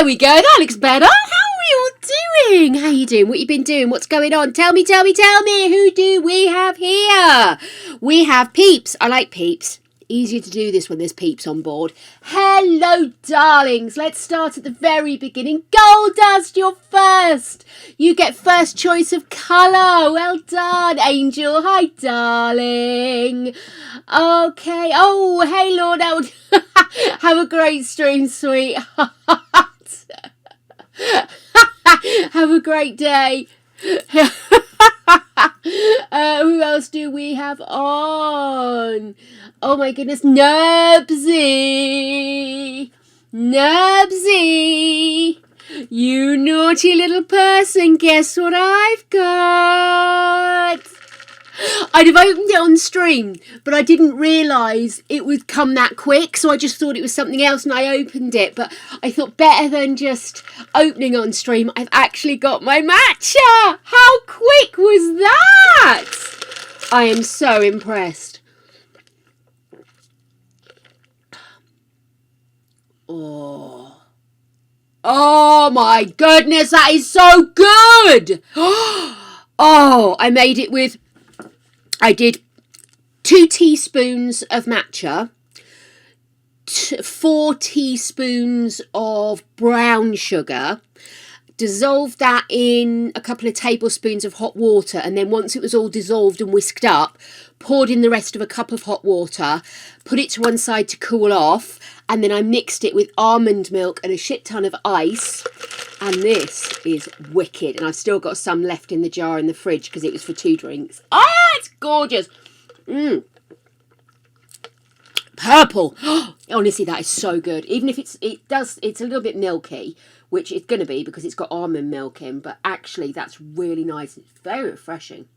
There we go. That looks better. How are you all doing? How you doing? What you been doing? What's going on? Tell me. Who do we have here? We have Peeps. I like Peeps. Easier to do this when there's Peeps on board. Hello, darlings. Let's start at the very beginning. Gold Dust, you're first. You get first choice of colour. Well done, Angel. Hi, darling. Okay. Oh, hey, Lord Eld. Have a great stream, sweetheart. Have a great day. Who else do we have on? Oh my goodness, Nubsy! You naughty little person, guess what I've got? I'd have opened it on stream, but I didn't realise it would come that quick, so I just thought it was something else and I opened it. But I thought better than just opening on stream, I've actually got my matcha! How quick was that? I am so impressed. Oh my goodness, that is so good! Oh, I made it with... I did 2 teaspoons of matcha, 4 teaspoons of brown sugar, dissolved that in a couple of tablespoons of hot water, and then once it was all dissolved and whisked up, poured in the rest of a cup of hot water, put it to one side to cool off, and then I mixed it with almond milk and a shit ton of ice. And this is wicked. And I've still got some left in the jar in the fridge because it was for 2 drinks. Ah, it's gorgeous. Purple. Honestly, that is so good. Even if it's a little bit milky, which it's going to be because it's got almond milk in. But actually, that's really nice. It's very refreshing.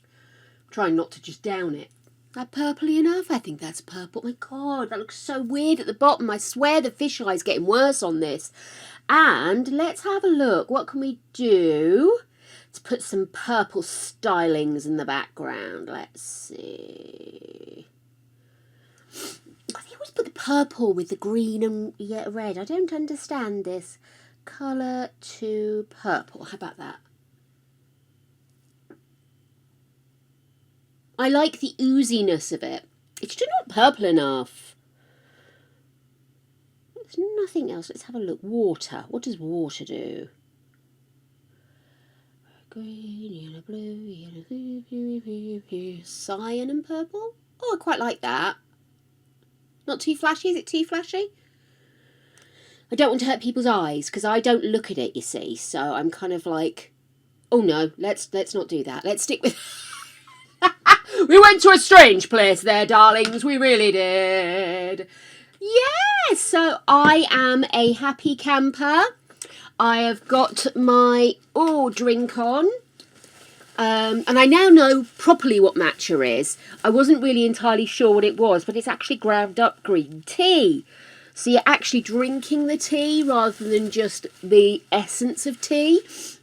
I'm trying not to just down it. That purpley enough? I think that's purple. Oh my God, that looks so weird at the bottom. I swear the fisheye is getting worse on this. And let's have a look. What can we do to put some purple stylings in the background? Let's see. I think I always put the purple with the green and red. I don't understand this. Colour to purple. How about that? I like the ooziness of it. It's just not purple enough. There's nothing else. Let's have a look. Water. What does water do? Green, yellow, blue, cyan and purple. Oh, I quite like that. Not too flashy. Is it too flashy? I don't want to hurt people's eyes because I don't look at it, you see. So I'm kind of like, oh no, let's not do that. Let's stick with... We went to a strange place there, darlings. We really did. Yes, so I am a happy camper. I have got my drink on. And I now know properly what matcha is. I wasn't really entirely sure what it was, but it's actually ground up green tea. So you're actually drinking the tea rather than just the essence of tea.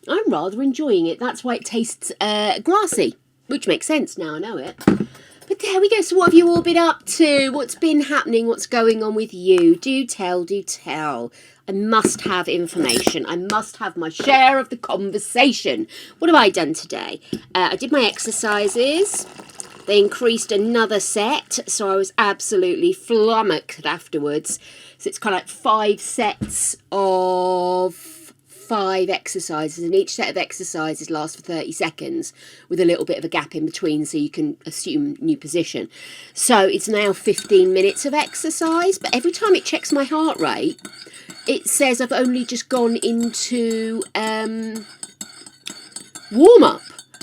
I'm rather enjoying it. That's why it tastes grassy. Which makes sense now, I know it. But there we go. So what have you all been up to? What's been happening? What's going on with you? Do tell, do tell. I must have information. I must have my share of the conversation. What have I done today? I did my exercises. They increased another set, so I was absolutely flummoxed afterwards. So it's kind of like 5 sets of 5 exercises, and each set of exercises lasts for 30 seconds with a little bit of a gap in between so you can assume new position. So it's now 15 minutes of exercise, but every time it checks my heart rate, it says I've only just gone into warm-up.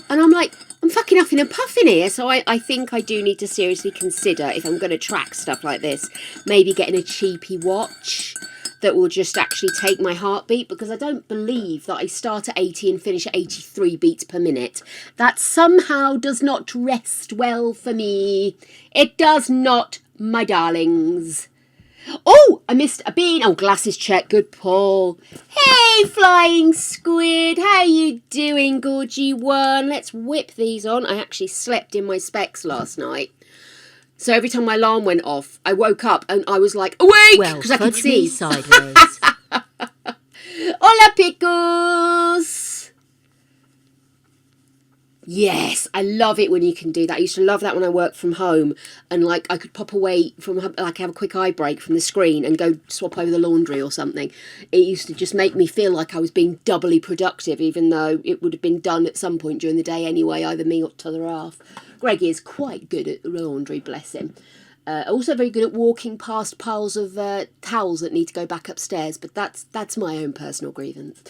And I'm like, I'm fucking huffing and puffing here. So I think I do need to seriously consider, if I'm going to track stuff like this, maybe getting a cheapy watch that will just actually take my heartbeat, because I don't believe that I start at 80 and finish at 83 beats per minute. That somehow does not rest well for me. It does not, my darlings. Oh, I missed a bean. Oh, glasses check. Good pull. Hey, flying squid. How you doing, gorgy one? Let's whip these on. I actually slept in my specs last night. So every time my alarm went off, I woke up and I was like, awake! Because I could see. Sideways. Hola, pickles! Yes, I love it when you can do that. I used to love that when I worked from home, and like I could pop away from, like, have a quick eye break from the screen and go swap over the laundry or something. It used to just make me feel like I was being doubly productive, even though it would have been done at some point during the day anyway, either me or t'other half. Greg is quite good at the laundry, bless him. Also very good at walking past piles of towels that need to go back upstairs, but that's my own personal grievance.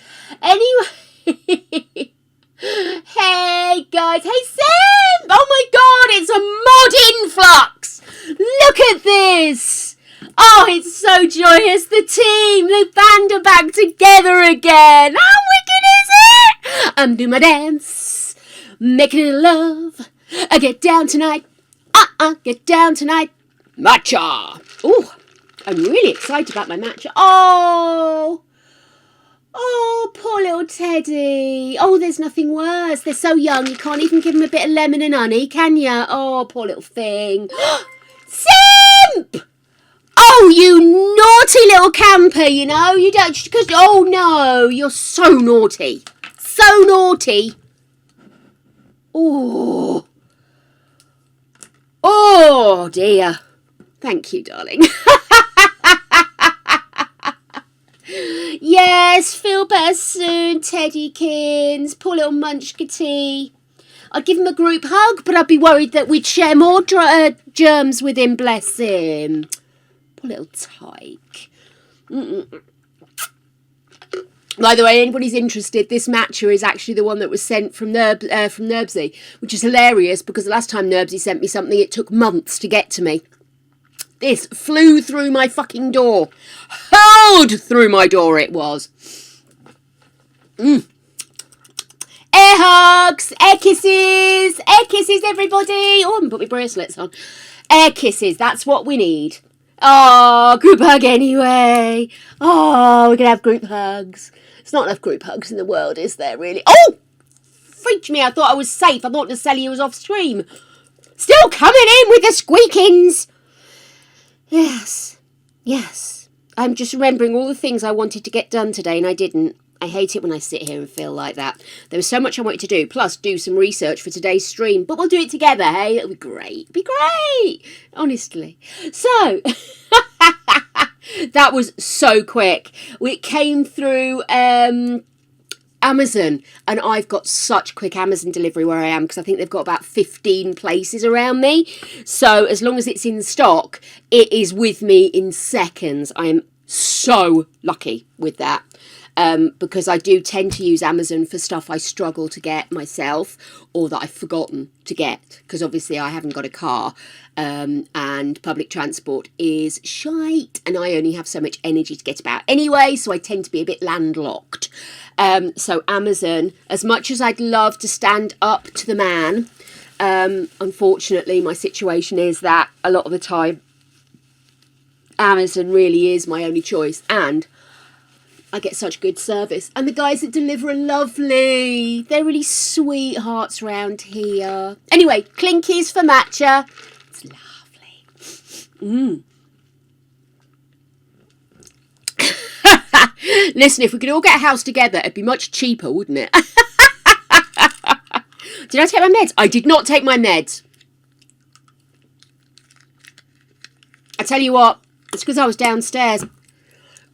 Anyway. Hey guys, hey Sam! Oh my god, it's a mod influx! Look at this! Oh, it's so joyous. The team, the band are back together again. How wicked is it? I'm doing my dance, making it love. I get down tonight. Get down tonight. Matcha. Oh, I'm really excited about my matcha. Oh, poor little Teddy. Oh, there's nothing worse. They're so young, you can't even give them a bit of lemon and honey, can you? Oh, poor little thing. Simp! Oh, you naughty little camper, you know. You don't, because, oh no, you're so naughty. So naughty. Oh. Oh, dear. Thank you, darling. Yes, feel better soon, Teddykins. Poor little Munchkitty. I'd give him a group hug, but I'd be worried that we'd share more germs with him, bless him. Poor little tyke. By the way, anybody's interested, this matcha is actually the one that was sent from Nerbsy, which is hilarious because the last time Nerbsy sent me something, it took months to get to me. This flew through my fucking door. Hurled through my door it was. Air hugs, air kisses, everybody. Oh, I haven't put my bracelets on. Air kisses, that's what we need. Oh, group hug anyway. Oh, we're going to have group hugs. There's not enough group hugs in the world, is there, really? Oh, freaked me. I thought I was safe. I thought the Sally was off stream. Still coming in with the squeakins. Yes. I'm just remembering all the things I wanted to get done today and I didn't. I hate it when I sit here and feel like that. There was so much I wanted to do, plus do some research for today's stream. But we'll do it together, hey? It'll be great. Be great! Honestly. So, that was so quick. It came through Amazon, and I've got such quick Amazon delivery where I am because I think they've got about 15 places around me. So as long as it's in stock, it is with me in seconds. I am so lucky with that. Because I do tend to use Amazon for stuff I struggle to get myself or that I've forgotten to get because obviously I haven't got a car and public transport is shite and I only have so much energy to get about anyway, so I tend to be a bit landlocked. So Amazon, as much as I'd love to stand up to the man, unfortunately my situation is that a lot of the time Amazon really is my only choice, and I get such good service. And the guys that deliver are lovely. They're really sweethearts round here. Anyway, clinkies for matcha. It's lovely. Listen, if we could all get a house together, it'd be much cheaper, wouldn't it? Did I take my meds? I did not take my meds. I tell you what, it's because I was downstairs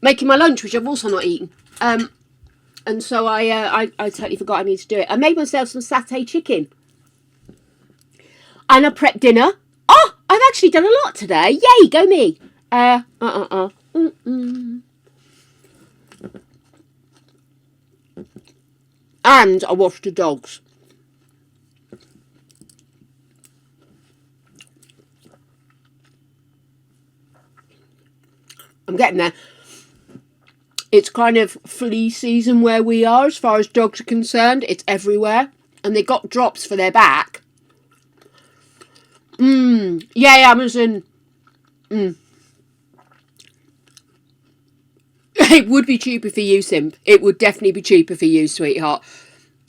making my lunch, which I've also not eaten. And so I totally forgot I need to do it. I made myself some satay chicken. And I prepped dinner. Oh, I've actually done a lot today. Yay, go me. And I washed the dogs. I'm getting there. It's kind of flea season where we are as far as dogs are concerned. It's everywhere. And they got drops for their back. Yay, Amazon. It would be cheaper for you, Simp. It would definitely be cheaper for you, sweetheart.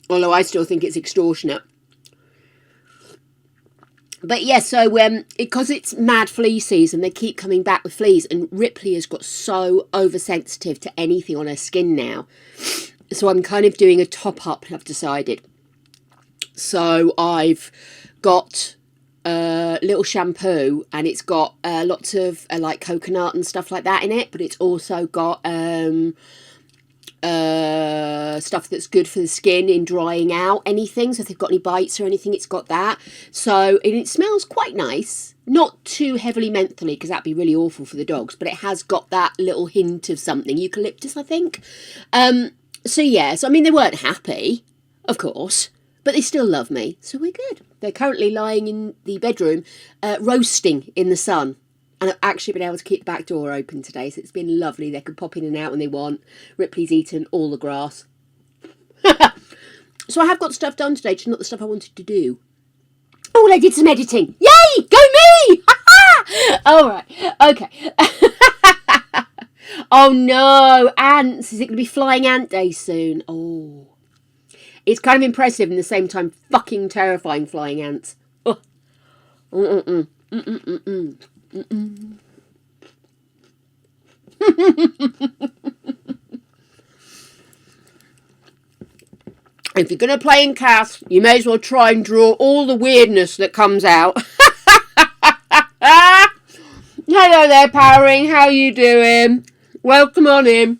Although I still think it's extortionate. But yeah, so because it's mad flea season, they keep coming back with fleas, and Ripley has got so oversensitive to anything on her skin now. So I'm kind of doing a top up, I've decided. So I've got a little shampoo, and it's got lots of like coconut and stuff like that in it, but it's also got stuff that's good for the skin in drying out anything. So if they've got any bites or anything, it's got that. So and it smells quite nice, not too heavily mentholy, because that'd be really awful for the dogs, but it has got that little hint of something, eucalyptus, I think. So yeah, so I mean, they weren't happy, of course, but they still love me, so we're good. They're currently lying in the bedroom, roasting in the sun. And I've actually been able to keep the back door open today, so it's been lovely. They can pop in and out when they want. Ripley's eaten all the grass. So I have got stuff done today, just not the stuff I wanted to do. Oh, I did some editing. Yay! Go me! All right. Okay. Oh, no. Ants. Is it going to be Flying Ant Day soon? Oh. It's kind of impressive and at the same time fucking terrifying, flying ants. Oh. Mm-mm-mm. Mm-mm-mm-mm. Mm-mm. If you're going to play in CAS, you may as well try and draw all the weirdness that comes out. Hello there, Powering. How you doing? Welcome on in.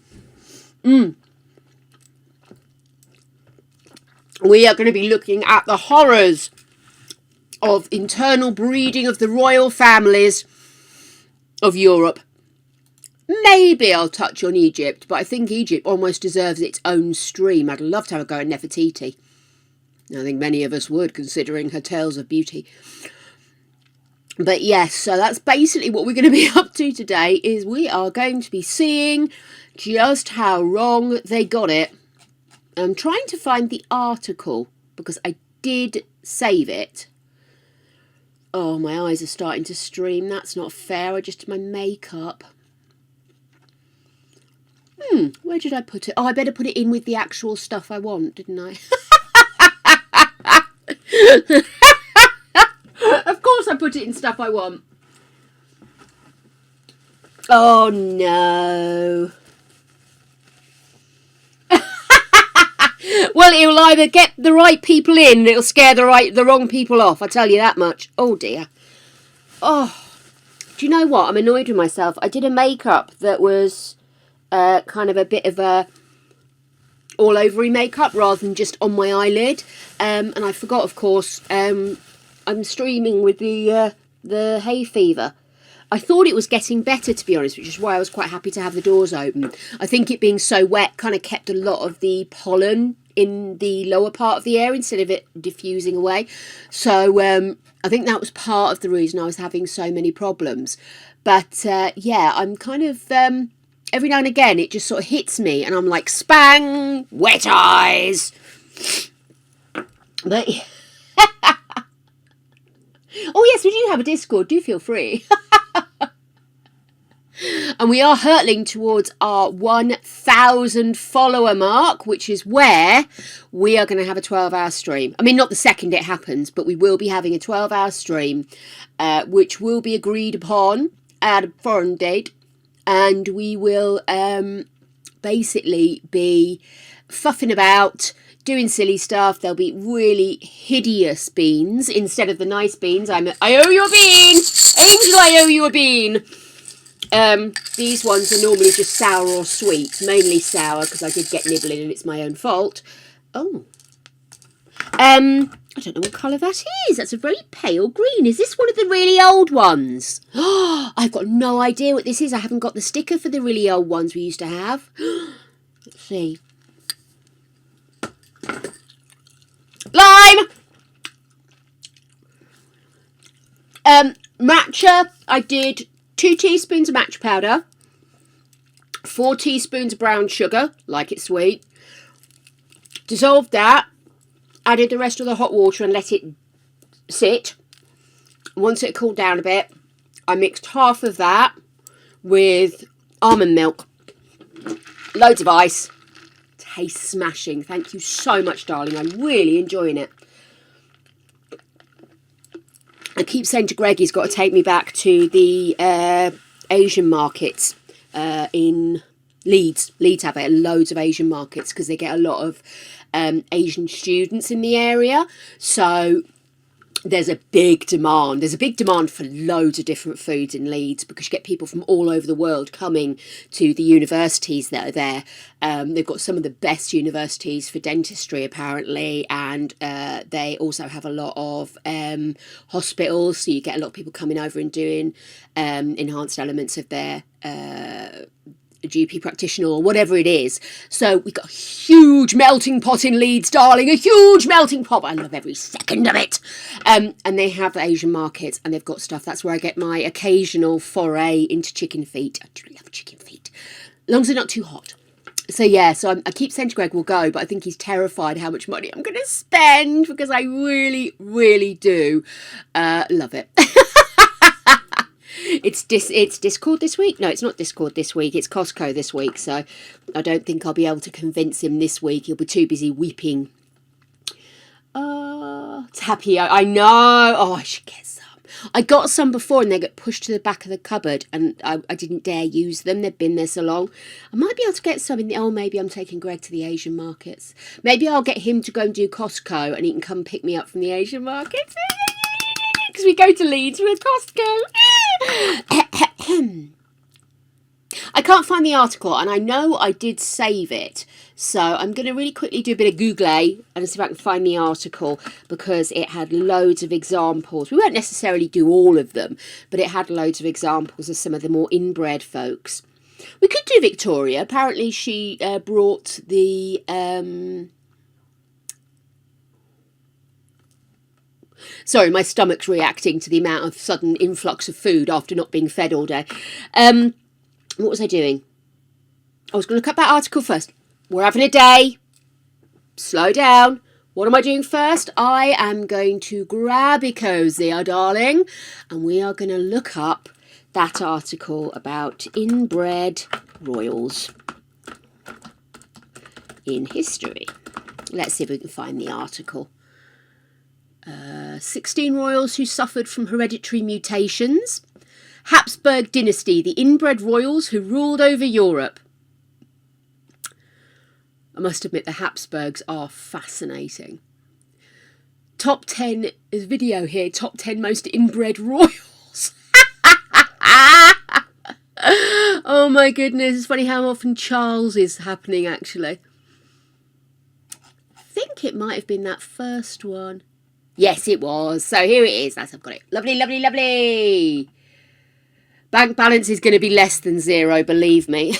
We are going to be looking at the horrors of internal breeding of the royal families of Europe. Maybe I'll touch on Egypt, but I think Egypt almost deserves its own stream. I'd love to have a go at Nefertiti. I think many of us would, considering her tales of beauty. But yes, so that's basically what we're going to be up to today, is we are going to be seeing just how wrong they got it. I'm trying to find the article, because I did save it. Oh, my eyes are starting to stream. That's not fair. I just did my makeup. Where did I put it? Oh, I better put it in with the actual stuff I want, didn't I? Of course I put it in stuff I want. Oh, no. Well, it'll either get the right people in, and it'll scare the wrong people off. I tell you that much. Oh, dear. Oh, do you know what? I'm annoyed with myself. I did a makeup that was kind of a bit of a all-overy makeup rather than just on my eyelid. And I forgot, of course, I'm streaming with the hay fever. I thought it was getting better, to be honest, which is why I was quite happy to have the doors open. I think it being so wet kind of kept a lot of the pollen in the lower part of the air instead of it diffusing away. So I think that was part of the reason I was having so many problems. But yeah, I'm kind of, every now and again, it just sort of hits me and I'm like, spang, wet eyes. But oh yes, we do have a Discord, do feel free. And we are hurtling towards our 1,000 follower mark, which is where we are going to have a 12-hour stream. I mean, not the second it happens, but we will be having a 12-hour stream, which will be agreed upon at a foreign date. And we will basically be fuffing about, doing silly stuff. There'll be really hideous beans instead of the nice beans. I owe you a bean! Angel, I owe you a bean! These ones are normally just sour or sweet, mainly sour because I did get nibbling and it's my own fault. Oh. I don't know what colour that is. That's a very pale green. Is this one of the really old ones? Oh, I've got no idea what this is. I haven't got the sticker for the really old ones we used to have. Let's see. Lime! Matcha, I did 2 teaspoons of matcha powder, 4 teaspoons of brown sugar, like it sweet, dissolved that, added the rest of the hot water and let it sit. Once it cooled down a bit, I mixed half of that with almond milk, loads of ice. Tastes smashing. Thank you so much, darling. I'm really enjoying it. I keep saying to Greg he's got to take me back to the Asian markets in Leeds. Leeds have loads of Asian markets because they get a lot of Asian students in the area. So there's a big demand. There's a big demand for loads of different foods in Leeds because you get people from all over the world coming to the universities that are there. They've got some of the best universities for dentistry, apparently, and they also have a lot of hospitals. So you get a lot of people coming over and doing enhanced elements of their GP practitioner or whatever it is. So we've got a huge melting pot in Leeds, darling, a huge melting pot. I love every second of it. And they have the Asian markets and they've got stuff. That's where I get my occasional foray into chicken feet. I do love chicken feet, as long as they're not too hot. So yeah, so I keep saying to Greg we'll go, but I think he's terrified how much money I'm going to spend because I really, really do love it. It's Discord this week. No, it's not Discord this week. It's Costco this week. So I don't think I'll be able to convince him this week. He'll be too busy weeping. It's happy. I know. Oh, I should get some. I got some before and they got pushed to the back of the cupboard and I didn't dare use them. They've been there so long. I might be able to get some in the... Oh, maybe I'm taking Greg to the Asian markets. Maybe I'll get him to go and do Costco and he can come pick me up from the Asian markets. Because we go to Leeds with Costco. I can't find the article and I know I did save it, so I'm going to really quickly do a bit of Google and see if I can find the article because it had loads of examples. We won't necessarily do all of them, but it had loads of examples of some of the more inbred folks. We could do Victoria. Apparently she brought the... Sorry, my stomach's reacting to the amount of sudden influx of food after not being fed all day. What was I doing? I was going to look up that article first. We're having a day. Slow down. What am I doing first? I am going to grab a cozier, darling, and we are going to look up that article about inbred royals in history. Let's see if we can find the article. 16 royals who suffered from hereditary mutations. Habsburg dynasty, the inbred royals who ruled over Europe. I must admit the Habsburgs are fascinating. Top 10 is video here. Top 10 most inbred royals. Oh my goodness, it's funny how often Charles is happening actually. I think it might have been that first one. Yes, it was. So here it is. I've got it. Lovely, lovely, lovely. Bank balance is going to be less than zero, believe me.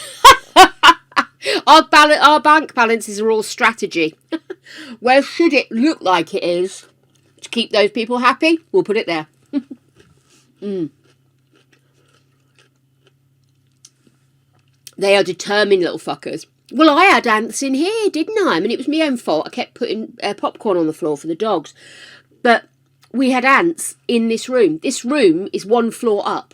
Our bank balances are all strategy. Where should it look like it is? To keep those people happy, we'll put it there. They are determined little fuckers. Well, I had ants in here, didn't I? I mean, it was my own fault. I kept putting popcorn on the floor for the dogs. But we had ants in this room. This room is one floor up.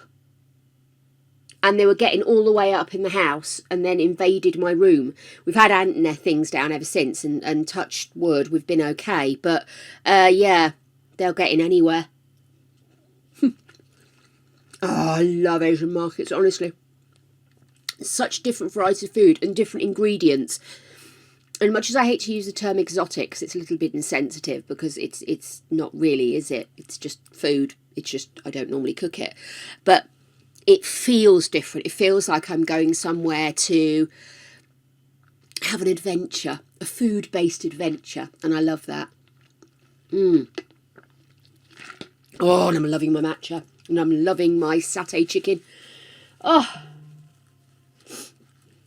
And they were getting all the way up in the house and then invaded my room. We've had ant things down ever since and touched wood, we've been okay. But, yeah, they'll get in anywhere. Oh, I love Asian markets, honestly. Such different varieties of food and different ingredients. And much as I hate to use the term exotic, because it's a little bit insensitive, because it's not really, is it? It's just food. It's just, I don't normally cook it. But it feels different. It feels like I'm going somewhere to have an adventure, a food-based adventure. And I love that. Oh, and I'm loving my matcha. And I'm loving my satay chicken. Oh.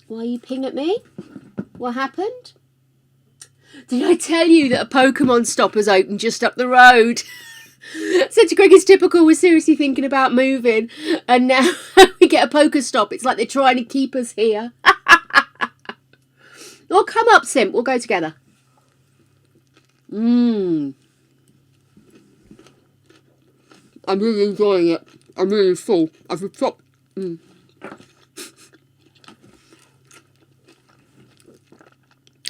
Why are you ping at me? What happened? Did I tell you that a Pokemon stop has opened just up the road? Said to Greg, it's typical, we're seriously thinking about moving. And now we get a Pokestop. It's like they're trying to keep us here. Oh, come up, Simp. We'll go together. I'm really enjoying it. I'm really full. I've stopped.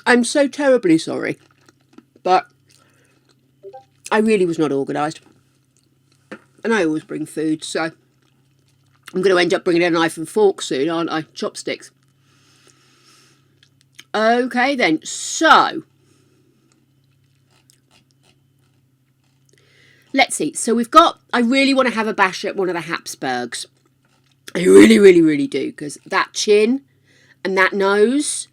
I'm so terribly sorry, but I really was not organised. And I always bring food, so I'm going to end up bringing a knife and fork soon, aren't I? Chopsticks. Okay then, so let's see. So we've got, I really want to have a bash at one of the Habsburgs. I really, really, really do, because that chin and that nose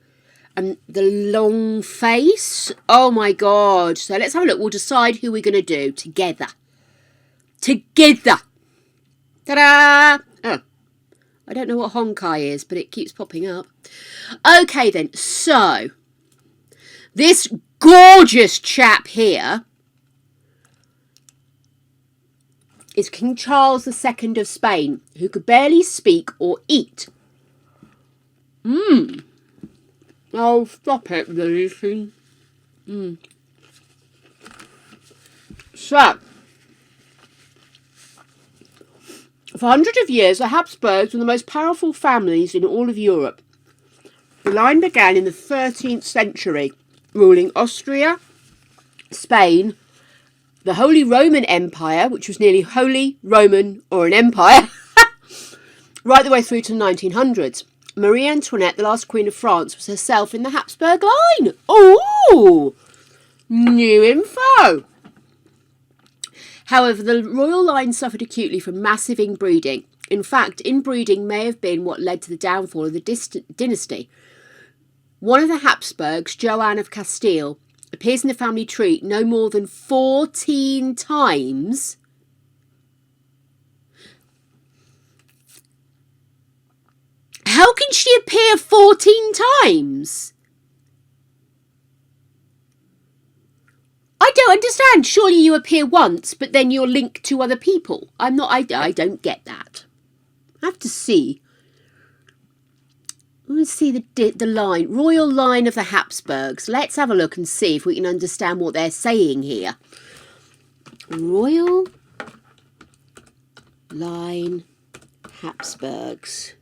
and the long face. Oh my God. So let's have a look. We'll decide who we're going to do together. Together. Ta-da! Oh, I don't know what Honkai is, but it keeps popping up. Okay then, so this gorgeous chap here is King Charles II of Spain, who could barely speak or eat. Oh, stop it, Lucy. So, for hundreds of years, the Habsburgs were the most powerful families in all of Europe. The line began in the 13th century, ruling Austria, Spain, the Holy Roman Empire, which was nearly Holy Roman or an empire, right the way through to the 1900s. Marie Antoinette, the last Queen of France, was herself in the Habsburg line. Oh, new info. However, the royal line suffered acutely from massive inbreeding. In fact, inbreeding may have been what led to the downfall of the dynasty. One of the Habsburgs, Joanne of Castile, appears in the family tree no more than 14 times. How can she appear 14 times? I don't understand. Surely you appear once, but then you're linked to other people. I don't get that. I have to see. Let's see the line. Royal line of the Habsburgs. Let's have a look and see if we can understand what they're saying here. Royal line Habsburgs.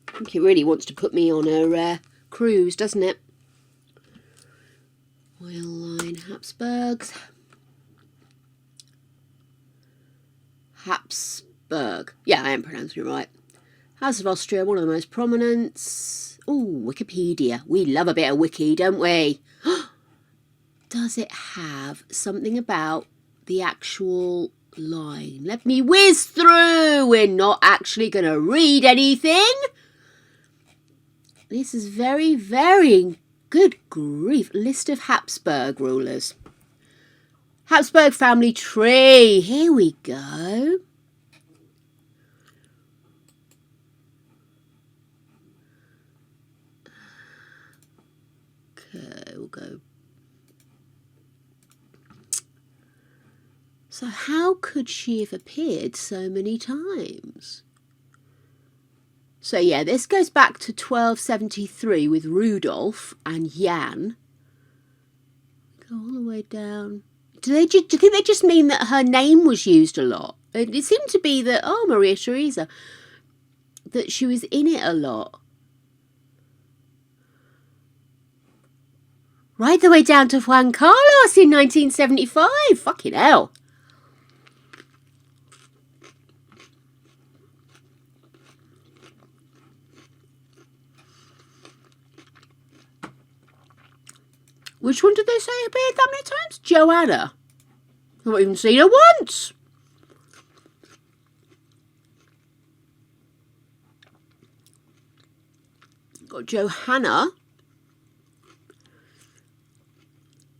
I think it really wants to put me on a cruise, doesn't it? Royal line Habsburgs. Habsburg. Yeah, I am pronouncing it right. House of Austria, one of the most prominent. Oh, Wikipedia. We love a bit of wiki, don't we? Does it have something about the actual line? Let me whiz through. We're not actually going to read anything. This is very, very good grief. List of Habsburg rulers. Habsburg family tree. Here we go. Okay, we'll go. So how could she have appeared so many times? So yeah, this goes back to 1273 with Rudolph and Jan. Go all the way down. Do you think they just mean that her name was used a lot? It seemed to be that, oh, Maria Theresa, that she was in it a lot. Right the way down to Juan Carlos in 1975. Fucking hell. Which one did they say appeared that many times? Joanna. I've not even seen her once. Got Johanna.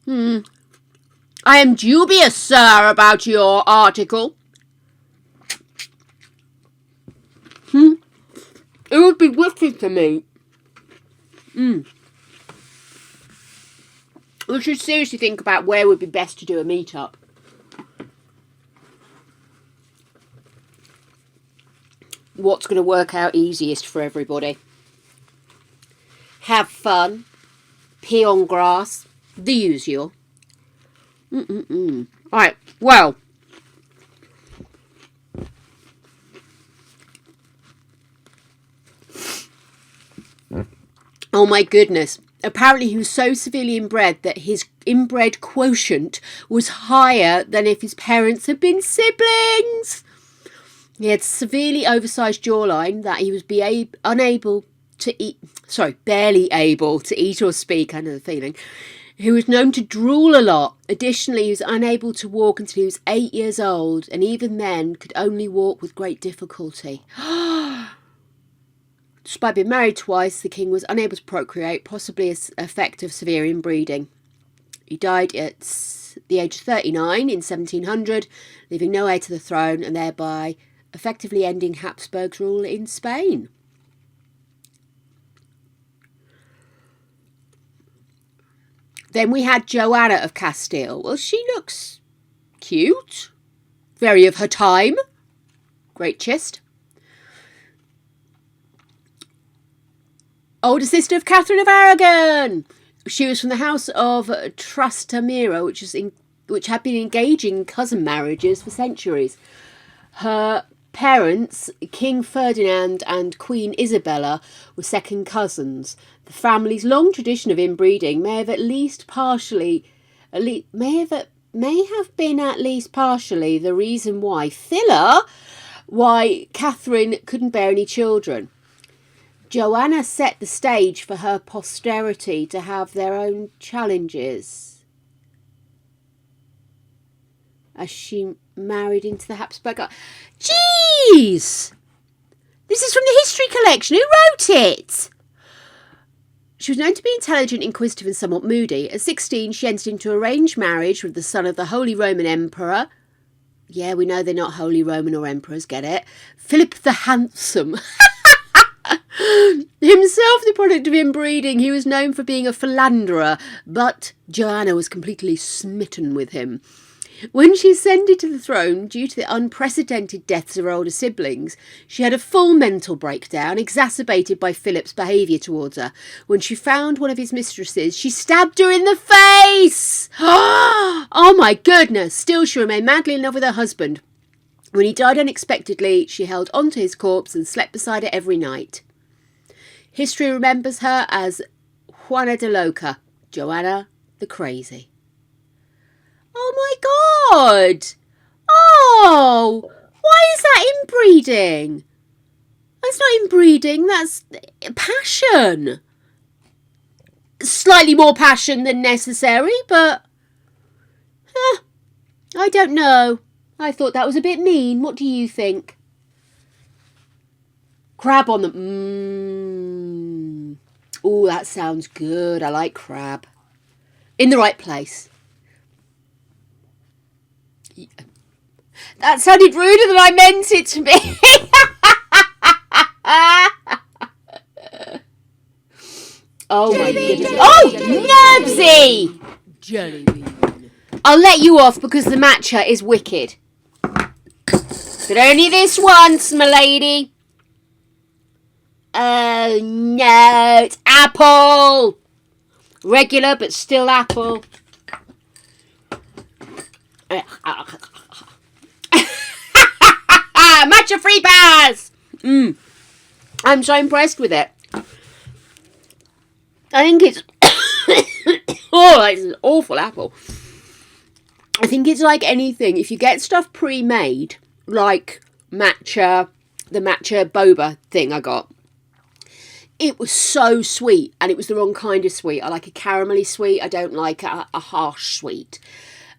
I am dubious, sir, about your article. It would be wicked to me. We should seriously think about where would be best to do a meet-up. What's going to work out easiest for everybody. Have fun. Pee on grass. The usual. Alright, well. Oh my goodness. Apparently he was so severely inbred that his inbred quotient was higher than if his parents had been siblings. He had severely oversized jawline that he was barely able to eat or speak. I know the feeling. He was known to drool a lot. Additionally, he was unable to walk until he was 8 years old, and even then could only walk with great difficulty. Despite being married twice, the king was unable to procreate, possibly as an effect of severe inbreeding. He died at the age of 39 in 1700, leaving no heir to the throne and thereby effectively ending Habsburg's rule in Spain. Then we had Joanna of Castile. Well, she looks cute, very of her time, great chest. Older sister of Catherine of Aragon. She was from the house of Trastamira, which had been engaging in cousin marriages for centuries. Her parents, King Ferdinand and Queen Isabella, were second cousins. The family's long tradition of inbreeding may have been at least partially the reason why Catherine couldn't bear any children. Joanna set the stage for her posterity to have their own challenges as she married into the Habsburg. Jeez! This is from the history collection. Who wrote it? She was known to be intelligent, inquisitive and somewhat moody. At 16, she entered into arranged marriage with the son of the Holy Roman Emperor. Yeah, we know they're not Holy Roman or Emperors, get it? Philip the Handsome. Himself the product of inbreeding, he was known for being a philanderer, but Joanna was completely smitten with him. When she ascended to the throne, due to the unprecedented deaths of her older siblings, she had a full mental breakdown, exacerbated by Philip's behaviour towards her. When she found one of his mistresses, she stabbed her in the face! Oh my goodness! Still, she remained madly in love with her husband. When he died unexpectedly, she held onto his corpse and slept beside it every night. History remembers her as Juana de Loca, Joanna the Crazy. Oh my God! Oh! Why is that inbreeding? That's not inbreeding, that's passion. Slightly more passion than necessary, but I don't know. I thought that was a bit mean. What do you think? Crab on the... Oh, that sounds good. I like crab. In the right place. Yeah. That sounded ruder than I meant it to be. Oh, my goodness. Oh, Nubsy! Jelly bean. I'll let you off because the matcha is wicked. But only this once, my lady. Oh, no. It's apple. Regular, but still apple. Matcha free bars. I'm so impressed with it. I think it's... oh, it's an awful apple. I think it's like anything. If you get stuff pre-made, like matcha, the matcha boba thing I got, it was so sweet, and it was the wrong kind of sweet. I like a caramelly sweet. I don't like a harsh sweet.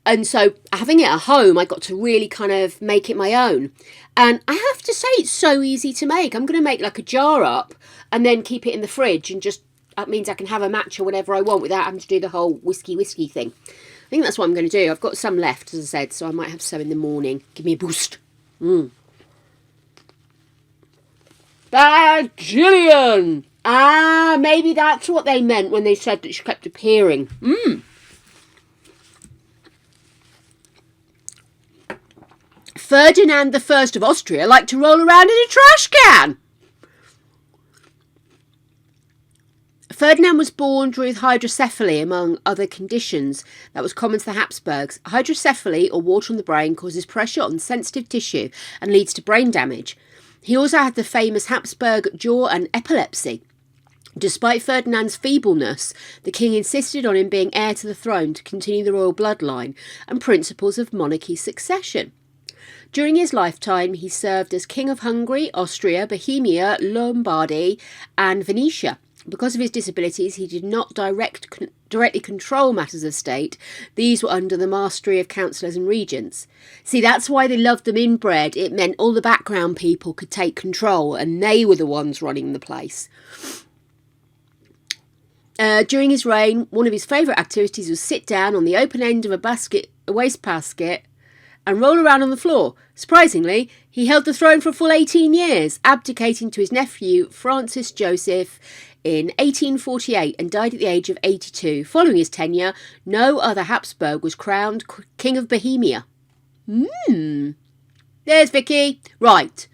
And so having it at home, I got to really kind of make it my own. And I have to say, it's so easy to make. I'm going to make like a jar up and then keep it in the fridge, and just, that means I can have a matcha whenever I want without having to do the whole whiskey thing. I think that's what I'm going to do. I've got some left, as I said, so I might have some in the morning. Give me a boost. Bad Gillian! Ah, maybe that's what they meant when they said that she kept appearing. Ferdinand I of Austria liked to roll around in a trash can. Ferdinand was born with hydrocephaly, among other conditions that was common to the Habsburgs. Hydrocephaly, or water on the brain, causes pressure on sensitive tissue and leads to brain damage. He also had the famous Habsburg jaw and epilepsy. Despite Ferdinand's feebleness, the king insisted on him being heir to the throne to continue the royal bloodline and principles of monarchy succession. During his lifetime, he served as King of Hungary, Austria, Bohemia, Lombardy, and Venetia. Because of his disabilities, he did not directly control matters of state. These were under the mastery of councillors and regents. See, that's why they loved them inbred. It meant all the background people could take control, and they were the ones running the place. During his reign, one of his favourite activities was sit down on the open end of a wastebasket, and roll around on the floor. Surprisingly, he held the throne for a full 18 years, abdicating to his nephew Francis Joseph in 1848 and died at the age of 82. Following his tenure, no other Habsburg was crowned King of Bohemia. There's Vicky. Right.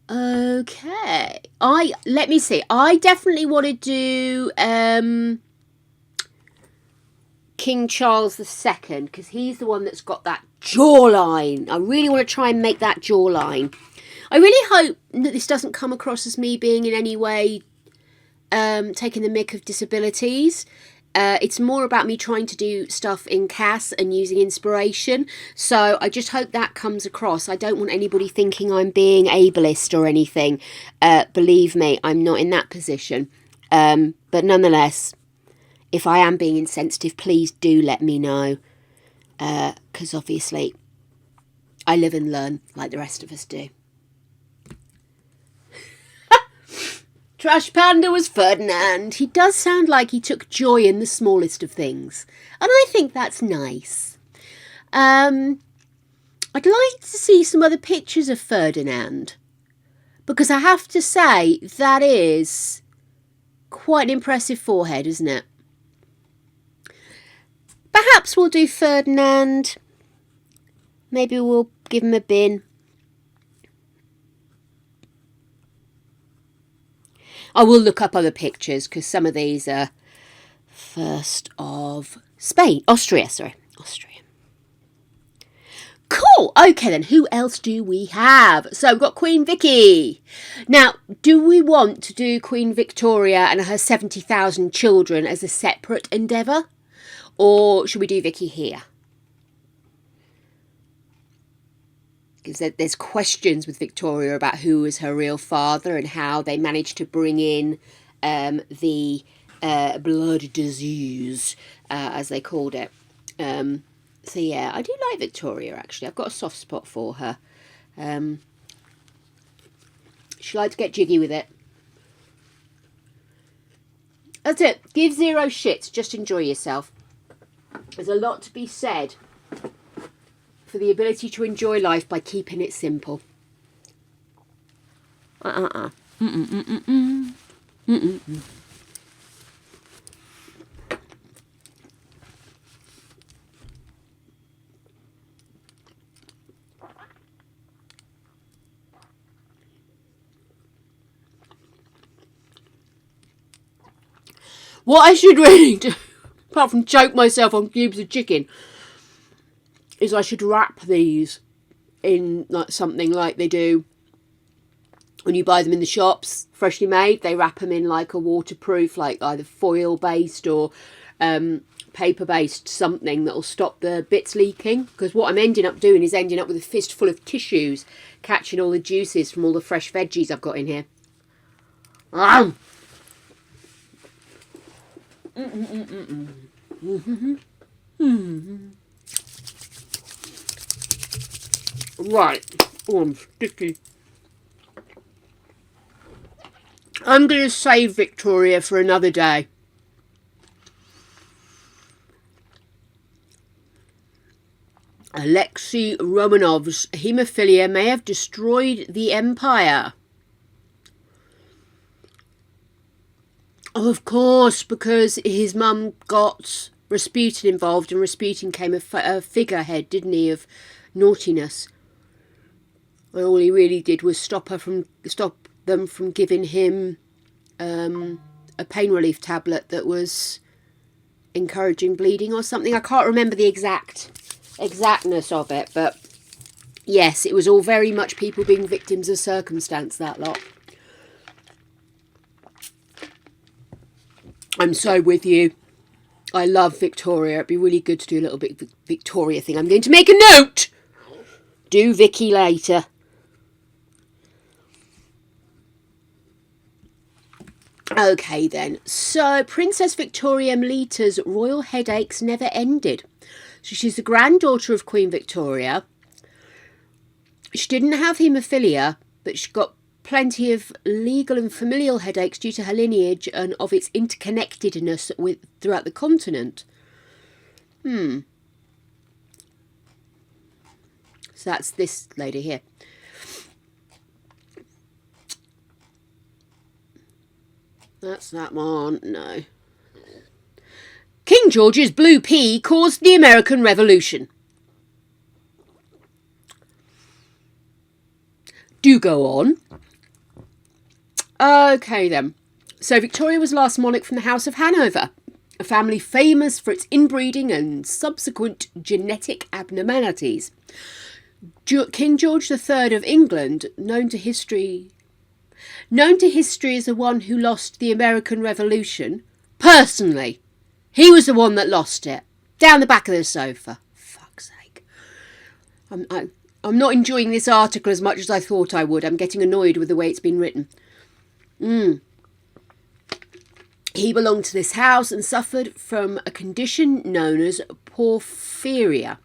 Okay. Let me see. I definitely want to do King Charles II, because he's the one that's got that jawline. I really want to try and make that jawline. I really hope that this doesn't come across as me being in any way taking the mick of disabilities. It's more about me trying to do stuff in CAS and using inspiration. So I just hope that comes across. I don't want anybody thinking I'm being ableist or anything. Believe me, I'm not in that position. But nonetheless, if I am being insensitive, please do let me know. Because obviously, I live and learn like the rest of us do. Trash Panda was Ferdinand. He does sound like he took joy in the smallest of things. And I think that's nice. I'd like to see some other pictures of Ferdinand. Because I have to say, that is quite an impressive forehead, isn't it? Perhaps we'll do Ferdinand. Maybe we'll give him a bin. I will look up other pictures because some of these are first of Austria. Cool. Okay then, who else do we have? So we've got Queen Vicky. Now, do we want to do Queen Victoria and her 70,000 children as a separate endeavour? Or should we do Vicky here? Because there's questions with Victoria about who was her real father and how they managed to bring in the blood disease, as they called it. So yeah, I do like Victoria, actually. I've got a soft spot for her. She liked to get jiggy with it. That's it. Give zero shits. Just enjoy yourself. There's a lot to be said for the ability to enjoy life by keeping it simple. What I should really do, apart from choke myself on cubes of chicken, is I should wrap these in like something like they do when you buy them in the shops, freshly made. They wrap them in like a waterproof, like either foil based or paper based something that'll stop the bits leaking. Because what I'm ending up doing is ending up with a fistful of tissues catching all the juices from all the fresh veggies I've got in here. Right. Oh, I'm sticky. I'm going to save Victoria for another day. Alexei Romanov's haemophilia may have destroyed the empire. Oh, of course, because his mum got Rasputin involved, and Rasputin came a figurehead, didn't he, of naughtiness. And all he really did was stop them from giving him a pain relief tablet that was encouraging bleeding or something. I can't remember the exactness of it, but yes, it was all very much people being victims of circumstance, that lot. I'm so with you. I love Victoria. It'd be really good to do a little bit of Victoria thing. I'm going to make a note. Do Vicky later. Okay then. So Princess Victoria Melita's royal headaches never ended. So she's the granddaughter of Queen Victoria. She didn't have haemophilia, but she got plenty of legal and familial headaches due to her lineage and of its interconnectedness throughout the continent. So that's this lady here. That's that one. No. King George's blue pea caused the American Revolution. Do go on. Okay then. So Victoria was last monarch from the House of Hanover, a family famous for its inbreeding and subsequent genetic abnormalities. King George III of England, known to history as the one who lost the American Revolution, personally, he was the one that lost it. Down the back of the sofa. Fuck's sake. I'm not enjoying this article as much as I thought I would. I'm getting annoyed with the way it's been written. He belonged to this house and suffered from a condition known as porphyria.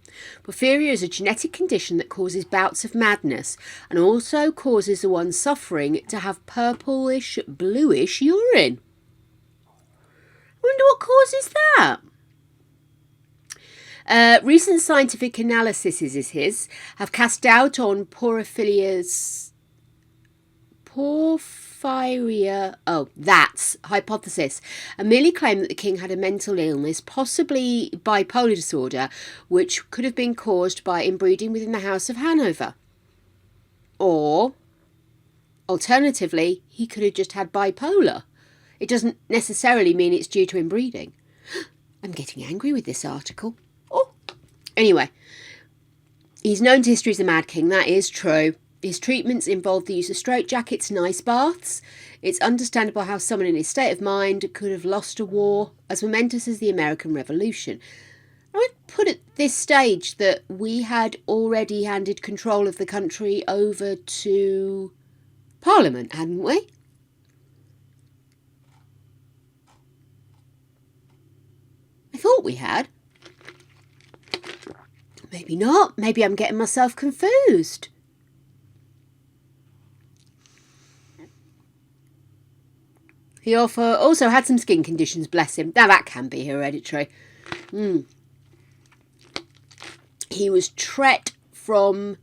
Porphyria is a genetic condition that causes bouts of madness and also causes the one suffering to have purplish, bluish urine. I wonder what causes that. Recent scientific analyses have cast doubt on porphyria's hypothesis and merely claim that the king had a mental illness, possibly bipolar disorder, which could have been caused by inbreeding within the House of Hanover. Or, alternatively, he could have just had bipolar. It doesn't necessarily mean it's due to inbreeding. I'm getting angry with this article. Anyway, he's known to history as a mad king, that is true. His treatments involved the use of straitjackets and ice baths. It's understandable how someone in his state of mind could have lost a war as momentous as the American Revolution. I would put at this stage that we had already handed control of the country over to Parliament, hadn't we? I thought we had. Maybe not. Maybe I'm getting myself confused. He also had some skin conditions, bless him. Now that can be hereditary. He was tret from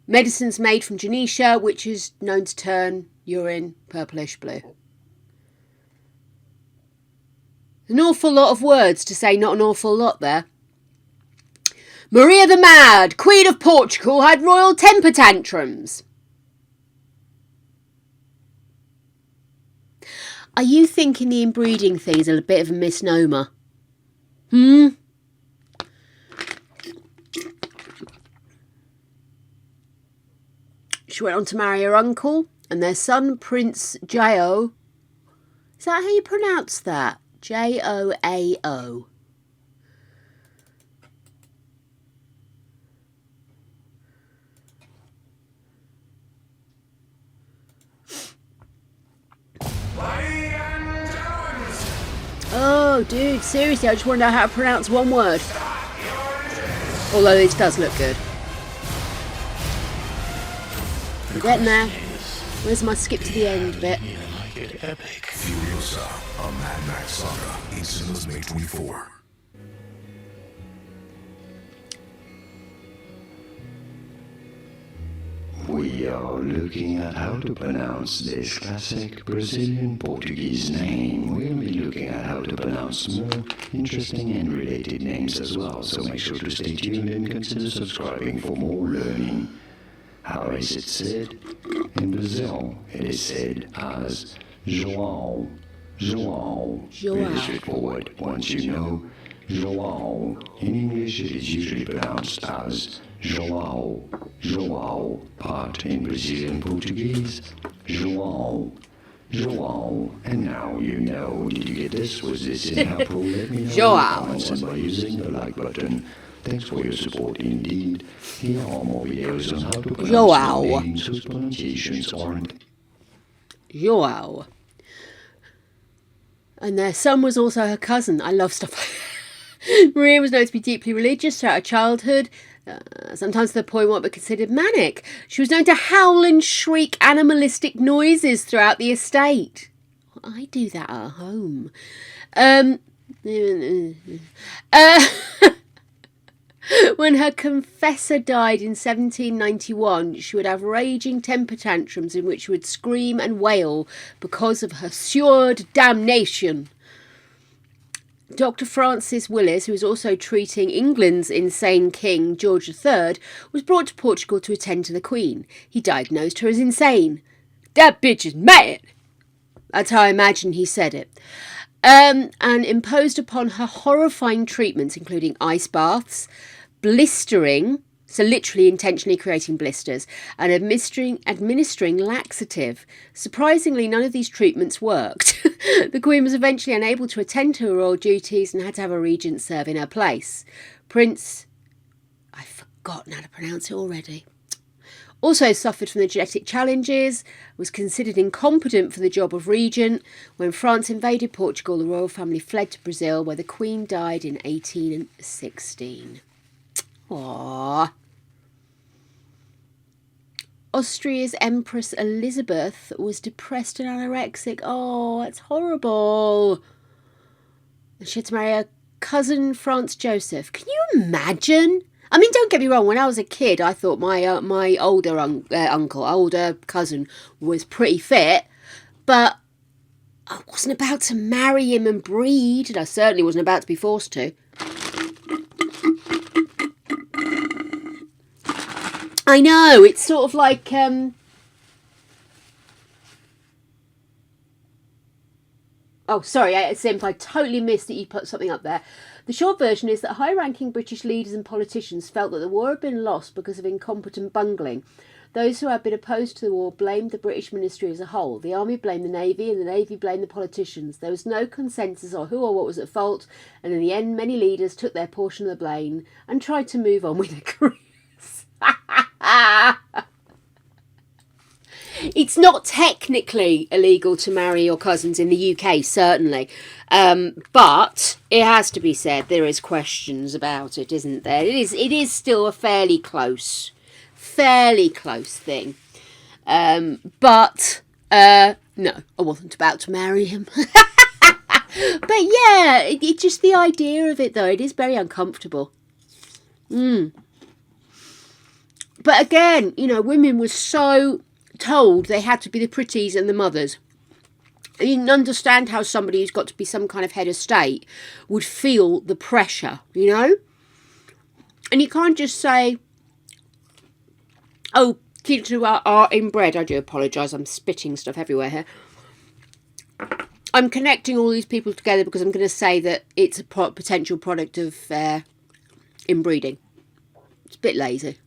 medicines made from Genetia, which is known to turn urine purplish blue. An awful lot of words to say not an awful lot there. Maria the Mad, Queen of Portugal, had royal temper tantrums. Are you thinking the inbreeding thing is a bit of a misnomer? She went on to marry her uncle and their son, Prince Jao. Is that how you pronounce that? Joao. Oh, dude, seriously, I just want to know how to pronounce one word. Although this does look good. I'm getting there. Where's my skip to the end bit? Furiosa, a Mad Max saga, in cinemas May 24. We are looking at how to pronounce this classic Brazilian Portuguese name. We'll be looking at how to pronounce more interesting and related names as well, so make sure to stay tuned and consider subscribing for more learning. How is it said? In Brazil, it is said as João. Very straightforward. Once you know João, in English it is usually pronounced as João, but in Brazilian Portuguese, João. Joao. And now you know. Did you get this? Was this helpful? Let me know in the Joao. comments and by using the like button. Thanks for your support indeed. Here are more videos on how to pronounce Joao. more names whose pronunciations aren't. Joao. And their son was also her cousin. I love stuff. Maria was known to be deeply religious throughout her childhood, sometimes to the point what would be considered manic. She was known to howl and shriek animalistic noises throughout the estate. Well, I do that at home. When her confessor died in 1791, she would have raging temper tantrums in which she would scream and wail because of her assured damnation. Dr. Francis Willis, who was also treating England's insane king, George III, was brought to Portugal to attend to the Queen. He diagnosed her as insane. "That bitch is mad!" That's how I imagine he said it. And imposed upon her horrifying treatments, including ice baths, blistering, so literally intentionally creating blisters, and administering laxative. Surprisingly, none of these treatments worked. The Queen was eventually unable to attend to her royal duties and had to have a regent serve in her place. Prince... I've forgotten how to pronounce it already. Also suffered from the genetic challenges, was considered incompetent for the job of regent. When France invaded Portugal, the royal family fled to Brazil, where the Queen died in 1816. Aww. Austria's Empress Elizabeth was depressed and anorexic. Oh, that's horrible. She had to marry her cousin, Franz Joseph. Can you imagine? I mean, don't get me wrong. When I was a kid, I thought my older cousin was pretty fit, but I wasn't about to marry him and breed, and I certainly wasn't about to be forced to. I know, it's sort of like, oh, sorry, Simp, I totally missed that you put something up there. The short version is that high-ranking British leaders and politicians felt that the war had been lost because of incompetent bungling. Those who had been opposed to the war blamed the British ministry as a whole. The army blamed the navy and the navy blamed the politicians. There was no consensus on who or what was at fault, and in the end many leaders took their portion of the blame and tried to move on with their careers. It's not technically illegal to marry your cousins in the UK, certainly. But it has to be said, there is questions about it, isn't there? It is still a fairly close thing. But no, I wasn't about to marry him. But yeah, it just the idea of it, though, it is very uncomfortable. But again, you know, women were so told they had to be the pretties and the mothers. You can understand how somebody who's got to be some kind of head of state would feel the pressure, you know? And you can't just say, oh, kids who are inbred. I do apologise, I'm spitting stuff everywhere here. I'm connecting all these people together because I'm going to say that it's a potential product of inbreeding. It's a bit lazy.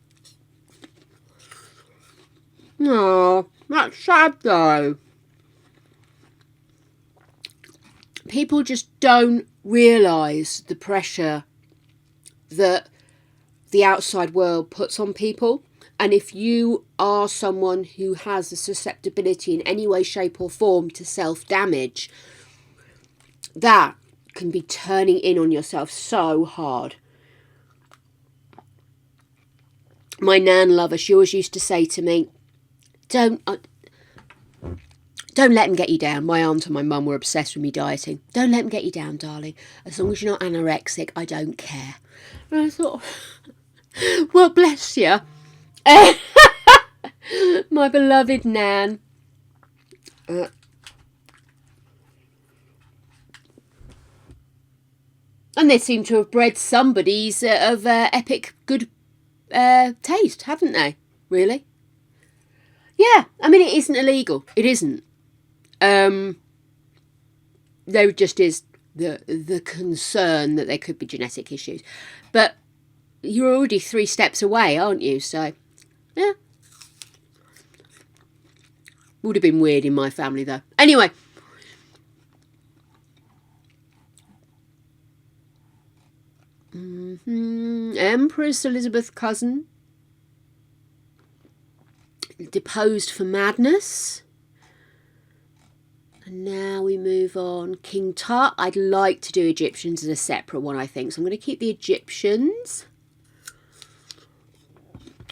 No, that's sad though. People just don't realise the pressure that the outside world puts on people. And if you are someone who has a susceptibility in any way, shape or form to self-damage, that can be turning in on yourself so hard. My nan lover, she always used to say to me, don't let them get you down. My aunt and my mum were obsessed with me dieting. Don't let them get you down, darling. As long as you're not anorexic, I don't care. And I thought, well, bless you. My beloved nan. And they seem to have bred somebody's of epic good taste, haven't they? Really? Yeah, I mean, it isn't illegal. It isn't. There just is the concern that there could be genetic issues. But you're already 3 steps away, aren't you? So, yeah. Would have been weird in my family, though. Anyway. Empress Elizabeth's cousin deposed for madness. And now we move on. King Tut. I'd like to do Egyptians as a separate one, I think. So I'm going to keep the Egyptians.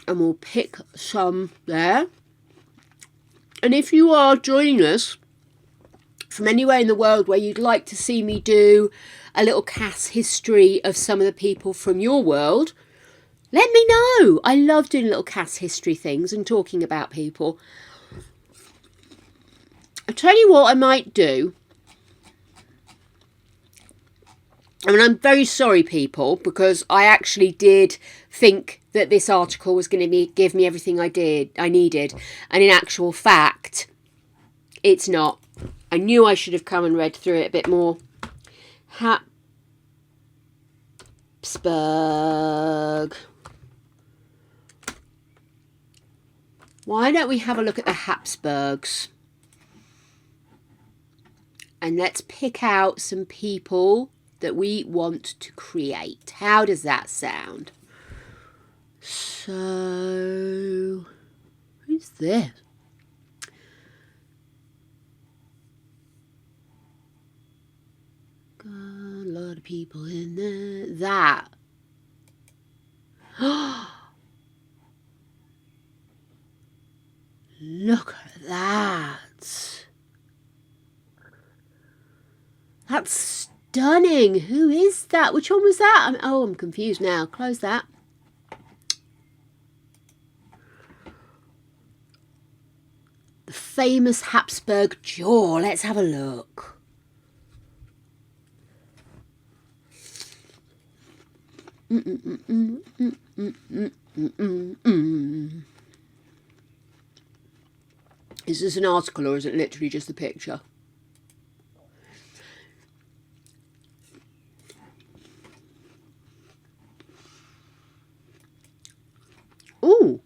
And we'll pick some there. And if you are joining us from anywhere in the world where you'd like to see me do a little CAS history of some of the people from your world, let me know. I love doing little CAS history things and talking about people. I'll tell you what I might do. I mean, I'm very sorry, people, because I actually did think that this article was going to give me everything I needed. And in actual fact, it's not. I knew I should have come and read through it a bit more. Habsburg. Why don't we have a look at the Habsburgs? And let's pick out some people that we want to create. How does that sound? So, who's this? Got a lot of people in there. That. Look at that. That's stunning. Who is that? Which one was that? I'm confused now. Close that. The famous Habsburg jaw. Let's have a look. Is this an article or is it literally just a picture? Ooh.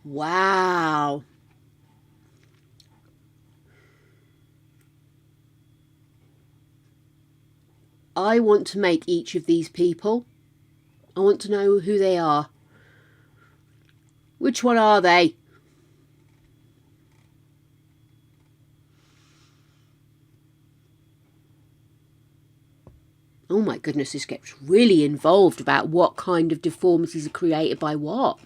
Wow. I want to make each of these people. I want to know who they are. Which one are they? Oh my goodness, this gets really involved about what kind of deformities are created by what.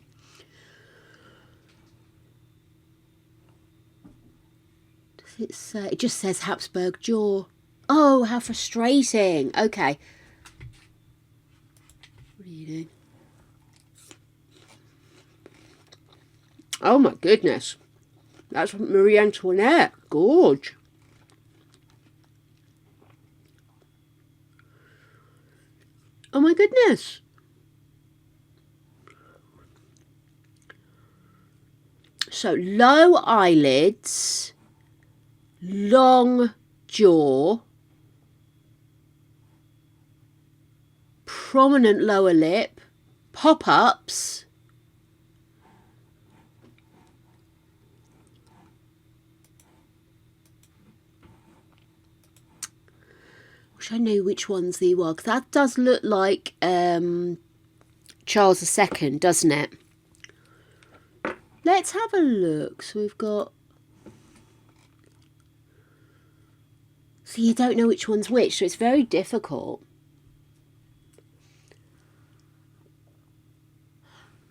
Does it say? It just says Habsburg jaw. Oh, how frustrating. Okay. What are you doing? Oh my goodness. That's Marie Antoinette. Gorge. Oh my goodness. So low eyelids, long jaw, prominent lower lip, pop-ups, wish I knew which ones they were, because that does look like Charles II, doesn't it? Let's have a look. So we've got... So you don't know which one's which, so it's very difficult.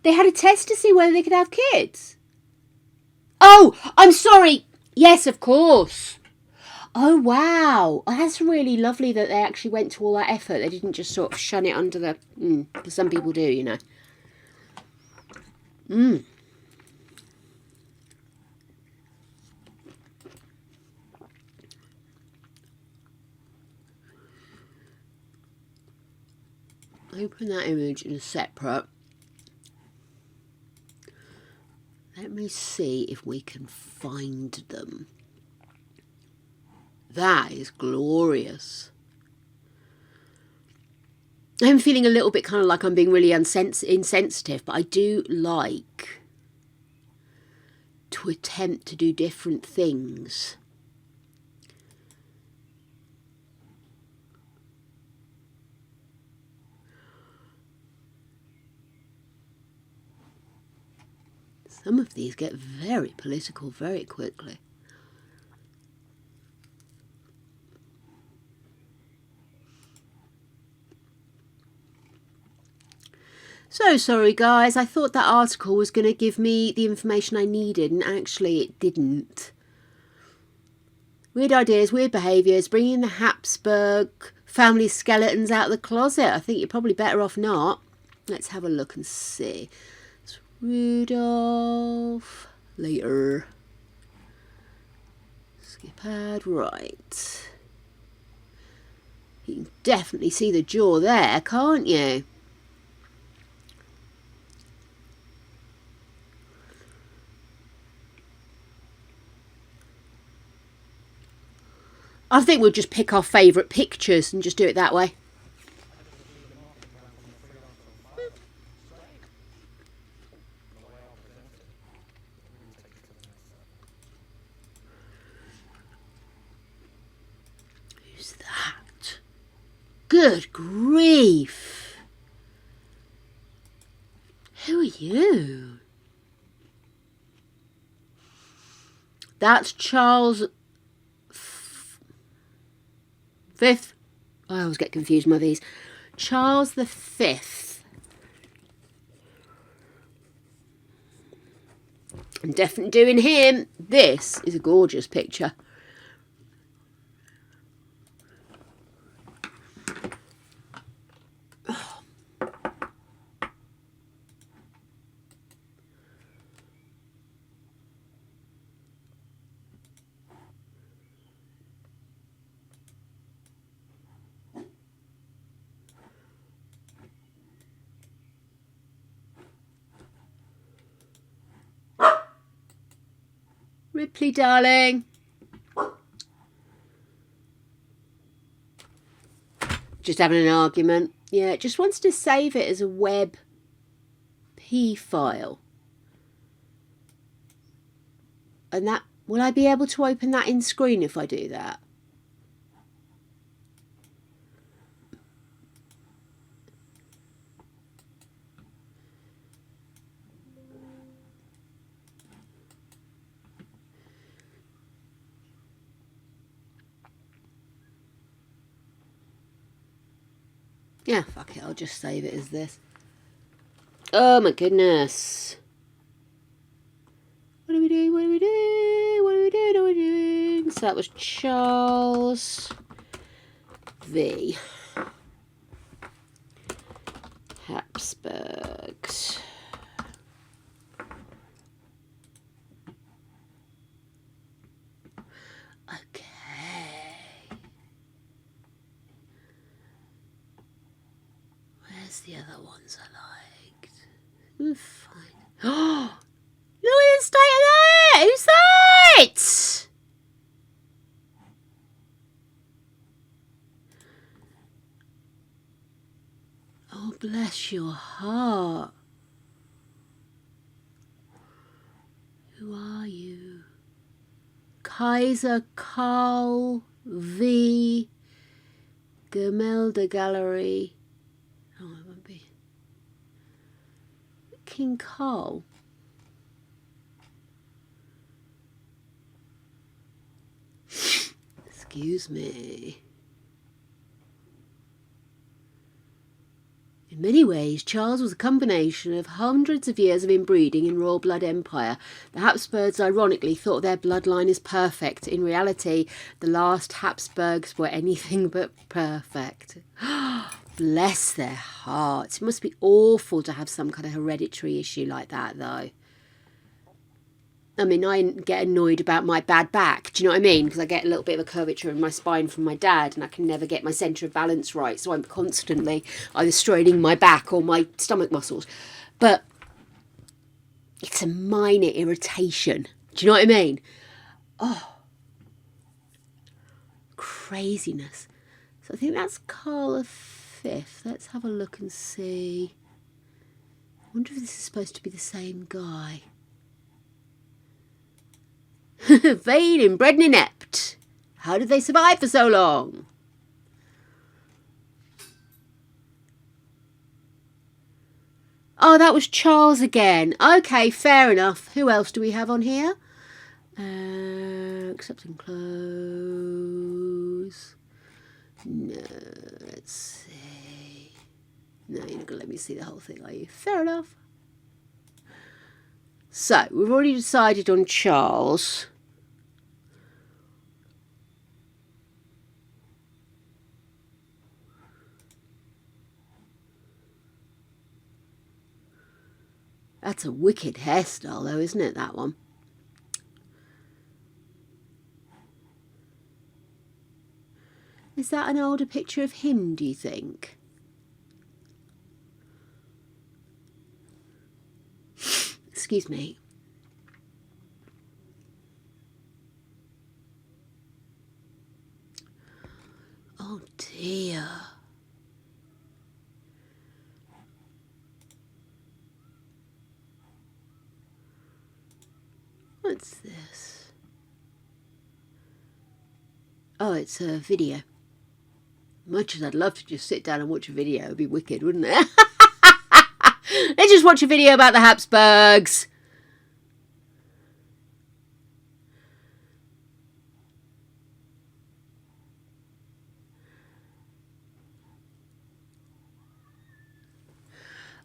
They had a test to see whether they could have kids. Oh, I'm sorry. Yes, of course. Oh, wow. Oh, that's really lovely that they actually went to all that effort. They didn't just sort of shun it under the... because some people do, you know. Open that image in a separate. Let me see if we can find them. That is glorious. I'm feeling a little bit kind of like I'm being really insensitive, but I do like to attempt to do different things. Some of these get very political very quickly. So sorry guys, I thought that article was going to give me the information I needed and actually it didn't. Weird ideas, weird behaviours, bringing the Habsburg family skeletons out of the closet. I think you're probably better off not. Let's have a look and see. It's Rudolph. Later. Skip ad, right. You can definitely see the jaw there, can't you? I think we'll just pick our favourite pictures and just do it that way. Who's that? Good grief. Who are you? That's Charles Fifth. I always get confused by these. Charles the Fifth. I'm definitely doing him. This is a gorgeous picture. Ripley, darling. Just having an argument. Yeah, it just wants to save it as a web P file. And that, will I be able to open that in screen if I do that? Yeah, fuck it, I'll just save it as this. Oh my goodness. What are we doing? What are we doing? What are we doing? What are we doing? So that was Charles V. Habsburgs. Okay. Where's the other ones I liked? We'll find. Oh! Look at the state of that! Who's that? Oh, bless your heart. Who are you? Kaiser Karl V. Gemälde Gallery. Oh, it won't be. King Karl. Excuse me. In many ways, Charles was a combination of hundreds of years of inbreeding in royal blood empire. The Habsburgs ironically thought their bloodline is perfect. In reality, the last Habsburgs were anything but perfect. Bless their hearts. It must be awful to have some kind of hereditary issue like that, though. I mean, I get annoyed about my bad back. Do you know what I mean? Because I get a little bit of a curvature in my spine from my dad and I can never get my centre of balance right. So I'm constantly either straining my back or my stomach muscles. But it's a minor irritation. Do you know what I mean? Oh, craziness. So I think that's Carl V. 5th. Let's have a look and see. I wonder if this is supposed to be the same guy. Vain, inbred and inept. How did they survive for so long? Oh, that was Charles again. Okay, fair enough. Who else do we have on here? Accepting close. No, let's see. No, you're not going to let me see the whole thing, are you? Fair enough. So, we've already decided on Charles. That's a wicked hairstyle though, isn't it, that one? Is that an older picture of him, do you think? Excuse me. Oh dear. What's this? Oh, it's a video. Much as I'd love to just sit down and watch a video, it'd be wicked, wouldn't it? Let's just watch a video about the Habsburgs.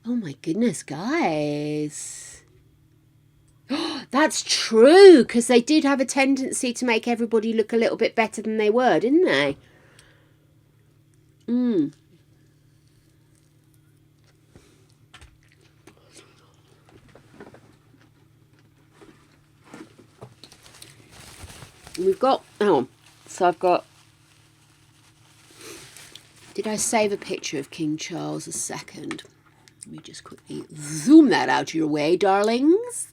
Oh my goodness, guys. That's true, because they did have a tendency to make everybody look a little bit better than they were, didn't they? We've got, oh, so I've got, did I save a picture of King Charles II? Let me just quickly zoom that out your way, darlings.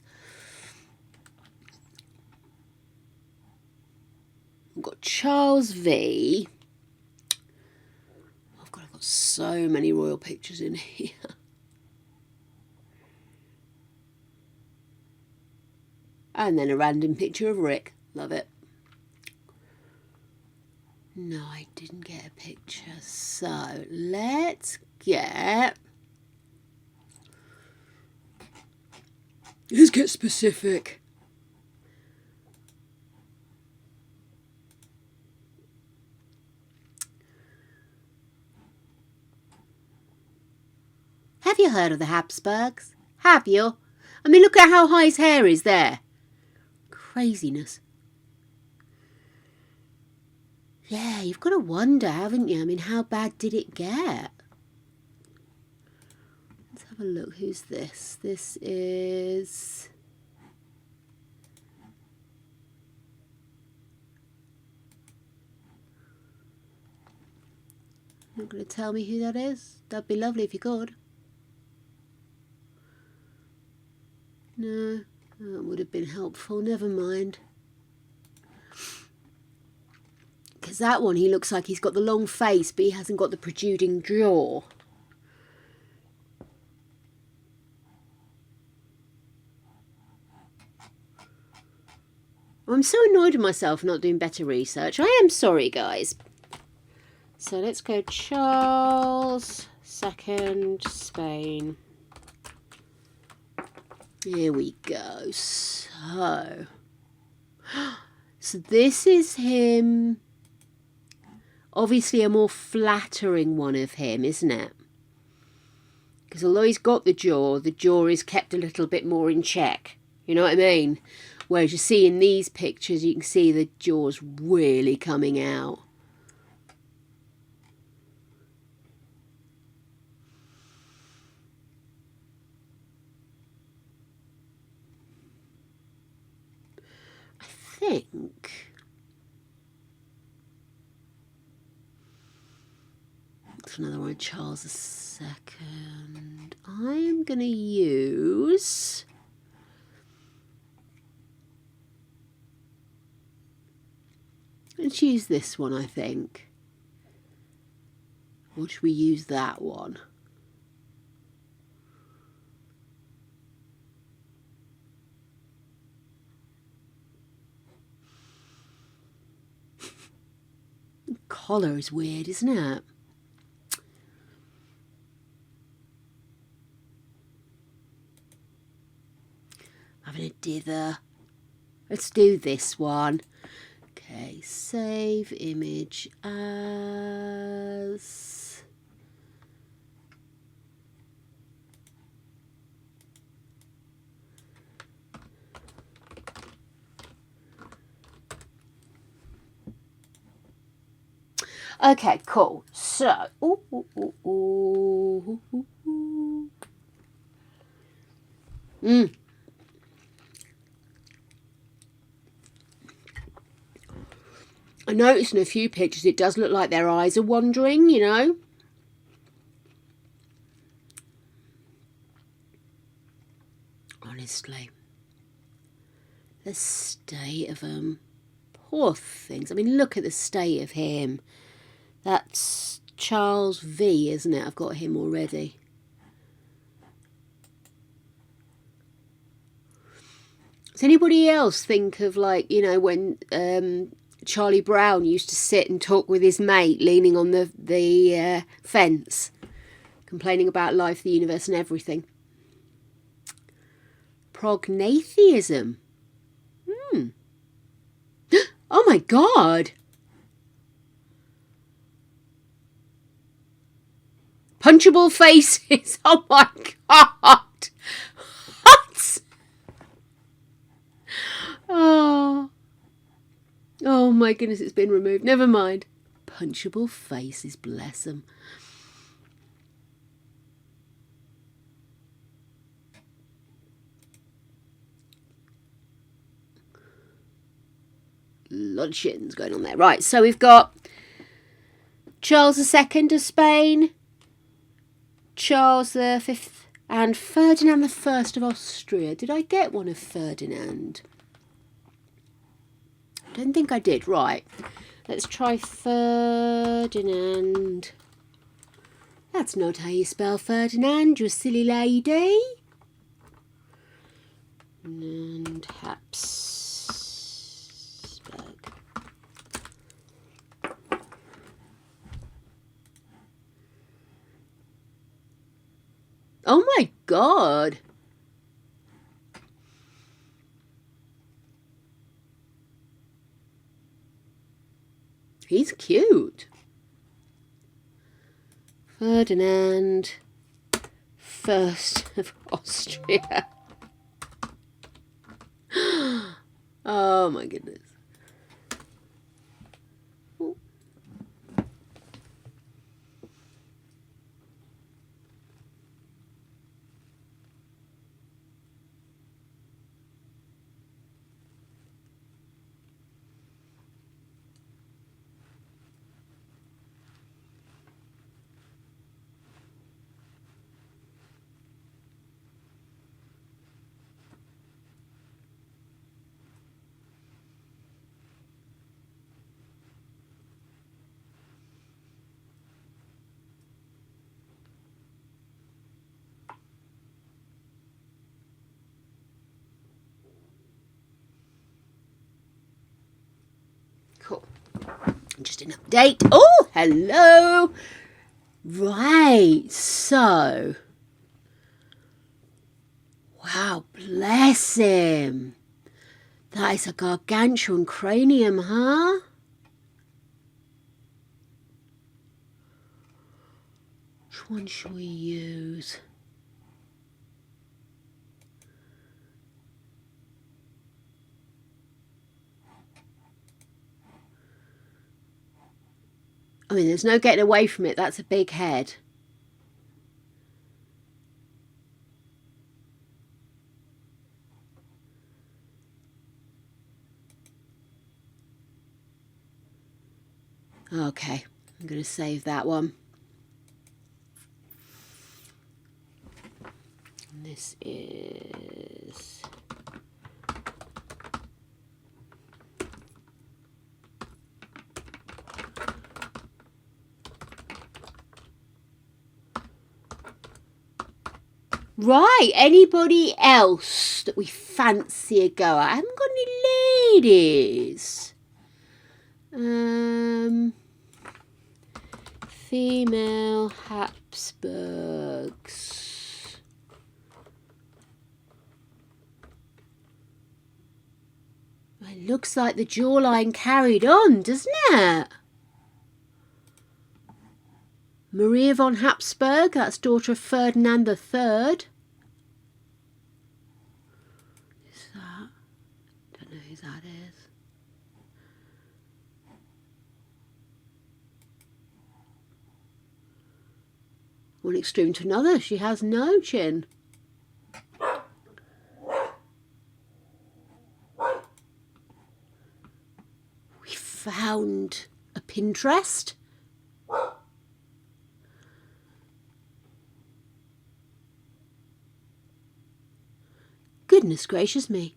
I've got Charles V. Oh, God, I've got so many royal pictures in here. And then a random picture of Rick. Love it. No, I didn't get a picture. So let's get... Let's get specific. Have you heard of the Habsburgs? Have you? I mean, look at how high his hair is there. Craziness. Yeah, you've got to wonder, haven't you? I mean, how bad did it get? Let's have a look. Who's this? This is... Not going to tell me who that is? That'd be lovely if you could. No, that would have been helpful. Never mind. Because that one, he looks like he's got the long face, but he hasn't got the protruding jaw. I'm so annoyed with myself for not doing better research. I am sorry, guys. So let's go Charles II, Spain. Here we go. So this is him. Obviously a more flattering one of him, isn't it? Because although he's got the jaw is kept a little bit more in check. You know what I mean? Whereas you see in these pictures, you can see the jaw's really coming out. I think... That's another one, Charles II. I'm going to use... Let's use this one, I think. Or should we use that one? The collar is weird, isn't it? Having a dither. Let's do this one. Okay, save image as... Okay, cool. So, I noticed in a few pictures it does look like their eyes are wandering, you know. Honestly. The state of them. Poor things. I mean, look at the state of him. That's Charles V, isn't it? I've got him already. Does anybody else think of, like, you know, when Charlie Brown used to sit and talk with his mate leaning on the fence, complaining about life, the universe and everything? Prognatheism. Oh my God. Punchable faces. Oh my God. What? Oh my goodness, it's been removed. Never mind. Punchable faces, bless them. A lot of shit's going on there. Right, so we've got Charles II of Spain, Charles V, and Ferdinand I of Austria. Did I get one of Ferdinand? I don't think I did. Right, let's try Ferdinand. That's not how you spell Ferdinand, you silly lady. And Habsburg. Oh my God. He's cute. Ferdinand First of Austria. Oh my goodness. Cool. Just an update. Oh, hello. Right, so. Wow, bless him. That is a gargantuan cranium, huh? Which one shall we use? I mean, there's no getting away from it. That's a big head. Okay, I'm going to save that one. And this is... Right, anybody else that we fancy a go at? I haven't got any ladies. Female Habsburgs. It looks like the jawline carried on, doesn't it? Maria von Habsburg, that's daughter of Ferdinand III. Who's that? Don't know who that is. One extreme to another, she has no chin. We found a Pinterest. Goodness gracious me.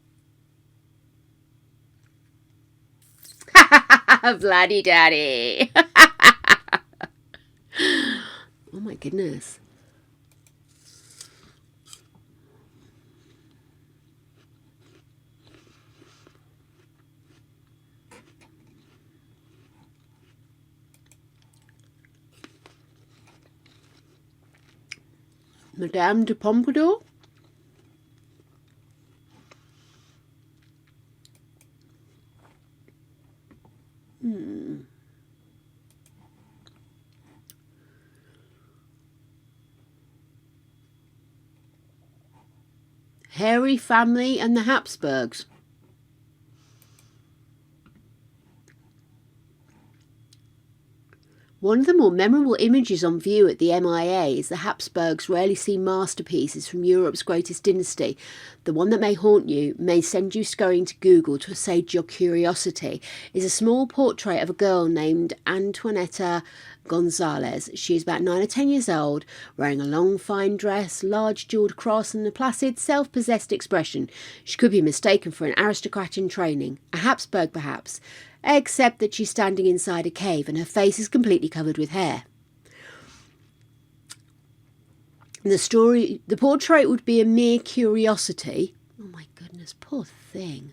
Bloody daddy. Oh my goodness. Madame de Pompadour. Hairy family and the Habsburgs. One of the more memorable images on view at the MIA is the Habsburgs' rarely seen masterpieces from Europe's greatest dynasty. The one that may haunt you, may send you scurrying to Google to assuage your curiosity, is a small portrait of a girl named Antoinetta Gonzalez. She is about 9 or 10 years old, wearing a long fine dress, large jewelled cross and a placid, self-possessed expression. She could be mistaken for an aristocrat in training, a Habsburg perhaps, except that she's standing inside a cave and her face is completely covered with hair. The portrait would be a mere curiosity. Oh my goodness, poor thing.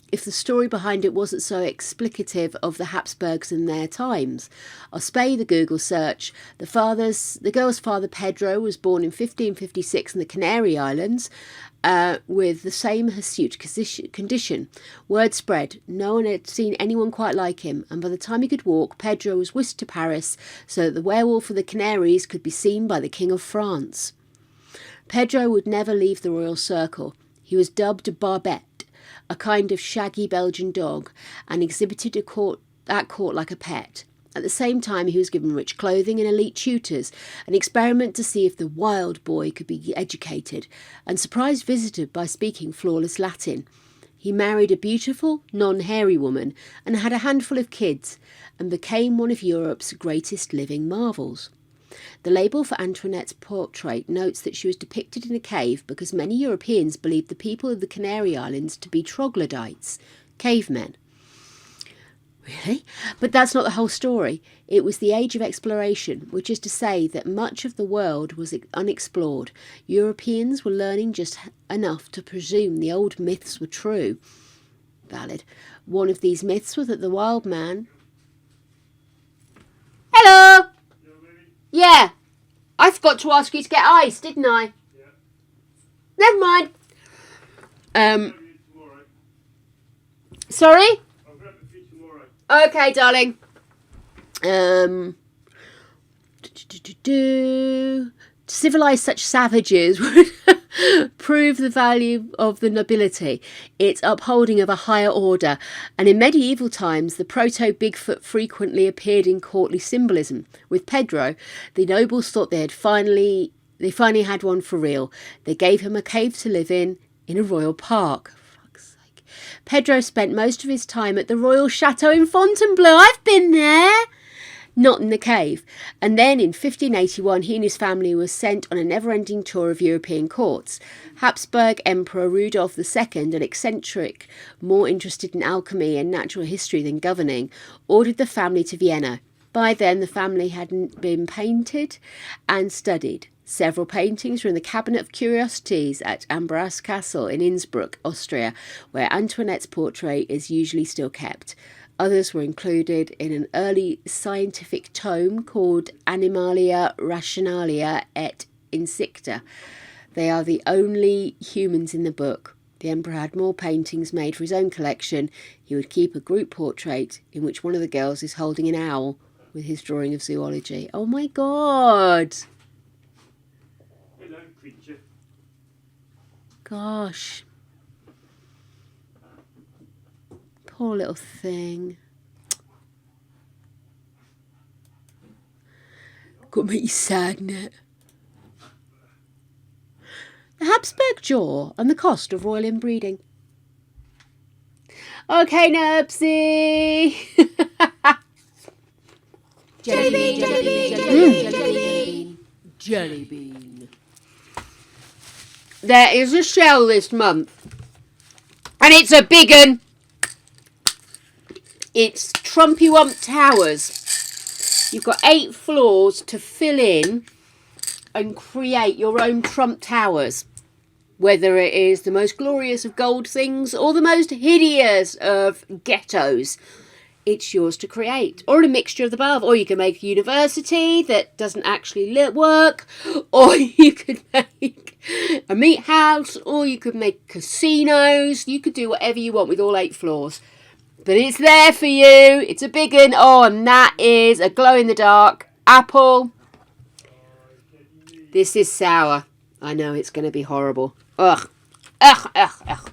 If the story behind it wasn't so explicative of the Habsburgs and their times. I'll spare you the Google search. The girl's father, Pedro, was born in 1556 in the Canary Islands with the same hirsute condition. Word spread. No one had seen anyone quite like him, and by the time he could walk, Pedro was whisked to Paris so that the werewolf of the Canaries could be seen by the King of France. Pedro would never leave the royal circle. He was dubbed Barbette, a kind of shaggy Belgian dog, and exhibited at court like a pet. At the same time, he was given rich clothing and elite tutors, an experiment to see if the wild boy could be educated, and surprised visitors by speaking flawless Latin. He married a beautiful, non-hairy woman and had a handful of kids, and became one of Europe's greatest living marvels. The label for Antoinette's portrait notes that she was depicted in a cave because many Europeans believed the people of the Canary Islands to be troglodytes, cavemen. Really? But that's not the whole story. It was the age of exploration, which is to say that much of the world was unexplored. Europeans were learning just enough to presume the old myths were true. Valid. One of these myths was that the wild man... Hello! Yeah, I forgot to ask you to get ice, didn't I? Yeah. Never mind. Sorry? I'll grab it for you tomorrow. Okay, darling. To civilise such savages would prove the value of the nobility, its upholding of a higher order, and in medieval times the proto-Bigfoot frequently appeared in courtly symbolism. With Pedro, the nobles thought they finally had one for real. They gave him a cave to live in a royal park. For fuck's sake. Pedro spent most of his time at the royal chateau in Fontainebleau. I've been there! Not in the cave. And then in 1581 he and his family were sent on a never-ending tour of European courts. Habsburg Emperor Rudolf II, an eccentric, more interested in alchemy and natural history than governing, ordered the family to Vienna. By then the family had been painted and studied. Several paintings are in the Cabinet of Curiosities at Ambras Castle in Innsbruck, Austria, where Antoinette's portrait is usually still kept. Others were included in an early scientific tome called Animalia Rationalia et Insecta. They are the only humans in the book. The emperor had more paintings made for his own collection. He would keep a group portrait in which one of the girls is holding an owl with his drawing of zoology. Oh my God! Hello, creature. Gosh. Poor little thing. Got me sad, innit? The Habsburg jaw and the cost of royal inbreeding. Okay, Nubsy. Jelly bean, jelly bean, jelly bean, jelly bean. There is a shell this month, and it's a big un. It's Trumpy Wump Towers. You've got 8 floors to fill in and create your own Trump Towers. Whether it is the most glorious of gold things or the most hideous of ghettos, it's yours to create. Or a mixture of the above. Or you can make a university that doesn't actually work. Or you could make a meat house. Or you could make casinos. You could do whatever you want with all 8 floors. But it's there for you. It's a big one. Oh, and that is a glow-in-the-dark apple. This is sour. I know it's going to be horrible. Ugh. Ugh, ugh, ugh.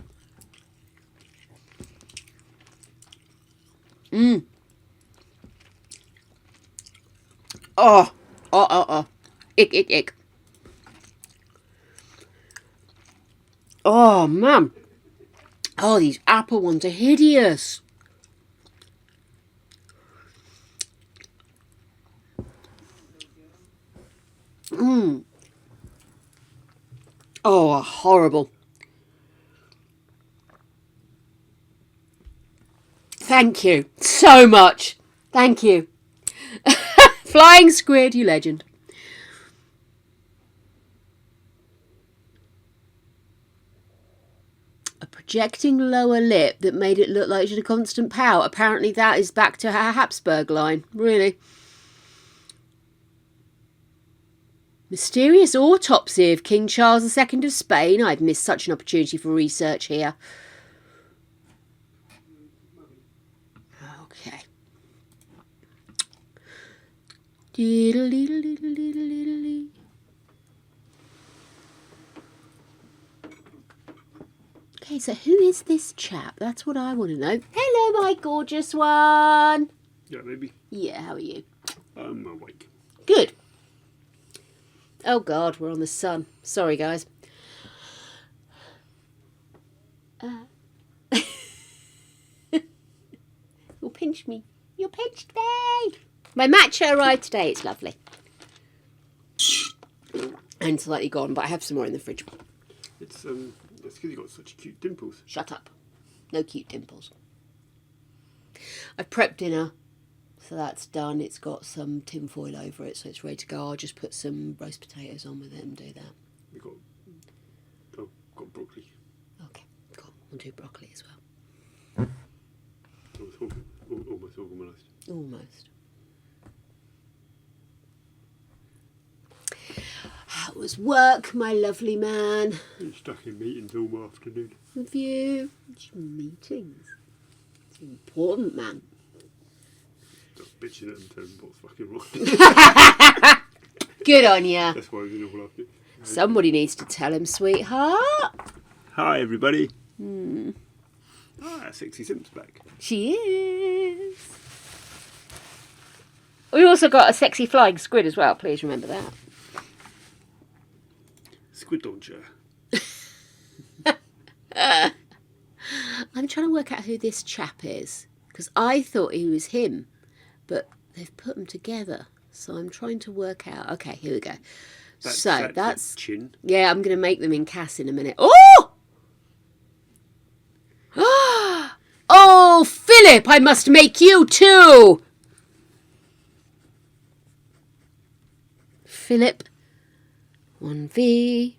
Mmm. Oh. Oh. Ick, ick, ick. Oh, man. Oh, these apple ones are hideous. Mmm. Oh, horrible. Thank you so much. Thank you. Flying squid, you legend. A projecting lower lip that made it look like she had a constant pout. Apparently that is back to her Habsburg line. Really. Mysterious autopsy of King Charles II of Spain. I've missed such an opportunity for research here. Okay. Okay, so who is this chap? That's what I want to know. Hello, my gorgeous one. Yeah, maybe. Yeah, how are you? I'm awake. Good. Oh, God, we're on the sun. Sorry, guys. You'll pinch me. You pinched me. My matcha arrived today. It's lovely. And slightly gone, but I have some more in the fridge. It's because you got such cute dimples. Shut up. No cute dimples. I've prepped dinner. So that's done. It's got some tin foil over it, so it's ready to go. I'll just put some roast potatoes on with it and do that. We got broccoli. Okay, cool. We'll do broccoli as well. Almost organised. Almost. How was work, my lovely man? I'm stuck in meetings all afternoon. With you? Meetings. It's important, man. Just bitching at them, telling them what's fucking wrong. Good on ya. That's why I was in all afternoon. Somebody needs to tell him, sweetheart. Hi, everybody. Hmm. Sexy Simp's back. She is. We also got a sexy flying squid as well. Please remember that. Squid launcher. I'm trying to work out who this chap is, because I thought he was him, but they've put them together. So I'm trying to work out. Okay, here we go. That's chin. Yeah, I'm going to make them in CAS in a minute. Oh! Oh, Philip, I must make you too. Philip 1V.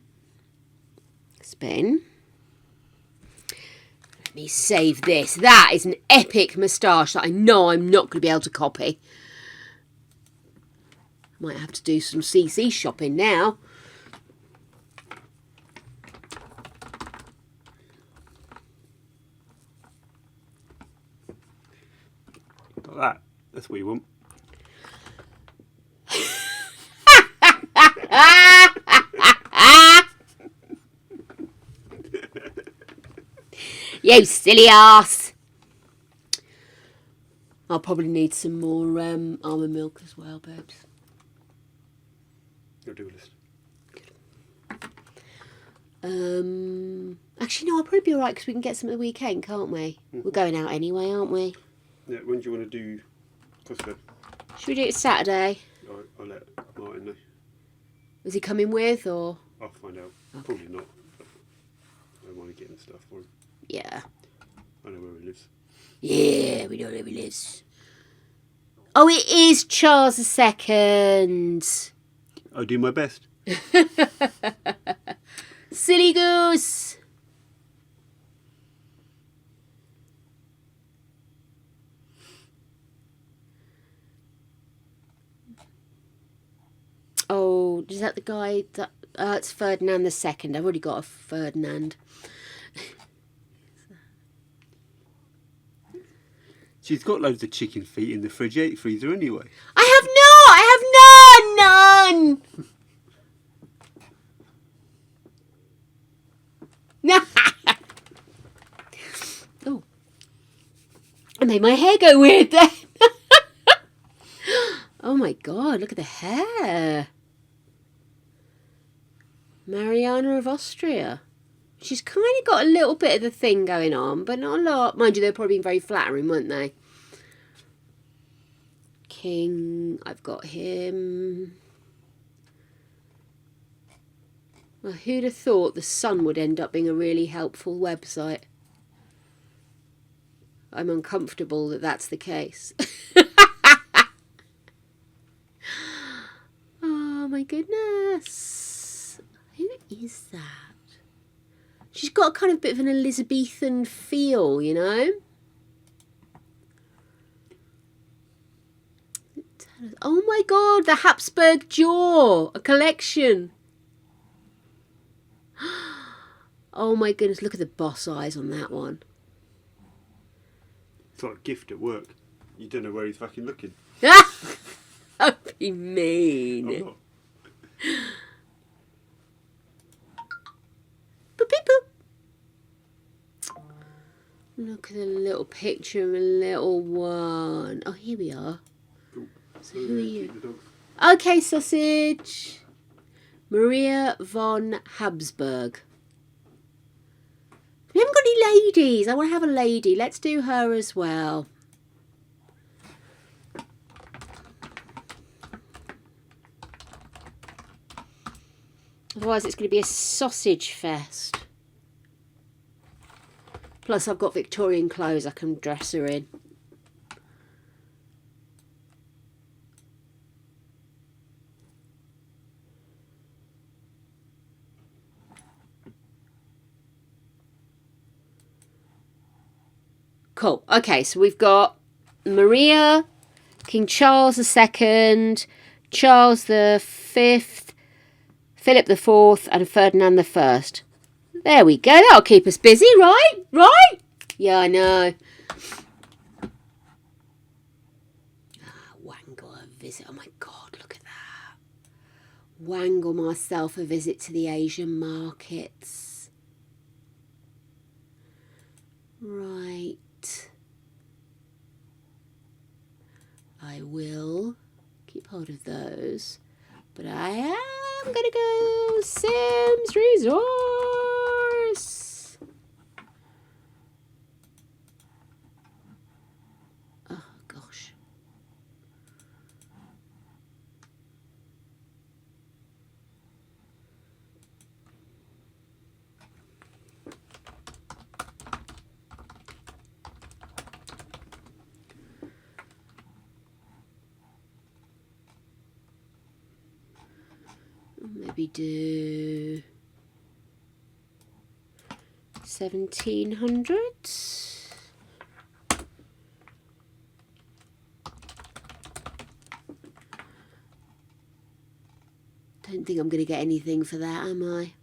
Spain. Let me save this. That is an epic moustache that I know I'm not going to be able to copy. Might have to do some CC shopping now. Like that. That's what you want. You silly ass. I'll probably need some more almond milk as well, babes. You'll do a list. Actually, no, I'll probably be alright because we can get some at the weekend, can't we? We're going out anyway, aren't we? Yeah, when do you want to do Costco? Should we do it Saturday? I'll let Martin know. Is he coming with, or? I'll find out. Okay. Probably not. But I don't mind getting stuff for him. Yeah. I know where he lives. Yeah, we know where he lives. Oh, it is Charles II. I'll do my best. Silly goose. Oh, is that the guy that... it's Ferdinand II. I've already got a Ferdinand. She's got loads of chicken feet in the freezer anyway. I have none! Oh. I made my hair go weird then. Oh my god, look at the hair. Mariana of Austria. She's kind of got a little bit of the thing going on, but not a lot. Mind you, they've probably been very flattering, weren't they? King, I've got him. Well, who'd have thought the Sun would end up being a really helpful website? I'm uncomfortable that that's the case. Oh my goodness. Who is that? She's got a kind of bit of an Elizabethan feel, you know? Oh my god, the Habsburg jaw, a collection. Oh my goodness, look at the boss eyes on that one. It's like a gift at work. You don't know where he's fucking looking. Don't be mean. I'm not. Boop, beep, boop. Look at the little picture of a little one. Oh, here we are. Cool. So who are you? The dogs. Okay, sausage. Maria von Habsburg. We haven't got any ladies. I want to have a lady. Let's do her as well. Otherwise it's going to be a sausage fest. Plus I've got Victorian clothes I can dress her in. Cool. Okay, so we've got Maria, King Charles II, Charles V, Philip IV and Ferdinand I. There we go. That'll keep us busy, right? Right? Yeah, I know. Wangle a visit. Oh my God, look at that. Wangle myself a visit to the Asian markets. Right. I will keep hold of those. But I am going to go Sims Resource. Oh, gosh. Maybe maybe do 1700. Don't think I'm going to get anything for that, am I?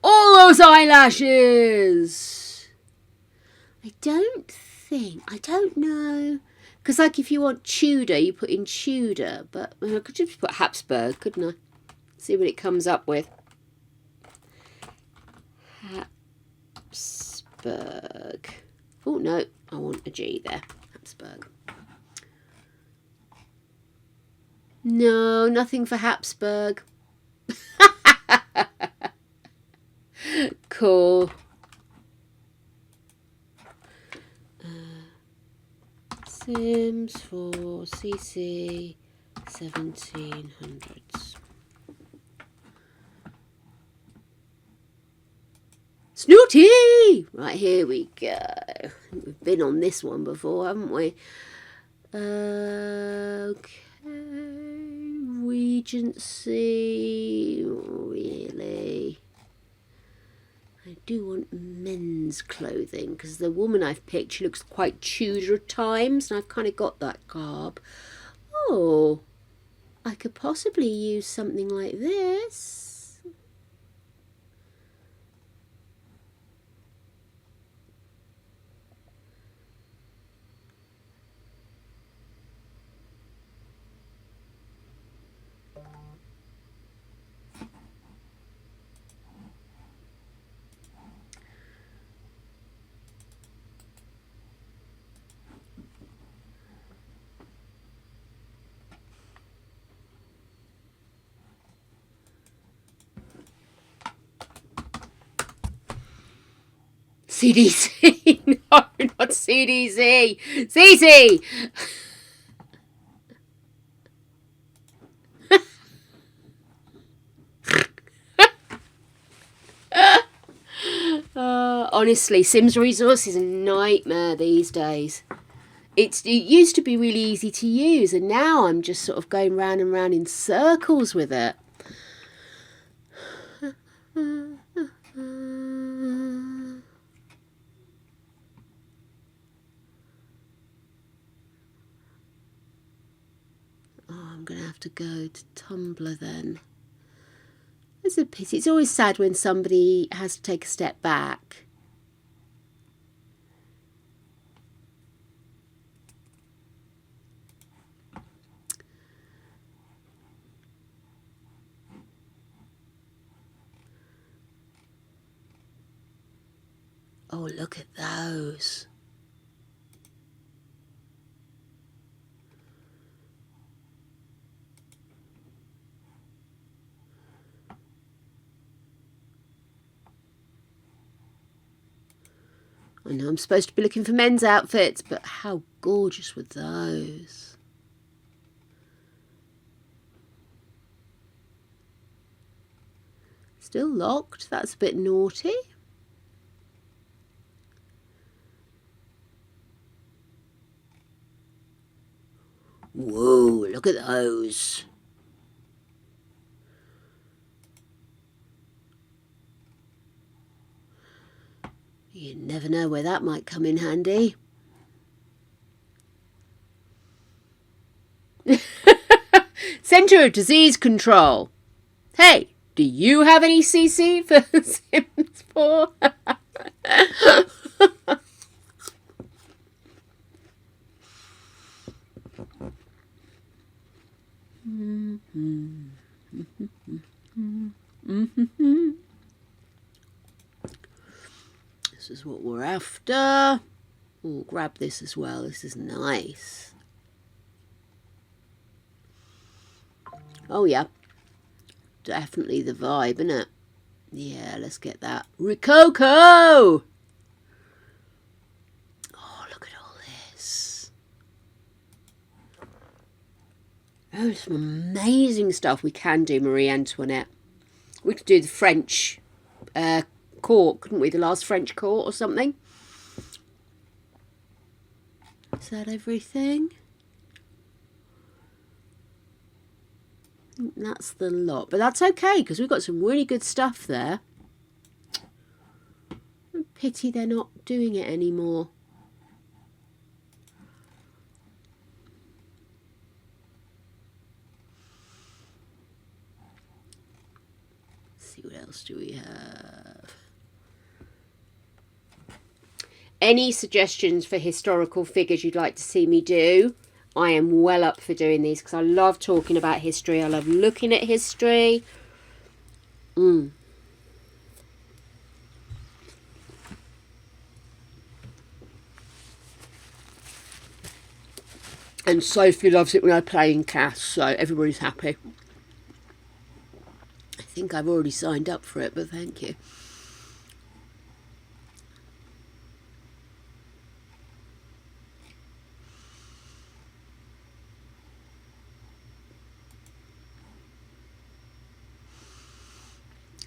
All those eyelashes! I don't know. Because, like, if you want Tudor, you put in Tudor. But I could just put Habsburg, couldn't I? See what it comes up with. Habsburg. Oh, no. I want a G there. Habsburg. No, nothing for Habsburg. Cool. Sims for CC 1700s. Snooty! Right, here we go. We've been on this one before, haven't we? Okay. Regency. Really? I do want men's clothing because the woman I've picked, she looks quite Tudor at times, and I've kind of got that garb. Oh, I could possibly use something like this. CDC. No, not CDC. CC. Honestly, Sims Resource is a nightmare these days. It used to be really easy to use, and now I'm just sort of going round and round in circles with it. I'm going to have to go to Tumblr then. It's a pity. It's always sad when somebody has to take a step back. Oh, look at those. I know I'm supposed to be looking for men's outfits, but how gorgeous were those? Still locked? That's a bit naughty. Whoa, look at those. You never know where that might come in handy. Centre of Disease Control. Hey, do you have any CC for Sims 4? This is what we're after. We'll grab this as well. This is nice. Oh yeah, definitely the vibe, isn't it? Yeah, let's get that. Rococo! Oh, look at all this. There's some amazing stuff we can do, Marie Antoinette. We could do the French court, couldn't we? The last French court or something. Is that everything? I think that's the lot. But that's okay, because we've got some really good stuff there. Pity they're not doing it anymore. Let's see, what else do we have? Any suggestions for historical figures you'd like to see me do? I am well up for doing these because I love talking about history. I love looking at history. And Sophie loves it when I play in CAS, so everybody's happy. I think I've already signed up for it, but thank you.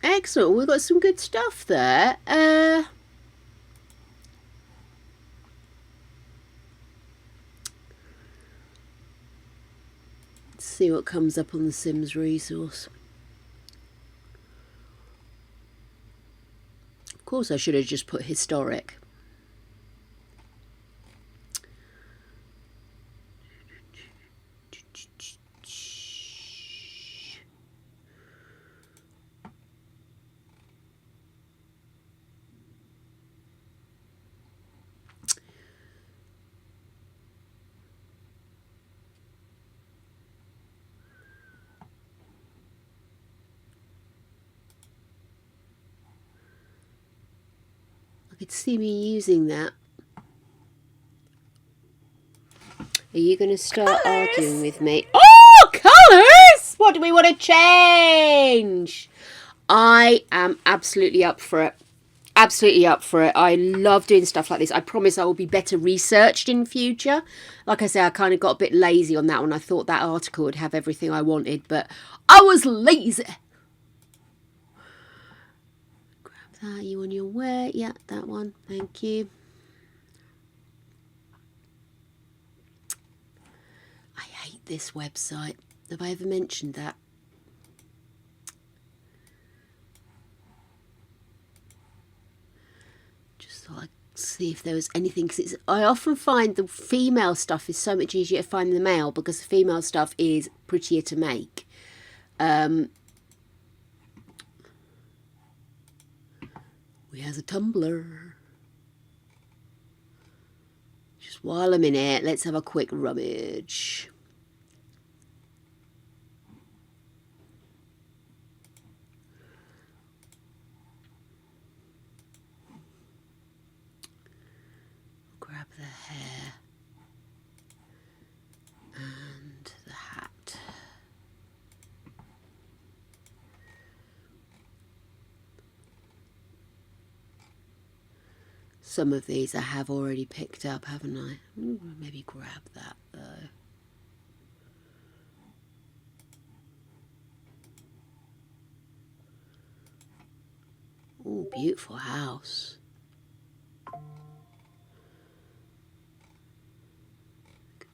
Excellent, we've got some good stuff there. Let's see what comes up on the Sims resource. Of course I should have just put historic. I could see me using that. Are you going to start arguing with me? Oh, colours! What do we want to change? I am absolutely up for it. Absolutely up for it. I love doing stuff like this. I promise I will be better researched in future. Like I say, I kind of got a bit lazy on that one. I thought that article would have everything I wanted, but I was lazy. Grab that. You on your way? Yeah, that one. Thank you. I hate this website. Have I ever mentioned that? Just thought I'd see if there was anything, because I often find the female stuff is so much easier to find than the male, because the female stuff is prettier to make. We has a Tumblr. Just while I'm in it, let's have a quick rummage. Grab the hair and the hat. Some of these I have already picked up, haven't I? Ooh, maybe grab that though. Oh, beautiful house.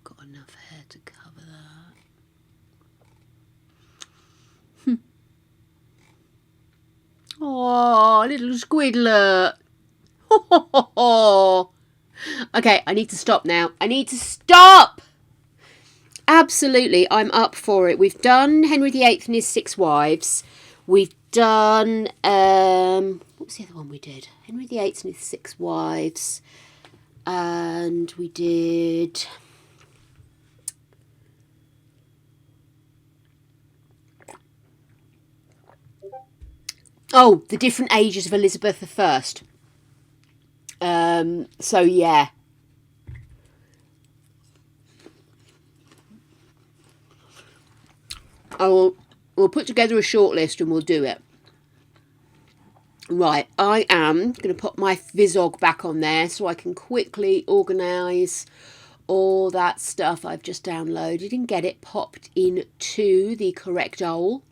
Got enough hair to cover that. Oh, little squidlet. Okay, I need to stop now. I need to stop! Absolutely, I'm up for it. We've done Henry VIII and his 6 wives. We've done, what was the other one we did? Henry VIII and his 6 wives. And we did... Oh, the different ages of Elizabeth I. So yeah. We'll put together a short list and we'll do it. Right, I am going to put my Vizog back on there so I can quickly organise all that stuff I've just downloaded and get it popped into the correct hole.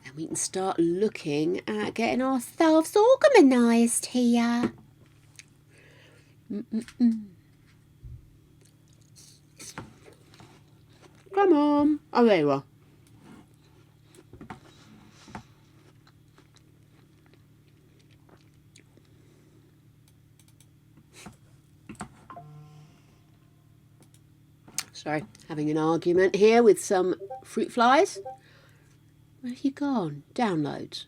And we can start looking at getting ourselves organised here. Come on. Oh, there you are. Sorry, having an argument here with some fruit flies. Where have you gone? Downloads.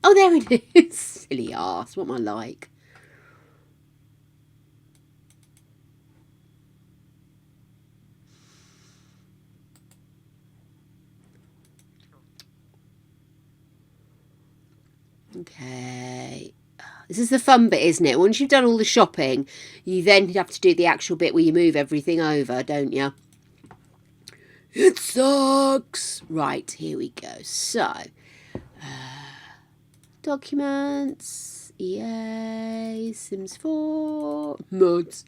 Oh, there it is. Silly arse. What am I like? Okay. This is the fun bit, isn't it? Once you've done all the shopping, you then have to do the actual bit where you move everything over, don't you? It sucks. Right, here we go. So, documents, EA, Sims 4, mods,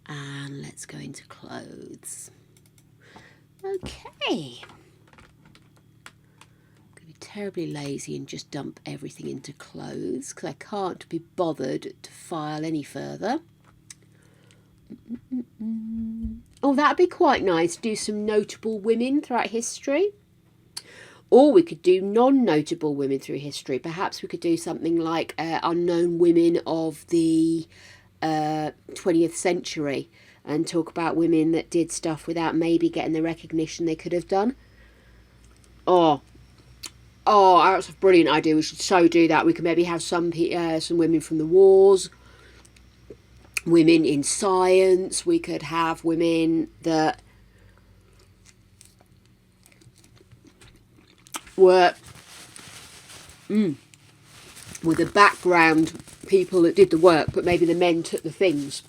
and let's go into clothes. Okay. Terribly lazy and just dump everything into clothes because I can't be bothered to file any further. Oh, that'd be quite nice. Do some notable women throughout history. Or we could do non-notable women through history. Perhaps we could do something like unknown women of the 20th century and talk about women that did stuff without maybe getting the recognition they could have done. Oh, that's a brilliant idea. We should so do that. We could maybe have some women from the wars, women in science. We could have women that were with the background people that did the work, but maybe the men took the things.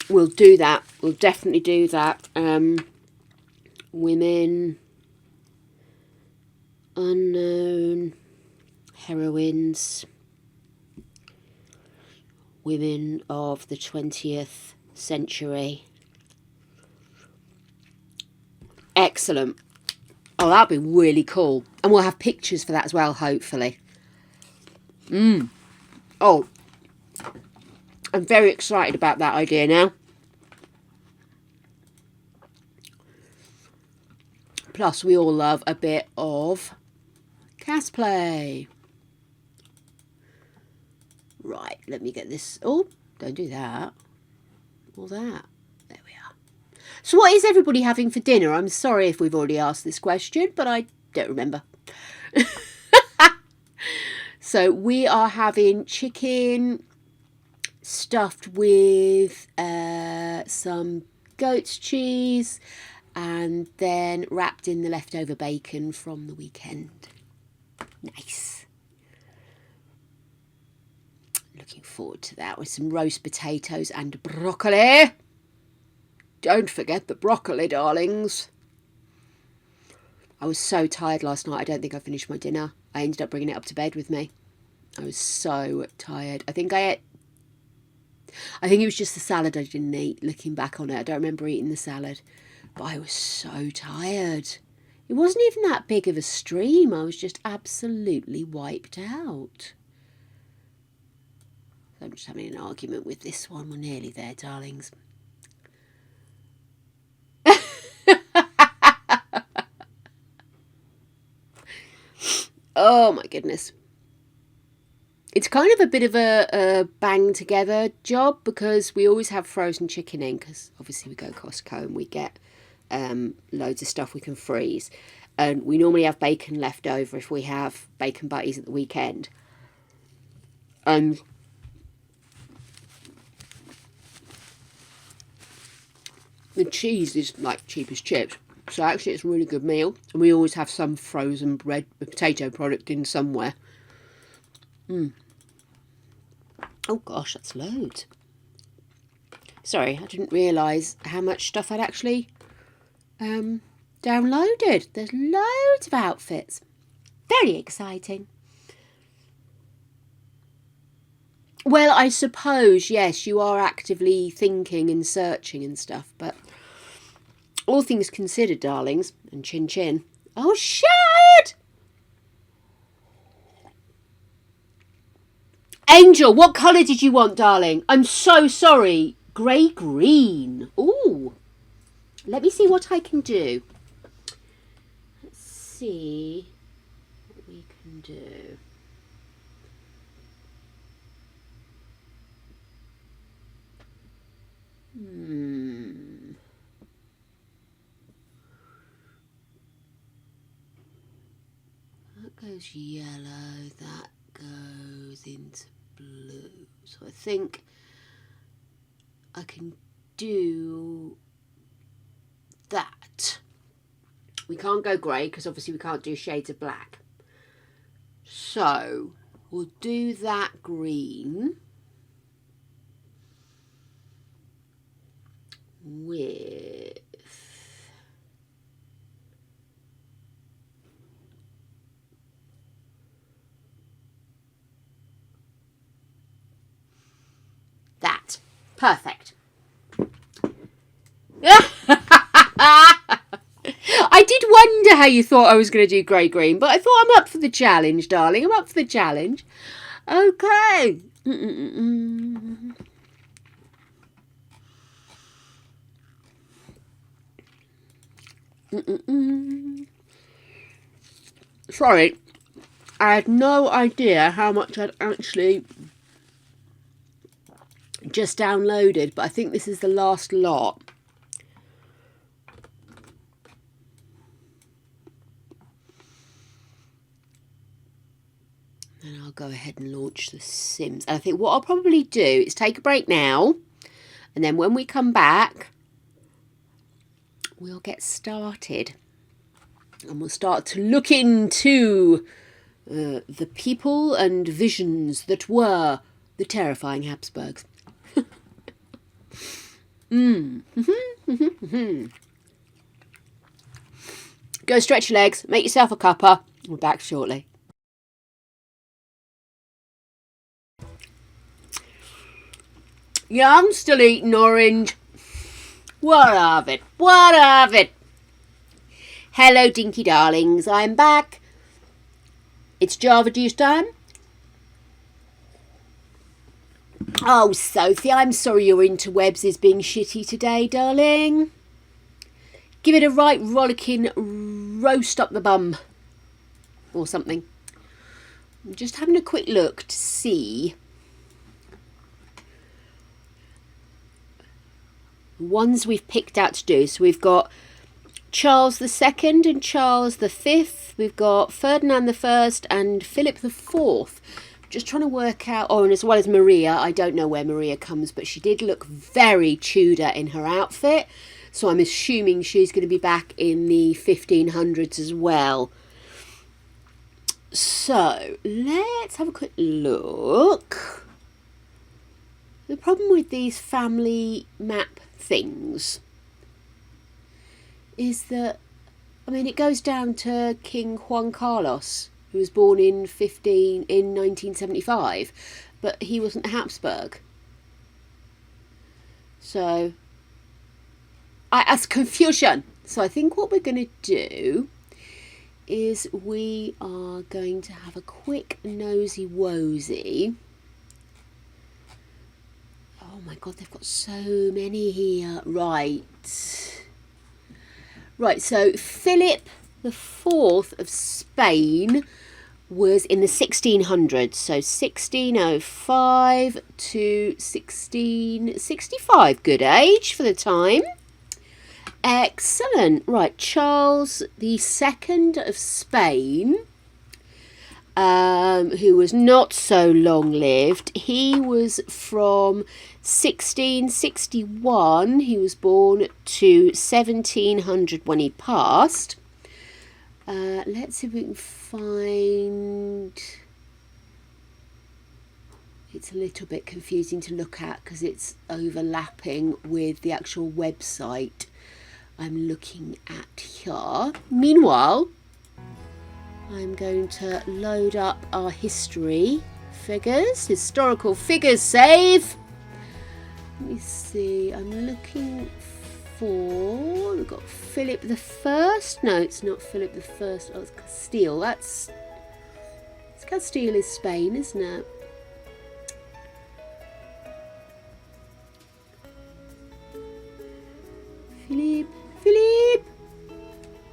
We'll do that. We'll definitely do that. Women... unknown heroines, women of the 20th century. Excellent. Oh, that'd be really cool. And we'll have pictures for that as well, hopefully. Oh, I'm very excited about that idea now. Plus, we all love a bit of CAS play. Right, let me get this. Oh, don't do that. All that. There we are. So what is everybody having for dinner? I'm sorry if we've already asked this question, but I don't remember. So we are having chicken stuffed with some goat's cheese and then wrapped in the leftover bacon from the weekend. Nice. Looking forward to that with some roast potatoes and broccoli. Don't forget the broccoli, darlings. I was so tired last night. I don't think I finished my dinner. I ended up bringing it up to bed with me. I was so tired. I think it was just the salad I didn't eat, looking back on it. I don't remember eating the salad. But I was so tired. It wasn't even that big of a stream. I was just absolutely wiped out. So I'm just having an argument with this one. We're nearly there, darlings. Oh my goodness. It's kind of a bit of a bang together job because we always have frozen chicken in because obviously we go Costco and we get loads of stuff we can freeze. And we normally have bacon left over if we have bacon butties at the weekend. And the cheese is like cheap as chips. So actually it's a really good meal. And we always have some frozen bread, potato product in somewhere. Oh gosh, that's loads. Sorry, I didn't realise how much stuff I'd actually downloaded. There's loads of outfits. Very exciting. Well, I suppose, yes, you are actively thinking and searching and stuff, but all things considered, darlings, and chin chin. Oh, shit! Angel, what colour did you want, darling? I'm so sorry. Grey green. Ooh. Let me see what I can do. Let's see what we can do. That goes yellow, that goes into blue. So I think I can do that. We can't go grey because obviously we can't do shades of black. So we'll do that green with that. Perfect. I did wonder how you thought I was going to do grey green, but I thought I'm up for the challenge, darling. I'm up for the challenge. Okay. Sorry, I had no idea how much I'd actually just downloaded, but I think this is the last lot. And I'll go ahead and launch The Sims. And I think what I'll probably do is take a break now, and then when we come back, we'll get started. And we'll start to look into the people and visions that were the terrifying Habsburgs. Go stretch your legs, make yourself a cuppa. We're back shortly. Yeah, I'm still eating orange. What of it? What of it? Hello, dinky darlings. I'm back. It's Java Juice time. Oh, Sophie, I'm sorry your interwebs is being shitty today, darling. Give it a right rollicking roast up the bum. Or something. I'm just having a quick look to see ones we've picked out to do. So we've got Charles II and Charles V. We've got Ferdinand I and Philip IV. Just trying to work out, and as well as Maria. I don't know where Maria comes, but she did look very Tudor in her outfit. So I'm assuming she's going to be back in the 1500s as well. So let's have a quick look. The problem with these family map things is that, I mean, it goes down to King Juan Carlos, who was born in 1975, but he wasn't Habsburg. So that's confusion. So I think what we're going to do is we are going to have a quick nosy-wosy. Oh my god, they've got so many here. Right, so Philip IV of Spain was in the 1600s, so 1605 to 1665, good age for the time. Excellent. Right, Charles II of Spain, who was not so long-lived. He was from 1661, he was born, to 1700 when he passed. Let's see if we can find... It's a little bit confusing to look at because it's overlapping with the actual website I'm looking at here. Meanwhile, I'm going to load up our history figures. Historical figures save. Let me see. I'm looking for... We've got Philip the First. No, it's not Philip the First. Oh, it's Castile. It's Castile is Spain, isn't it? Philip. Philip.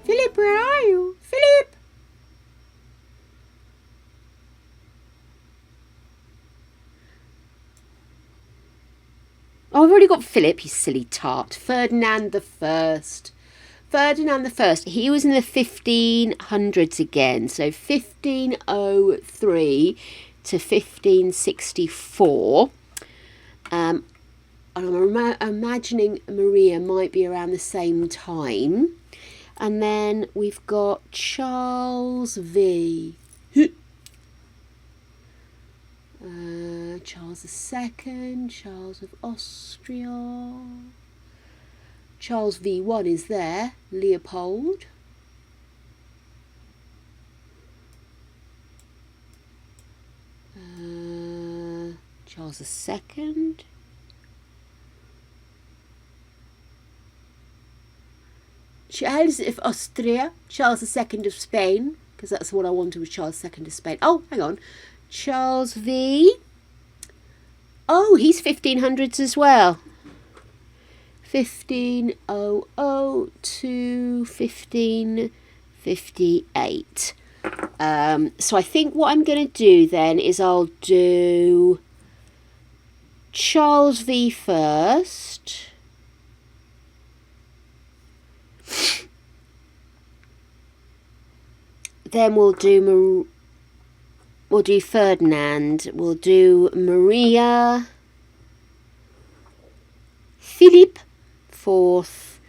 Philip, where are you? Philip. Oh, I've already got Philip, you silly tart. Ferdinand the First. Ferdinand the First. He was in the 1500s again. So 1503 to 1564. And I'm imagining Maria might be around the same time. And then we've got Charles V. Charles II, Charles of Austria. Charles V1 is there. Leopold. Charles II. Charles of Austria. Charles II of Spain. Because that's what I wanted with Charles II of Spain. Oh, hang on. Charles V. Oh, he's 1500s as well. 1500 to 1558. So I think what I'm going to do then is I'll do Charles V first. Then we'll do Ferdinand. We'll do Maria. Philip, fourth.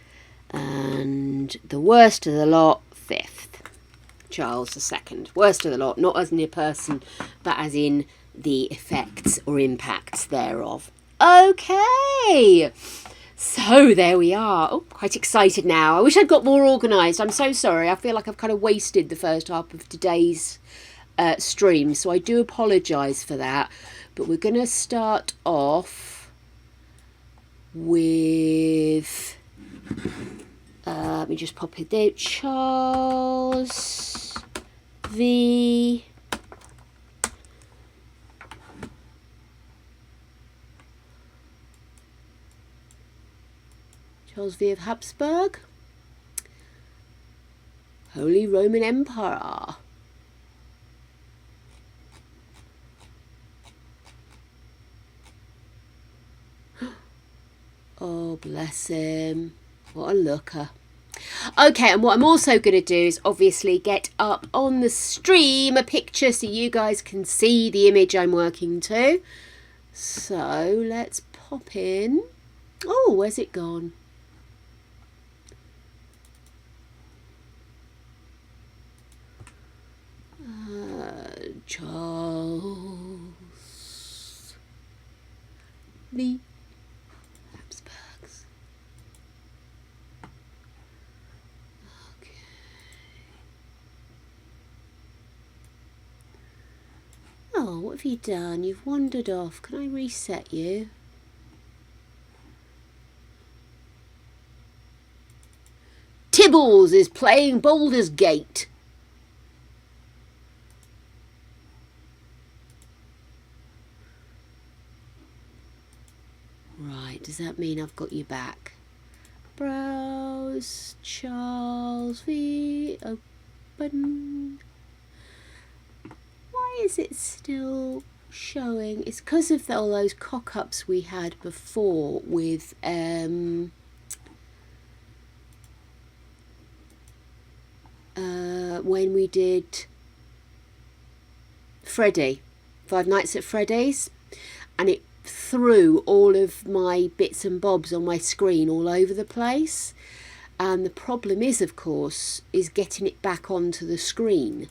And the worst of the lot, fifth. Charles II. Worst of the lot, not as in a person, but as in the effects or impacts thereof. Okay. So there we are. Oh, quite excited now. I wish I'd got more organised. I'm so sorry. I feel like I've kind of wasted the first half of today's stream, so I do apologise for that. But we're going to start off with... let me just pop it there. Charles V... Charles V of Habsburg. Holy Roman Emperor. Oh, bless him. What a looker. Okay, and what I'm also going to do is obviously get up on the stream a picture so you guys can see the image I'm working to. So let's pop in. Oh, where's it gone? Charles V. Habsburgs. Okay. Oh, what have you done? You've wandered off. Can I reset you? Tibbles is playing Baldur's Gate. Right, does that mean I've got you back? Browse, Charles V, open. Why is it still showing? It's because of all those cock-ups we had before with when we did Freddy, Five Nights at Freddy's, and it threw all of my bits and bobs on my screen all over the place. And the problem is, of course, is getting it back onto the screen.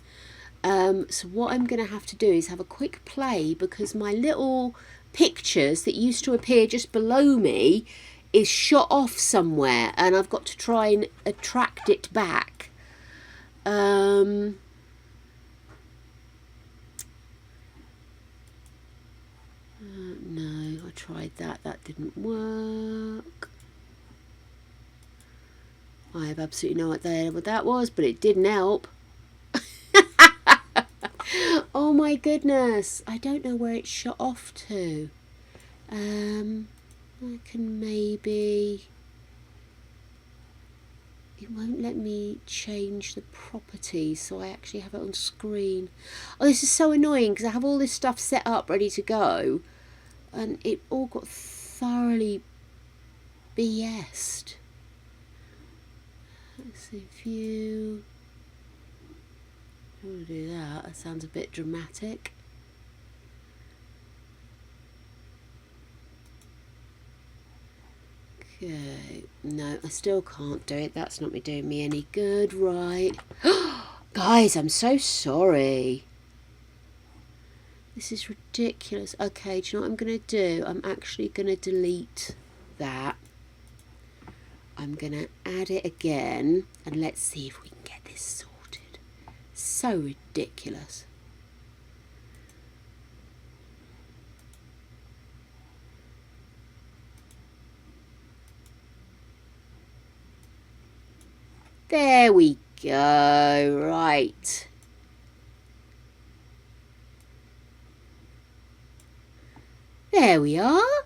So what I'm going to have to do is have a quick play, because my little pictures that used to appear just below me is shot off somewhere, and I've got to try and attract it back. tried that. That didn't work. I have absolutely no idea what that was, but it didn't help. Oh my goodness. I don't know where it shot off to. I can maybe... It won't let me change the properties, so I actually have it on screen. Oh, this is so annoying because I have all this stuff set up, ready to go, and it all got thoroughly BS'd. Let's see, view. I don't want to do that. That sounds a bit dramatic. Okay, no, I still can't do it. That's not doing me any good, right? Guys, I'm so sorry. This is ridiculous. Okay, do you know what I'm going to do? I'm actually going to delete that. I'm going to add it again, and let's see if we can get this sorted. So ridiculous. There we go, right. There we are.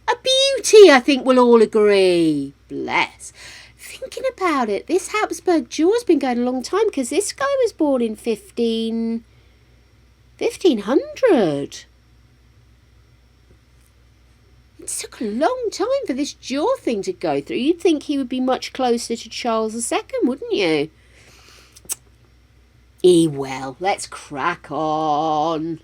A beauty, I think we'll all agree. Bless. Thinking about it, this Habsburg Jaw's been going a long time because this guy was born in 1500. It took a long time for this jaw thing to go through. You'd think he would be much closer to Charles II, wouldn't you? Well, let's crack on.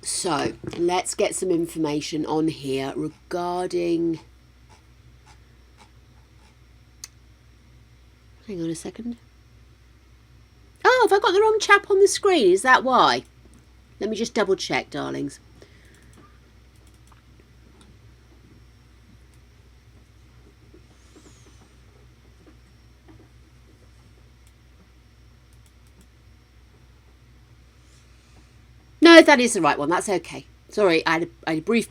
So, let's get some information on here regarding... Hang on a second. Oh, have I got the wrong chap on the screen? Is that why? Let me just double check, darlings. No, that is the right one. That's okay. Sorry, I had a brief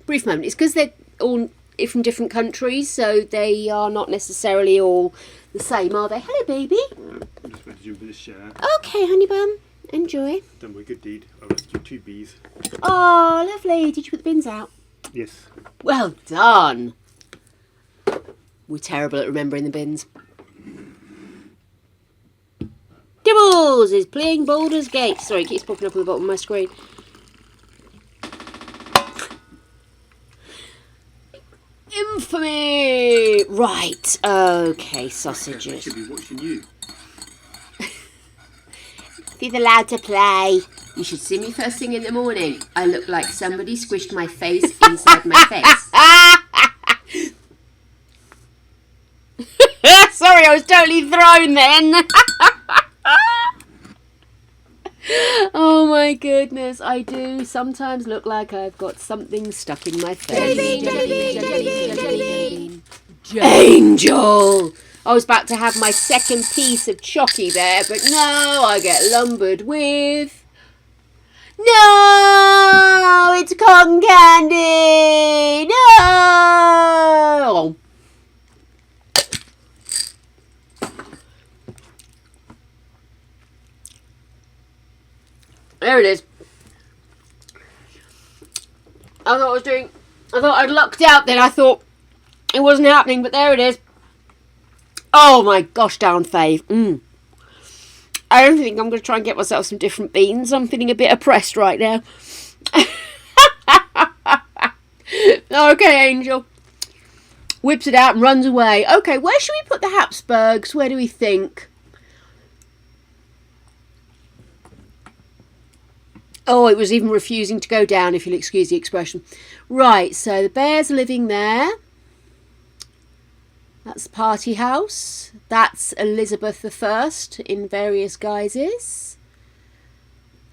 moment. It's because they're all from different countries, so they are not necessarily all the same, are they? Hello, baby. I'm just going to do a bit of share. Okay, honey bun. Enjoy. Done my good deed. I rescued 2 bees. Oh, lovely. Did you put the bins out? Yes. Well done. We're terrible at remembering the bins. Dibbles is playing Baldur's Gate. Sorry, it keeps popping up on the bottom of my screen. Infamy! Right, okay, I sausages. should be watching you. If you're allowed to play, you should see me first thing in the morning. I look like somebody squished my face inside my face. Sorry, I was totally thrown then. Oh my goodness, I do sometimes look like I've got something stuck in my face. Angel! I was about to have my second piece of chocky there, but no, I get lumbered with... No! It's cotton candy! No! There it is. I thought I'd lucked out then. I thought it wasn't happening, but there it is. Oh my gosh, down fave. I don't think I'm going to try and get myself some different beans. I'm feeling a bit oppressed right now. Okay, Angel. Whips it out and runs away. Okay, where should we put the Habsburgs? Where do we think? Oh, it was even refusing to go down, if you'll excuse the expression. Right, so the bears are living there. That's the party house. That's Elizabeth I in various guises.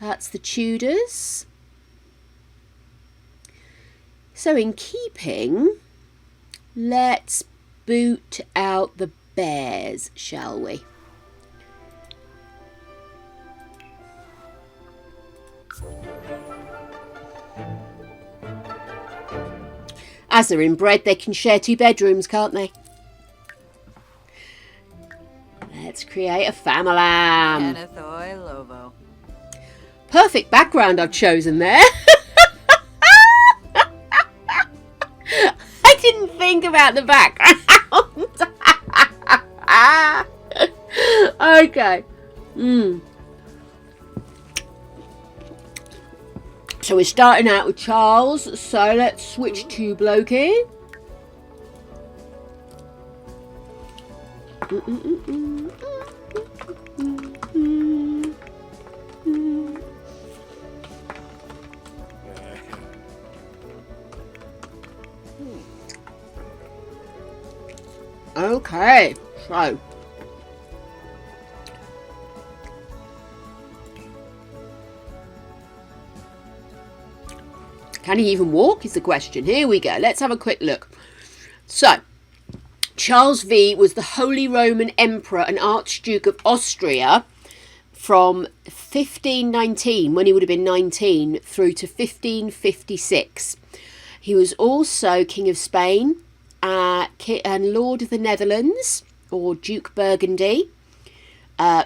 That's the Tudors. So in keeping, let's boot out the bears, shall we? As they're inbred, they can share 2 bedrooms, can't they? Let's create a family. Anathoy Lovo. Perfect background I've chosen there. I didn't think about the background. Okay. So we're starting out with Charles. So let's switch to Blokey. Okay, so can he even walk is the question. Here we go. Let's have a quick look. So, Charles V was the Holy Roman Emperor and Archduke of Austria from 1519, when he would have been 19, through to 1556. He was also King of Spain and Lord of the Netherlands, or Duke Burgundy,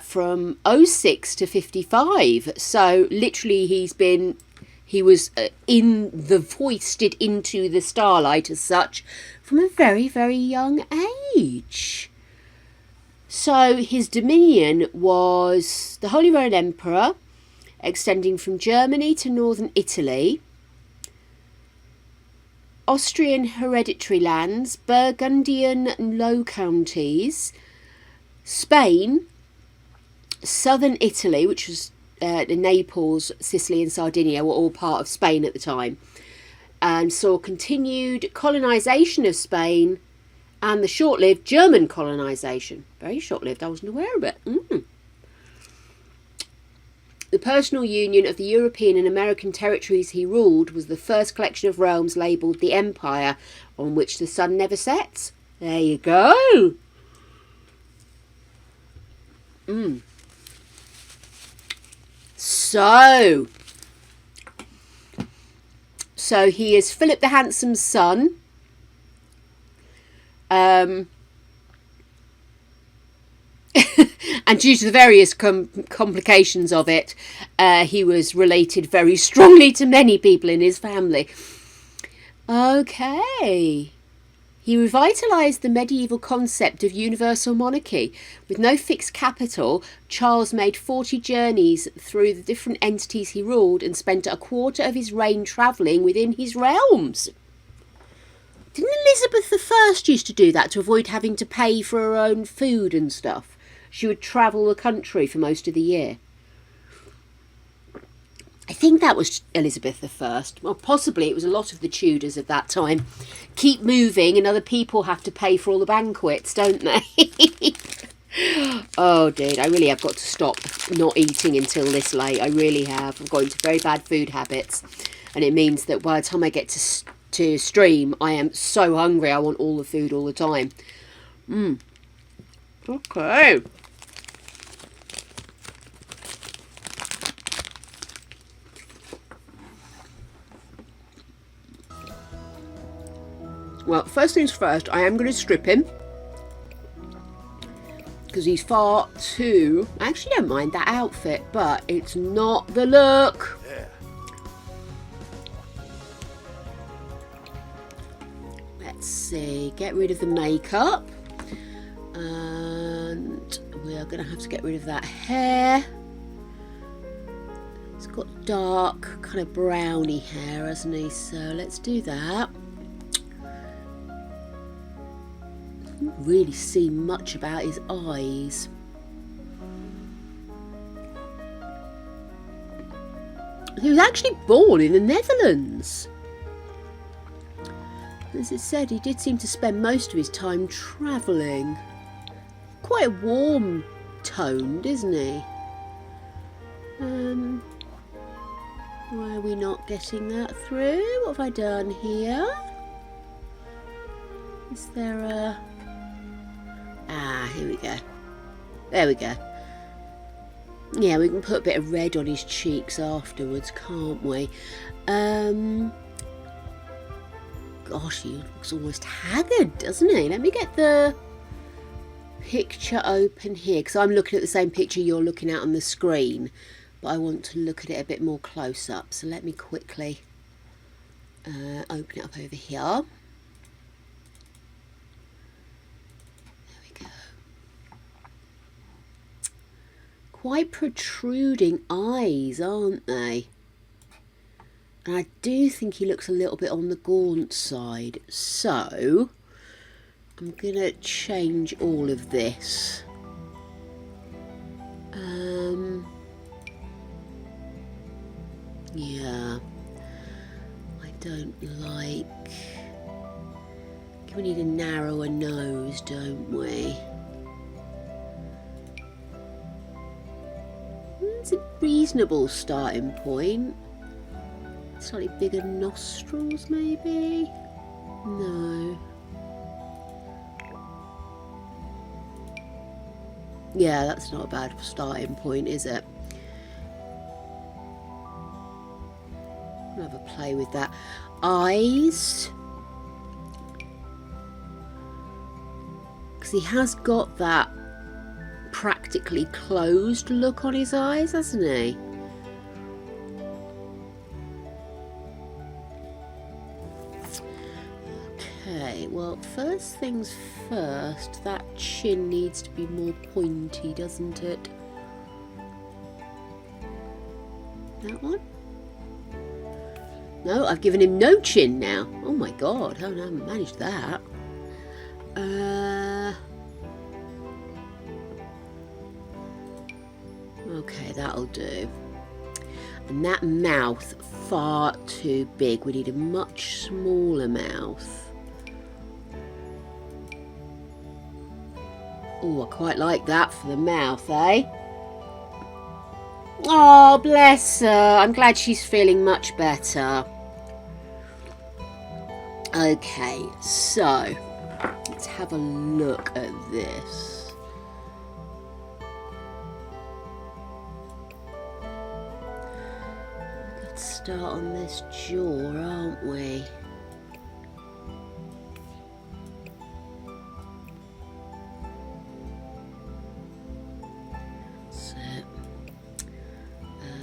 from 06 to 55. So literally he was foisted into the starlight as such from a very, very young age. So his dominion was the Holy Roman Emperor, extending from Germany to northern Italy, Austrian hereditary lands, Burgundian Low Counties, Spain, southern Italy, which was Naples, Sicily and Sardinia were all part of Spain at the time, and saw continued colonisation of Spain and the short-lived German colonisation. Very short-lived, I wasn't aware of it. The personal union of the European and American territories he ruled was the first collection of realms labelled the Empire, on which the sun never sets. There you go. So he is Philip the Handsome's son. And due to the various complications of it, he was related very strongly to many people in his family. Okay. He revitalised the medieval concept of universal monarchy. With no fixed capital, Charles made 40 journeys through the different entities he ruled and spent a quarter of his reign travelling within his realms. Didn't Elizabeth I used to do that to avoid having to pay for her own food and stuff? She would travel the country for most of the year. I think that was Elizabeth I. Well, possibly it was a lot of the Tudors of that time. Keep moving and other people have to pay for all the banquets, don't they? Oh, dude, I really have got to stop not eating until this late. I really have. I've got into very bad food habits. And it means that by the time I get to stream, I am so hungry. I want all the food all the time. Okay. Well, first things first, I am going to strip him. Because he's far too... I actually don't mind that outfit, but it's not the look. Yeah. Let's see. Get rid of the makeup. And we are going to have to get rid of that hair. He's got dark, kind of browny hair, hasn't he? So let's do that. Can't really see much about his eyes. He was actually born in the Netherlands. As it said, he did seem to spend most of his time travelling. Quite warm toned, isn't he? Why are we not getting that through? What have I done here? Is there a... Ah, here we go. There we go. Yeah, we can put a bit of red on his cheeks afterwards, can't we? Gosh, he looks almost haggard, doesn't he? Let me get the picture open here, because I'm looking at the same picture you're looking at on the screen, but I want to look at it a bit more close up. So let me quickly open it up over here. There we go. Quite protruding eyes, aren't they? And I do think he looks a little bit on the gaunt side. So I'm going to change all of this. Yeah. I don't like... We need a narrower nose, don't we? It's a reasonable starting point. Slightly bigger nostrils, maybe? No. Yeah, that's not a bad starting point, is it? I'll have a play with that. Eyes. Because he has got that practically closed look on his eyes, hasn't he? Okay, well, first things first, that chin needs to be more pointy, doesn't it? That one? No, I've given him no chin now. Oh my god, how did I manage that? Okay, that'll do. And that mouth, far too big. We need a much smaller mouth. Oh, I quite like that for the mouth, eh? Oh, bless her. I'm glad she's feeling much better. Okay, so let's have a look at this. Let's start on this jaw, aren't we? So,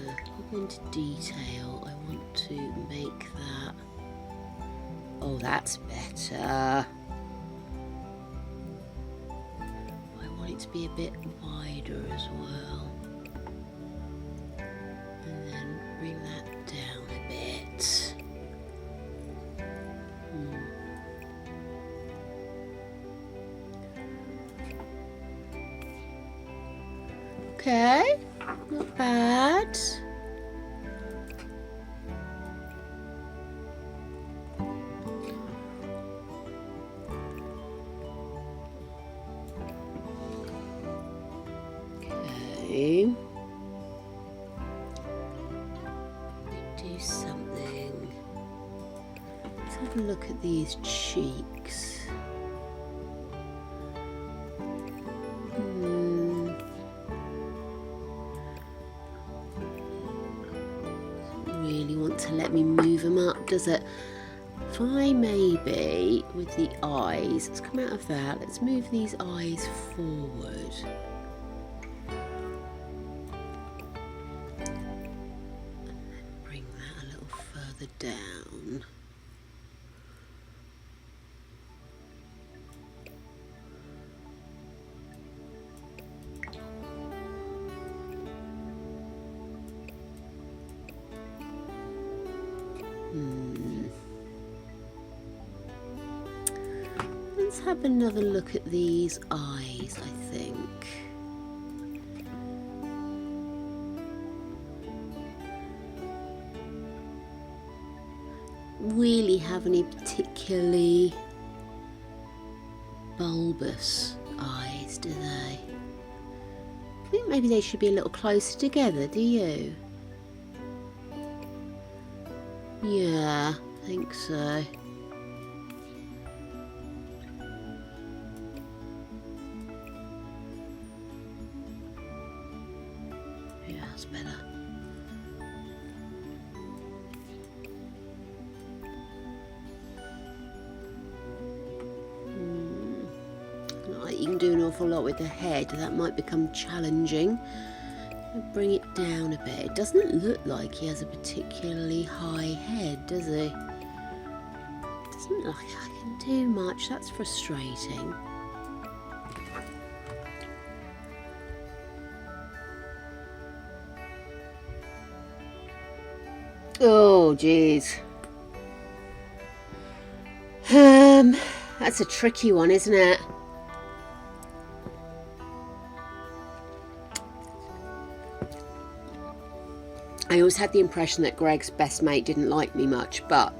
hop into detail. I want to make that. Oh, that's better. I want it to be a bit wider as well. And then bring that down a bit. Okay, not bad. Okay. Do something. Let's have a look at these cheeks. Doesn't really want to let me move them up, does it? If I maybe, with the eyes, let's come out of that, let's move these eyes forward. Bring that a little further down. Let's have another look at these eyes, I think. Really have any particularly bulbous eyes, do they? I think maybe they should be a little closer together, do you? Yeah, I think so. That's better. Right, you can do an awful lot with the head. That might become challenging. Bring it down a bit. It doesn't look like he has a particularly high head, does he? Doesn't look like I can do much. That's frustrating. Oh, jeez. That's a tricky one, isn't it? I always had the impression that Greg's best mate didn't like me much, but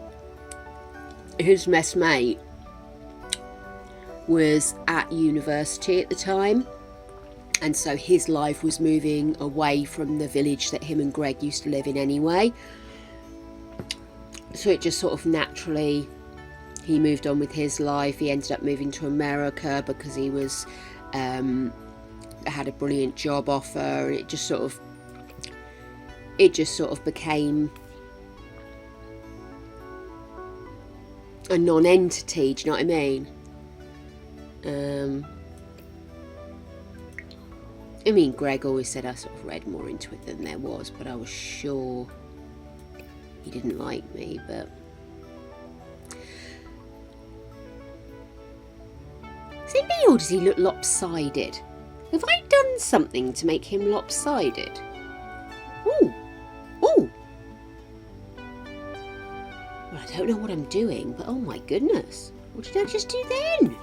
his best mate was at university at the time, and so his life was moving away from the village that him and Greg used to live in anyway. So it just sort of naturally, he moved on with his life. He ended up moving to America because he was had a brilliant job offer, and it just sort of became a non-entity. Do you know what I mean? Greg always said I sort of read more into it than there was, but I was sure he didn't like me. But is it me, or does he look lopsided? Have I done something to make him lopsided? Ooh. Ooh. Well, I don't know what I'm doing, but oh my goodness. What did I just do then?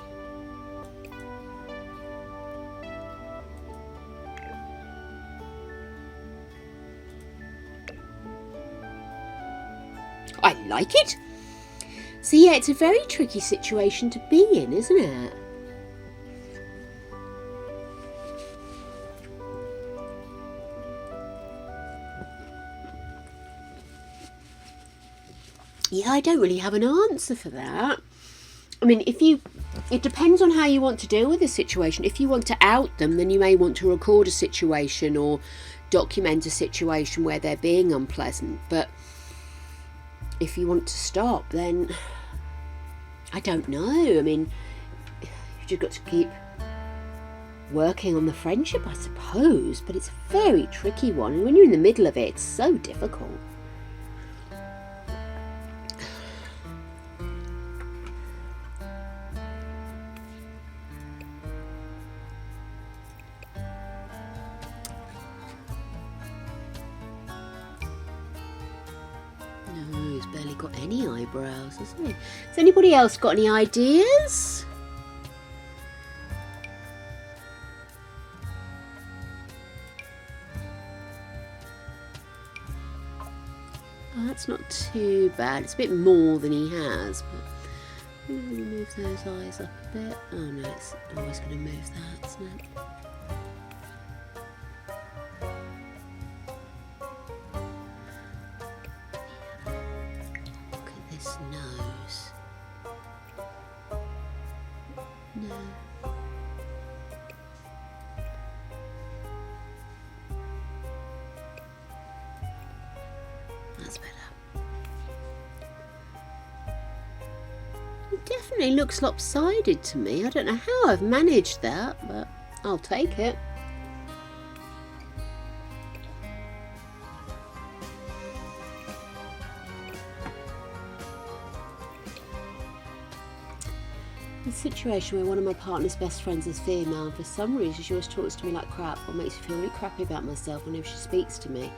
I like it. So yeah, it's a very tricky situation to be in, isn't it? Yeah, I don't really have an answer for that. I mean, it depends on how you want to deal with the situation. If you want to out them, then you may want to record a situation or document a situation where they're being unpleasant. But if you want to stop, then I don't know. I mean, you've just got to keep working on the friendship, I suppose. But it's a very tricky one. And when you're in the middle of it, it's so difficult. No, he's barely got any eyebrows, has he? Has anybody else got any ideas? Oh, that's not too bad. It's a bit more than he has, but maybe move those eyes up a bit. Oh no, it's always going to move that, isn't it? Look at this nose. No. That's better. It definitely looks lopsided to me. I don't know how I've managed that, but I'll take it. A situation where one of my partner's best friends is female, and for some reason she always talks to me like crap or makes me feel really crappy about myself whenever she speaks to me.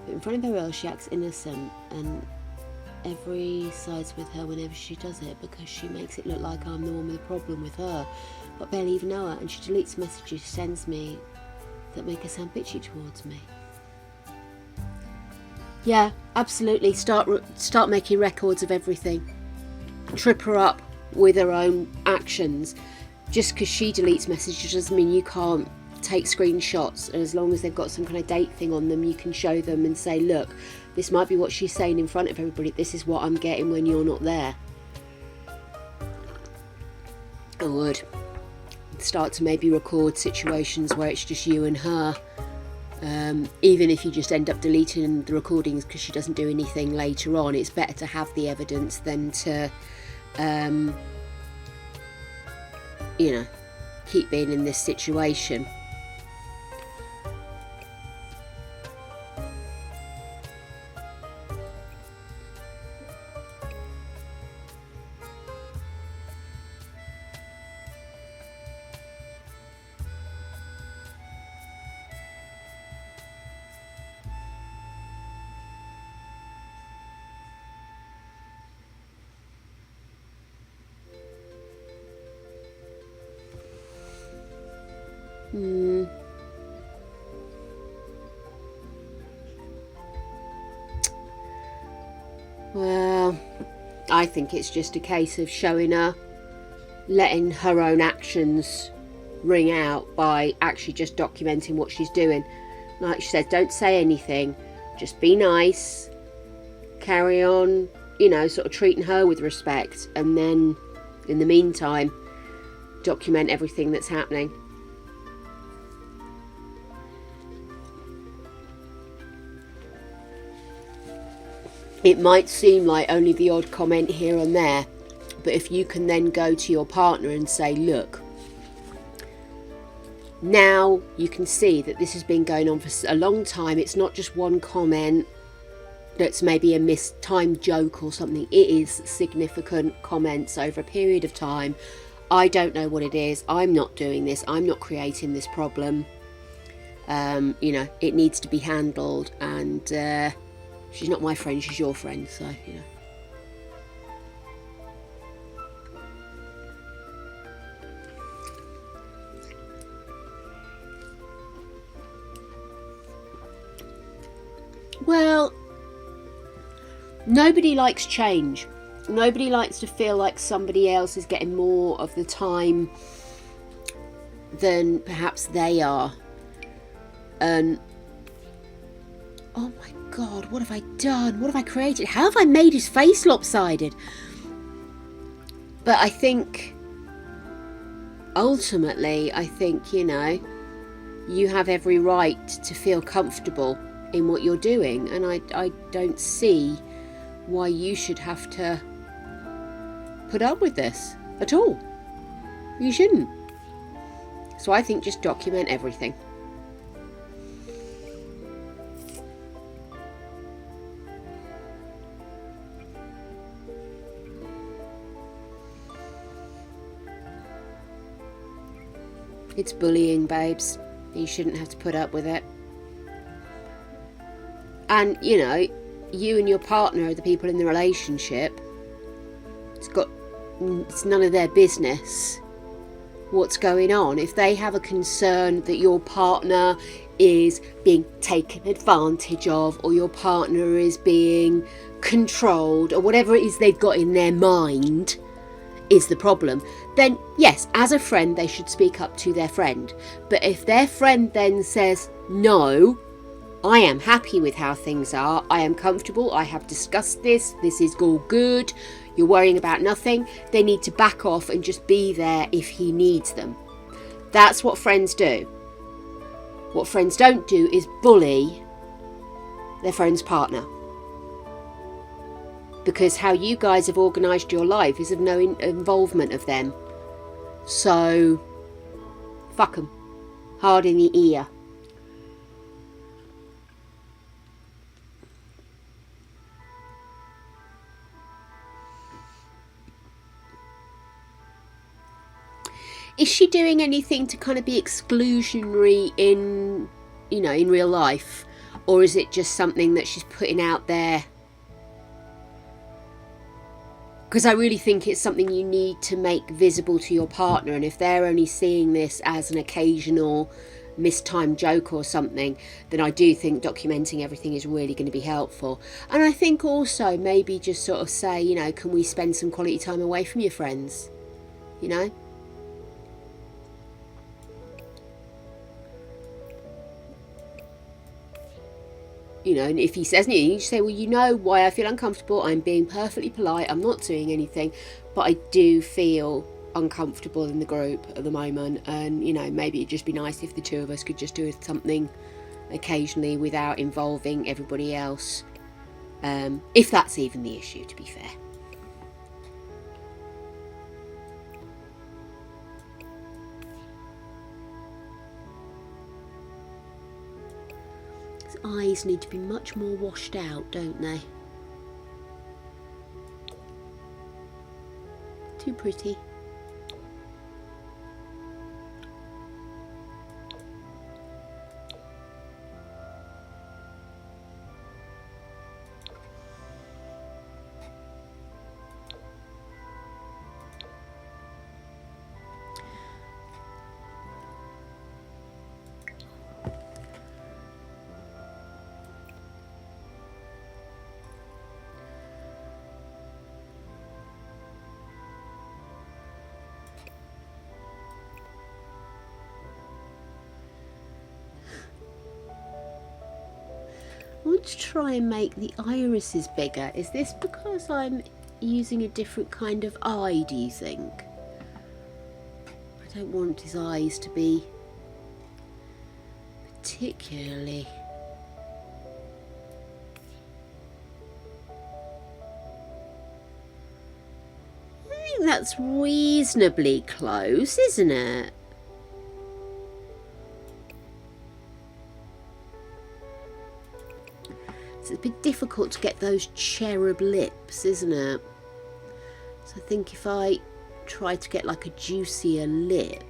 But in front of everyone else she acts innocent, and every sides with her whenever she does it because she makes it look like I'm the one with a problem with her, but barely even know her, and she deletes messages she sends me that make her sound bitchy towards me. Yeah, absolutely. Start making records of everything. Trip her up with her own actions. Just because she deletes messages doesn't mean you can't take screenshots, and as long as they've got some kind of date thing on them, you can show them and say, look, this might be what she's saying in front of everybody, this is what I'm getting when you're not there. I would start to maybe record situations where it's just you and her Even if you just end up deleting the recordings because she doesn't do anything later on, it's better to have the evidence than to, keep being in this situation. Well, I think it's just a case of showing her, letting her own actions ring out by actually just documenting what she's doing. Like she says, don't say anything, just be nice, carry on, sort of treating her with respect, and then in the meantime document everything that's happening. It might seem like only the odd comment here and there, but if you can then go to your partner and say, look, now you can see that this has been going on for a long time. It's not just one comment that's maybe a mistimed joke or something. It is significant comments over a period of time. I don't know what it is. I'm not doing this. I'm not creating this problem. It needs to be handled, and she's not my friend, she's your friend, so, Well, nobody likes change. Nobody likes to feel like somebody else is getting more of the time than perhaps they are. And oh my God, what have I done? What have I created? How have I made his face lopsided? But I think, ultimately, you have every right to feel comfortable in what you're doing. And I don't see why you should have to put up with this at all. You shouldn't. So I think just document everything. It's bullying, babes. You shouldn't have to put up with it. And, you and your partner are the people in the relationship. It's none of their business what's going on. If they have a concern that your partner is being taken advantage of, or your partner is being controlled, or whatever it is they've got in their mind is the problem, then yes, as a friend they should speak up to their friend. But if their friend then says, no, I am happy with how things are, I am comfortable, I have discussed this is all good, you're worrying about nothing, they need to back off and just be there if he needs them. That's what friends do. What friends don't do is bully their friend's partner. Because how you guys have organised your life is of no involvement of them. So, fuck them. Hard in the ear. Is she doing anything to kind of be exclusionary in real life? Or is it just something that she's putting out there? Because I really think it's something you need to make visible to your partner, and if they're only seeing this as an occasional mistimed joke or something, then I do think documenting everything is really going to be helpful. And I think also maybe just sort of say, can we spend some quality time away from your friends? And if he says anything, you just say, well, you know why I feel uncomfortable. I'm being perfectly polite. I'm not doing anything. But I do feel uncomfortable in the group at the moment. And, maybe it'd just be nice if the two of us could just do something occasionally without involving everybody else. If that's even the issue, to be fair. His eyes need to be much more washed out, don't they? Too pretty. I want to try and make the irises bigger. Is this because I'm using a different kind of eye, do you think? I don't want his eyes to be particularly... I think that's reasonably close, isn't it? It's a bit difficult to get those cherub lips, isn't it? So I think if I try to get like a juicier lip,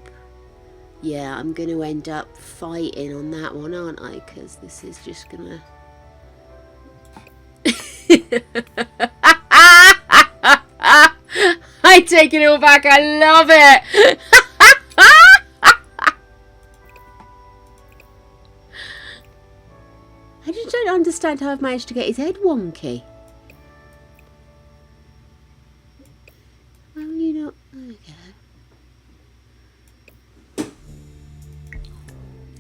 yeah, I'm going to end up fighting on that one, aren't I? Because this is just going to... I take it all back, I love it! I just don't understand how I've managed to get his head wonky. Well, you know... There we go.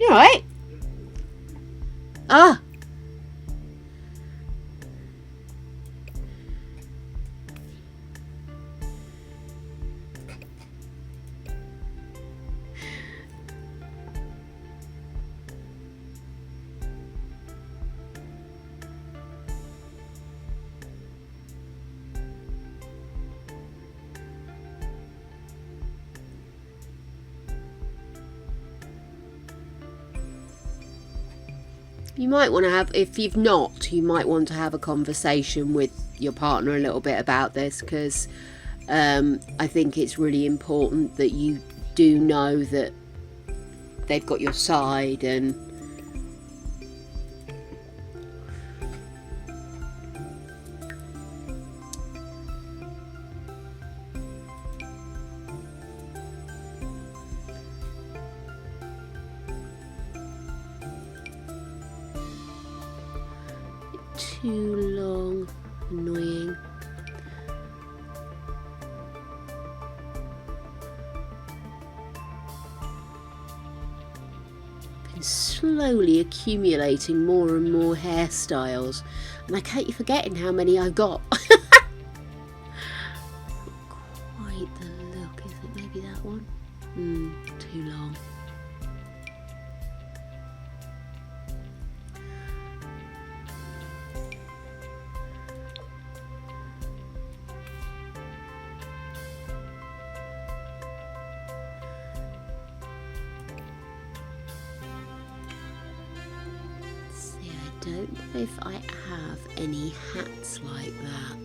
You alright? Ah! You might want to have, if you've not, you might want to have a conversation with your partner a little bit about this, because I think it's really important that you do know that they've got your side. And too long, annoying. Been slowly accumulating more and more hairstyles, and I keep forgetting how many I've got. Quite the look, is it? Maybe that one? Too long. I don't know if I have any hats like that.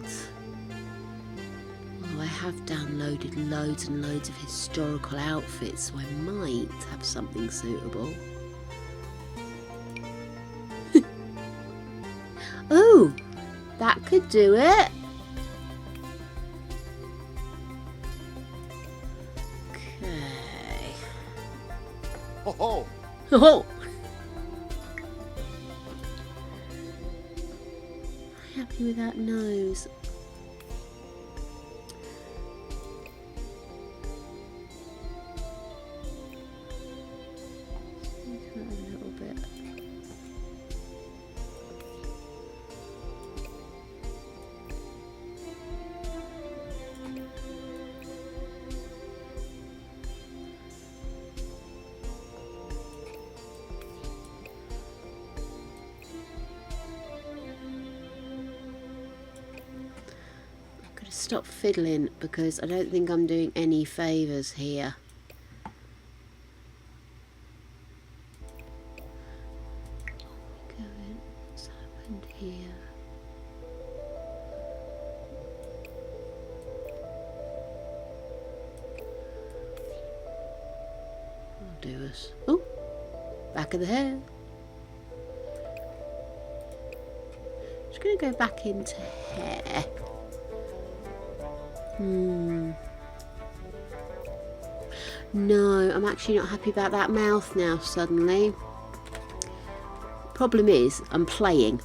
Oh, I have downloaded loads and loads of historical outfits, so I might have something suitable. Oh, that could do it. Okay. Oh, Oh. Happy with that nose. A little bit. stop fiddling because I don't think I'm doing any favours here. What's happened here? I'll do us. Oh, back of the hair. Just going to go back into hair. No, I'm actually not happy about that mouth now suddenly. Problem is, I'm playing.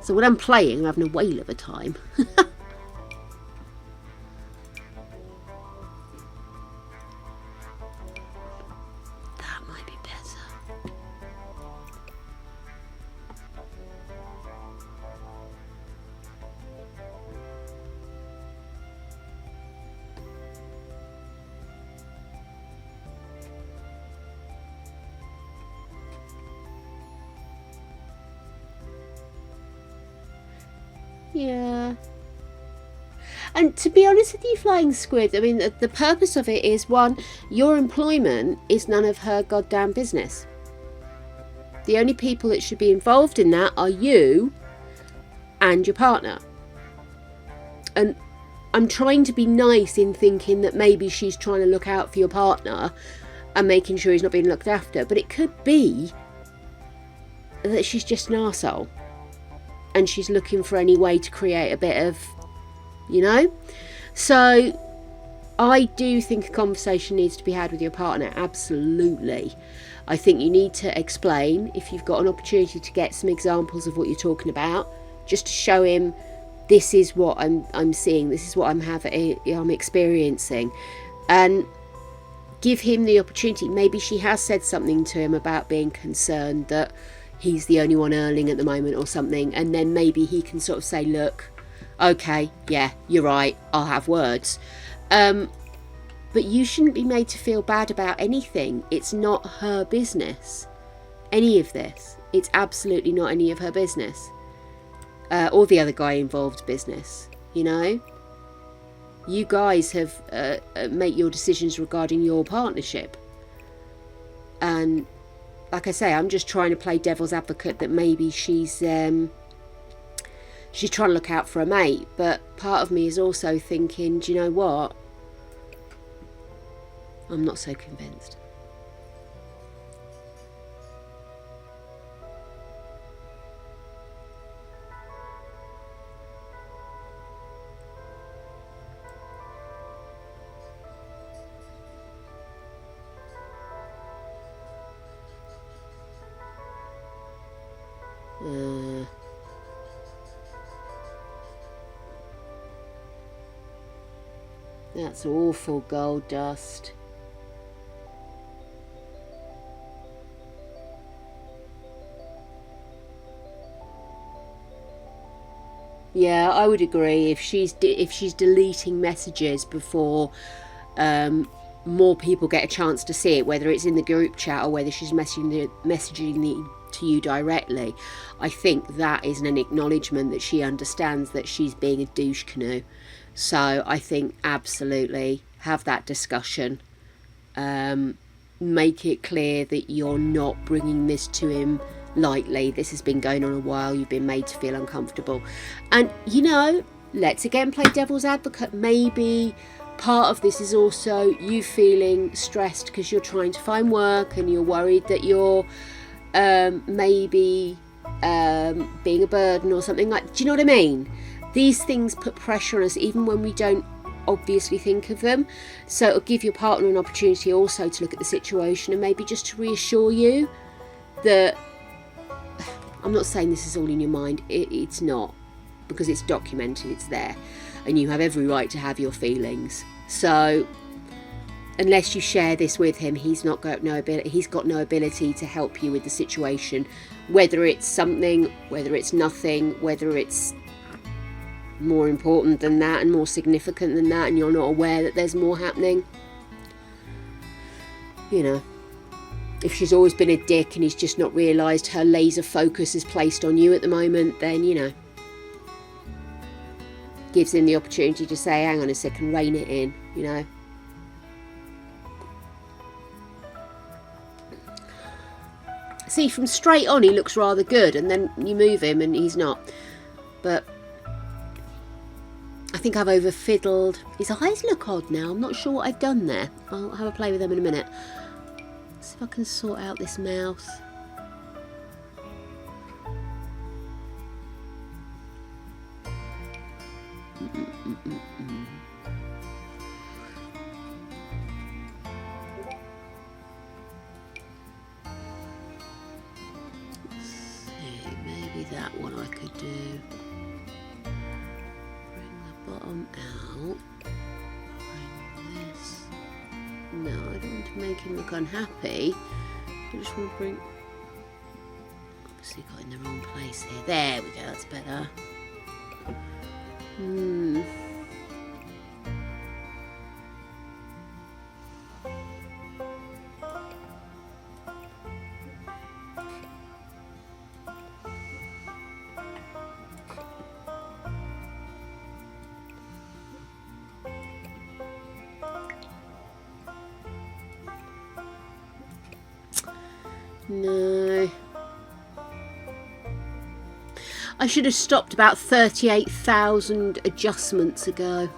So when I'm playing, I'm having a whale of a time. That might be better. Yeah. And to be honest with you, Flying Squid, I mean, the purpose of it is, one, your employment is none of her goddamn business. The only people that should be involved in that are you and your partner. And I'm trying to be nice in thinking that maybe she's trying to look out for your partner and making sure he's not being looked after. But it could be that she's just an arsehole. And she's looking for any way to create a bit of, you know. So I do think a conversation needs to be had with your partner, absolutely. I think you need to explain, if you've got an opportunity to get some examples of what you're talking about, just to show him this is what I'm seeing, this is what I'm experiencing, and give him the opportunity. Maybe she has said something to him about being concerned that he's the only one earning at the moment or something, and then maybe he can sort of say, look, okay, yeah, you're right, I'll have words. But you shouldn't be made to feel bad about anything. It's not her business, any of this. It's absolutely not any of her business. Or the other guy involved's business, you know. You guys have make your decisions regarding your partnership. And like I say, I'm just trying to play devil's advocate that maybe she's trying to look out for a mate. But part of me is also thinking, do you know what? I'm not so convinced. That's awful, gold dust. Yeah, I would agree. If she's deleting messages before more people get a chance to see it, whether it's in the group chat or whether she's messaging to you directly, I think that is an acknowledgement that she understands that she's being a douche canoe. So I think absolutely have that discussion. Make it clear that you're not bringing this to him lightly. This has been going on a while. You've been made to feel uncomfortable. And, you know, let's again play devil's advocate. Maybe part of this is also you feeling stressed because you're trying to find work and you're worried that you're maybe being a burden or something like. Do you know what I mean? These things put pressure on us even when we don't obviously think of them. So it'll give your partner an opportunity also to look at the situation and maybe just to reassure you that I'm not saying this is all in your mind. It's not, because it's documented, it's there, and you have every right to have your feelings. So unless you share this with him, he's got no ability to help you with the situation, whether it's something, whether it's nothing, whether it's more important than that and more significant than that, and you're not aware that there's more happening. You know, if she's always been a dick and he's just not realised her laser focus is placed on you at the moment, then, you know, gives him the opportunity to say, hang on a second, rein it in, you know. See, from straight on he looks rather good, and then you move him and he's not. But I think I've over fiddled. His eyes look odd now. I'm not sure what I've done there. I'll have a play with them in a minute. See if I can sort out this mouth. Maybe that one I could do. Bring the bottom out. Bring this. No, I don't want to make him look unhappy. I just want to bring. Obviously, got in the wrong place here. There we go. That's better. No. I should have stopped about 38,000 adjustments ago.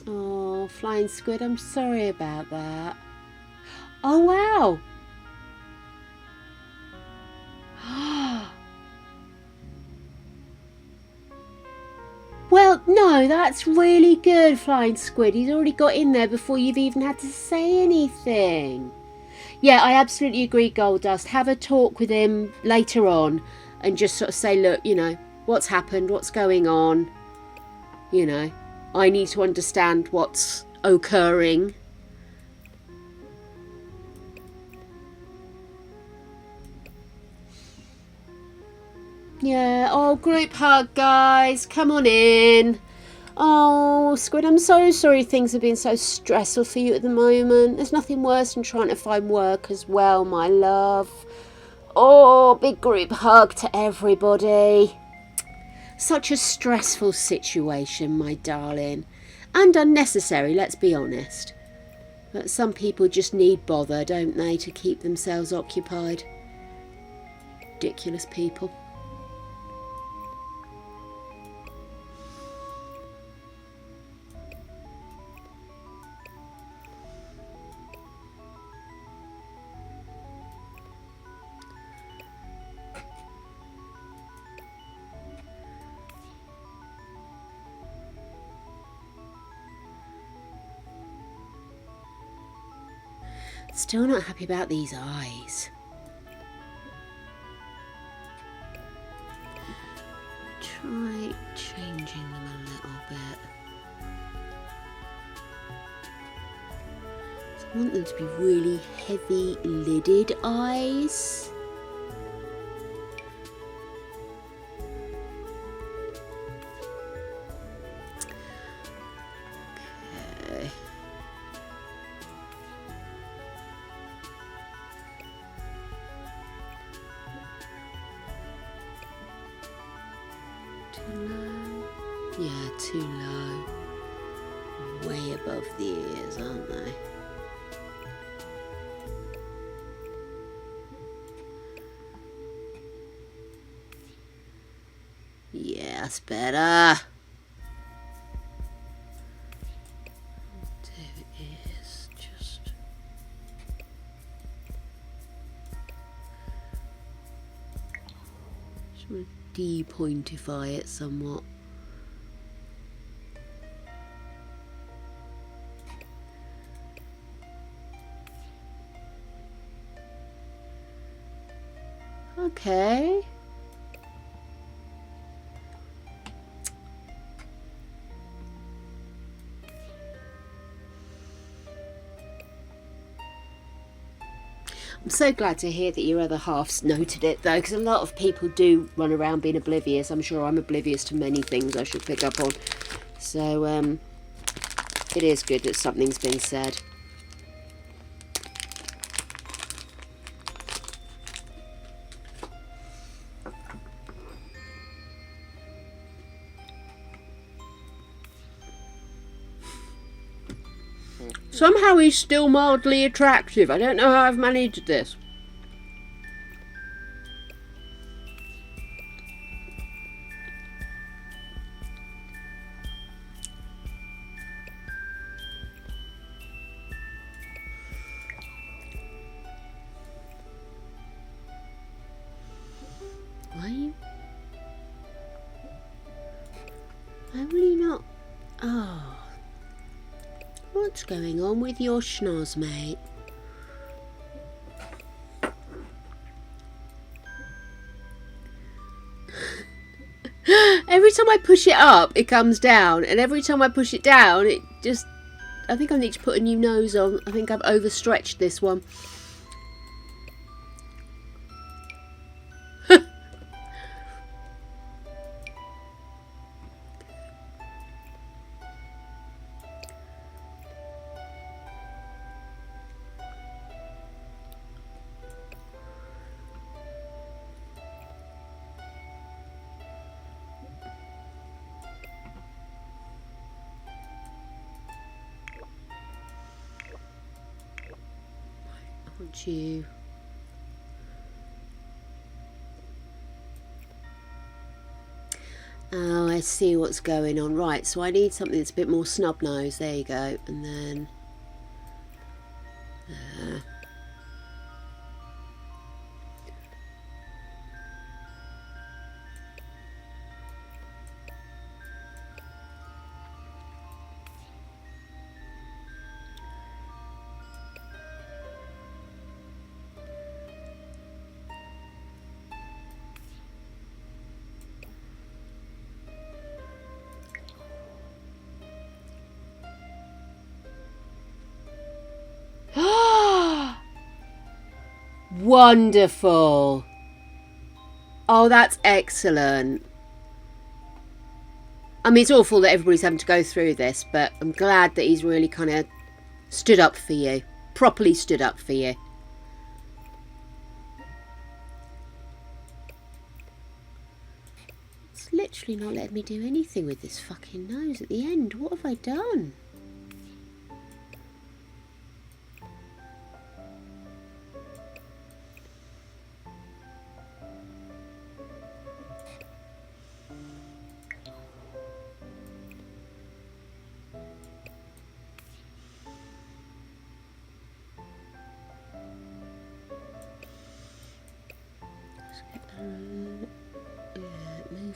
Oh, flying squid, I'm sorry about that. Oh, wow. Well, no, that's really good, flying squid. He's already got in there before you've even had to say anything. Yeah, I absolutely agree, Goldust. Have a talk with him later on and just sort of say, look, you know, what's happened, what's going on, you know. I need to understand what's occurring. Yeah, oh, group hug, guys. Come on in. Oh, Squid, I'm so sorry things have been so stressful for you at the moment. There's nothing worse than trying to find work as well, my love. Oh, big group hug to everybody. Such a stressful situation, my darling. And unnecessary, let's be honest. But some people just need bother, don't they, to keep themselves occupied. Ridiculous people. Still not happy about these eyes. Try changing them a little bit. So I want them to be really heavy lidded eyes. Too low? Yeah, too low. Way above the ears, aren't they? Yeah, that's better. There it is, just... Just want to de-pointify it somewhat. Okay. I'm so glad to hear that your other half's noted it though, because a lot of people do run around being oblivious. I'm sure I'm oblivious to many things I should pick up on. So it is good that something's been said. Somehow he's still mildly attractive. I don't know how I've managed this. Why will you not... Oh... What's going on with your schnoz, mate? Every time I push it up, it comes down. And every time I push it down, it just... I think I need to put a new nose on. I think I've overstretched this one. You. Oh, I see what's going on. Right, so I need something that's a bit more snub nose. There you go. And then wonderful. Oh, that's excellent. I mean, it's awful that everybody's having to go through this, but I'm glad that he's really kind of stood up for you. Properly stood up for you. It's literally not letting me do anything with this fucking nose at the end. What have I done?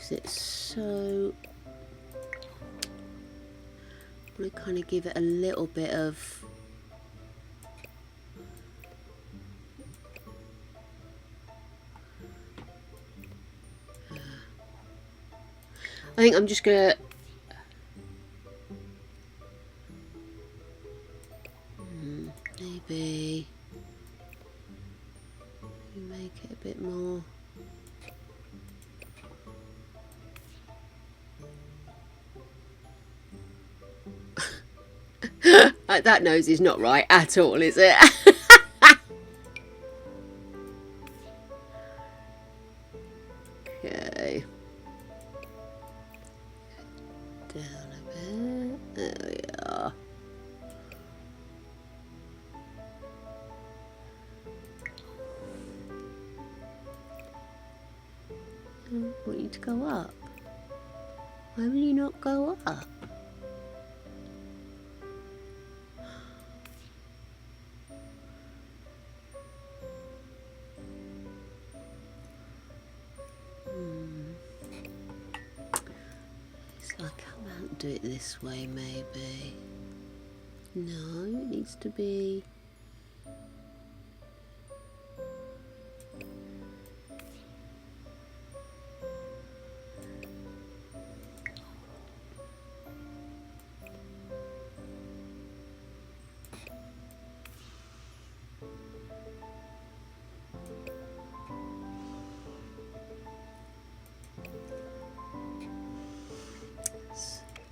It so I'm going to kind of give it a little bit of I think I'm just going to maybe make it a bit more. That nose is not right at all, is it? Okay. I want you to go up. Why will you not go up? It's like I can't do it this way, maybe. No, it needs to be.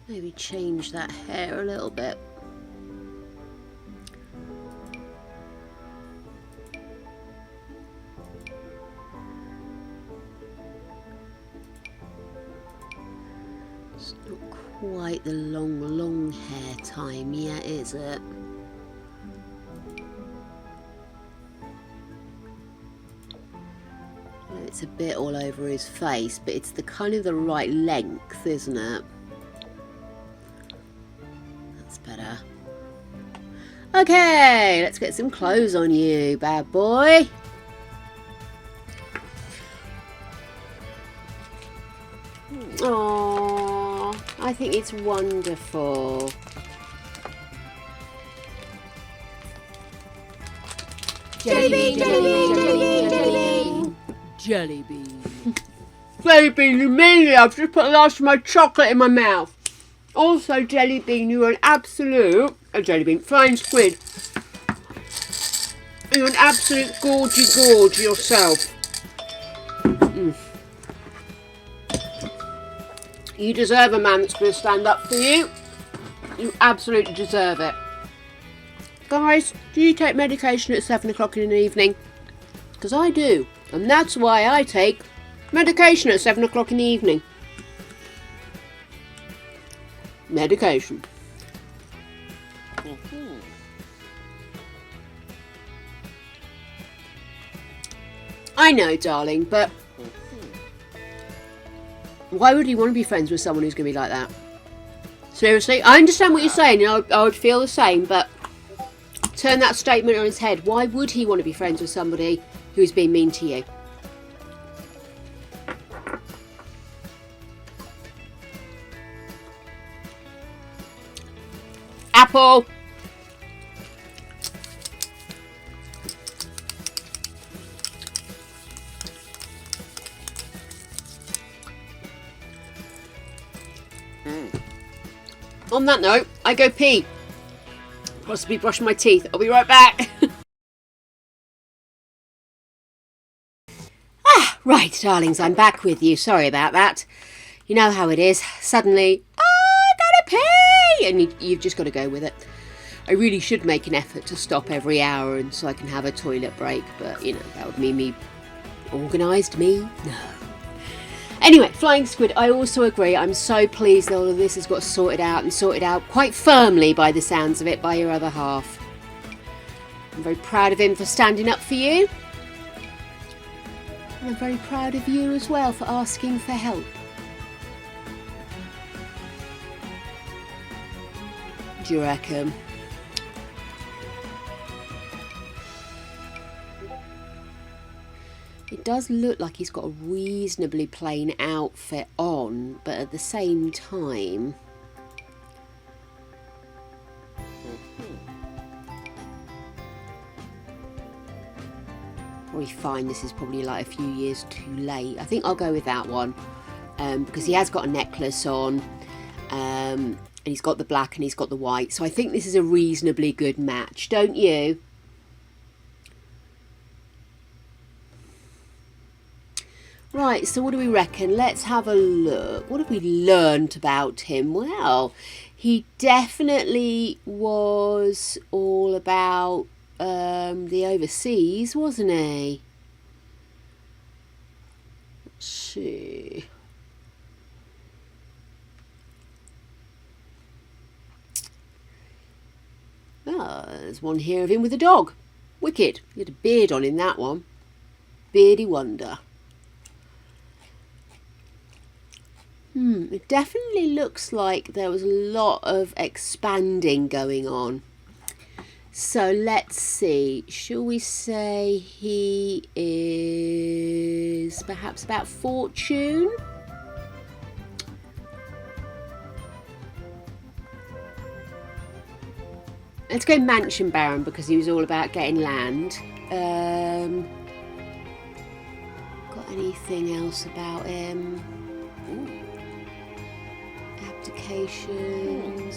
Maybe change that hair a little bit. It's not quite the long hair time yet, is it? It's a bit all over his face, but it's the kind of the right length, isn't it? Better. Okay, let's get some clothes on you, bad boy. Oh, I think it's wonderful. Jelly bean, jelly bean, jelly bean, jelly bean. Jelly bean. Jelly bean, you mean it? I've just put the last of my chocolate in my mouth. Also, Jelly Bean, you're an absolute... Oh, Jelly Bean, flying squid. You're an absolute gorge yourself. You deserve a man that's going to stand up for you. You absolutely deserve it. Guys, do you take medication at 7 o'clock in the evening? Because I do. And that's why I take medication at 7 o'clock in the evening. Medication. I know, darling, but why would you want to be friends with someone who's going to be like that? Seriously, I understand what you're saying, and I would feel the same, but turn that statement on its head. Why would he want to be friends with somebody who's been mean to you? Apple. On that note, I go pee. Possibly brush my teeth. I'll be right back. Right, darlings, I'm back with you. Sorry about that. You know how it is. Suddenly, I gotta pee! And you've just got to go with it. I really should make an effort to stop every hour and so I can have a toilet break. But, you know, that would mean me... organised me? No. Anyway, Flying Squid, I also agree. I'm so pleased that all of this has got sorted out quite firmly by the sounds of it by your other half. I'm very proud of him for standing up for you. And I'm very proud of you as well for asking for help. Do you reckon? It does look like he's got a reasonably plain outfit on, but at the same time... Probably fine, this is probably like a few years too late. I think I'll go with that one. Because he has got a necklace on. And he's got the black and he's got the white. So I think this is a reasonably good match, don't you? Right, so what do we reckon? Let's have a look. What have we learned about him? Well, he definitely was all about the overseas, wasn't he? Let's see. Oh, there's one here of him with a dog. Wicked. He had a beard on in that one. Beardy wonder. It definitely looks like there was a lot of expanding going on. So let's see. Shall we say he is perhaps about fortune? Let's go mansion baron because he was all about getting land. Got anything else about him? Ooh. Abdications.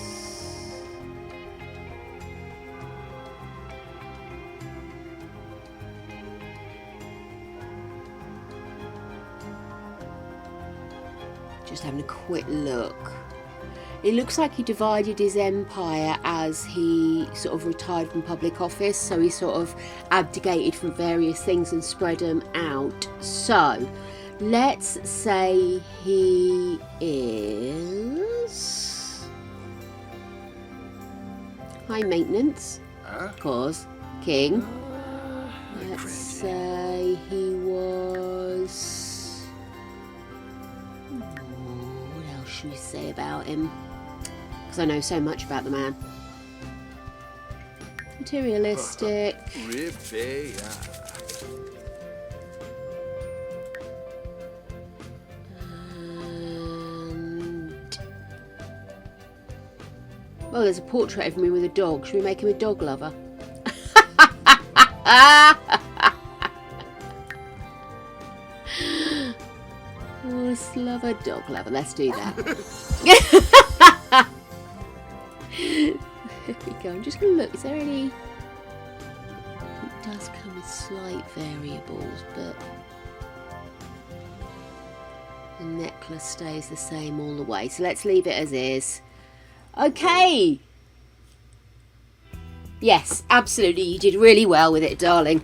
Just having a quick look. It looks like he divided his empire as he sort of retired from public office, so he sort of abdicated from various things and spread them out. So let's say he is high maintenance, of course, king. Let's say he was... what else should we say about him? Because I know so much about the man. Materialistic. And... well, there's a portrait of me with a dog. Should we make him a dog lover? Horse lover, dog lover. Let's do that. There we go. I'm just going to look. Is there any... it does come with slight variables, but the necklace stays the same all the way. So let's leave it as is. Okay. Yes, absolutely. You did really well with it, darling.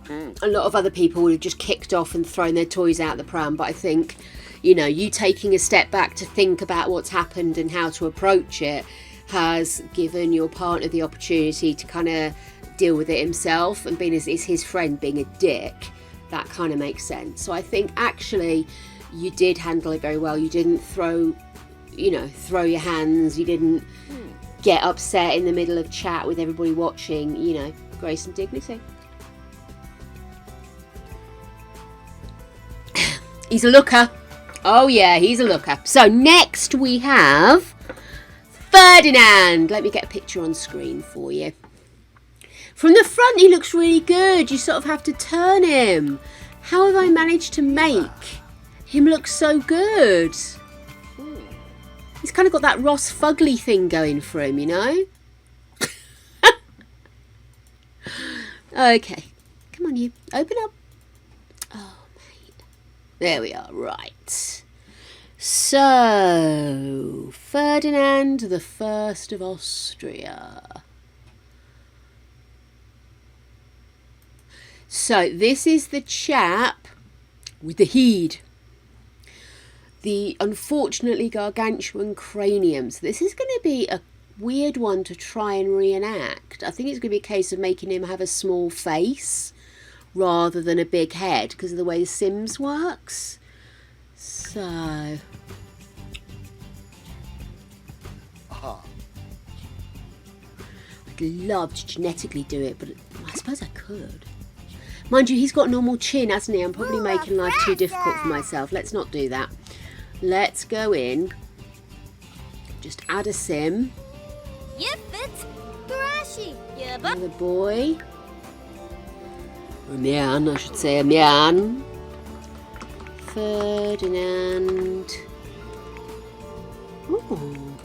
A lot of other people would have just kicked off and thrown their toys out the pram, but I think, you know, you taking a step back to think about what's happened and how to approach it has given your partner the opportunity to kind of deal with it himself, and being as his friend being a dick, that kind of makes sense. So I think actually you did handle it very well. You didn't throw your hands, you didn't get upset in the middle of chat with everybody watching, you know, grace and dignity. He's a looker. Oh yeah, he's a looker. So next we have Ferdinand. Let me get a picture on screen for you. From the front he looks really good. You sort of have to turn him. How have I managed to make him look so good? He's kind of got that Ross Fugly thing going for him, you know? Okay. Come on, you. Open up. Oh, mate. There we are. Right. So, Ferdinand the First of Austria. So, this is the chap with the head. The unfortunately gargantuan cranium. So this is going to be a weird one to try and reenact. I think it's going to be a case of making him have a small face rather than a big head because of the way the Sims works. So... I'd love to genetically do it, but I suppose I could. Mind you, he's got a normal chin, hasn't he? I'm probably making life too difficult for myself. Let's not do that. Let's go in. Just add a sim. Another boy. A man, I should say a man. Ferdinand. Ooh.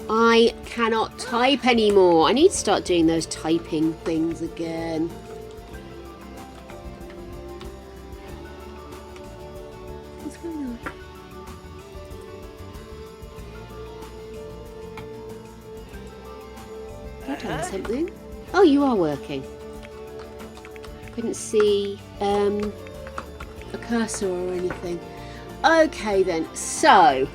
I cannot type anymore. I need to start doing those typing things again. What's going on? You're doing something? Oh, you are working. Couldn't see a cursor or anything. Okay then, so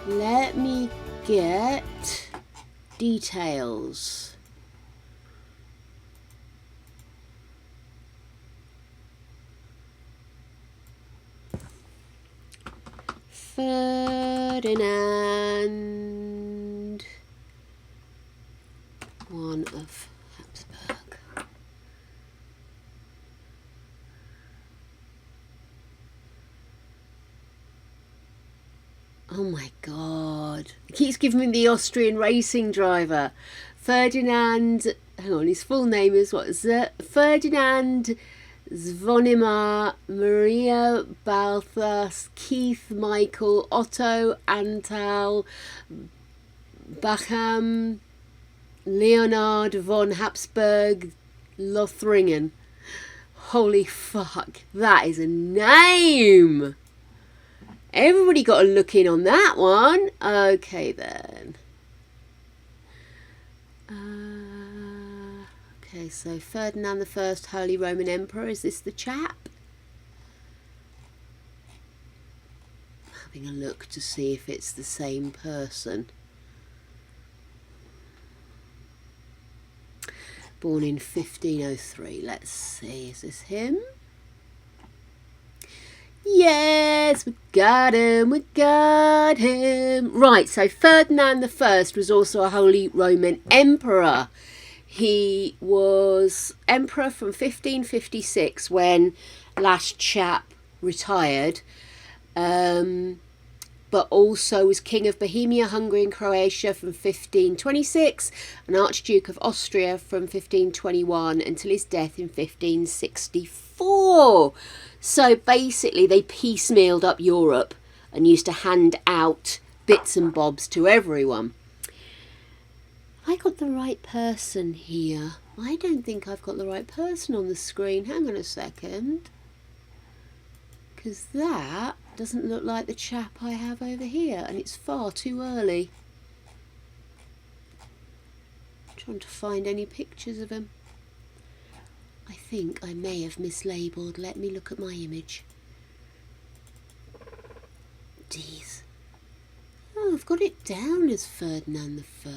let me get details. Ferdinand, one of Habsburg. Oh my God. It keeps giving me the Austrian racing driver. Ferdinand, hang on, his full name is what? Ferdinand Zvonimir Maria Balthus Keith Michael Otto Antal Bacham Leonard von Habsburg Lothringen. Holy fuck, that is a name! Everybody got a look in on that one. Okay then. Okay, so Ferdinand I, Holy Roman Emperor. Is this the chap? Having a look to see if it's the same person. Born in 1503. Let's see, is this him? Yes, we got him, we got him. Right, so Ferdinand I was also a Holy Roman Emperor. He was emperor from 1556 when last chap retired, but also was king of Bohemia, Hungary and Croatia from 1526 and Archduke of Austria from 1521 until his death in 1564. So basically they piecemealed up Europe and used to hand out bits and bobs to everyone. I got the right person here. I don't think I've got the right person on the screen. Hang on a second. Because that doesn't look like the chap I have over here. And it's far too early. I'm trying to find any pictures of him. I think I may have mislabelled. Let me look at my image. Jeez. Oh, I've got it down as Ferdinand I.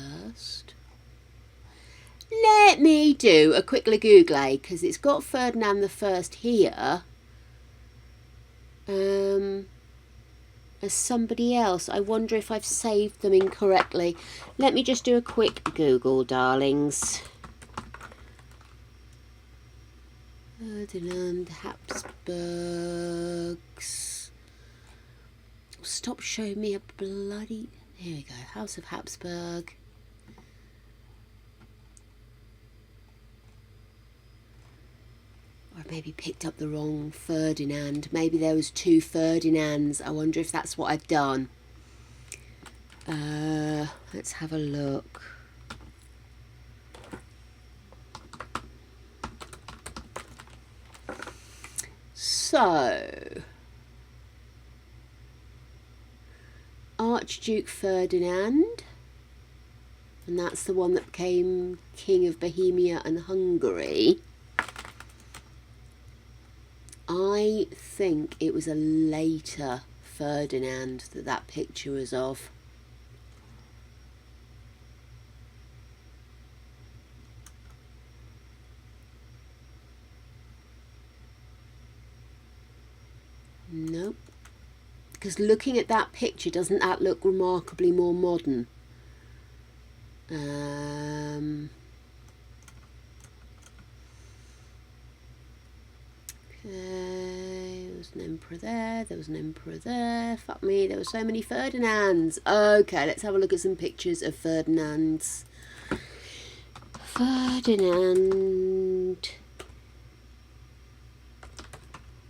Let me do a quick Google, because it's got Ferdinand I here as somebody else. I wonder if I've saved them incorrectly. Let me just do a quick Google, darlings. Ferdinand Habsburgs. Stop showing me a bloody... Here we go. House of Habsburg. Or I maybe picked up the wrong Ferdinand. Maybe there was two Ferdinands. I wonder if that's what I've done. Let's have a look. So, Archduke Ferdinand, and that's the one that became King of Bohemia and Hungary. I think it was a later Ferdinand that picture was of. Nope. Because looking at that picture, doesn't that look remarkably more modern? Okay, there was an emperor there, there was an emperor there. Fuck me, there were so many Ferdinands. Okay, let's have a look at some pictures of Ferdinands. Ferdinand,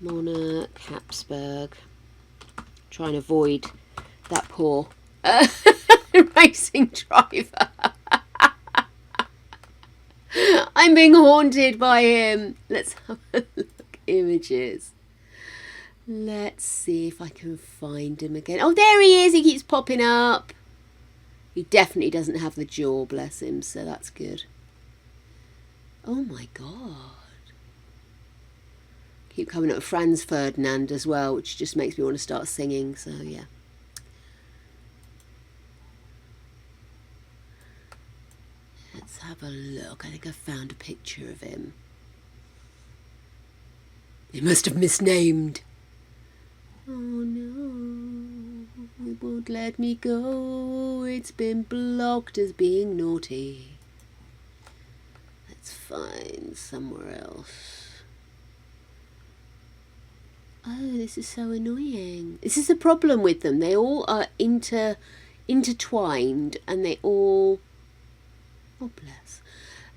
monarch, Habsburg. Try and avoid that poor racing driver. I'm being haunted by him. Let's have a look. Images. Let's see if I can find him again. Oh, there he is. He keeps popping up. He definitely doesn't have the jaw, bless him, so that's good. Oh my God. Keep coming up with Franz Ferdinand as well, which just makes me want to start singing, so yeah. Let's have a look. I think I found a picture of him. They must have misnamed. Oh no. It won't let me go. It's been blocked as being naughty. Let's find somewhere else. Oh, this is so annoying. This is the problem with them. They all are intertwined, and they all... Oh, bless.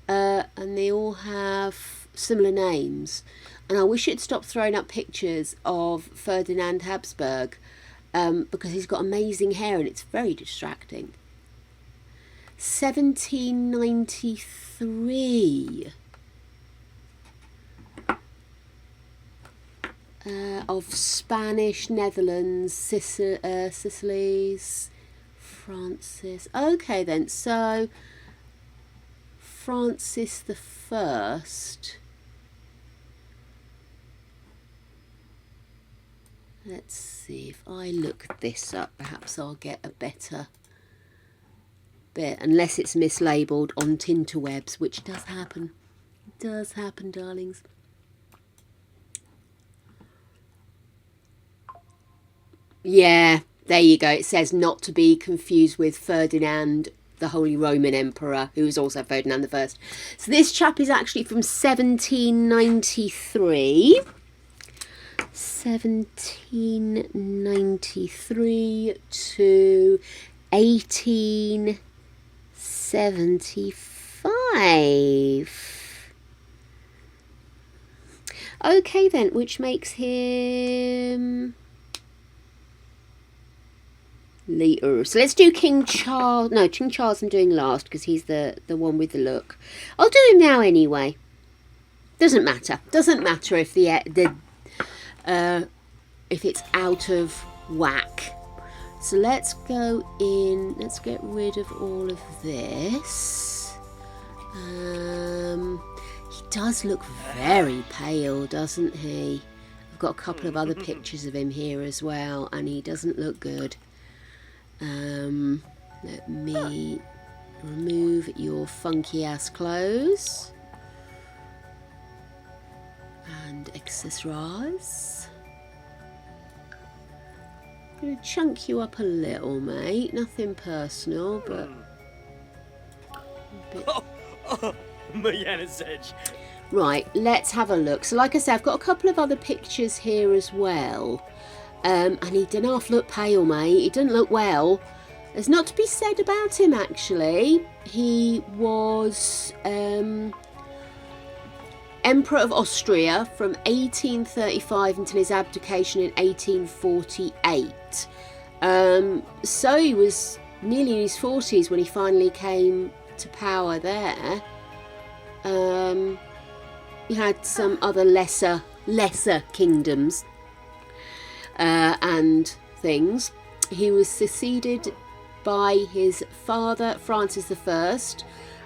And they all have similar names. And I wish it'd stop throwing up pictures of Ferdinand Habsburg, because he's got amazing hair and it's very distracting. 1793. Of Spanish, Netherlands, Sicily's, Francis. Okay then, so Francis the First. Let's see, if I look this up, perhaps I'll get a better bit, unless it's mislabeled on Tinterwebs, which does happen. It does happen, darlings. Yeah, there you go. It says not to be confused with Ferdinand, the Holy Roman Emperor, who was also Ferdinand the First. So this chap is actually from 1793. 1793 to 1875. Okay then, which makes him... later. So let's do King Charles. No, King Charles I'm doing last because he's the one with the look. I'll do him now anyway. Doesn't matter. Doesn't matter if if it's out of whack. So let's go in. Let's get rid of all of this. He does look very pale, doesn't he? I've got a couple of other pictures of him here as well, and he doesn't look good. Let me remove your funky ass clothes and accessories. I'm going to chunk you up a little, mate. Nothing personal, but a bit... Right, let's have a look. So like I said, I've got a couple of other pictures here as well. And he didn't half look pale, mate. He didn't look well. There's not to be said about him, actually. He was Emperor of Austria from 1835 until his abdication in 1848. So he was nearly in his 40s when he finally came to power there. He had some other lesser kingdoms. And things. He was succeeded by his father Francis I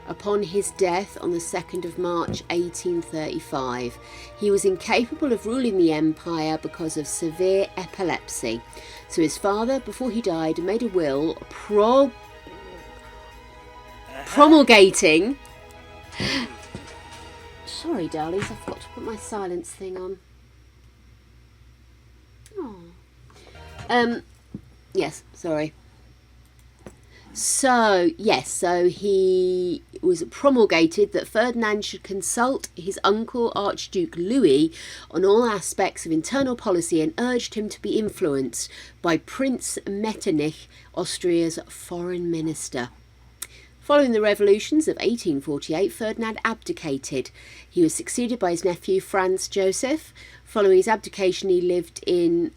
upon his death on the 2nd of March 1835. He was incapable of ruling the empire because of severe epilepsy. So his father, before he died, made a will promulgating... Sorry, darlings, I forgot to put my silence thing on. Yes, sorry. So he was promulgated that Ferdinand should consult his uncle Archduke Louis on all aspects of internal policy and urged him to be influenced by Prince Metternich, Austria's foreign minister. Following the revolutions of 1848, Ferdinand abdicated. He was succeeded by his nephew Franz Joseph. Following his abdication, he lived in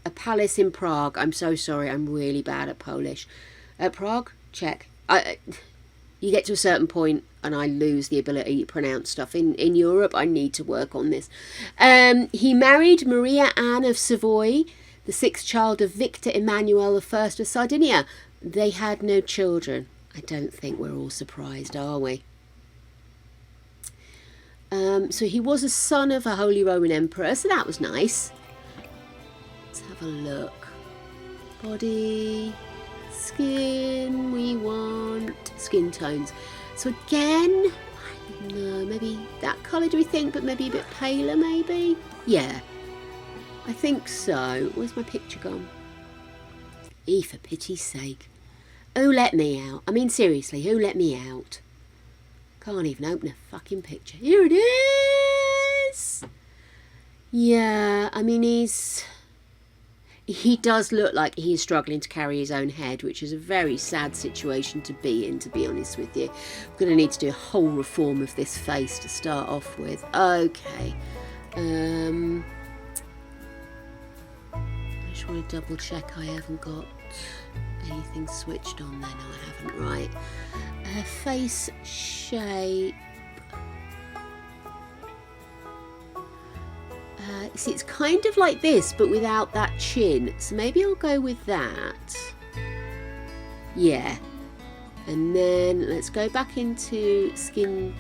a palace in Prague. I'm so sorry, I'm really bad at Polish. Prague? Czech. You get to a certain point and I lose the ability to pronounce stuff. In Europe, I need to work on this. He married Maria Anne of Savoy, the sixth child of Victor Emmanuel I of Sardinia. They had no children. I don't think we're all surprised, are we? So he was a son of a Holy Roman Emperor, so that was nice. Let's have a look. Body, skin, we want skin tones. So again, I don't know, maybe that colour do we think, but maybe a bit paler maybe? Yeah, I think so. Where's my picture gone? For pity's sake. Who let me out? I mean, seriously, who let me out? Can't even open a fucking picture. Here it is! Yeah, I mean, he does look like he's struggling to carry his own head, which is a very sad situation to be in, to be honest with you. I'm going to need to do a whole reform of this face to start off with. Okay. I just want to double check I haven't got anything switched on there. No, I haven't. Right. Face shape. See, it's kind of like this, but without that chin. So maybe I'll go with that. Yeah. And then let's go back into skin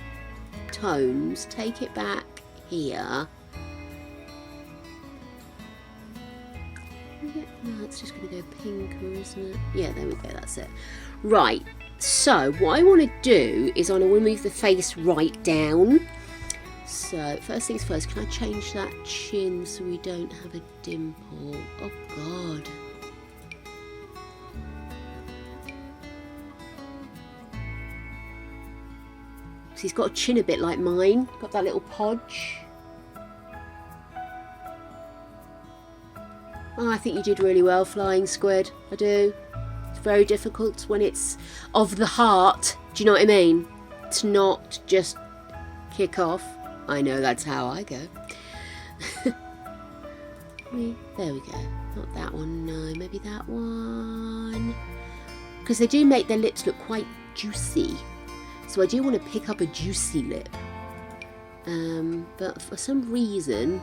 tones. Take it back here. No, it's just going to go pinker, isn't it? Yeah, there we go. That's it. Right. So what I want to do is I want to move the face right down. So, first things first, can I change that chin so we don't have a dimple? Oh, God. So he's got a chin a bit like mine. Got that little podge. Oh, I think you did really well, Flying Squid. I do. It's very difficult when it's of the heart. Do you know what I mean? To not just kick off. I know that's how I go. There we go. Not that one, no. Maybe that one. Because they do make their lips look quite juicy. So I do want to pick up a juicy lip. But for some reason,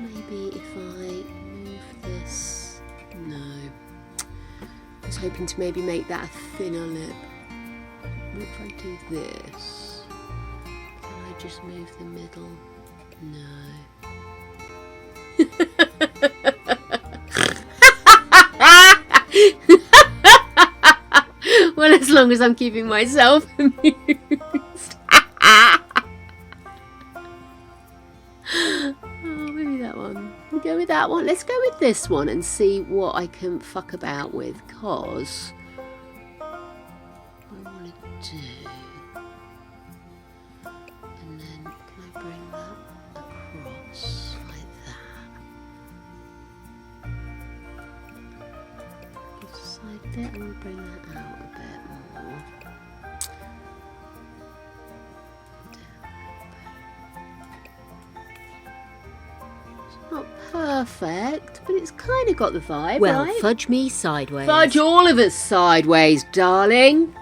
maybe if I move this... No. I was hoping to maybe make that a thinner lip. What if I do this? Can I just move the middle? No. Well, as long as I'm keeping myself amused. Oh, maybe that one. We'll go with that one. Let's go with this one and see what I can fuck about with, cause do. And then can I bring that across like that? This side bit, I'm going to bring that out a bit more. It's not perfect, but it's kind of got the vibe, Well, right? fudge me sideways. Fudge all of us sideways, darling.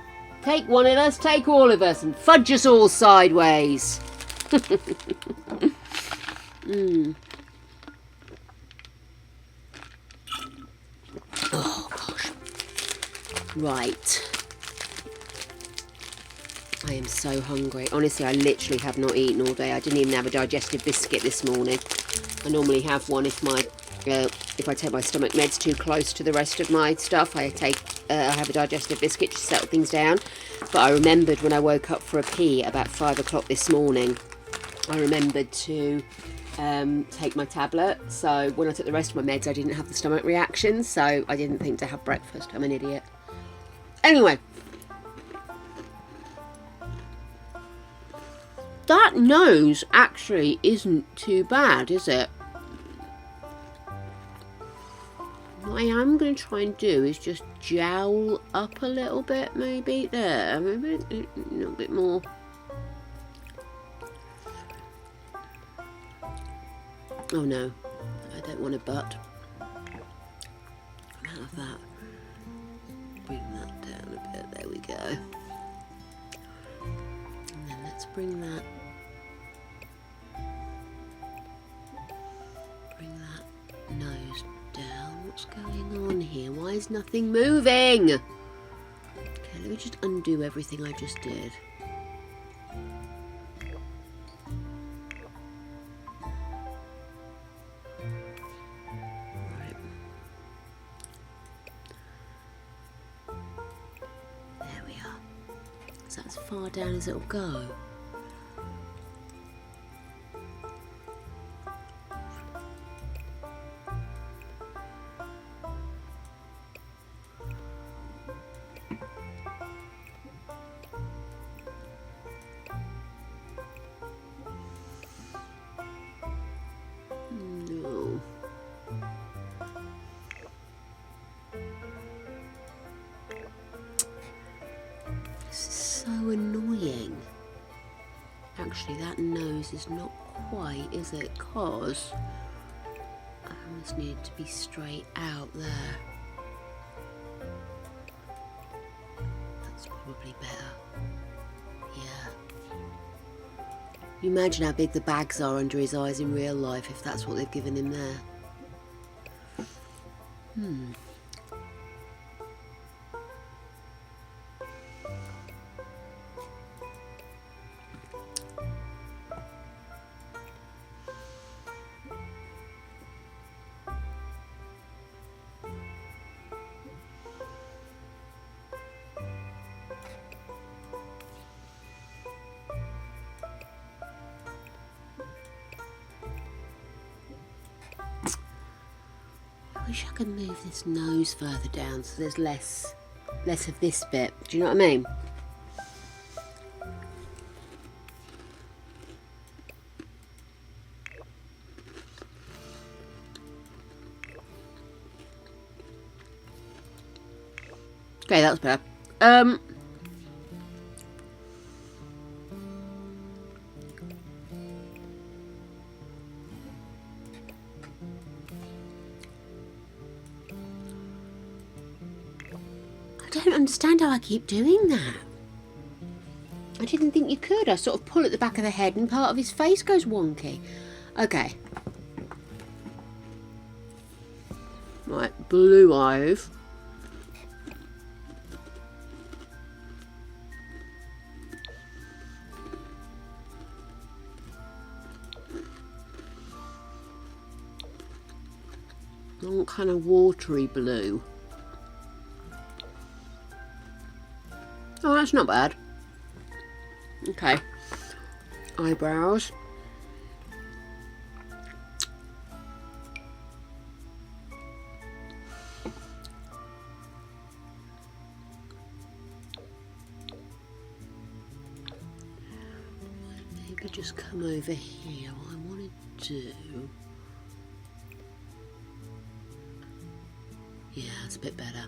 Take one of us, take all of us, and fudge us all sideways. Oh, gosh. Right. I am so hungry. Honestly, I literally have not eaten all day. I didn't even have a digestive biscuit this morning. I normally have one if I take my stomach meds too close to the rest of my stuff. I have a digestive biscuit to settle things down. But I remembered when I woke up for a pee about 5 o'clock this morning, I remembered to take my tablet. So when I took the rest of my meds, I didn't have the stomach reaction. So I didn't think to have breakfast. I'm an idiot. Anyway. That nose actually isn't too bad, is it? What I am going to try and do is just jowl up a little bit, maybe. There, maybe a little bit more. Oh no, I don't want a butt. Have that. Bring that down a bit, there we go. And then let's bring that. Bring that nose down. What's going on here? Why is nothing moving? Okay, let me just undo everything I just did. Right. There we are. Is that as far down as it'll go? This is so annoying. Actually, that nose is not quite, is it? Because I almost need it to be straight out there. That's probably better. Yeah. You imagine how big the bags are under his eyes in real life if that's what they've given him there. I wish I could move this nose further down so there's less of this bit. Do you know what I mean? Okay, that's better. I don't understand how I keep doing that. I didn't think you could. I sort of pull at the back of the head and part of his face goes wonky. Okay. Right, blue eyes. I want kind of watery blue. Oh, that's not bad. Okay. Eyebrows. Maybe just come over here. What I want to do. Yeah, it's a bit better.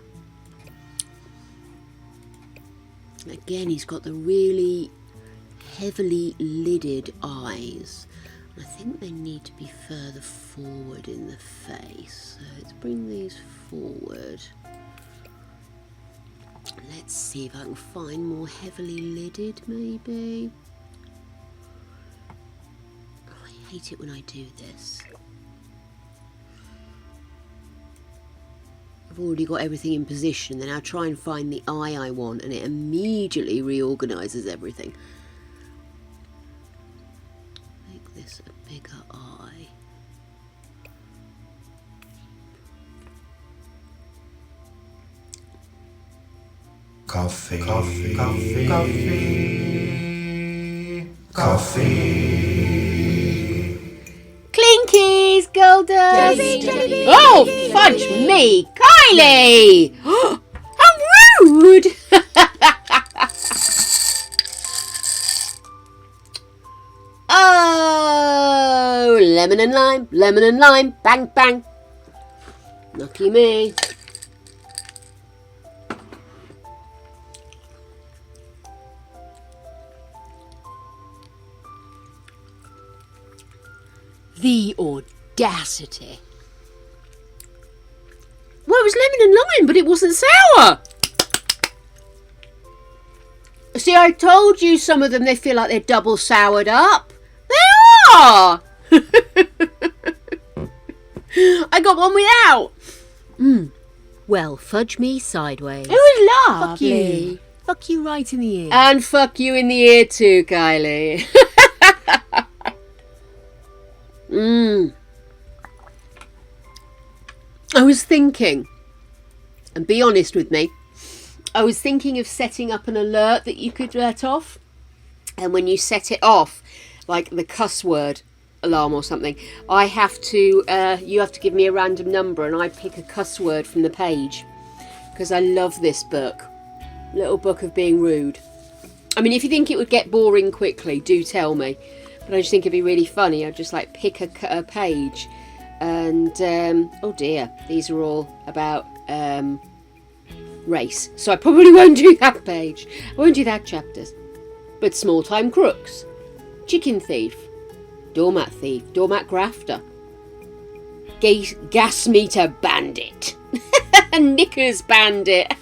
Again, he's got the really heavily lidded eyes. I think they need to be further forward in the face. So let's bring these forward. Let's see if I can find more heavily lidded, maybe. Oh, I hate it when I do this. I've already got everything in position, then I'll try and find the eye I want and it immediately reorganises everything. Make this a bigger eye. Coffee. Coffee. Coffee. Coffee. Coffee. Clinkies, Goldust! Oh, fudge me! Kylie! How rude! Oh, lemon and lime, bang, bang. Lucky me. The audacity. Well, it was lemon and lime, but it wasn't sour. See, I told you some of them, they feel like they're double soured up. They are. I got one without. Well, fudge me sideways. It was lovely. Fuck you. Fuck you right in the ear. And fuck you in the ear too, Kylie. I was thinking, and be honest with me, I was thinking of setting up an alert that you could let off, and when you set it off, like the cuss word alarm or something, I have to, you have to give me a random number and I pick a cuss word from the page, because I love this book, Little Book of Being Rude. I mean, if you think it would get boring quickly, do tell me. But I just think it'd be really funny. I'd just like pick a page and, oh dear, these are all about race, so I probably won't do that page. I won't do that chapters. But small-time crooks, chicken thief, doormat grafter, gas meter bandit, knickers bandit.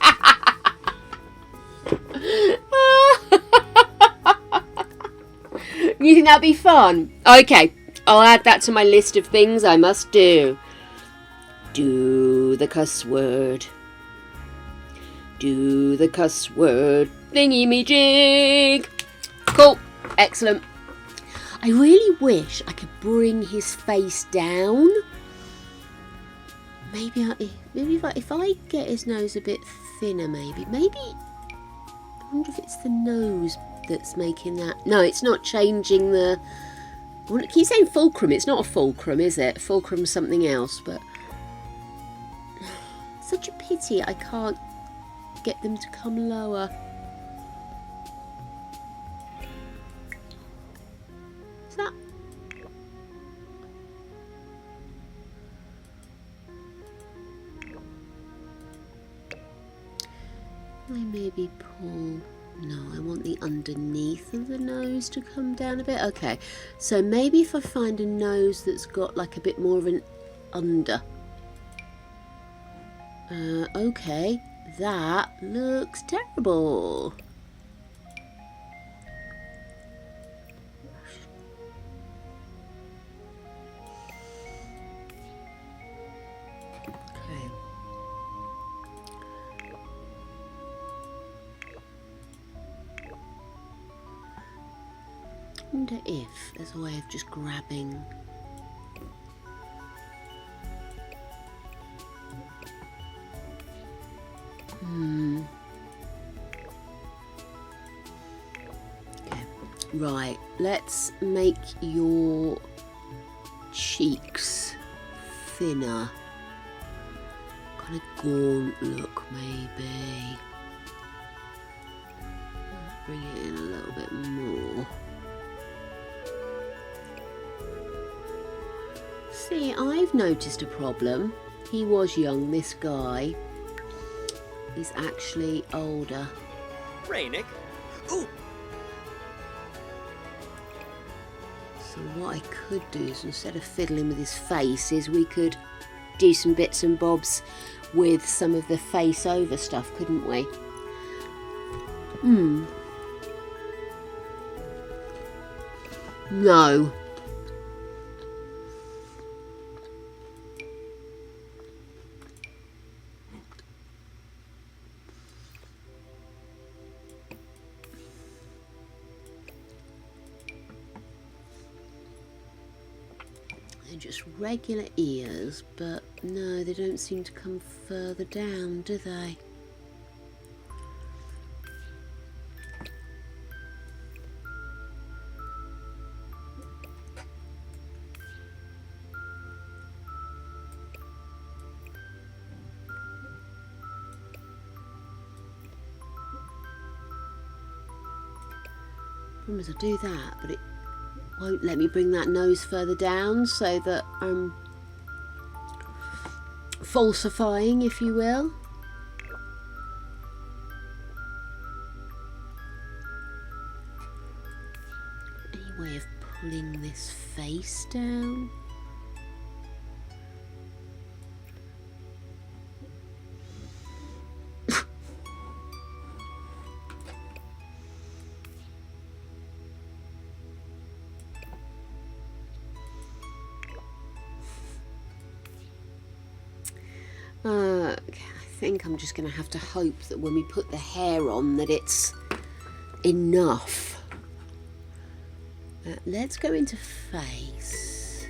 You think that'd be fun? Okay, I'll add that to my list of things I must do. Do the cuss word. Do the cuss word thingy-me-jig. Cool. Excellent. I really wish I could bring his face down. Maybe if I get his nose a bit thinner, maybe. I wonder if it's the nose that's making that. No, it's not changing the. I keep saying fulcrum. It's not a fulcrum, is it? Fulcrum's something else, but such a pity I can't get them to come lower. Is that? I maybe pull. No, I want the underneath of the nose to come down a bit. Okay, so maybe if I find a nose that's got like a bit more of an under. Okay, that looks terrible. Okay. I wonder if there's a way of just grabbing. Okay. Right, let's make your cheeks thinner. Kind of gaunt look, maybe. Bring it in a little bit more. See, I've noticed a problem. He was young, this guy. He's actually older. Nick. Ooh. So what I could do is, instead of fiddling with his face, is we could do some bits and bobs with some of the face over stuff, couldn't we? No. They're just regular ears, but no, they don't seem to come further down, do they? Problem is, I do that, but it won't let me bring that nose further down, so that I'm falsifying, if you will. Any way of pulling this face down? I think I'm just going to have to hope that when we put the hair on that it's enough. Let's go into face.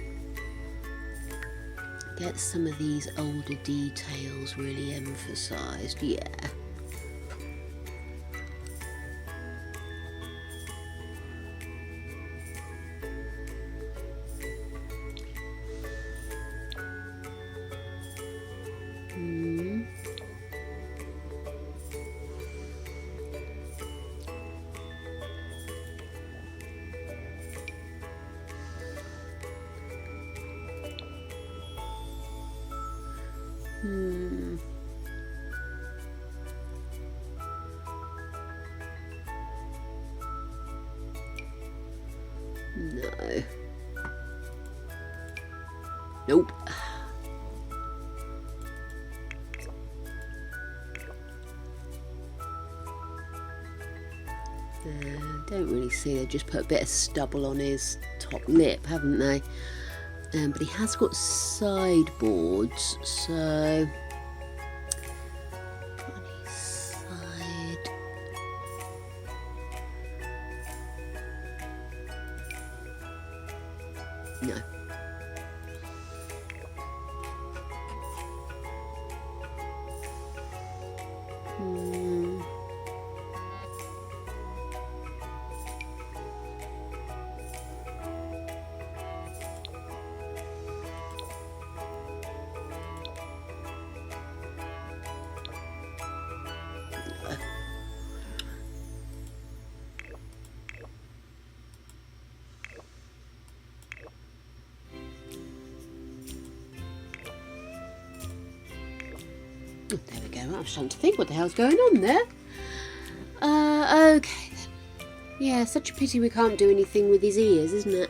Get some of these older details really emphasised, yeah. No. Nope. Don't really see. They've just put a bit of stubble on his top lip, haven't they? But he has got sideboards, so on his side. No. There we go. I was trying to think what the hell's going on there. Okay then. Yeah, such a pity we can't do anything with his ears, isn't it?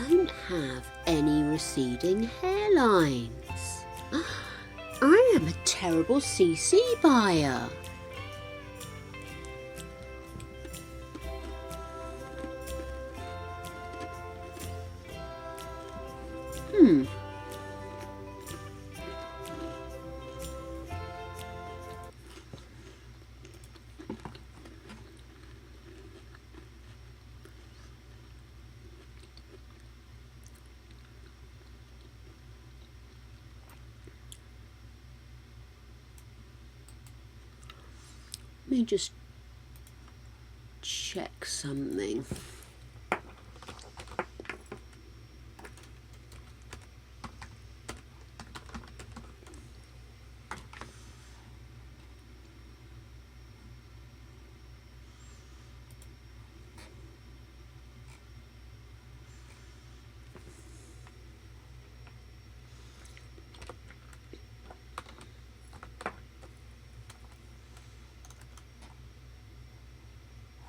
Don't have any receding hairlines. I am a terrible CC buyer. Let me just check something.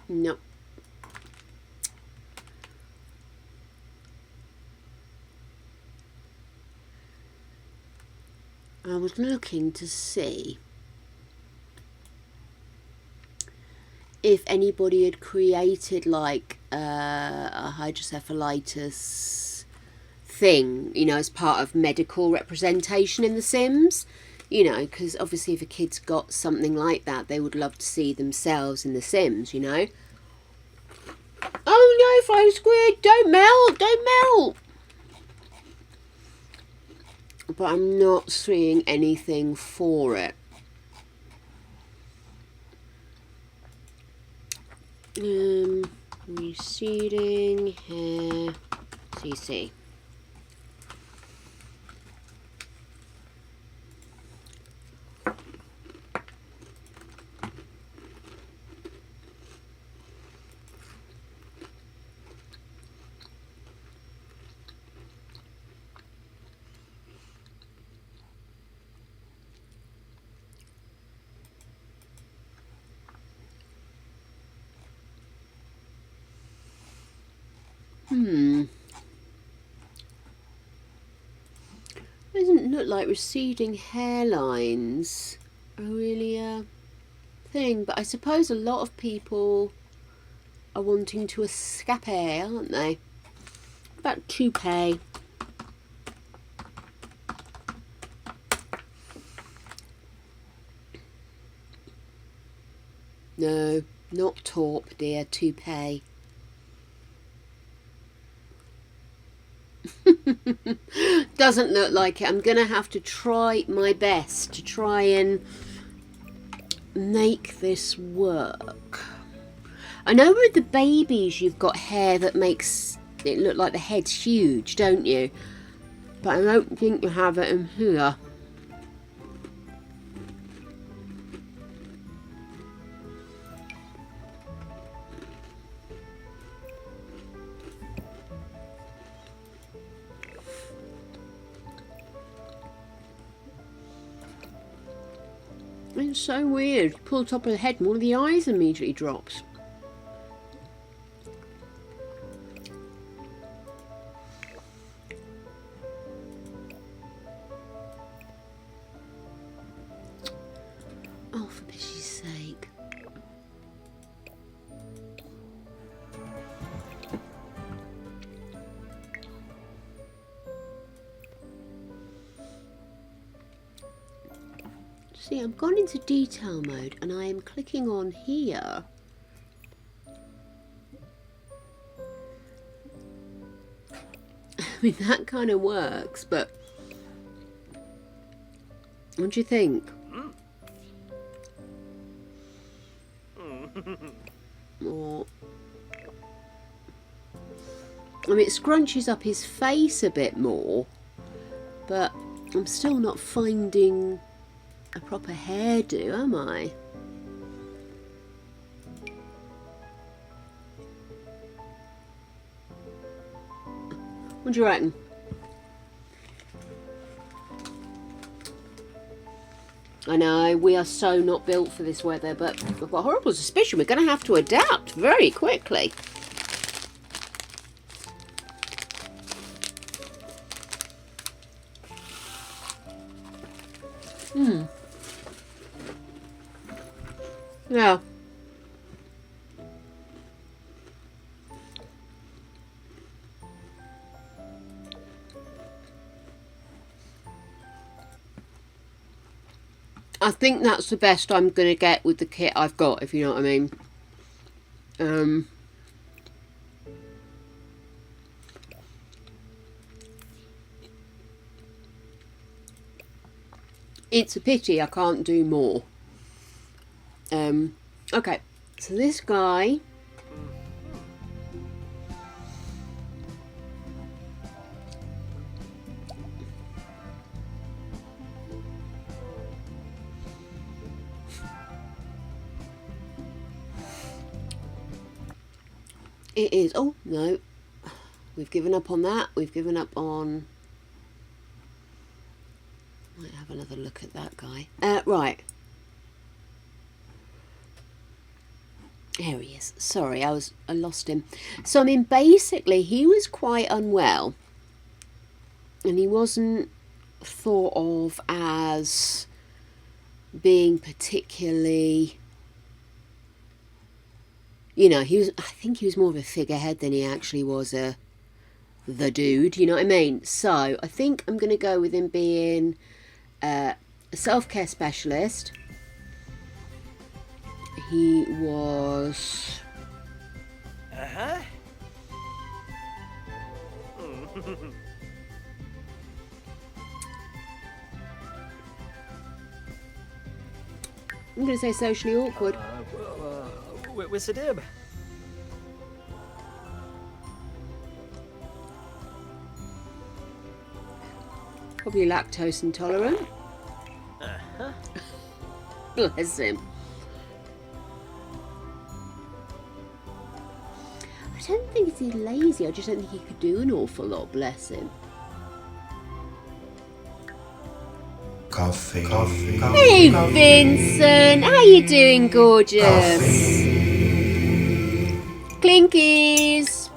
No. I was looking to see if anybody had created like a hydrocephalitis thing, you know, as part of medical representation in The Sims. You know, because obviously if a kid's got something like that, they would love to see themselves in The Sims, you know. Oh no, flying squid, don't melt, don't melt. But I'm not seeing anything for it. Receding hair, CC. Doesn't look like receding hairlines are really a thing, but I suppose a lot of people are wanting to escape, aren't they? About toupee. No, not taupe, dear, toupee. Doesn't look like it. I'm gonna have to try my best to try and make this work. I know with the babies you've got hair that makes it look like the head's huge, don't you? But I don't think you have it in here. It's so weird. Pull the top of the head and one of the eyes immediately drops. Oh, for pity's sake. See, I've gone into detail mode and I am clicking on here. I mean, that kind of works, but what do you think? Or, I mean, it scrunches up his face a bit more, but I'm still not finding a proper hairdo, am I? What do you reckon? I know, we are so not built for this weather, but I've got a horrible suspicion we're going to have to adapt very quickly. Yeah. I think that's the best I'm going to get with the kit I've got, if you know what I mean. It's a pity I can't do more. Okay, so this guy... It is... Oh, no. We've given up on that. We've given up on... Might have another look at that guy. Right. There he is. Sorry, I lost him. So, I mean, basically, he was quite unwell. And he wasn't thought of as being particularly... You know, I think he was more of a figurehead than he actually was the dude, you know what I mean? So, I think I'm going to go with him being a self-care specialist. He was... I'm going to say socially awkward. With Sadib. Probably lactose intolerant. Bless him. I don't think he's lazy, I just don't think he could do an awful lot, bless him. Coffee. Hey Vincent, how you doing, gorgeous? Clinkies.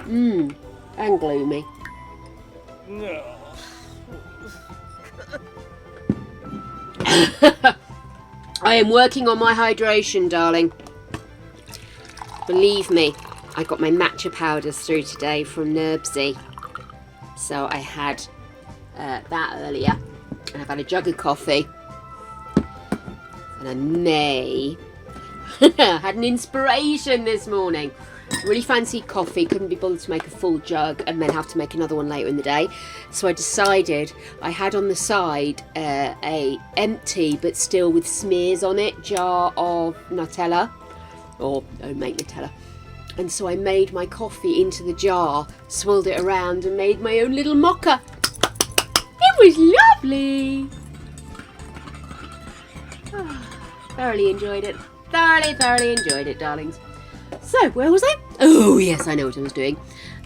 And gloomy. No. I am working on my hydration, darling. Believe me, I got my matcha powders through today from Nerbsy. So I had that earlier. And I've had a jug of coffee. And I had an inspiration this morning. Really fancy coffee, couldn't be bothered to make a full jug and then have to make another one later in the day. So I decided I had on the side a empty but still with smears on it jar of Nutella, or homemade Nutella. And so I made my coffee into the jar, swirled it around and made my own little mocha. It was lovely. Thoroughly enjoyed it. Thoroughly enjoyed it, darlings. So, where was I? Oh, yes, I know what I was doing.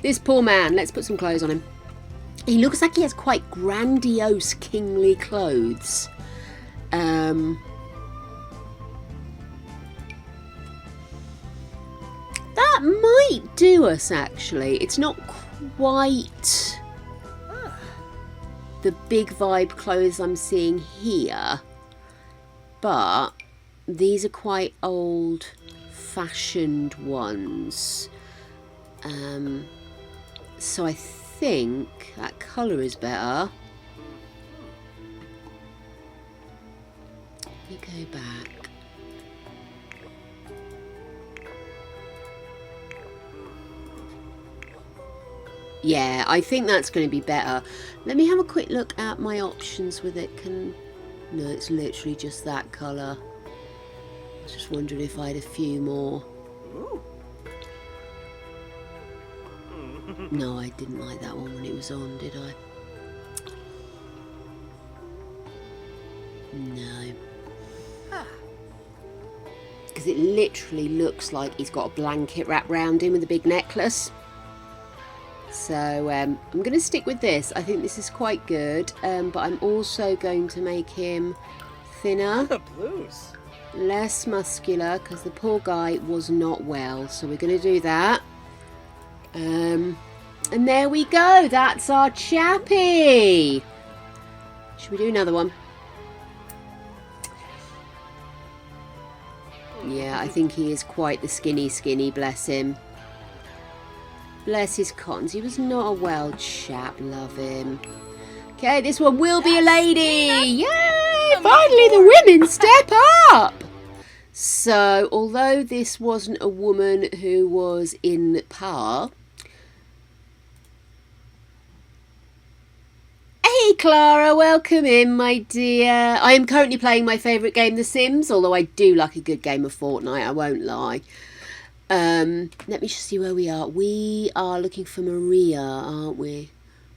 This poor man, let's put some clothes on him. He looks like he has quite grandiose, kingly clothes. That might do us, actually. It's not quite the big vibe clothes I'm seeing here, but these are quite old-fashioned ones. So I think that colour is better. Let me go back. Yeah, I think that's going to be better. Let me have a quick look at my options with it. No, it's literally just that colour. I was just wondering if I had a few more. No, I didn't like that one when it was on, did I? No. Because it literally looks like he's got a blanket wrapped round him with a big necklace. So I'm going to stick with this. I think this is quite good, but I'm also going to make him thinner, Blues. less muscular, because the poor guy was not well. So we're going to do that. And there we go. That's our chappy. Should we do another one? Yeah, I think he is quite the skinny, bless him. Bless his cottons. He was not a well chap. Love him. Okay, this one will be a lady. Yay! Finally the women step up. So, although this wasn't a woman who was in power. Hey Clara, welcome in, my dear. I am currently playing my favourite game, The Sims, although I do like a good game of Fortnite, I won't lie. Let me just see where we are. We are looking for Maria, aren't we?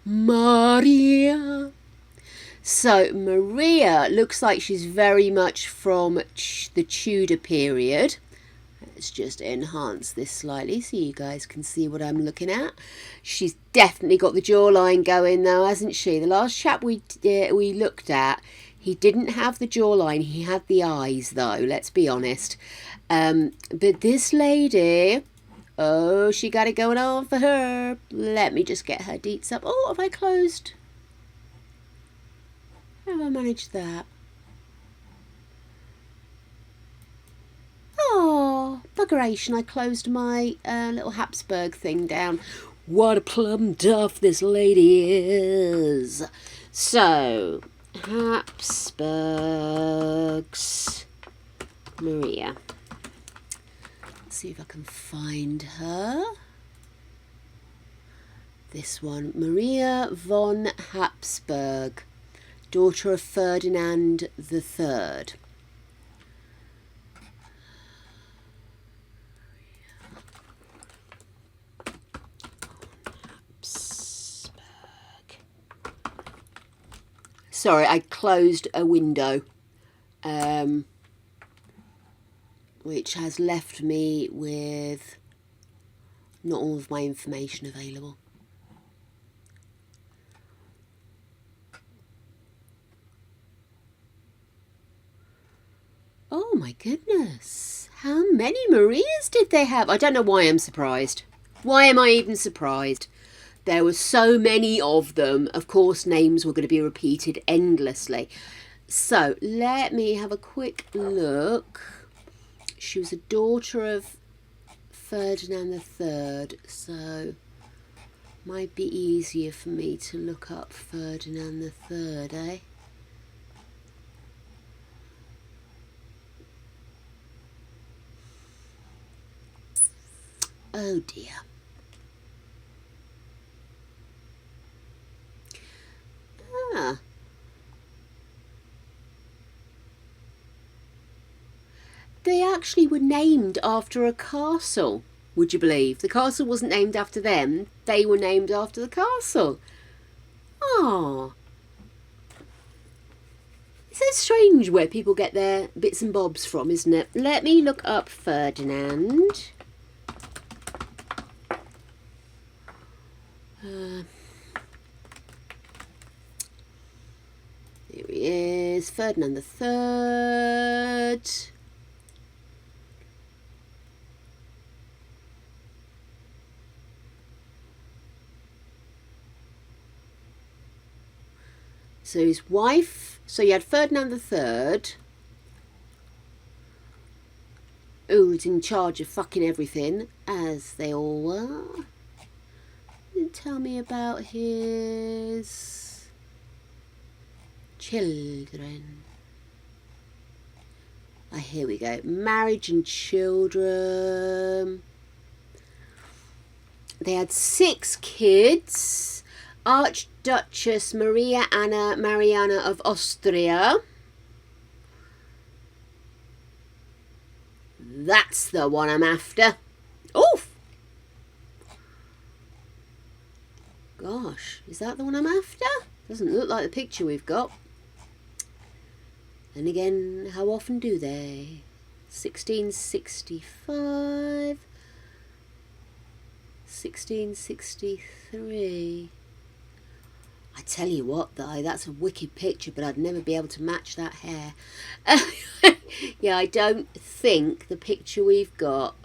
Maria. So Maria looks like she's very much from the Tudor period. Let's just enhance this slightly so you guys can see what I'm looking at. She's definitely got the jawline going though, hasn't she? The last chap we looked at, he didn't have the jawline, he had the eyes though, let's be honest. But this lady, oh, she got it going on for her. Let me just get her deets up. Oh, have I closed? How have I managed that? Oh, buggeration, I closed my little Habsburg thing down. What a plum duff this lady is. So, Habsburgs, Maria. See if I can find her. This one, Maria von Habsburg, daughter of Ferdinand III. Habsburg. Sorry, I closed a window. Which has left me with not all of my information available. Oh my goodness. How many Marias did they have? I don't know why I'm surprised. Why am I even surprised? There were so many of them. Of course, names were going to be repeated endlessly. So let me have a quick look. She was a daughter of Ferdinand III, so might be easier for me to look up Ferdinand III, eh? Oh dear. Ah. They actually were named after a castle, would you believe? The castle wasn't named after them, they were named after the castle. Ah. It's so strange where people get their bits and bobs from, isn't it? Let me look up Ferdinand. Here he is, Ferdinand the Third. So his wife, so you had Ferdinand the Third, who was in charge of fucking everything, as they all were. Didn't tell me about his children. Ah, here we go. Marriage and children. They had 6 kids. Archduchess Maria Anna Mariana of Austria. That's the one I'm after. Oof! Gosh, is that the one I'm after? Doesn't look like the picture we've got. And again, how often do they? 1665. 1663. I tell you what though, that's a wicked picture, but I'd never be able to match that hair. Yeah, I don't think the picture we've got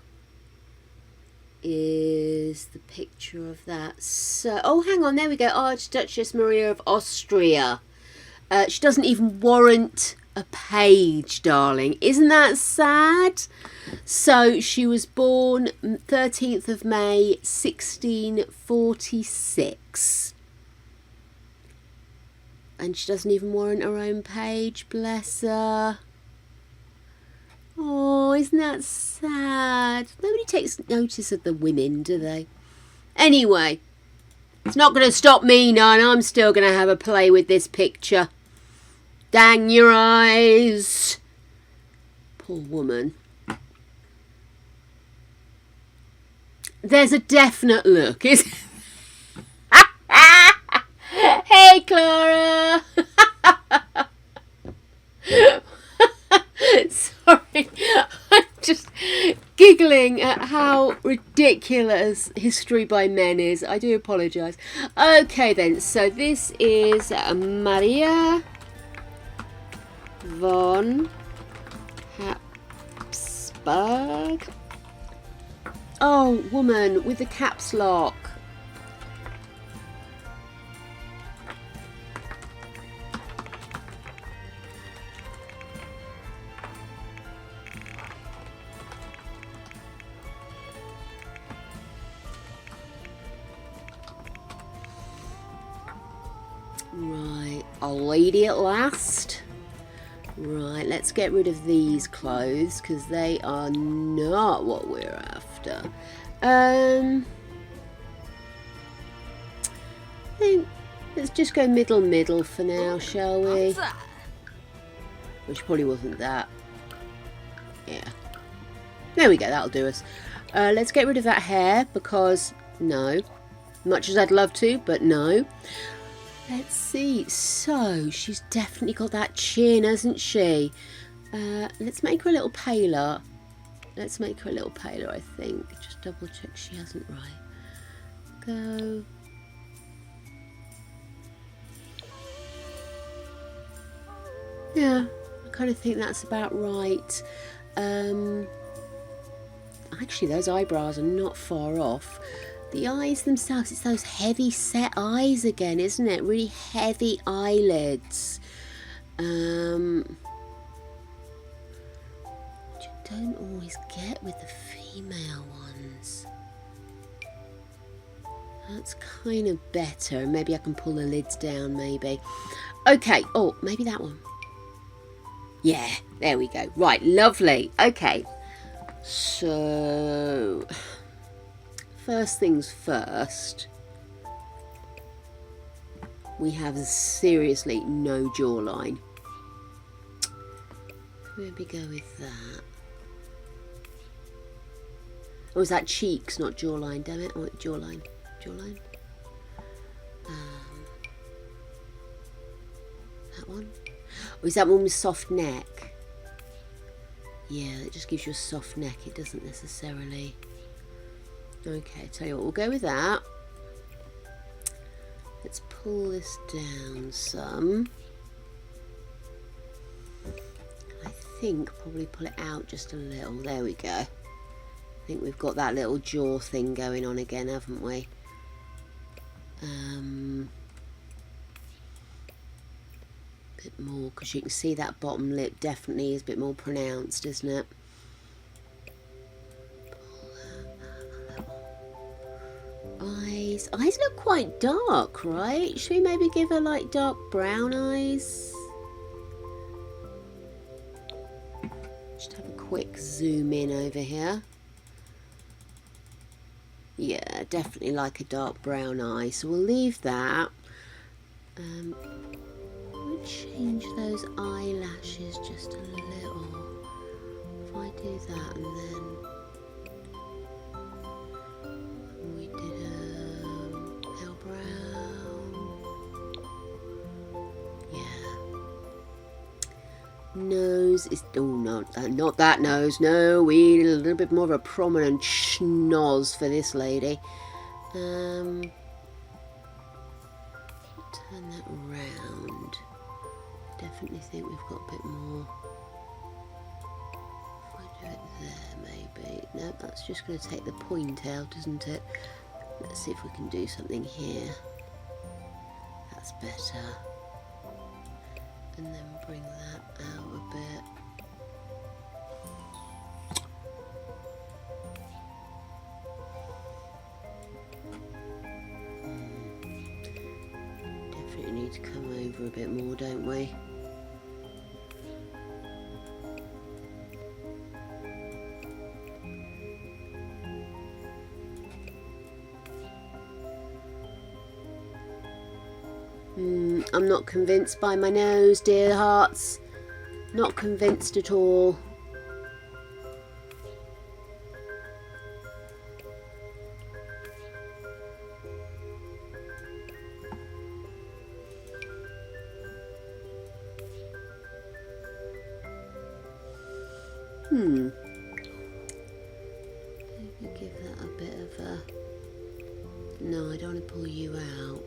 is the picture of that. So, oh, hang on, there we go. Archduchess Maria of Austria. She doesn't even warrant a page, darling. Isn't that sad? So she was born 13th of May 1646. And she doesn't even warrant her own page, bless her. Oh, isn't that sad? Nobody takes notice of the women, do they? Anyway, it's not going to stop me, none. I'm still going to have a play with this picture. Dang your eyes. Poor woman. There's a definite look, isn't Hey, Clara. Sorry, I'm just giggling at how ridiculous History by Men is. I do apologise. Okay then, so this is Maria von Habsburg. Oh, woman with the caps lock. Right, a lady at last. Right, let's get rid of these clothes because they are not what we're after. I think let's just go middle for now, shall we? Which probably wasn't that. Yeah. There we go, that'll do us. Let's get rid of that hair because no. Much as I'd love to, but no. Let's see. So, she's definitely got that chin, hasn't she? Let's make her a little paler. Let's make her a little paler, I think. Just double check she hasn't right. Go. Yeah, I kind of think that's about right. Actually, those eyebrows are not far off. The eyes themselves, it's those heavy set eyes again, isn't it? Really heavy eyelids. Which I don't always get with the female ones. That's kind of better. Maybe I can pull the lids down, maybe. Okay, oh, maybe that one. Yeah, there we go. Right, lovely. Okay, so first things first, we have seriously no jawline. Maybe go with that. Or is that cheeks, not jawline, damn it? Oh, jawline. Jawline. That one? Or is that one with soft neck? Yeah, it just gives you a soft neck. It doesn't necessarily... Okay, tell you what, we'll go with that. Let's pull this down some. I think probably pull it out just a little. There we go. I think we've got that little jaw thing going on again, haven't we? Bit more, because you can see that bottom lip definitely is a bit more pronounced, isn't it? Eyes look quite dark, right? Should we maybe give her like dark brown eyes? Just have a quick zoom in over here. Yeah, definitely like a dark brown eye, so we'll leave that. We'll change those eyelashes just a little. If I do that and then we did pale brown. Yeah. Nose is not that nose. No, we need a little bit more of a prominent schnoz for this lady. Turn that round. Definitely think we've got a bit more. If I do it there, maybe. No, that's just going to take the point out, isn't it? Let's see if we can do something here. That's better. And then bring that out a bit. Definitely need to come over a bit more, don't we? I'm not convinced by my nose, dear hearts. Not convinced at all. Maybe give that a bit of a... No, I don't want to pull you out.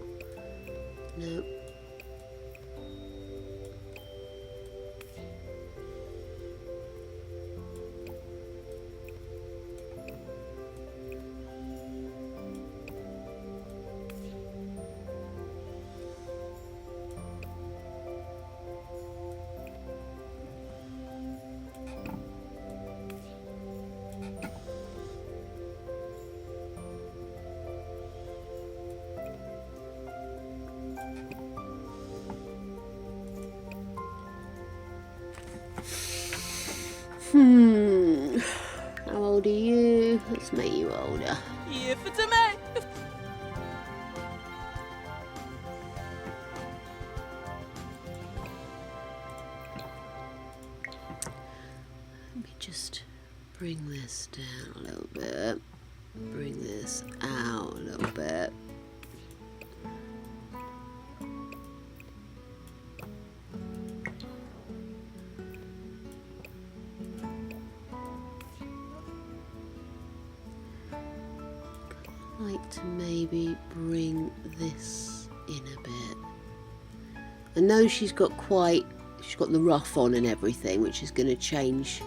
No. How old are you? Let's make you older. If it's a man. Let me just bring this down a little bit. Bring this out a little bit. Like to maybe bring this in a bit. I know she's got the ruff on and everything, which is going to change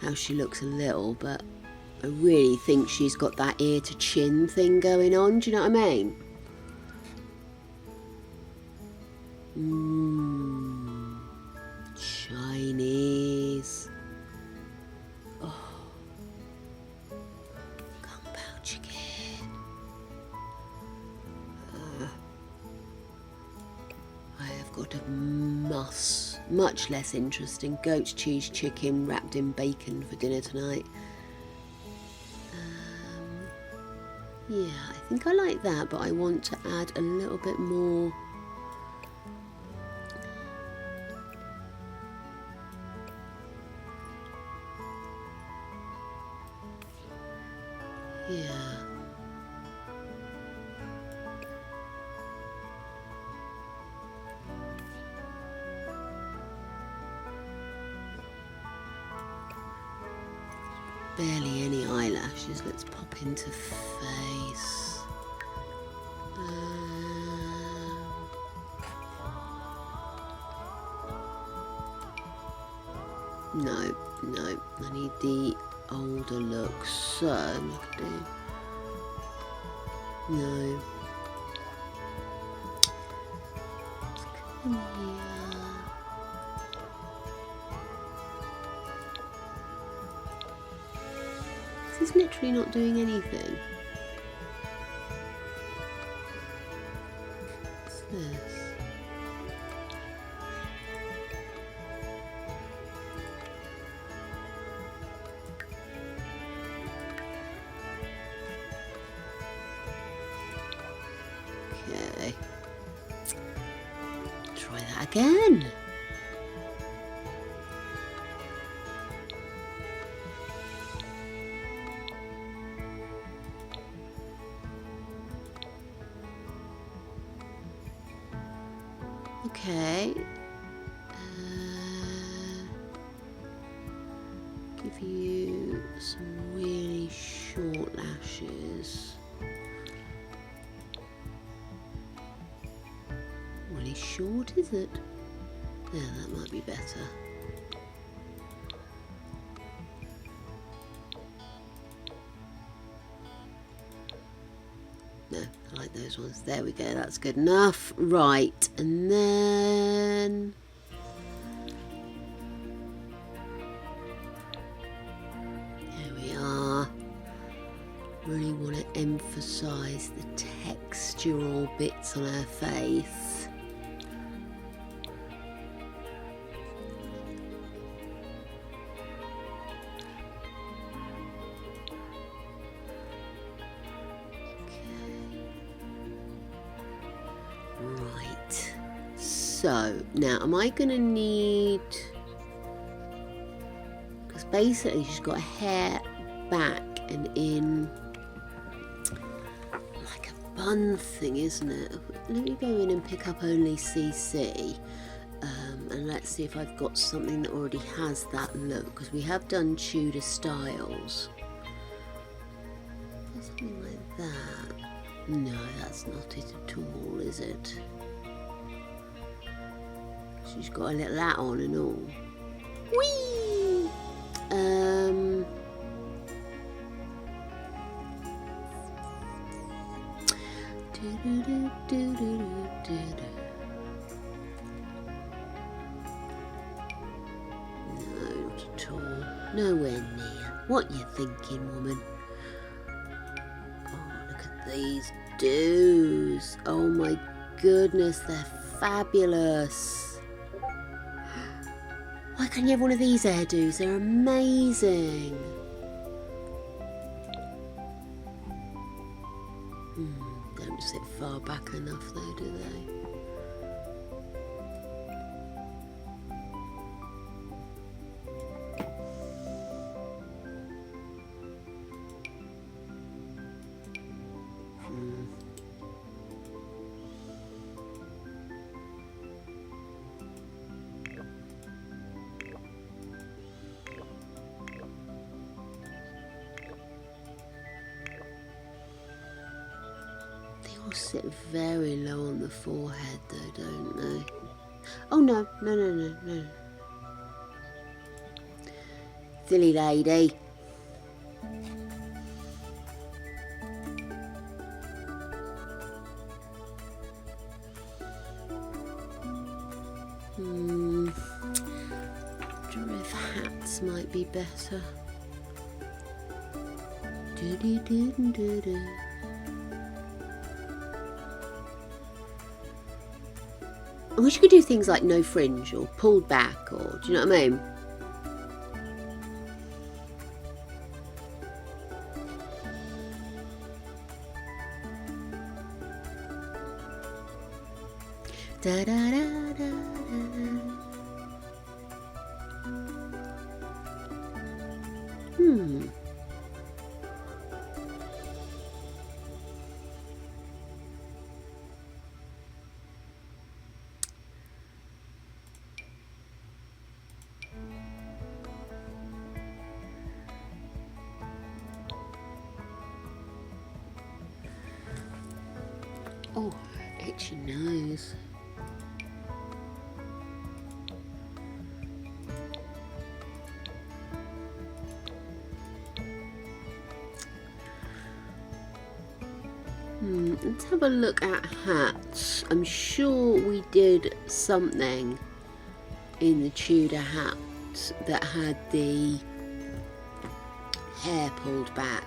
how she looks a little, but I really think she's got that ear to chin thing going on. Do you know what I mean? Chinese. Oh. Kung Pao chicken. I have got a much less interesting goat cheese chicken wrapped in bacon for dinner tonight. Yeah, I think I like that, but I want to add a little bit more. Yeah. Barely any eyelashes. Let's pop into face. No, no. I need the older look. So, I could do. No. Come here. This is literally not doing anything. What's this? Okay. Try that again. Okay. Give you some really short lashes. Really short, is it? Yeah, that might be better. No, I like those ones. There we go, that's good enough. Right, and then... there we are. Really want to emphasise the textural bits on her face. Right, so now am I going to need, because basically she's got hair back and in like a bun thing, isn't it? Let me go in and pick up only CC and let's see if I've got something that already has that look, because we have done Tudor styles. Something like that. No, that's not it at all, is it? She's got a little hat on and all. Whee! No, not at all. Nowhere near. What you thinking, woman? These doos, oh my goodness, they're fabulous. Why can't you have one of these hairdos? They're amazing. Don't sit far back enough though, do they? Sit very low on the forehead though, don't they? Oh no, no. Silly lady. Wonder if hats might be better. I wish you could do things like no fringe or pulled back, or do you know what I mean? Da, da, da, da, da. Oh, itchy nose. Let's have a look at hats. I'm sure we did something in the Tudor hat that had the hair pulled back.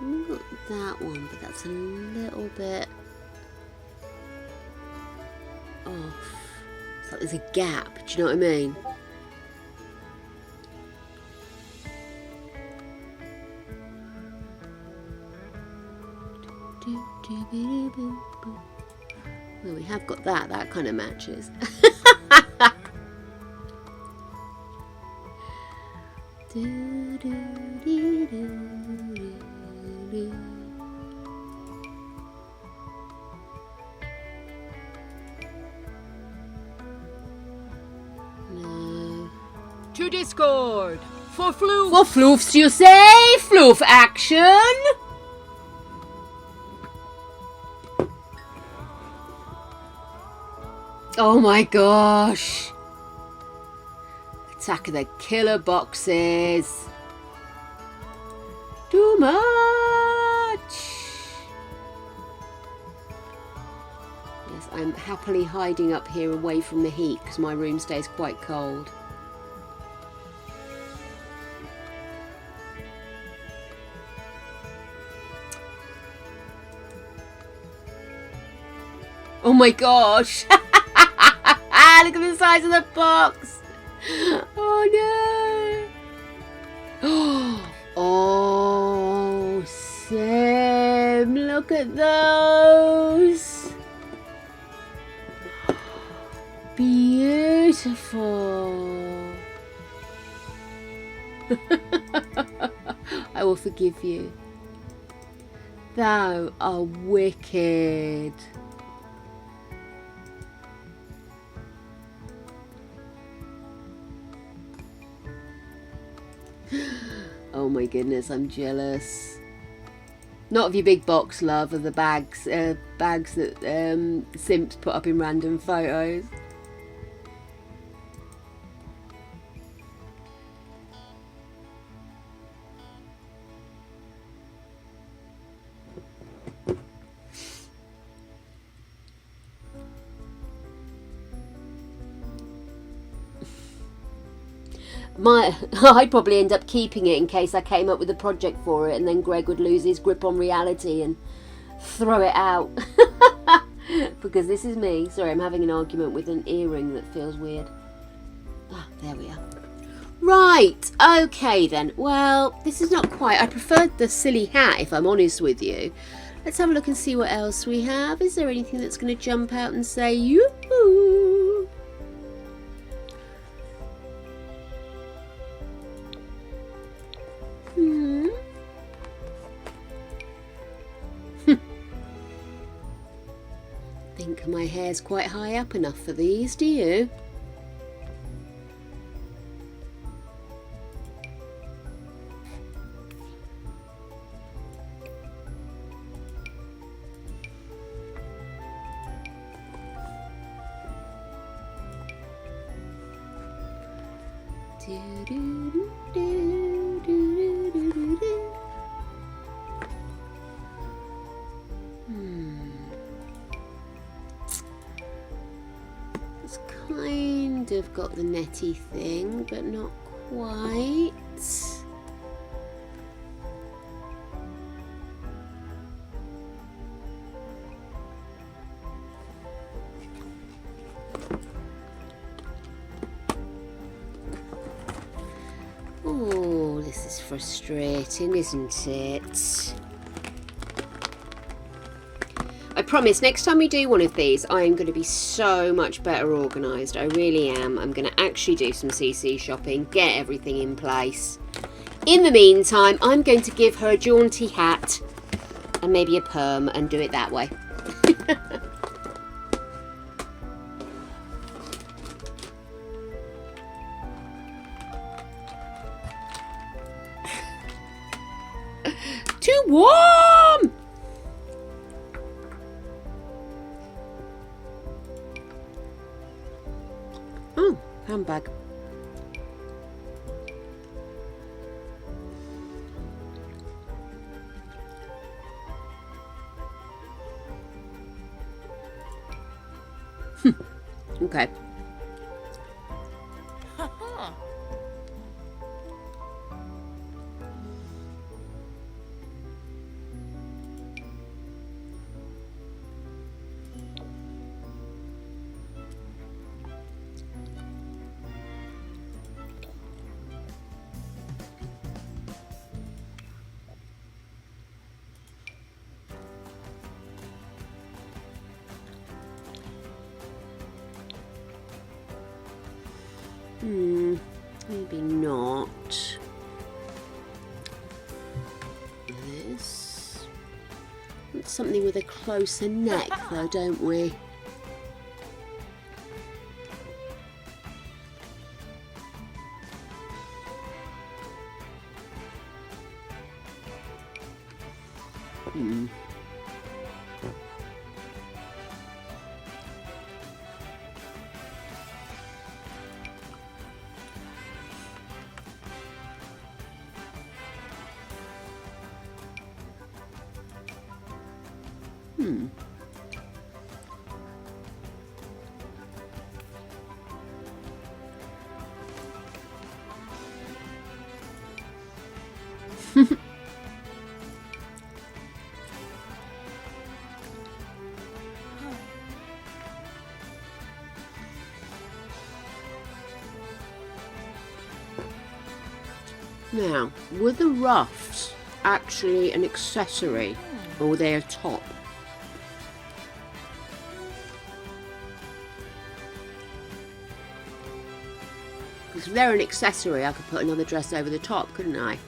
Not that one, but that's a little bit off. It's like there's a gap, do you know what I mean? Well, we have got that. That kind of matches. No. To Discord! For floof! For floofs, you say? Floof action! Oh my gosh! Attack of the killer boxes! Too much! Yes, I'm happily hiding up here away from the heat because my room stays quite cold. Oh my gosh! Look at the size of the box! Oh no! Oh, Sim, look at those! Beautiful! I will forgive you. Thou are wicked. Oh my goodness, I'm jealous. Not of your big box, love, of the bags that simps put up in random photos. I'd probably end up keeping it in case I came up with a project for it and then Greg would lose his grip on reality and throw it out. Because this is me. Sorry, I'm having an argument with an earring that feels weird. Ah, there we are. Right, okay then. Well, this is not quite... I preferred the silly hat, if I'm honest with you. Let's have a look and see what else we have. Is there anything that's going to jump out and say, yoo-hoo? Think my hair's quite high up enough for these, do you? It's kind of got the netty thing, but not quite. Oh, this is frustrating, isn't it? I promise next time we do one of these, I am going to be so much better organised. I really am. I'm going to actually do some CC shopping, get everything in place. In the meantime, I'm going to give her a jaunty hat and maybe a perm and do it that way. Too warm! Oh, handbag. Okay. Maybe not. This. Want something with a closer neck though, don't we? Now, were the ruffs actually an accessory or were they a top? Because if they're an accessory, I could put another dress over the top, couldn't I?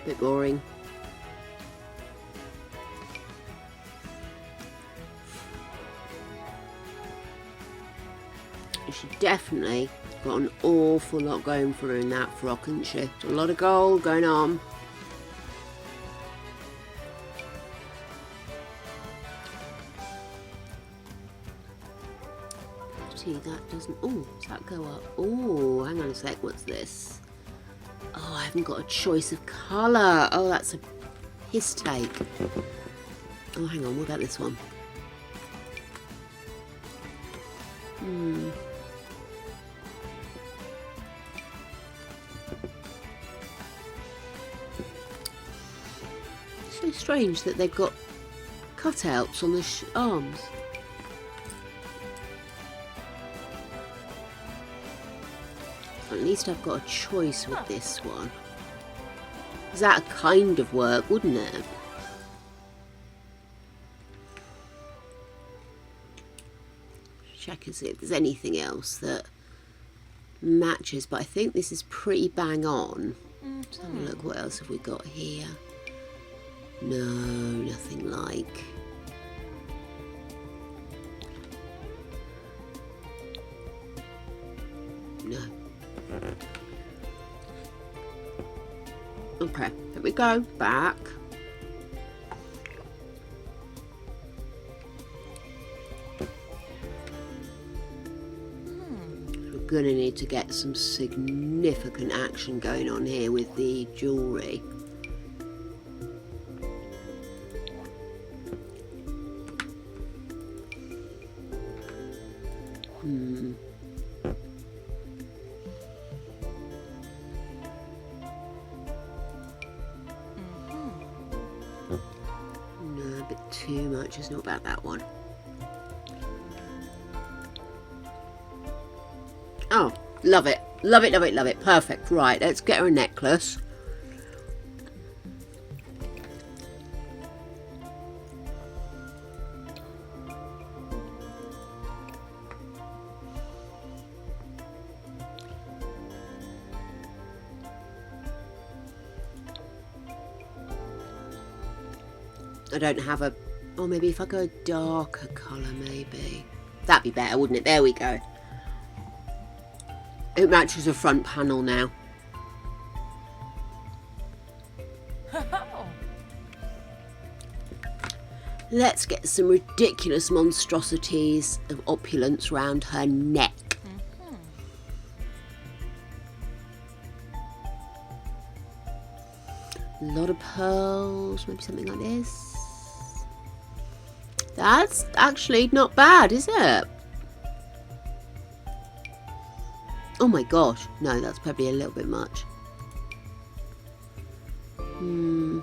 Bit boring. She definitely got an awful lot going for her in that frock, hasn't she? A lot of gold going on. That doesn't. Oh, does that go up? Oh, hang on a sec. What's this? Oh, I haven't got a choice of colour. Oh, that's a piss take. Oh, hang on. What about this one? So strange that they've got cutouts on the arms. At least I've got a choice with this one. Is that a kind of work, wouldn't it? Check and see if there's anything else that matches, but I think this is pretty bang on. Let's have a look, what else have we got here? No, nothing like. No. Okay, here we go, back. gonna need to get some significant action going on here with the jewellery. No, a bit too much. It's not about that one. Oh, love it. Love it, love it, love it. Perfect. Right, let's get her a necklace. I don't have a... Oh, maybe if I go a darker colour, maybe. That'd be better, wouldn't it? There we go. It matches the front panel now. Let's get some ridiculous monstrosities of opulence round her neck. A lot of pearls, maybe something like this. That's actually not bad, is it? Oh my gosh, no, that's probably a little bit much. No.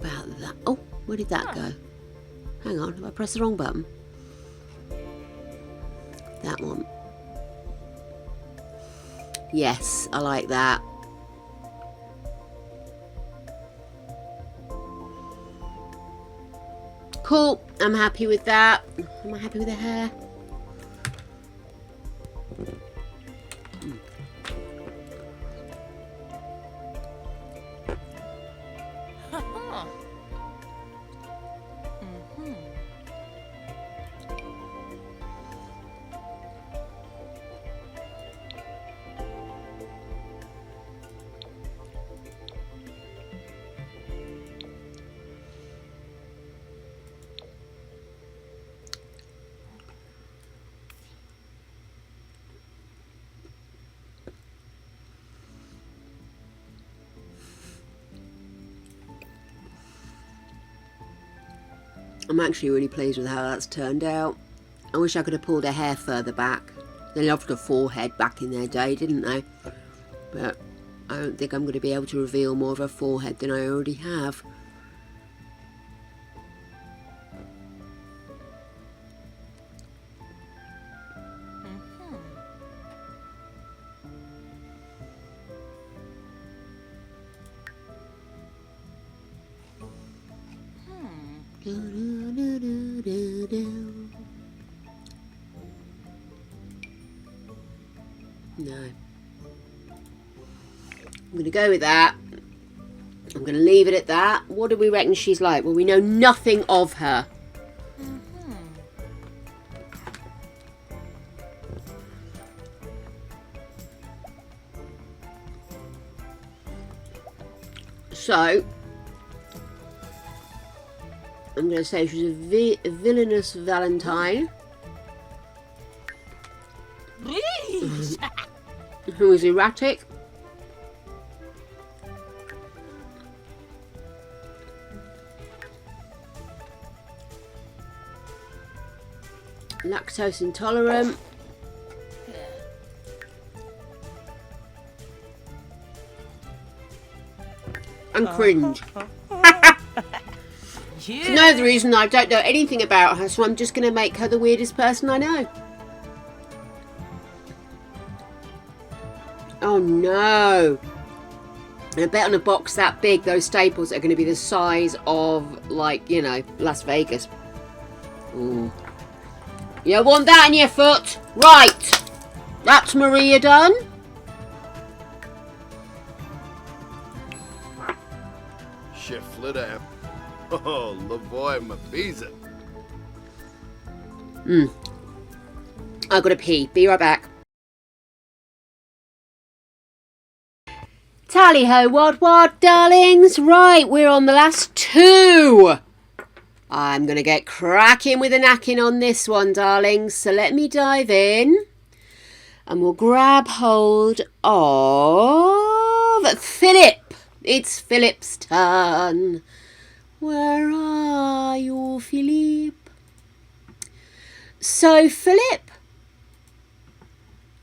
About that. Oh, where did that go? Hang on, have I pressed the wrong button? That one. Yes, I like that. Cool, I'm happy with that. Am I happy with the hair? I'm actually really pleased with how that's turned out. I wish I could have pulled her hair further back. They loved her forehead back in their day, didn't they? But I don't think I'm going to be able to reveal more of her forehead than I already have. No. I'm going to go with that. I'm going to leave it at that. What do we reckon she's like? Well, we know nothing of her. So, I'm going to say she's a villainous Valentine. Who is erratic. Lactose intolerant. And cringe. To know the reason I don't know anything about her, so I'm just going to make her the weirdest person I know. Oh no. And I bet on a box that big, those staples are going to be the size of, like, you know, Las Vegas. Ooh. You want that in your foot? Right. That's Maria done. Shiflida. Oh, Lavoy Mabiza. I've got to pee. Be right back. Tally ho, what, darlings? Right, we're on the last two. I'm going to get cracking with the knacking on this one, darlings. So let me dive in. And we'll grab hold of Philip. It's Philip's turn. Where are you, Philip? So, Philip,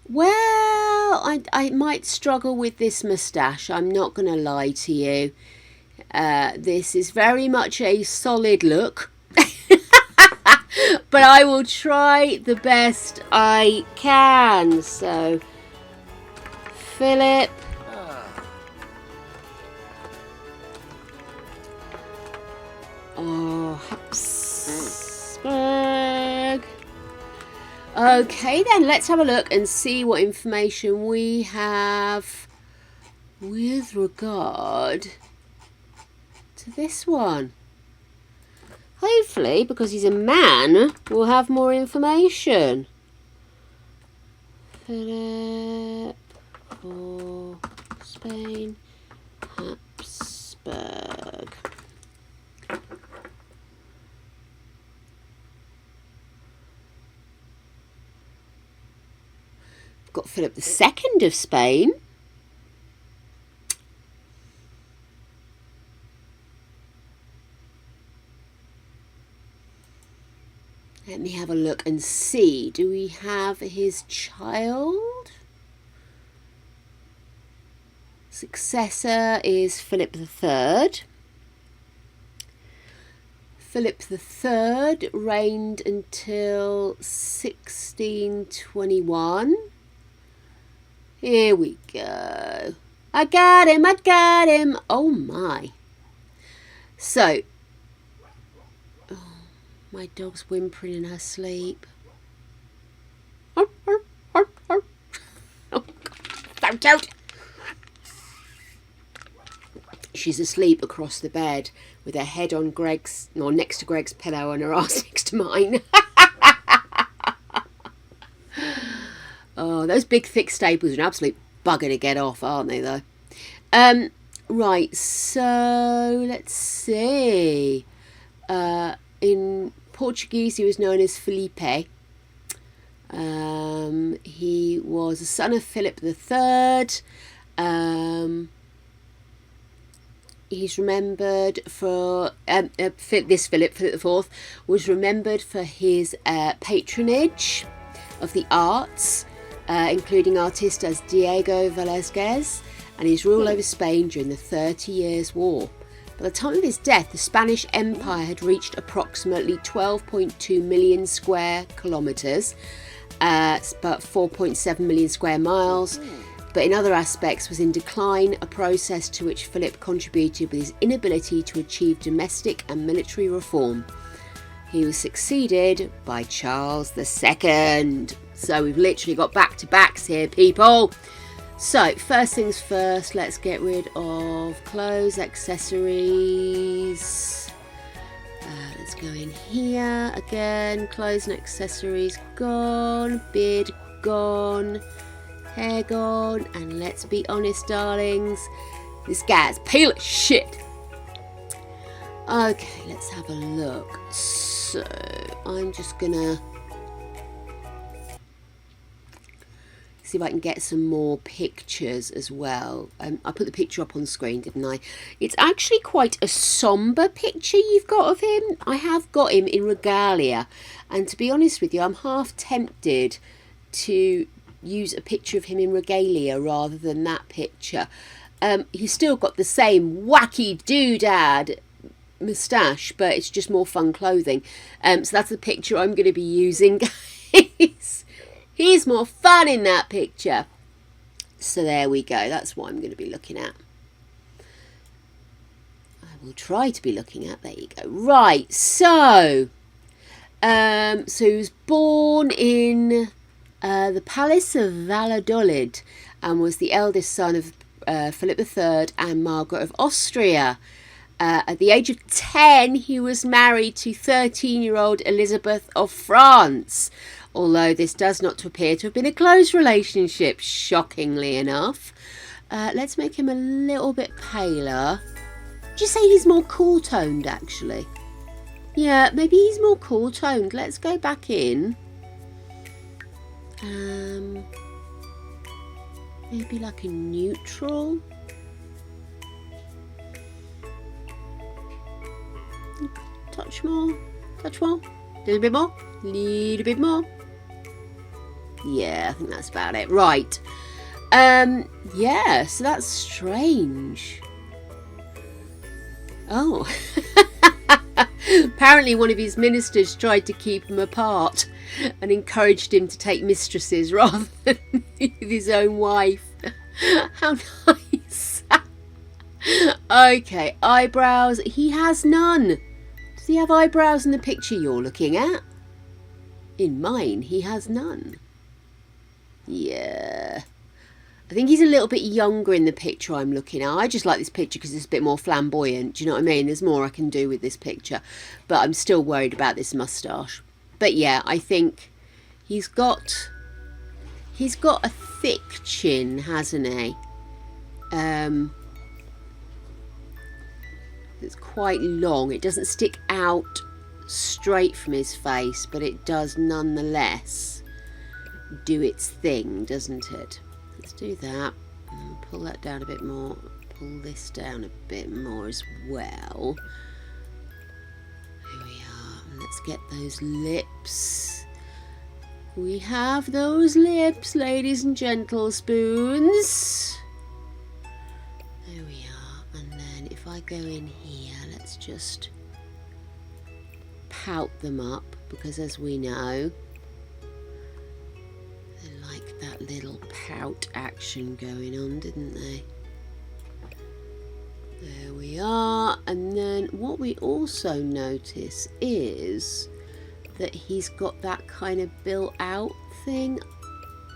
well, I might struggle with this moustache. I'm not going to lie to you. This is very much a solid look. But I will try the best I can. So, Philip. Oh, Habsburg. Okay, then let's have a look and see what information we have with regard to this one. Hopefully, because he's a man, we'll have more information. Philip for Spain, Habsburg. We've got Philip II of Spain. Let me have a look and see. Do we have his child? Successor is Philip III. Philip III reigned until 1621. Here we go. I got him, I got him. Oh my. So, my dog's whimpering in her sleep. Oh, God. Don't. She's asleep across the bed with her head on Greg's, or next to Greg's pillow and her arse next to mine. Oh, those big thick staples are an absolute bugger to get off, aren't they, though? Right, so let's see. In Portuguese, he was known as Felipe. He was a son of Philip III. He's remembered for this Philip IV was remembered for his patronage of the arts, including artists as Diego Velázquez, and his rule over Spain during the 30 Years' War. By the time of his death, the Spanish Empire had reached approximately 12.2 million square kilometres, about 4.7 million square miles, but in other aspects was in decline, a process to which Philip contributed with his inability to achieve domestic and military reform. He was succeeded by Charles II. So we've literally got back-to-backs here, people. So, first things first, let's get rid of clothes, accessories. Let's go in here again. Clothes and accessories gone. Beard gone. Hair gone. And let's be honest, darlings, this guy's pale as shit. Okay, let's have a look. So, I'm just gonna see if I can get some more pictures as well. I put the picture up on screen, didn't I? It's actually quite a sombre picture you've got of him. I have got him in regalia, and to be honest with you, I'm half tempted to use a picture of him in regalia rather than that picture. He's still got the same wacky doodad moustache, but it's just more fun clothing. So that's the picture I'm going to be using, guys. He's more fun in that picture. So there we go. That's what I'm going to be looking at. I will try to be looking at. There you go. Right. So he was born in the Palace of Valladolid and was the eldest son of Philip III and Margaret of Austria. At the age of 10, he was married to 13-year-old Elizabeth of France. Although this does not appear to have been a close relationship, shockingly enough. Let's make him a little bit paler. Would you say he's more cool-toned, actually? Yeah, maybe he's more cool toned. Let's go back in. Maybe like a neutral. Touch more. Touch more. Little bit more. Little bit more. Yeah, I think that's about it. Right. Yeah, so that's strange. Oh. Apparently one of his ministers tried to keep him apart and encouraged him to take mistresses rather than his own wife. How nice. Okay, eyebrows. He has none. Does he have eyebrows in the picture you're looking at? In mine, he has none. Yeah. I think he's a little bit younger in the picture I'm looking at. I just like this picture because it's a bit more flamboyant. Do you know what I mean? There's more I can do with this picture. But I'm still worried about this moustache. But yeah, I think he's got a thick chin, hasn't he? It's quite long. It doesn't stick out straight from his face, but it does nonetheless do its thing, doesn't it? Let's do that. And pull that down a bit more. Pull this down a bit more as well. Here we are. Let's get those lips. We have those lips, ladies and gentle spoons. There we are. And then if I go in here, let's just pout them up, because as we know, they like that little pout action going on, didn't they? There we are. And then what we also notice is that he's got that kind of built out thing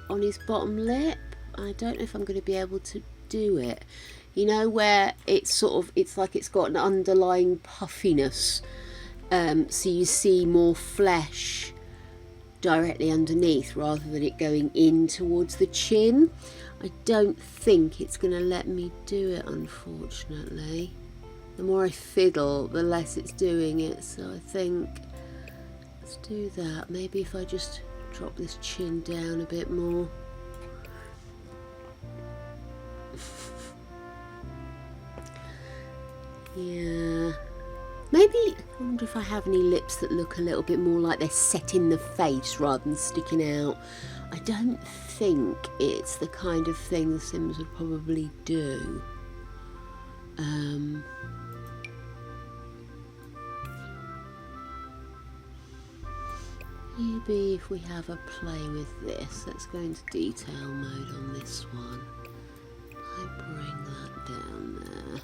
on his bottom lip. I don't know if I'm going to be able to do it. You know, where it's like it's got an underlying puffiness, so you see more flesh directly underneath rather than it going in towards the chin. I don't think it's going to let me do it, unfortunately. The more I fiddle, the less it's doing it, so I think let's do that. Maybe if I just drop this chin down a bit more. Yeah. Maybe, I wonder if I have any lips that look a little bit more like they're set in the face rather than sticking out. I don't think it's the kind of thing the Sims would probably do. Maybe if we have a play with this, let's go into detail mode on this one. I bring that down there.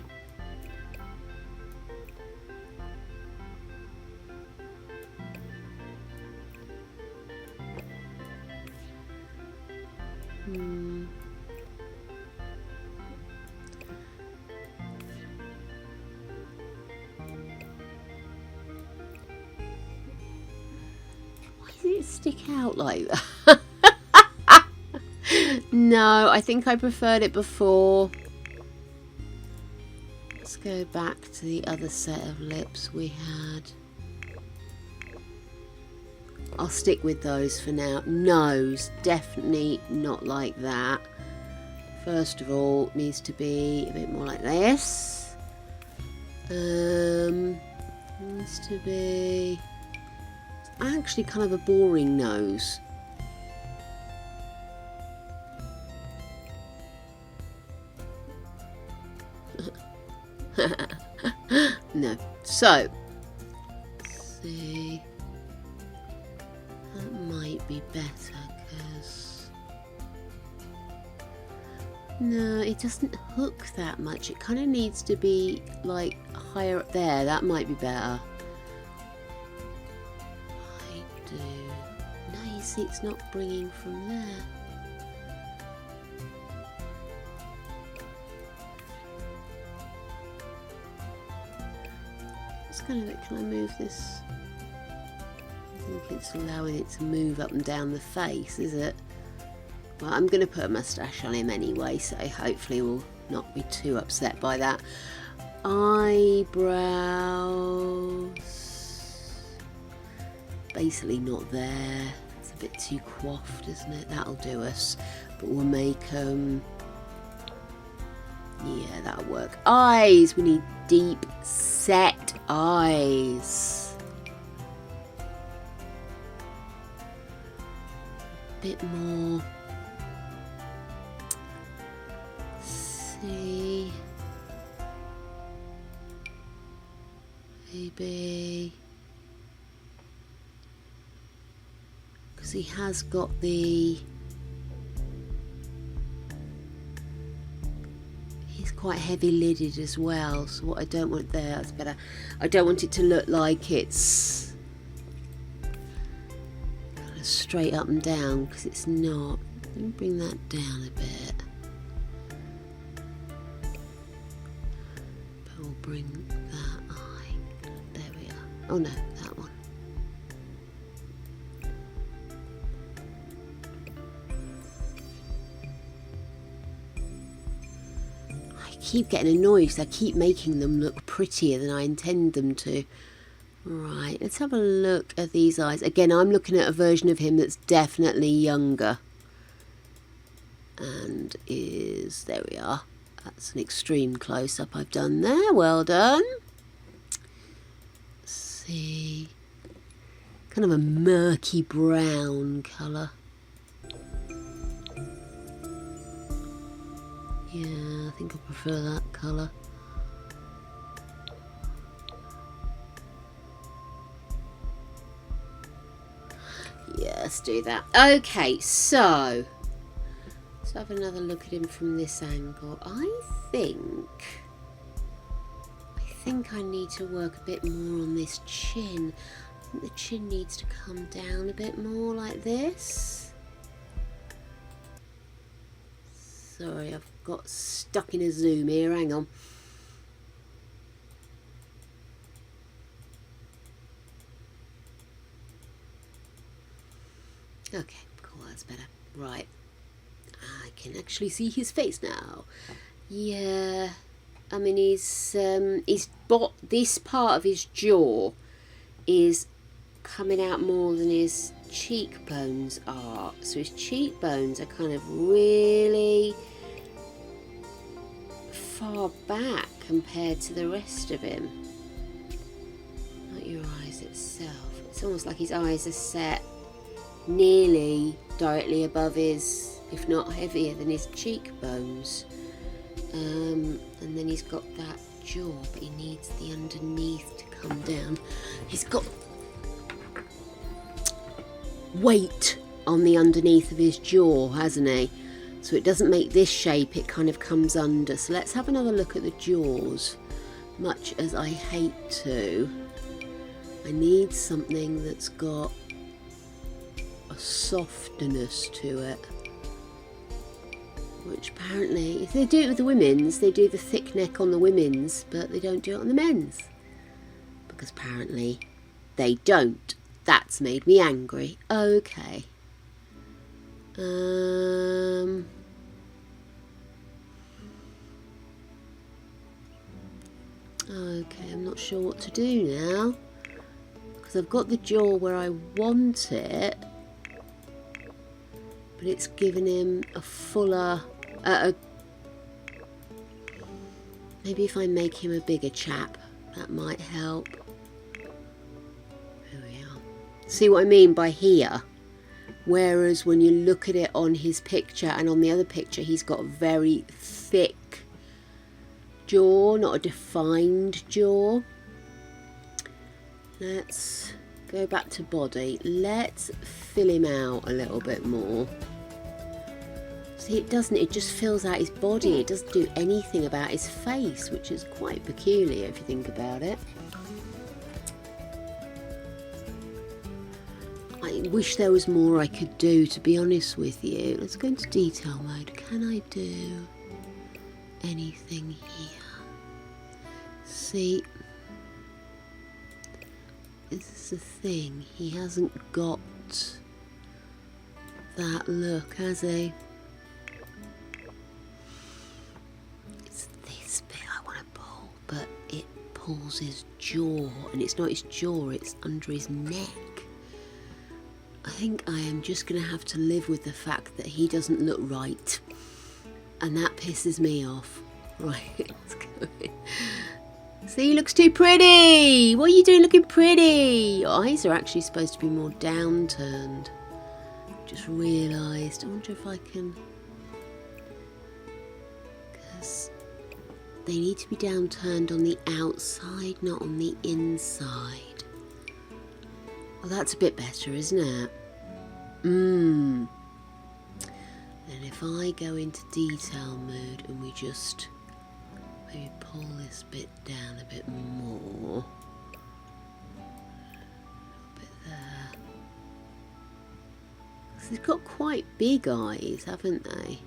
Why did it stick out like that? No, I think I preferred it before. Let's go back to the other set of lips we had. I'll stick with those for now. Nose, definitely not like that. First of all, needs to be a bit more like this. Needs to be actually kind of a boring nose. No. So, let's see. That might be better, because no, it doesn't hook that much. It kind of needs to be like higher up there. That might be better. I do. No, you see, it's not bringing from there. It's kind of it. Can I move this? I think it's allowing it to move up and down the face, is it? Well, I'm going to put a moustache on him anyway, so hopefully we'll not be too upset by that. Eyebrows. basically not there. It's a bit too coiffed, isn't it? That'll do us. But we'll make, yeah, that'll work. Eyes! We need deep set eyes. A bit more. See. Maybe. Because he has got the... He's quite heavy lidded as well, so what I don't want there, that's better. I don't want it to look like it's kind of straight up and down, because it's not. Let me bring that down a bit. But we'll bring that eye. There we are. Oh no, that one. I keep getting annoyed because I keep making them look prettier than I intend them to. Right, let's have a look at these eyes. Again, I'm looking at a version of him that's definitely younger. And there we are. That's an extreme close-up I've done there. Well done. Let's see. Kind of a murky brown colour. Yeah, I think I prefer that colour. Yeah, let's do that. Okay, so let's have another look at him from this angle. I think I need to work a bit more on this chin. I think the chin needs to come down a bit more like this. Sorry, I've got stuck in a zoom here, hang on. Okay, cool, that's better. Right, I can actually see his face now. Yeah, I mean he's this part of his jaw is coming out more than his cheekbones are. So his cheekbones are kind of really far back compared to the rest of him. Not your eyes itself. It's almost like his eyes are set nearly directly above his, if not heavier than his cheekbones. And then he's got that jaw, but he needs the underneath to come down. He's got weight on the underneath of his jaw, hasn't he? So it doesn't make this shape, it kind of comes under. So let's have another look at the jaws. Much as I hate to, I need something that's got a softness to it. Which apparently, if they do it with the women's, they do the thick neck on the women's, but they don't do it on the men's. Because apparently they don't. That's made me angry. Okay. Okay, I'm not sure what to do now. Because I've got the jaw where I want it. But it's given him a fuller... maybe if I make him a bigger chap, that might help. There we are. See what I mean by here? Whereas when you look at it on his picture and on the other picture, he's got a very thick jaw, not a defined jaw. Let's go back to body. Let's fill him out a little bit more. See, it doesn't, it just fills out his body. It doesn't do anything about his face, which is quite peculiar if you think about it. I wish there was more I could do, to be honest with you. Let's go into detail mode. Can I do anything here? See, this is the thing. He hasn't got that look, has he? It's this bit I want to pull, but it pulls his jaw, and it's not his jaw, it's under his neck. think I am just going to have to live with the fact that he doesn't look right. And that pisses me off. Right, let's go in. See, he looks too pretty. What are you doing looking pretty? Your eyes are actually supposed to be more downturned. Just realised. I wonder if I can... Because they need to be downturned on the outside, not on the inside. Well, that's a bit better, isn't it? Then if I go into detail mode and we just maybe pull this bit down a bit more. A bit there. 'Cause they've got quite big eyes, haven't they?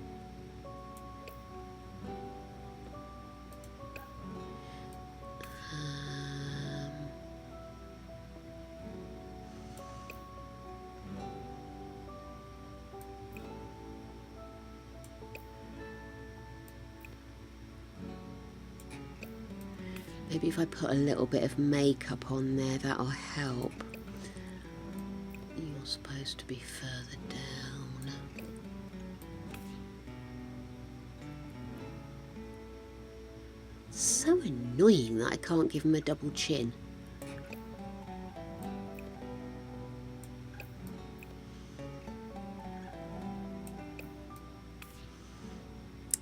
Maybe if I put a little bit of makeup on there, that'll help. You're supposed to be further down. It's so annoying that I can't give him a double chin.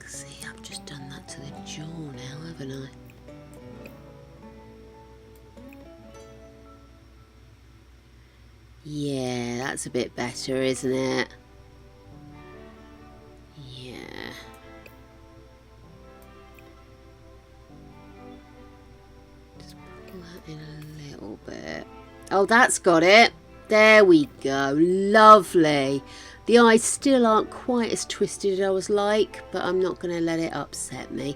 See, I've just done that to the jaw now, haven't I? Yeah, that's a bit better, isn't it? Yeah. Just pull that in a little bit. Oh, that's got it. There we go. Lovely. The eyes still aren't quite as twisted as I was like, but I'm not going to let it upset me.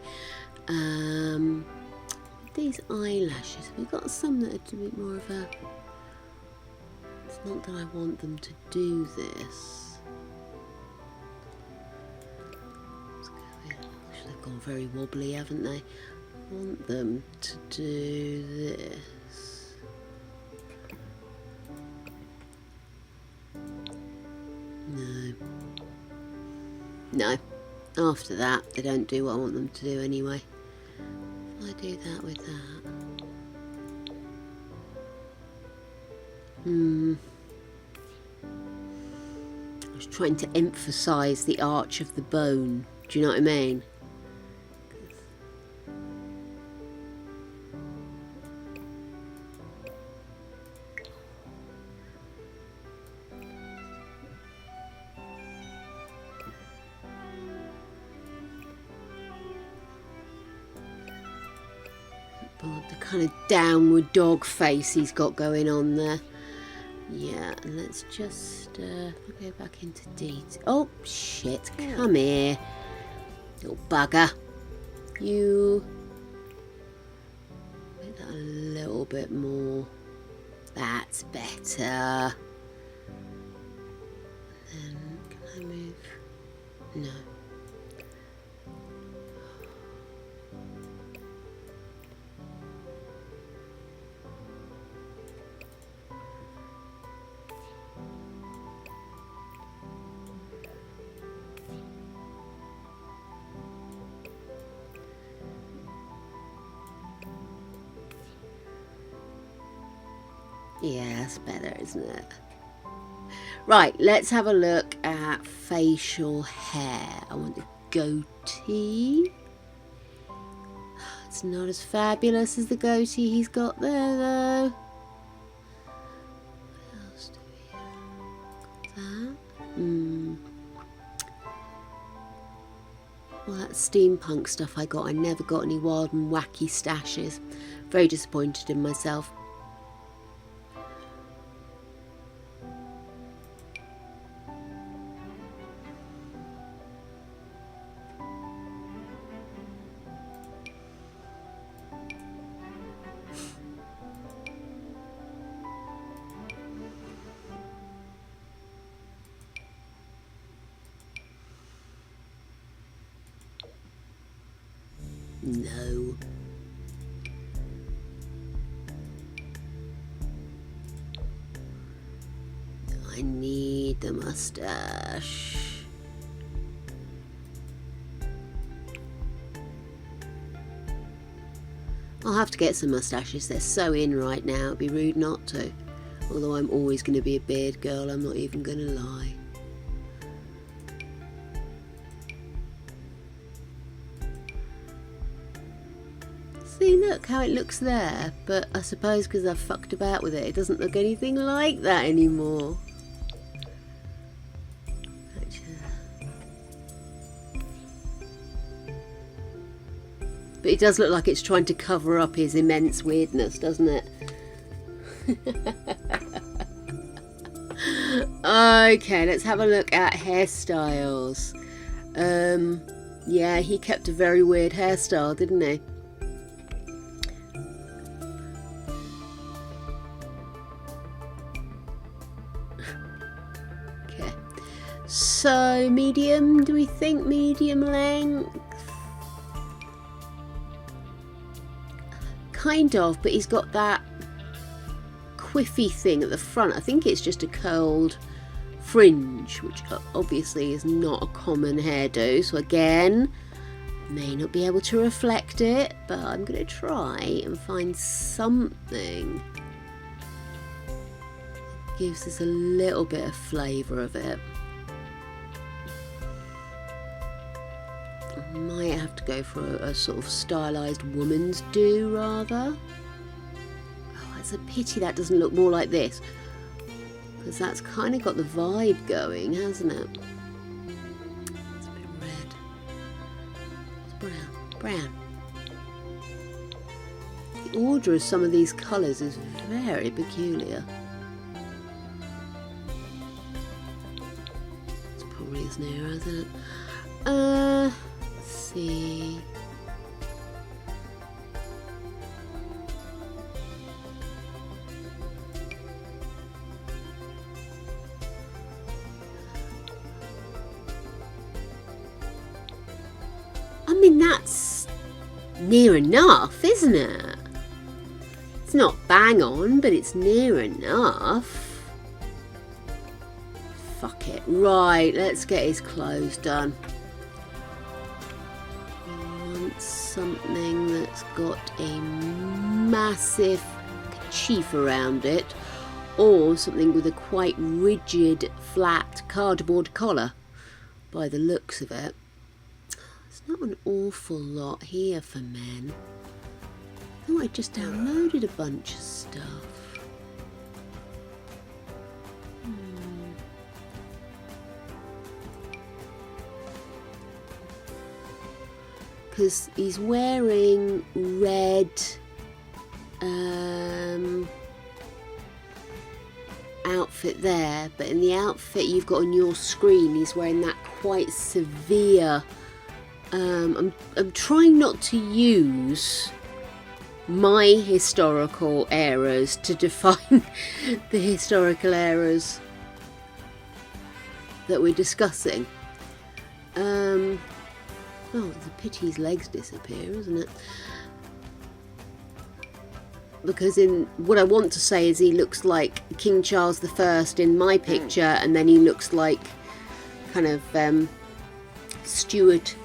These eyelashes, have we got some that are a bit more of a... It's not that I want them to do this. Let's go in. They've gone very wobbly, haven't they? I want them to do this. No. No. After that, they don't do what I want them to do anyway. If I do that with that. I was trying to emphasise the arch of the bone. Do you know what I mean? The kind of downward dog face he's got going on there. Yeah, and let's just I'll go back into detail. Oh, shit, come here. Little bugger. You... Make that a little bit more. That's better. And then, can I move? No. Yeah, that's better, isn't it? Right, let's have a look at facial hair. I want the goatee. It's not as fabulous as the goatee he's got there, though. What else do we have? Got that. Well, that steampunk stuff I got, I never got any wild and wacky stashes. Very disappointed in myself. No. I need hide the moustache. I'll have to get some moustaches. They're so in right now. It'd be rude not to. Although I'm always going to be a beard girl. I'm not even going to lie. See, look how it looks there. But I suppose because I've fucked about with it, it doesn't look anything like that anymore. But it does look like it's trying to cover up his immense weirdness, doesn't it? Okay, let's have a look at hairstyles. Yeah, he kept a very weird hairstyle, didn't he? Okay. So, medium, do we think medium length? Kind of, but he's got that quiffy thing at the front. I think it's just a curled fringe, which obviously is not a common hairdo. So again, may not be able to reflect it, but I'm going to try and find something that gives us a little bit of flavour of it. I might have to go for a sort of stylised woman's do rather. Oh, it's a pity that doesn't look more like this, because that's kind of got the vibe going, hasn't it? It's a bit red. It's brown. Brown. The order of some of these colours is very peculiar. It's probably as near, isn't it? See. I mean, that's near enough, isn't it? It's not bang on, but it's near enough. Fuck it. Right, let's get his clothes done. Something that's got a massive kerchief around it, or something with a quite rigid, flat cardboard collar by the looks of it. There's not an awful lot here for men. I thought I just downloaded a bunch of stuff. Because he's wearing red outfit there, but in the outfit you've got on your screen he's wearing that quite severe I'm trying not to use my historical eras to define the historical eras that we're discussing. Oh, it's a pity his legs disappear, isn't it? Because in what I want to say is he looks like King Charles I in my picture, and then he looks like kind of Stuart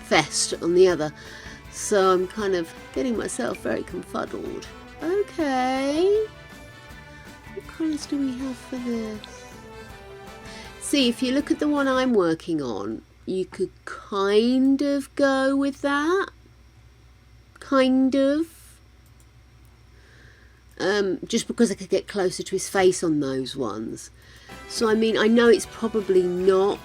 Fest on the other. So I'm kind of getting myself very confuddled. Okay. What colours do we have for this? See, if you look at the one I'm working on, you could kind of go with that. Kind of. Just because I could get closer to his face on those ones. So, I mean, I know it's probably not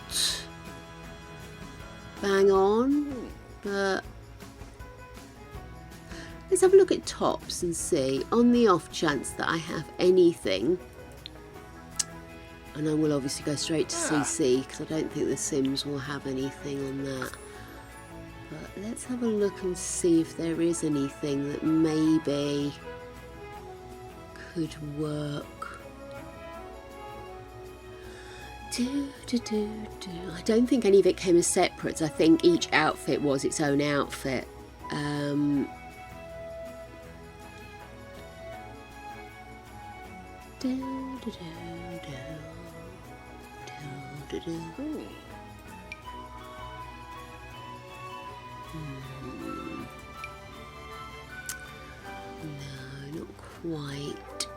bang on, but let's have a look at tops and see, on the off chance that I have anything. And I will obviously go straight to CC because I don't think the Sims will have anything on that. But let's have a look and see if there is anything that maybe could work. I don't think any of it came as separates. I think each outfit was its own outfit. No, not quite.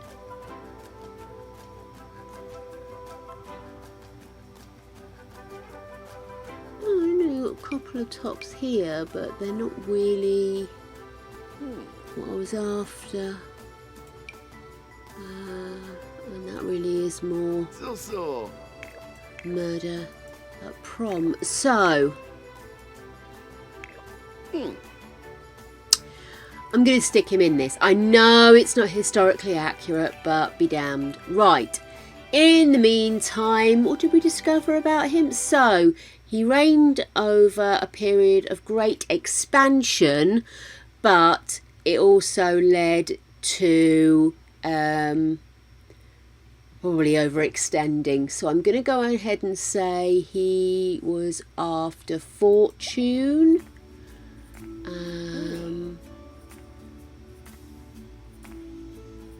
Oh, I know, got a couple of tops here, but they're not really what I was after. And that really is more So. murder at prom. So, I'm going to stick him in this. I know it's not historically accurate, but be damned. Right. In the meantime, what did we discover about him? So, he reigned over a period of great expansion, but it also led to probably overextending. So I'm going to go ahead and say he was after fortune.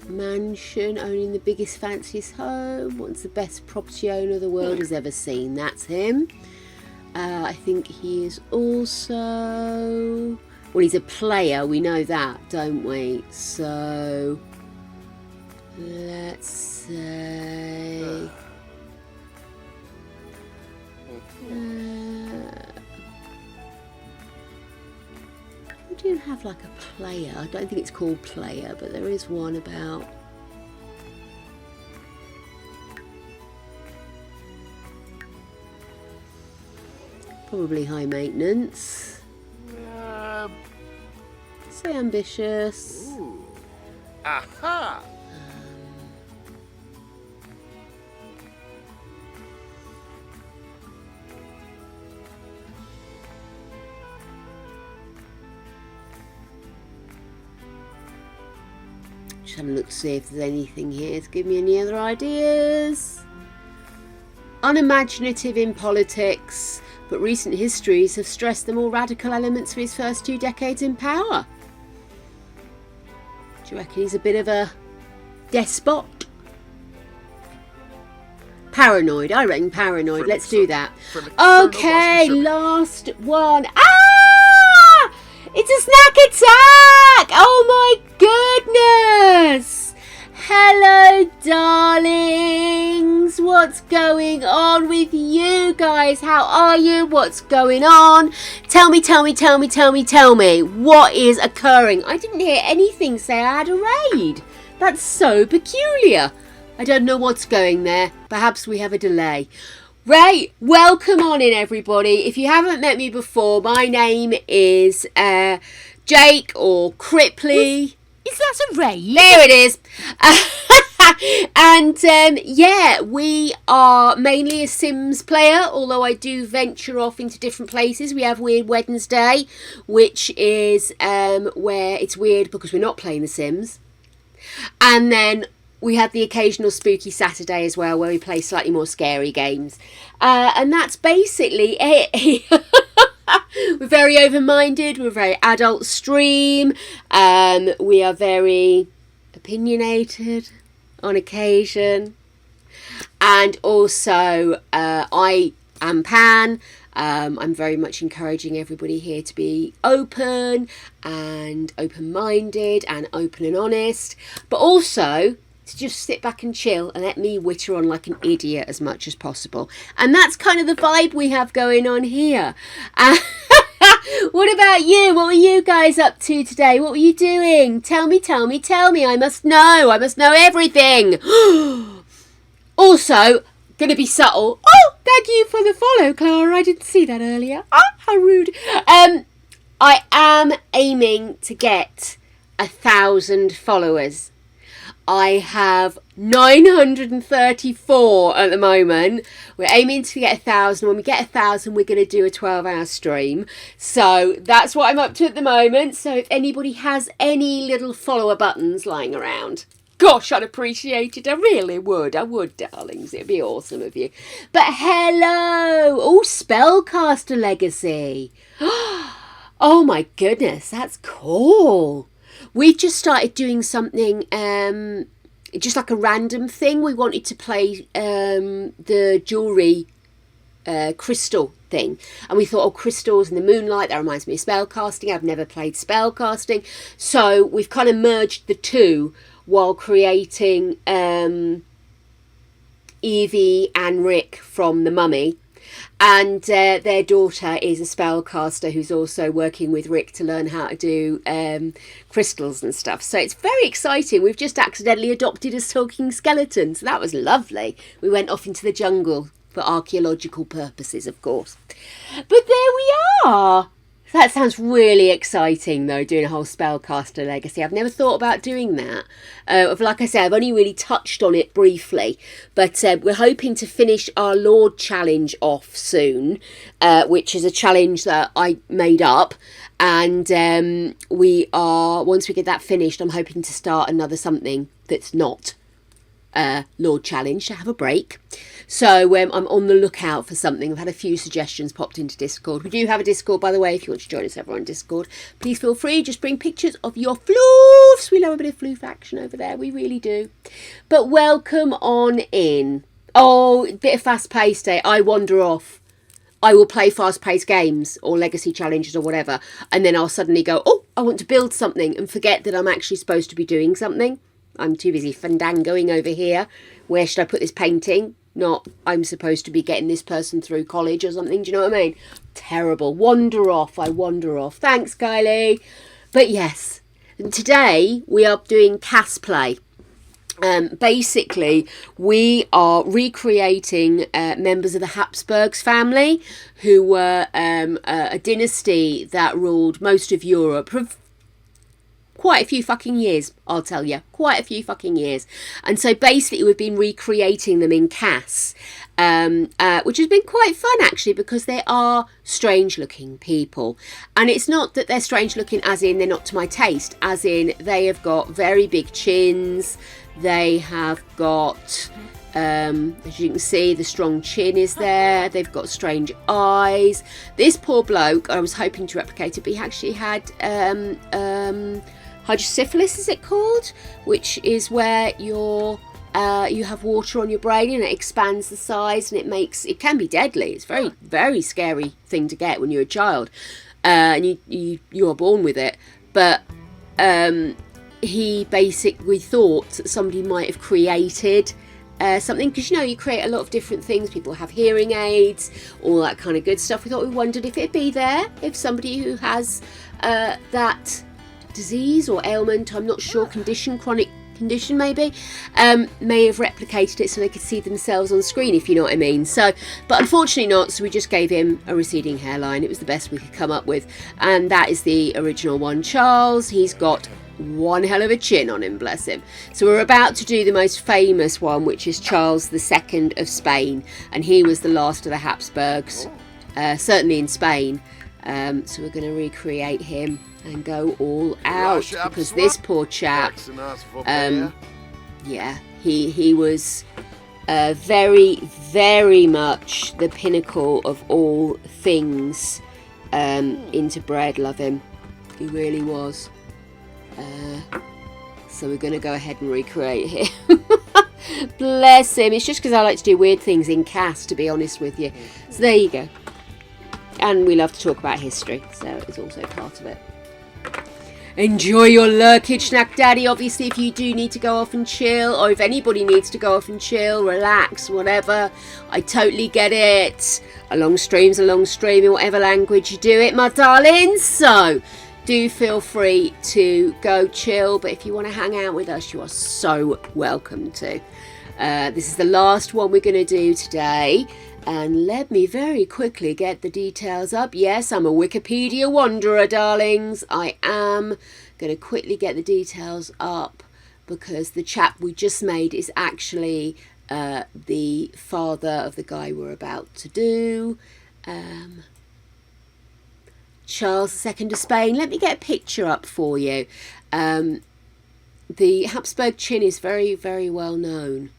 Mansion, owning the biggest, fanciest home. What's the best property owner the world has ever seen? That's him. I think he is also... Well, he's a player. We know that, don't we? So... Let's say... We do have like a player. I don't think it's called player, but there is one about... Probably high maintenance. Say ambitious. Ooh. Aha! Just have a look to see if there's anything here to give me any other ideas. Unimaginative in politics, but recent histories have stressed the more radical elements for his first 2 decades in power. Do you reckon he's a bit of a despot? Paranoid. I reckon paranoid. Let's do that. Okay, last one. Ah! It's a snack attack! Oh my goodness! Hello, darlings. What's going on with you guys? How are you? What's going on? Tell me. What is occurring? I didn't hear anything say I had a raid. That's so peculiar. I don't know what's going there. Perhaps we have a delay. Right, welcome on in, everybody. If you haven't met me before, my name is Jake or Cripley. Is that a raid? There it is. And yeah, we are mainly a Sims player, although I do venture off into different places. We have Weird Wednesday, which is where it's weird because we're not playing The Sims. And then we have the occasional Spooky Saturday as well, where we play slightly more scary games. And that's basically it. We're very open-minded. We're a very adult stream. We are very opinionated on occasion. And also, I am Pan. I'm very much encouraging everybody here to be open and open-minded and open and honest. But also to just sit back and chill and let me witter on like an idiot as much as possible. And that's kind of the vibe we have going on here. What about you? What were you guys up to today? What were you doing? Tell me. I must know. I must know everything. Also, going to be subtle. Oh, thank you for the follow, Clara. I didn't see that earlier. Oh, how rude. I am aiming to get 1,000 followers. I have 934 at the moment. We're aiming to get 1,000. When we get 1,000, we're going to do a 12-hour stream. So that's what I'm up to at the moment. So if anybody has any little follower buttons lying around, gosh, I'd appreciate it. I really would. I would, darlings. It'd be awesome of you. But hello. Oh, Spellcaster Legacy. Oh my goodness, that's cool. We've just started doing something, just like a random thing. We wanted to play the jewellery crystal thing, and we thought, oh, crystals in the moonlight, that reminds me of spellcasting. I've never played spellcasting, so we've kind of merged the two while creating Evie and Rick from The Mummy, and their daughter is a spellcaster who's also working with Rick to learn how to do crystals and stuff. So it's very exciting. We've just accidentally adopted a talking skeleton, so that was lovely. We went off into the jungle for archaeological purposes, of course. But there we are. That sounds really exciting, though, doing a whole spellcaster legacy. I've never thought about doing that. Like I say, I've only really touched on it briefly, but we're hoping to finish our Lord challenge off soon, which is a challenge that I made up. And once we get that finished, I'm hoping to start another something that's not Lord challenge, to have a break. So I'm on the lookout for something. I've had a few suggestions popped into Discord. We do have a Discord, by the way, if you want to join us over on Discord. Please feel free. Just bring pictures of your floofs. We love a bit of floof action over there. We really do. But welcome on in. Oh, a bit of fast-paced day. I wander off. I will play fast-paced games or legacy challenges or whatever. And then I'll suddenly go, oh, I want to build something, and forget that I'm actually supposed to be doing something. I'm too busy fandangoing over here. Where should I put this painting? Not, I'm supposed to be getting this person through college or something. Do you know what I mean? Terrible. Wander off. I wander off. Thanks, Kylie. But yes, today we are doing CAS play. Basically, we are recreating members of the Habsburgs family, who were a dynasty that ruled most of Europe for quite a few fucking years, I'll tell you. Quite a few fucking years. And so basically we've been recreating them in CAS, which has been quite fun, actually, because they are strange-looking people. And it's not that they're strange-looking as in they're not to my taste, as in they have got very big chins. They have got, as you can see, the strong chin is there. They've got strange eyes. This poor bloke, I was hoping to replicate it, but he actually had hydrocephalus, is it called? Which is where you have water on your brain and it expands the size, and it can be deadly. It's a very, very scary thing to get when you're a child, and you are born with it. But he basically thought that somebody might have created something, because you create a lot of different things. People have hearing aids, all that kind of good stuff. We wondered if it'd be there, if somebody who has that disease or ailment, I'm not sure, chronic condition maybe, may have replicated it so they could see themselves on screen, if you know what I mean. So, but unfortunately not, so we just gave him a receding hairline. It was the best we could come up with, and that is the original one. Charles, he's got one hell of a chin on him, bless him. So we're about to do the most famous one, which is Charles II of Spain, and he was the last of the Habsburgs, certainly in Spain. So we're going to recreate him and go all out, because this poor chap, yeah, he was very, very much the pinnacle of all things into bread. Love him, he really was. So we're going to go ahead and recreate him. Bless him. It's just because I like to do weird things in CAS, to be honest with you. So there you go. And we love to talk about history, so it's also part of it. Enjoy your lurkage, Snack Daddy. Obviously, if you do need to go off and chill, or if anybody needs to go off and chill, relax, whatever, I totally get it. A long stream's a long stream in whatever language you do it, my darlings. So do feel free to go chill, but if you want to hang out with us, you are so welcome to. This is the last one we're going to do today. And let me very quickly get the details up. Yes, I'm a Wikipedia wanderer, darlings. I am going to quickly get the details up, because the chap we just made is actually the father of the guy we're about to do. Charles II of Spain. Let me get a picture up for you. The Habsburg chin is very, very well known.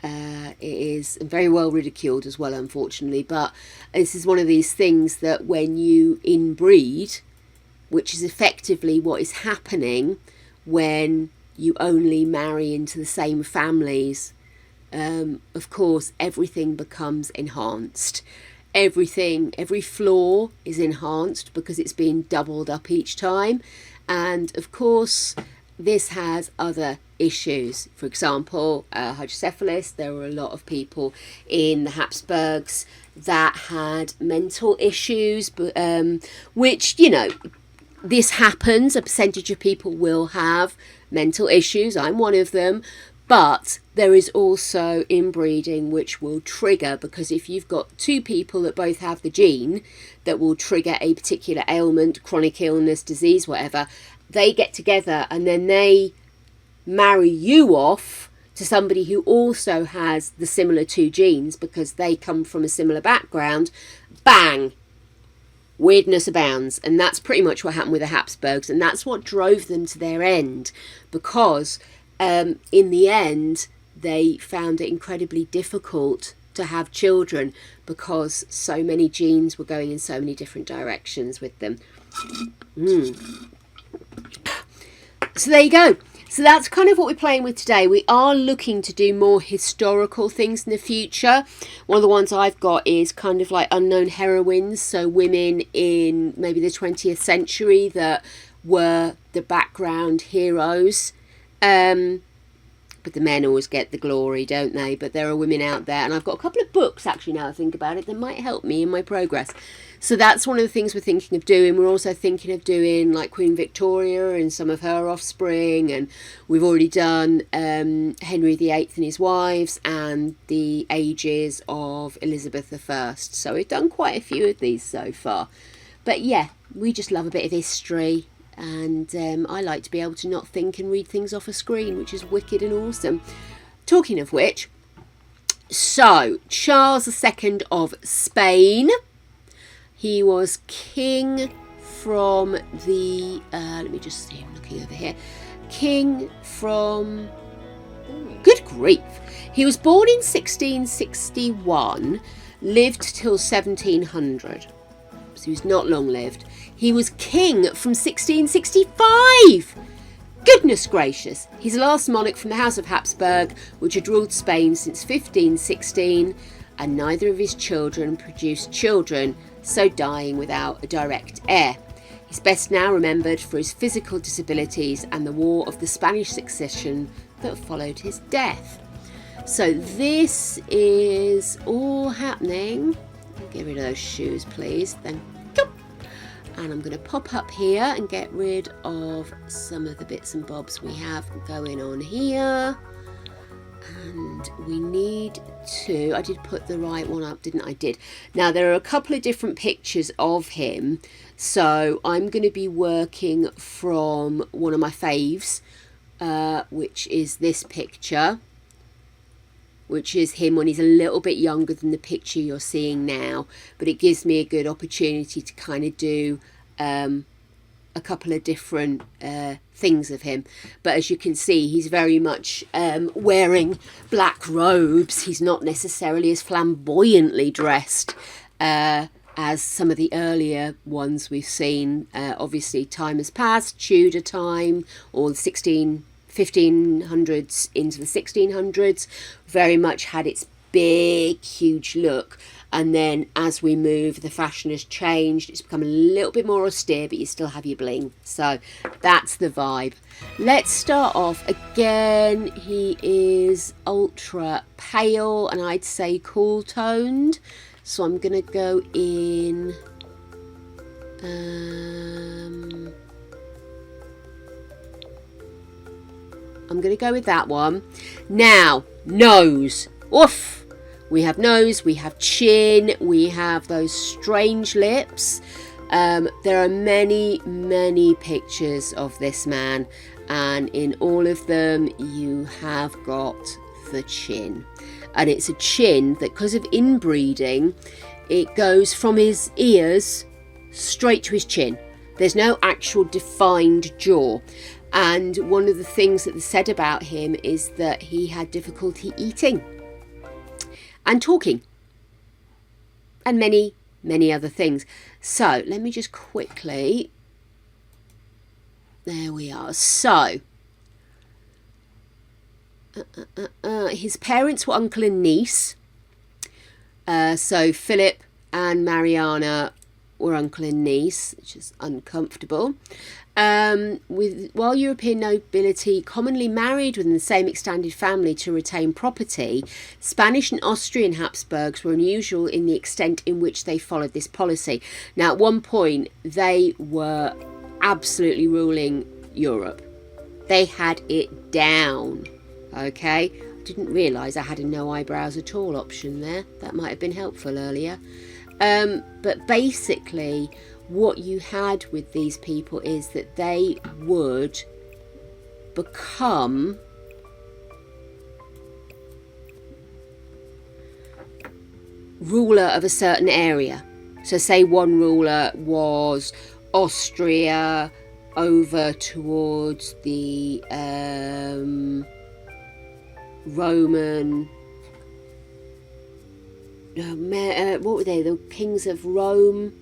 It is very well ridiculed as well, unfortunately, but this is one of these things that when you inbreed, which is effectively what is happening when you only marry into the same families, of course everything becomes enhanced. every floor is enhanced because it's been doubled up each time. And of course, this has other issues. For example, hydrocephalus. There were a lot of people in the Habsburgs that had mental issues, but which, you know, this happens. A percentage of people will have mental issues. I'm one of them. But there is also inbreeding which will trigger, because if you've got two people that both have the gene that will trigger a particular ailment, chronic illness, disease, whatever, they get together and then they marry you off to somebody who also has the similar two genes because they come from a similar background. Bang! Weirdness abounds. And that's pretty much what happened with the Habsburgs, and that's what drove them to their end, because in the end they found it incredibly difficult to have children because so many genes were going in so many different directions with them. So there you go. So that's kind of what we're playing with today. We are looking to do more historical things in the future. One of the ones I've got is kind of like unknown heroines. So women in maybe the 20th century that were the background heroes. But the men always get the glory, don't they? But there are women out there. And I've got a couple of books, actually, now I think about it, that might help me in my progress. So that's one of the things we're thinking of doing. We're also thinking of doing like Queen Victoria and some of her offspring. And we've already done Henry VIII and his wives and the ages of Elizabeth I. So we've done quite a few of these so far. But yeah, we just love a bit of history. And I like to be able to not think and read things off a screen, which is wicked and awesome. Talking of which, so Charles II of Spain, he was king from the, let me just see, I'm looking over here, king from, good grief, he was born in 1661, lived till 1700, so he was not long lived. He was king from 1665. Goodness gracious. He's the last monarch from the House of Habsburg, which had ruled Spain since 1516, and neither of his children produced children, so dying without a direct heir. He's best now remembered for his physical disabilities and the War of the Spanish Succession that followed his death. So this is all happening. Get rid of those shoes, please. Thank you. And I'm going to pop up here and get rid of some of the bits and bobs we have going on here. And we need to, I did put the right one up, didn't I? Did. Now there are a couple of different pictures of him. So I'm going to be working from one of my faves, which is this picture, which is him when he's a little bit younger than the picture you're seeing now. But it gives me a good opportunity to kind of do a couple of different things of him. But as you can see, he's very much wearing black robes. He's not necessarily as flamboyantly dressed as some of the earlier ones we've seen. Obviously, time has passed, Tudor time, or the 1500s into the 1600s, very much had its big, huge look. And then as we move, the fashion has changed. It's become a little bit more austere, but you still have your bling. So that's the vibe. Let's start off again. He is ultra pale and I'd say cool toned. So I'm going to go in... I'm going to go with that one. Now, nose. Oof. We have nose, we have chin, we have those strange lips. There are many, many pictures of this man. And in all of them, you have got the chin. And it's a chin that, because of inbreeding, it goes from his ears straight to his chin. There's no actual defined jaw. And one of the things that is said about him is that he had difficulty eating and talking and many, many other things. So let me just quickly, there we are. So his parents were uncle and niece. So Philip and Mariana were uncle and niece, which is uncomfortable. While European nobility commonly married within the same extended family to retain property, Spanish and Austrian Habsburgs were unusual in the extent in which they followed this policy. Now, at one point, they were absolutely ruling Europe. They had it down, okay? I didn't realise I had a no eyebrows at all option there. That might have been helpful earlier. But basically, what you had with these people is that they would become ruler of a certain area. So say one ruler was Austria over towards the Roman... what were they? The kings of Rome,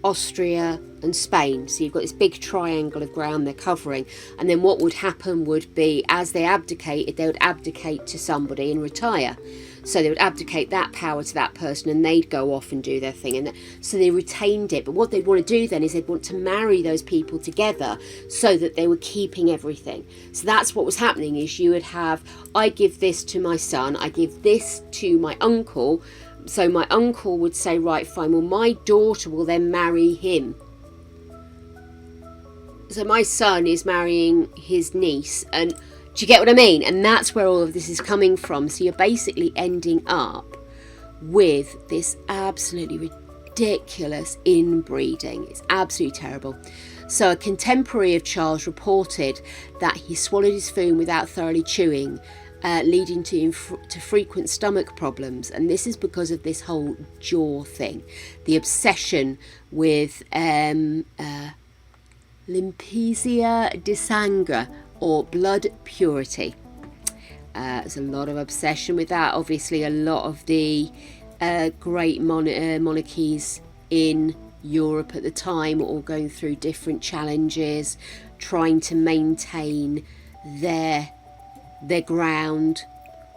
Austria and Spain. So you've got this big triangle of ground they're covering, and then what would happen would be, as they abdicated, they would abdicate to somebody and retire. So they would abdicate that power to that person, and they'd go off and do their thing, and so they retained it. But what they'd want to do then is they'd want to marry those people together so that they were keeping everything. So that's what was happening, is you would have, I give this to my son, I give this to my uncle. So my uncle would say, right, fine, well, my daughter will then marry him. So my son is marrying his niece, and do you get what I mean? And that's where all of this is coming from. So you're basically ending up with this absolutely ridiculous inbreeding. It's absolutely terrible. So a contemporary of Charles reported that he swallowed his food without thoroughly chewing, leading to frequent stomach problems. And this is because of this whole jaw thing, the obsession with limpieza de sangre, or blood purity. There's a lot of obsession with that. Obviously, a lot of the great monarchies in Europe at the time were all going through different challenges, trying to maintain their ground,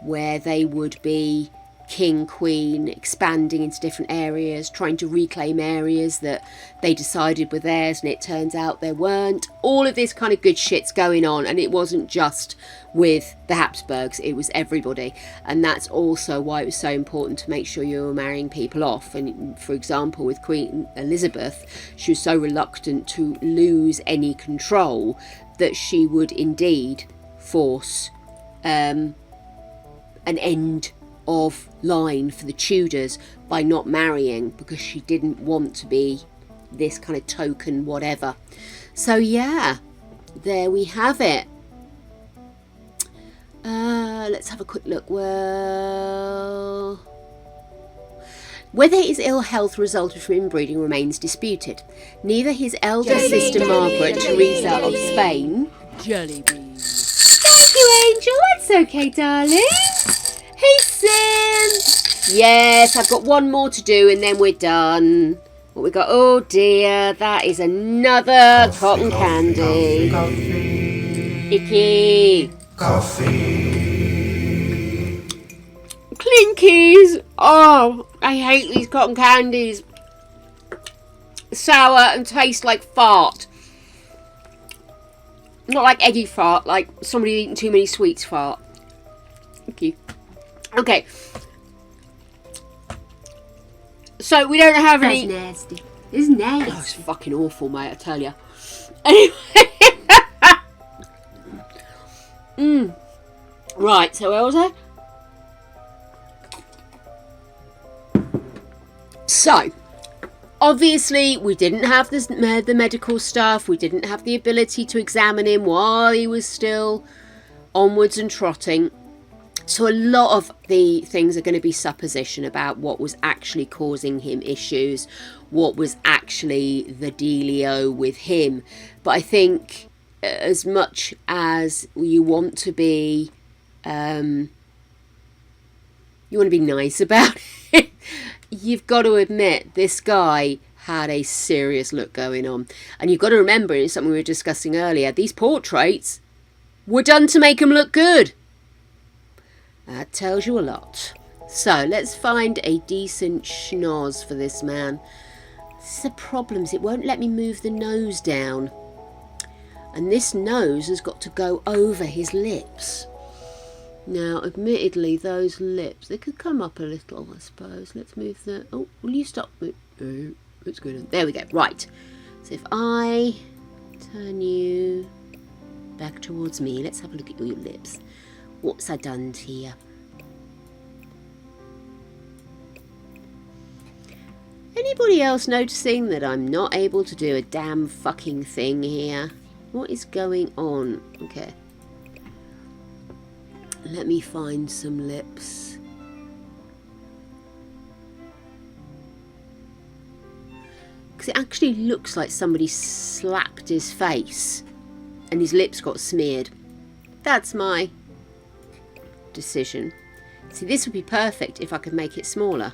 where they would be king, queen, expanding into different areas, trying to reclaim areas that they decided were theirs and it turns out they weren't. All of this kind of good shit's going on, and it wasn't just with the Habsburgs, it was everybody. And that's also why it was so important to make sure you were marrying people off. And for example, with Queen Elizabeth, she was so reluctant to lose any control that she would indeed force an end of line for the Tudors by not marrying, because she didn't want to be this kind of token whatever. So yeah, there we have it. Let's have a quick look. Well, whether his ill health resulted from inbreeding remains disputed. Neither his elder sister Margaret, Teresa of Spain... Jelly beans. Thank you, Angel. That's okay, darling. Hey, Sim. Yes, I've got one more to do and then we're done. What we got? Oh dear, that is another cotton candy. Icky. Clinkies. Oh, I hate these cotton candies. Sour and taste like fart. Not like eggy fart, like somebody eating too many sweets fart. Thank you. Okay. So we don't have any... That's nasty. It's nasty. Oh, it's fucking awful, mate, I tell you. Anyway. Right, so where was I? So, obviously, we didn't have the medical stuff. We didn't have the ability to examine him while he was still onwards and trotting. So a lot of the things are going to be supposition about what was actually causing him issues, what was actually the dealio with him. But I think as much as you want to be, nice about it, you've got to admit this guy had a serious look going on. And you've got to remember, it's something we were discussing earlier, these portraits were done to make him look good. That tells you a lot. So let's find a decent schnoz for this man. This is the problem, it won't let me move the nose down. And this nose has got to go over his lips. Now, admittedly, those lips, they could come up a little, I suppose. Let's move the... Oh, will you stop? Oh, what's going on? There we go. Right. So if I turn you back towards me, let's have a look at your lips. What's I done to you? Anybody else noticing that I'm not able to do a damn fucking thing here? What is going on? Okay. Let me find some lips. Because it actually looks like somebody slapped his face and his lips got smeared. That's my decision. See, this would be perfect if I could make it smaller.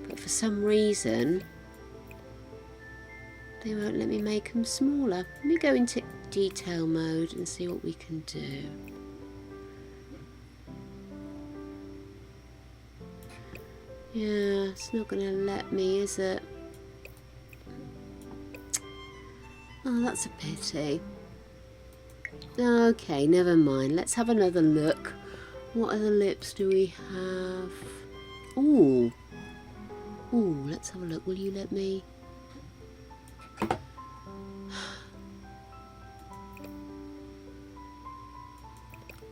But for some reason, they won't let me make them smaller. Let me go into detail mode and see what we can do. Yeah, it's not going to let me, is it? Oh, that's a pity. Okay, never mind. Let's have another look. What other lips do we have? Ooh. Ooh, let's have a look. Will you let me?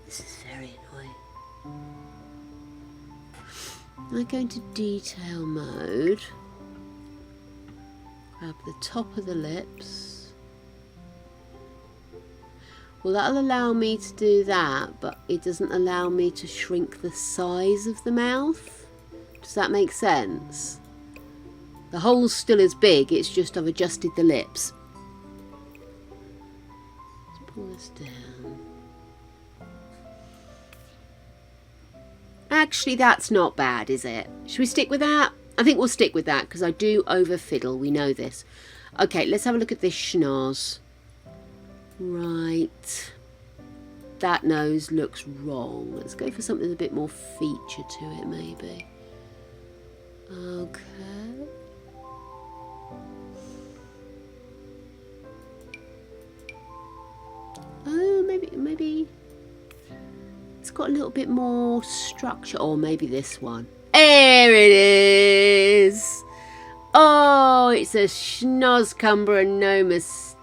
This is very annoying. I go into detail mode. Grab the top of the lips. Well, that'll allow me to do that, but it doesn't allow me to shrink the size of the mouth. Does that make sense? The hole's still as big, it's just I've adjusted the lips. Let's pull this down. Actually, that's not bad, is it? Should we stick with that? I think we'll stick with that, because I do over-fiddle, we know this. Okay, let's have a look at this schnoz. Right. That nose looks wrong. Let's go for something with a bit more feature to it, maybe. Okay. Oh, maybe it's got a little bit more structure. Or maybe this one. There it is. Oh, it's a schnozcumber and no mistaken.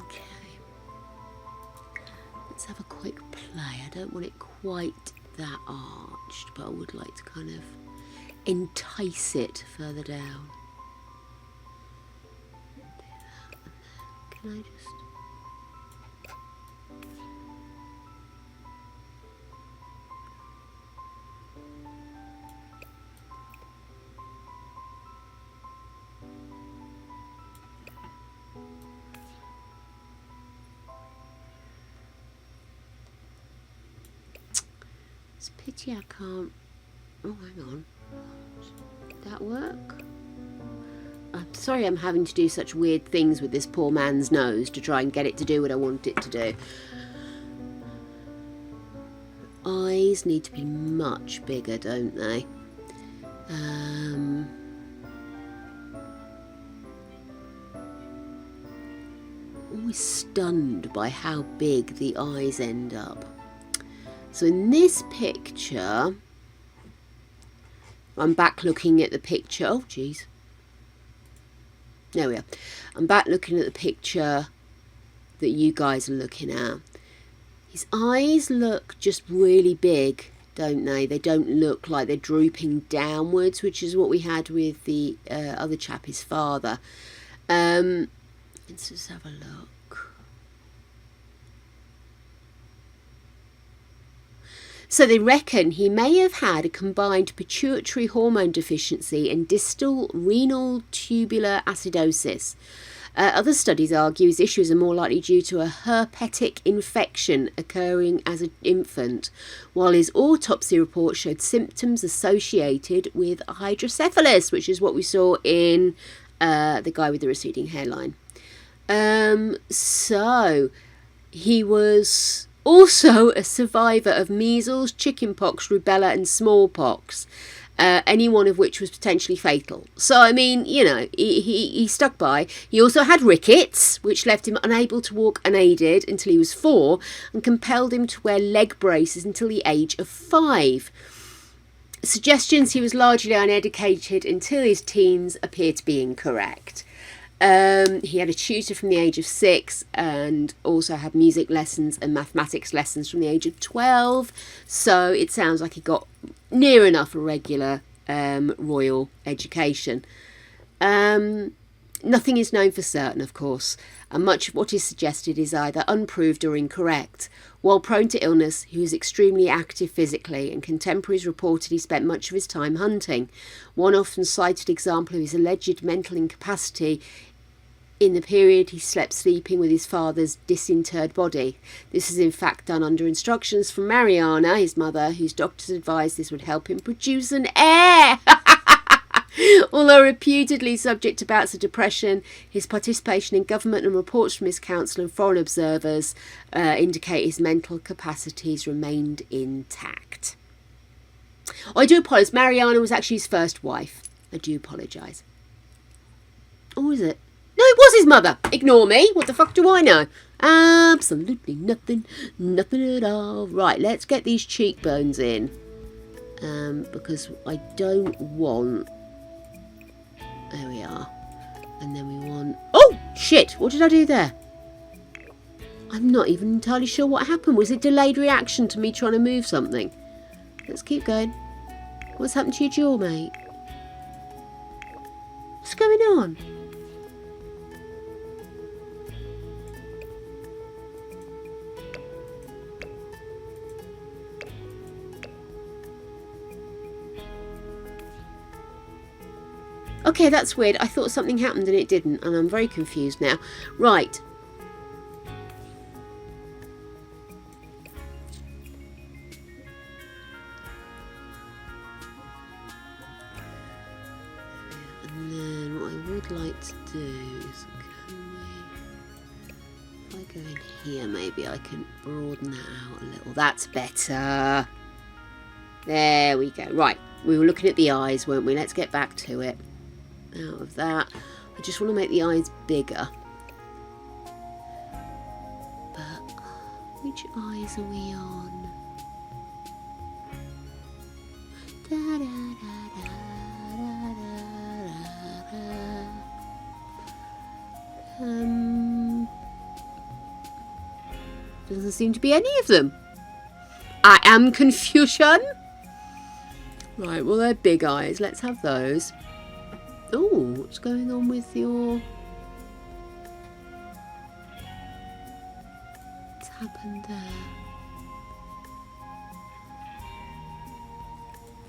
Okay. Let's have a quick play. I don't want it quite that arched, but I would like to kind of entice it further down. Do that, and then can I just... It's a pity I can't... Oh, hang on. Did that work? I'm sorry I'm having to do such weird things with this poor man's nose to try and get it to do what I want it to do. Eyes need to be much bigger, don't they? Always stunned by how big the eyes end up. So in this picture, I'm back looking at the picture. Oh, geez. There we are. I'm back looking at the picture that you guys are looking at. His eyes look just really big, don't they? They don't look like they're drooping downwards, which is what we had with the other chap, his father. Let's just have a look. So they reckon he may have had a combined pituitary hormone deficiency and distal renal tubular acidosis. Other studies argue his issues are more likely due to a herpetic infection occurring as an infant, while his autopsy report showed symptoms associated with hydrocephalus, which is what we saw in the guy with the receding hairline. So he was Also a survivor of measles, chickenpox, rubella and smallpox, any one of which was potentially fatal. So, I mean, you know, he stuck by. He also had rickets, which left him unable to walk unaided until he was 4 and compelled him to wear leg braces until the age of 5. Suggestions he was largely uneducated until his teens appear to be incorrect. He had a tutor from the age of 6 and also had music lessons and mathematics lessons from the age of 12. So it sounds like he got near enough a regular royal education. Nothing is known for certain, of course, and much of what is suggested is either unproved or incorrect. While prone to illness, he was extremely active physically, and contemporaries reported he spent much of his time hunting. One often cited example of his alleged mental incapacity in the period he slept sleeping with his father's disinterred body. This is in fact done under instructions from Mariana, his mother, whose doctors advised this would help him produce an heir. Although reputedly subject to bouts of depression, his participation in government and reports from his council and foreign observers indicate his mental capacities remained intact. I do apologise. Mariana was actually his first wife. I do apologise. Or is it? No, it was his mother. Ignore me. What the fuck do I know? Absolutely nothing. Nothing at all. Right, let's get these cheekbones in. Because I don't want... There we are. And then we want... Oh, shit. What did I do there? I'm not even entirely sure what happened. Was it delayed reaction to me trying to move something? Let's keep going. What's happened to your jaw, mate? What's going on? Okay, that's weird. I thought something happened and it didn't, and I'm very confused now. Right. And then what I would like to do is, if I go in here, maybe I can broaden that out a little. That's better. There we go. Right, we were looking at the eyes, weren't we? Let's get back to it. Out of that, I just want to make the eyes bigger. But which eyes are we on? Da, da, da, da, da, da, da. Doesn't seem to be any of them. I am confusion. Right, well they're big eyes. Let's have those. Oh, what's going on with your... What's happened there?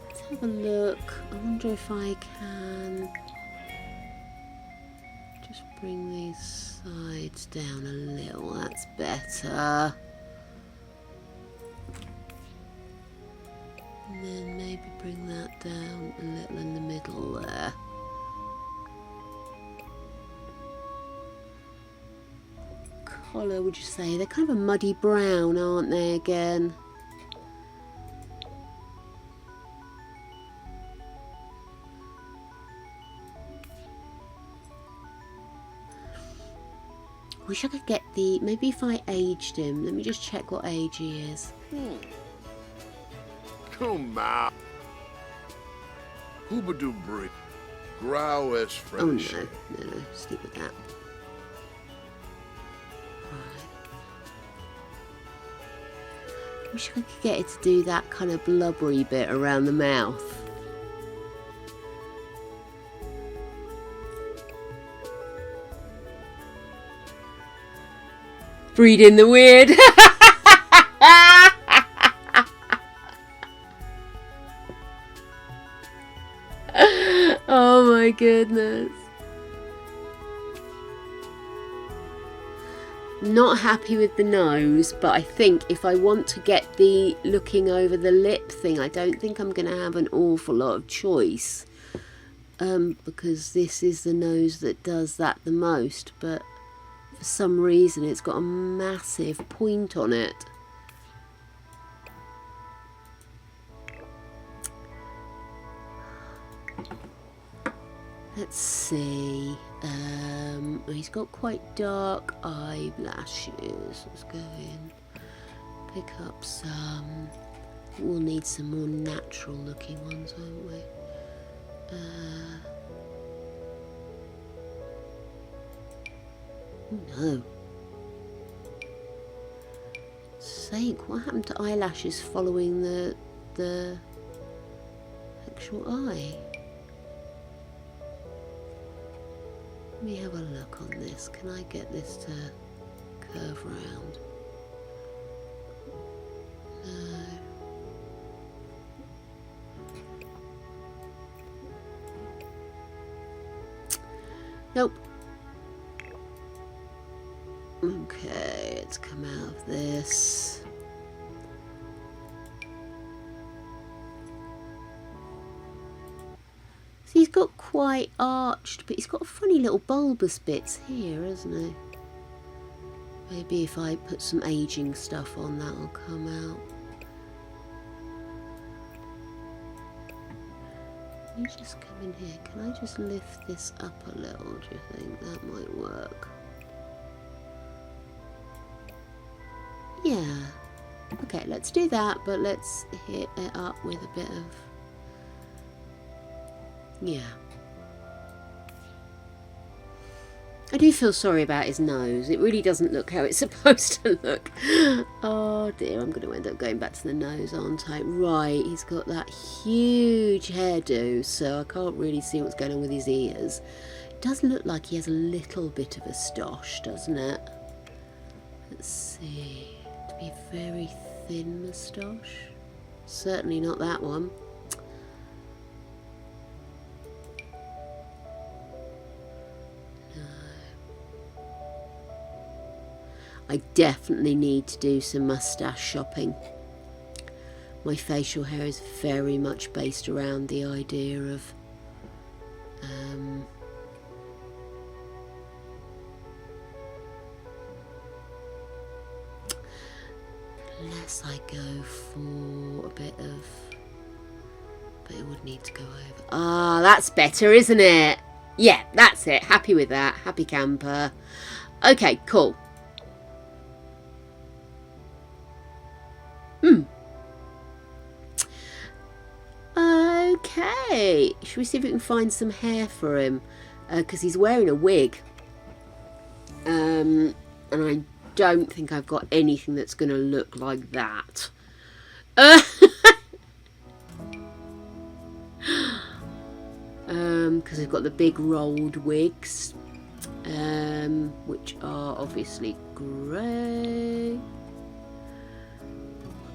Let's have a look. I wonder if I can just bring these sides down a little. That's better. And then maybe bring that down a little in the middle there. Colour, would you say? They're kind of a muddy brown, aren't they, again? Wish I could get the... Maybe if I aged him. Let me just check what age he is. Come on. Hoobadoo break. Growl as French. Oh no, no, stick with that. Wish I could get it to do that kind of blubbery bit around the mouth. Breed in the weird. Oh my goodness. Not happy with the nose, but I think if I want to get the looking over the lip thing, I don't think I'm going to have an awful lot of choice, because this is the nose that does that the most, but for some reason it's got a massive point on it. let's see. He's got quite dark eyelashes. Let's go in, pick up some. We'll need some more natural looking ones, won't we? Oh no. Sake, what happened to eyelashes following the actual eye? Let me have a look on this. Can I get this to curve round? No. Nope. Okay, let's come out of this. So he's got quite arched, but he's got funny little bulbous bits here, hasn't he? Maybe if I put some aging stuff on, that'll come out. You just come in here. Can I just lift this up a little? Do you think that might work? Yeah. Okay, let's do that, but let's hit it up with a bit of... Yeah. I do feel sorry about his nose. It really doesn't look how it's supposed to look. Oh dear, I'm going to end up going back to the nose, aren't I? Right, he's got that huge hairdo, so I can't really see what's going on with his ears. It does look like he has a little bit of a stoush, doesn't it? Let's see. To be a very thin moustache. Certainly not that one. I definitely need to do some moustache shopping. My facial hair is very much based around the idea of unless I go for a bit of, but it would need to go over. Ah, that's better, isn't it? Yeah, that's it. Happy with that. Happy camper. Okay, cool. Okay, should we see if we can find some hair for him? Because he's wearing a wig. And I don't think I've got anything that's going to look like that. Because we've got the big rolled wigs, which are obviously grey.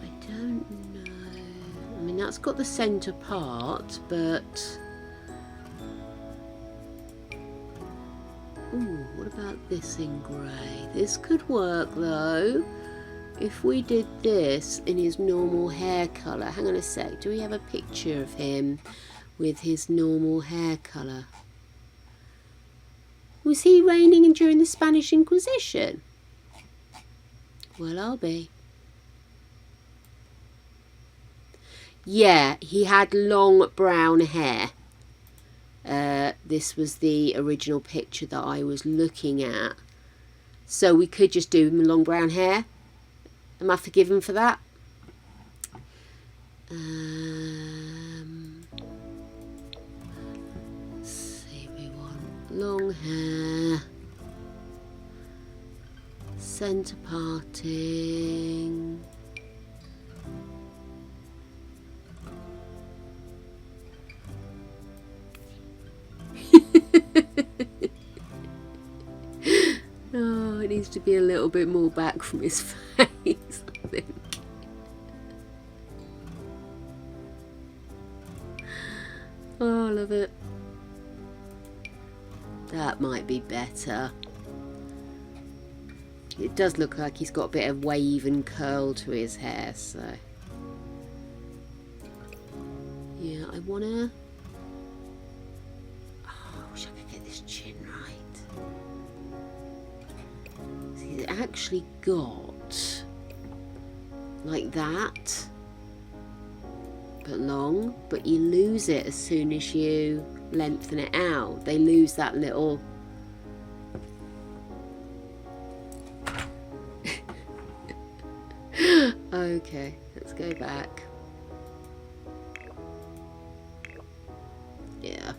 I don't know. I mean, that's got the centre part, but... Ooh, what about this in grey? This could work, though. If we did this in his normal hair colour... Hang on a sec. Do we have a picture of him with his normal hair colour? Was he reigning during the Spanish Inquisition? Well, I'll be. Yeah, he had long brown hair. This was the original picture that I was looking at. So we could just do him long brown hair. Am I forgiven for that? Let's see, we want long hair. Centre parting. Oh, it needs to be a little bit more back from his face, I think. Oh, I love it. That might be better. It does look like he's got a bit of wave and curl to his hair, so... Yeah, I wanna... Oh, I wish I could get this chin right. See, it actually got... like that. But long, but you lose it as soon as you lengthen it out. They lose that little... Okay, let's go back. Yeah.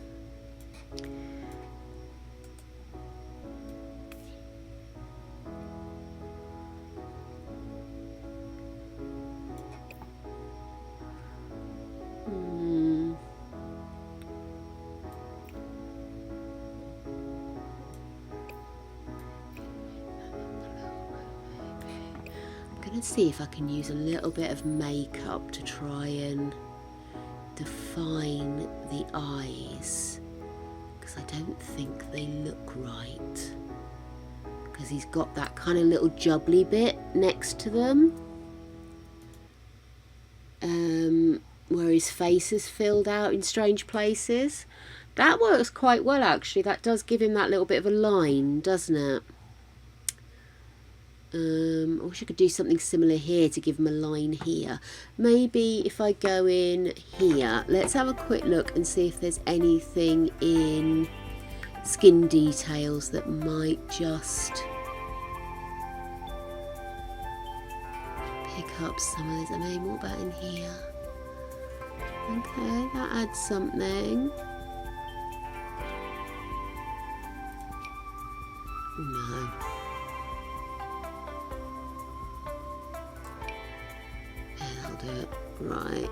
See if I can use a little bit of makeup to try and define the eyes, because I don't think they look right, because he's got that kind of little jubbly bit next to them, where his face is filled out in strange places. That works quite well actually. That does give him that little bit of a line, doesn't it? I wish I could do something similar here to give him a line here. Maybe if I go in here, let's have a quick look and see if there's anything in skin details that might just pick up some of this. I mean, what about in here? Okay, that adds something. No. Do it right.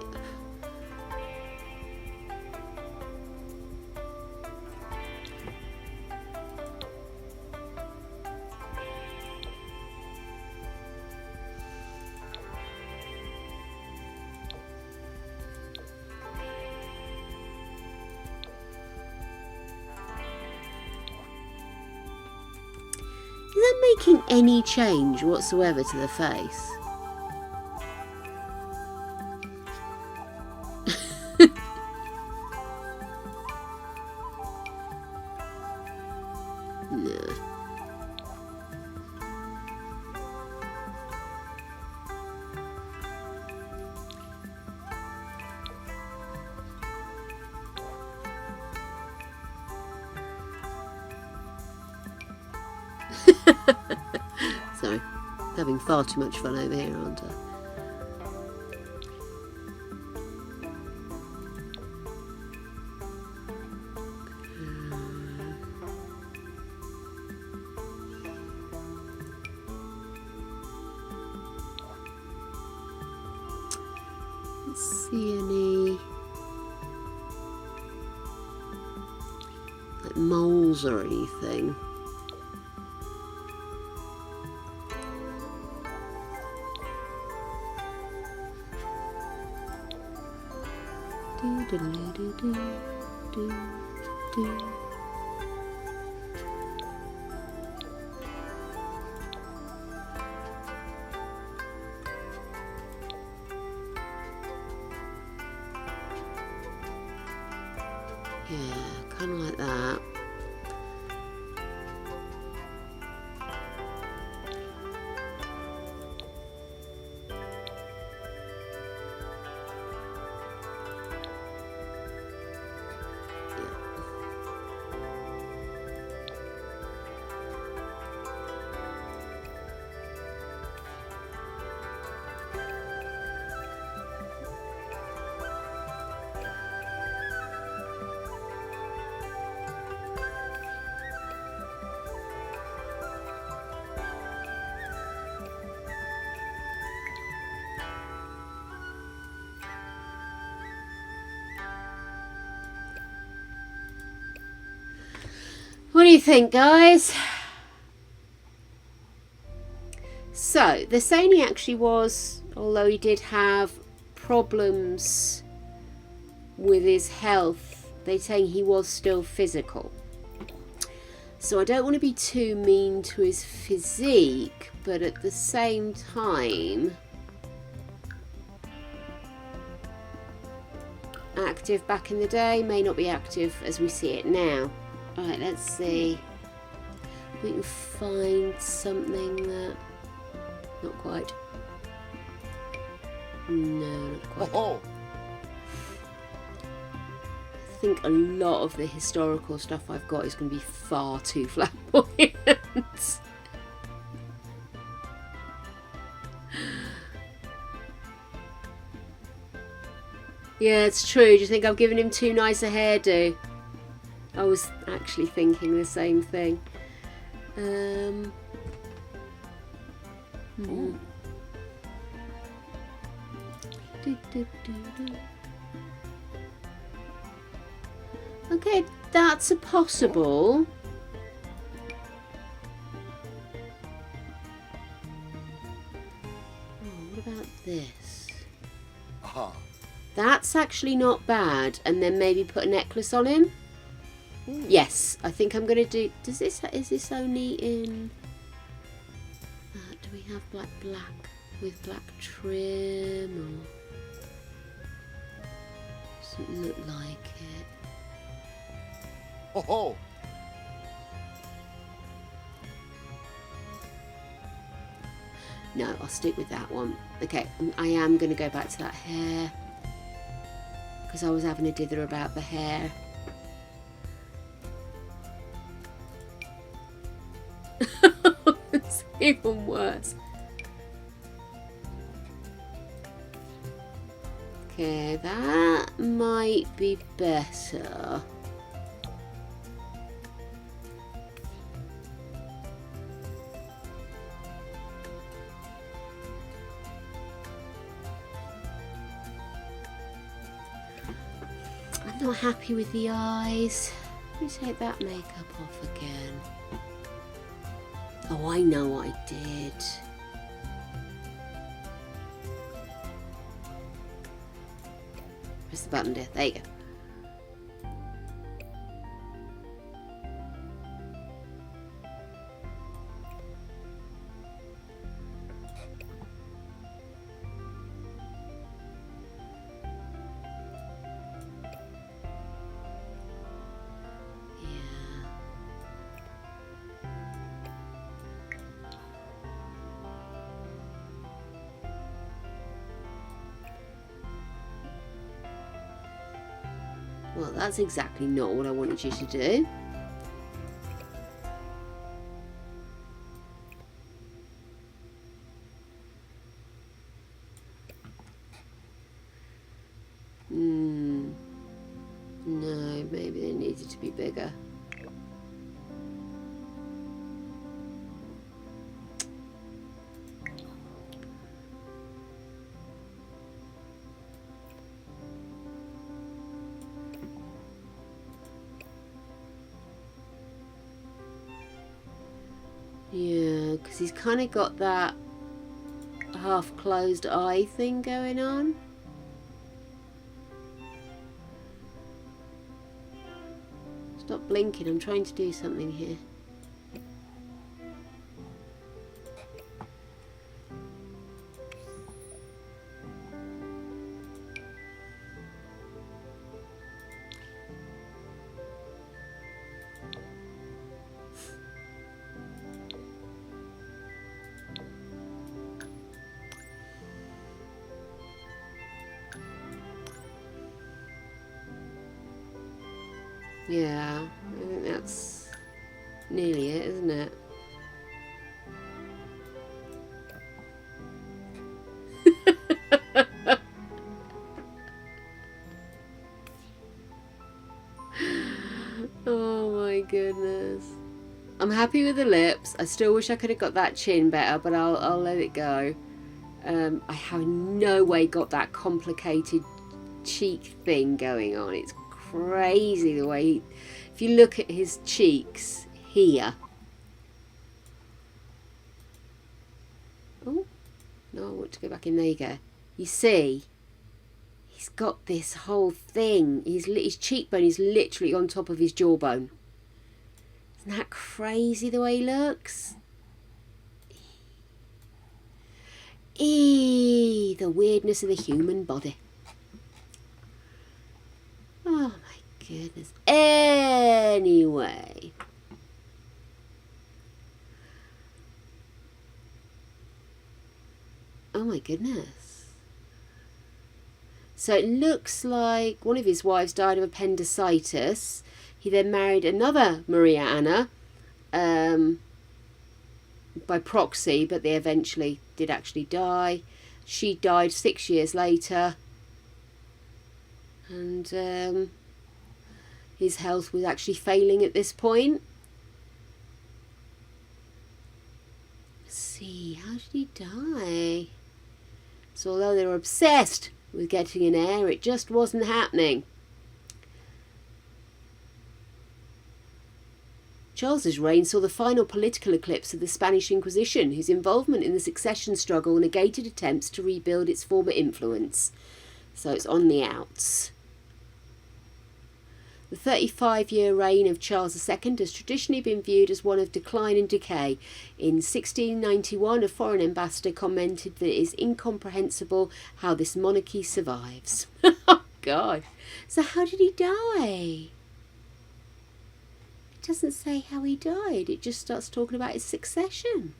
Is that making any change whatsoever to the face? Sorry, having far too much fun over here, aren't I? Let's see any like moles or anything. Yeah, kind of like that. What do you think, guys? So, they're saying he actually was, although he did have problems with his health, they're saying he was still physical. So I don't want to be too mean to his physique, but at the same time, active back in the day may not be active as we see it now. Right, let's see if we can find something that... Not quite. No, not quite. Oh, I think a lot of the historical stuff I've got is going to be far too flamboyant. Yeah, it's true. Do you think I've given him too nice a hairdo? I was actually thinking the same thing. Okay, that's a possible. What about this? Aha. That's actually not bad. And then maybe put a necklace on him. Yes, I think I'm going to do... is this only in... do we have black with black trim? Or doesn't look like it. Ho ho. No, I'll stick with that one. Okay, I am going to go back to that hair. Because I was having a dither about the hair. It's even worse. Okay, that might be better. I'm not happy with the eyes. Let me take that makeup off again. Oh, I know I did. Press the button, dear. There you go. Well, that's exactly not what I wanted you to do. No, maybe they needed to be bigger. Yeah, because he's kind of got that half-closed eye thing going on. Stop blinking, I'm trying to do something here. Yeah, I think that's nearly it, isn't it? Oh my goodness. I'm happy with the lips. I still wish I could have got that chin better, but I'll let it go. I have no way got that complicated cheek thing going on. It's crazy the way if you look at his cheeks here. Oh no, I want to go back in. There you go. You see, he's got this whole thing. His cheekbone is literally on top of his jawbone. Isn't that crazy the way he looks? The weirdness of the human body. Oh my goodness. Anyway. Oh my goodness. So it looks like one of his wives died of appendicitis. He then married another Maria Anna by proxy, but they eventually did actually die. She died 6 years later, and his health was actually failing at this point. Let's see, how did he die? So although they were obsessed with getting an heir, it just wasn't happening. Charles's reign saw the final political eclipse of the Spanish Inquisition, whose involvement in the succession struggle negated attempts to rebuild its former influence. So it's on the outs. The 35-year reign of Charles II has traditionally been viewed as one of decline and decay. In 1691, a foreign ambassador commented that it is incomprehensible how this monarchy survives. Oh, God. So how did he die? It doesn't say how he died. It just starts talking about his succession.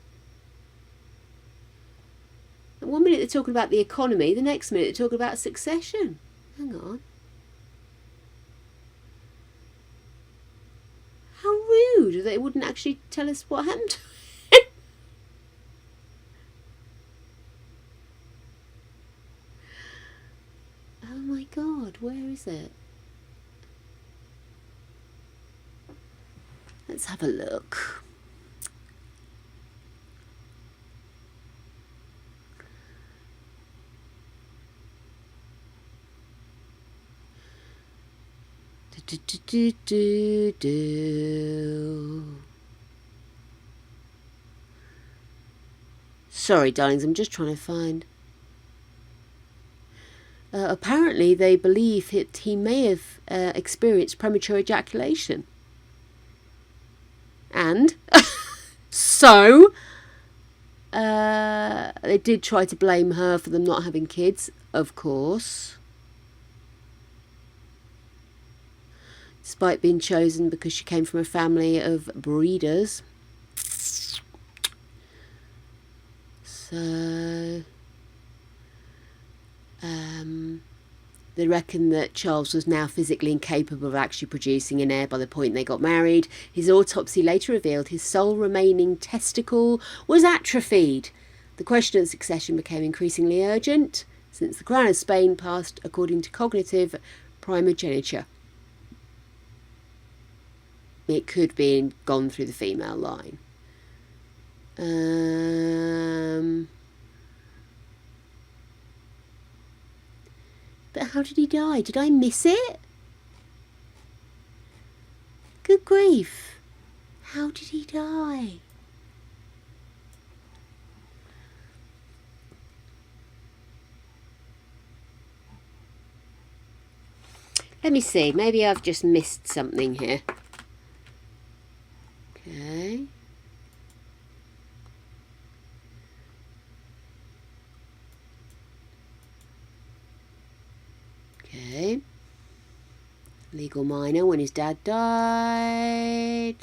And 1 minute they're talking about the economy, the next minute they're talking about succession. Hang on. How rude that they wouldn't actually tell us what happened to him. Oh my God, where is it? Let's have a look. Sorry, darlings, I'm just trying to find. Apparently, they believe that he may have experienced premature ejaculation. And so they did try to blame her for them not having kids, of course. Despite being chosen because she came from a family of breeders. So they reckon that Charles was now physically incapable of actually producing an heir by the point they got married. His autopsy later revealed his sole remaining testicle was atrophied. The question of succession became increasingly urgent since the crown of Spain passed according to cognitive primogeniture. It could be gone through the female line. But how did he die? Did I miss it? Good grief. How did he die? Let me see. Maybe I've just missed something here. Okay. Okay. Legal minor when his dad died.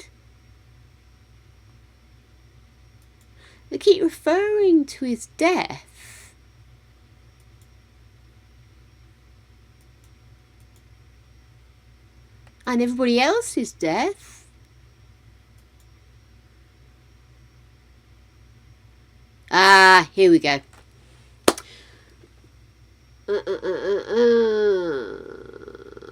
They keep referring to his death. And everybody else's death. Ah, here we go.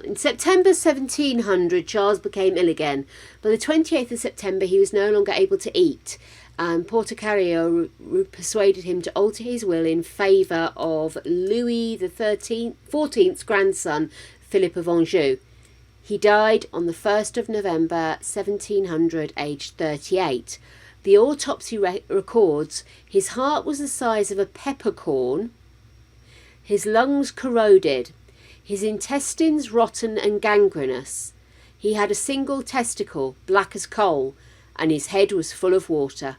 In September 1700, Charles became ill again. By the 28th of September, he was no longer able to eat, and Portocarrero persuaded him to alter his will in favour of Louis XIV's grandson, Philip of Anjou. He died on the 1st of November 1700, aged 38. The autopsy records his heart was the size of a peppercorn, his lungs corroded, his intestines rotten and gangrenous. He had a single testicle, black as coal, and his head was full of water.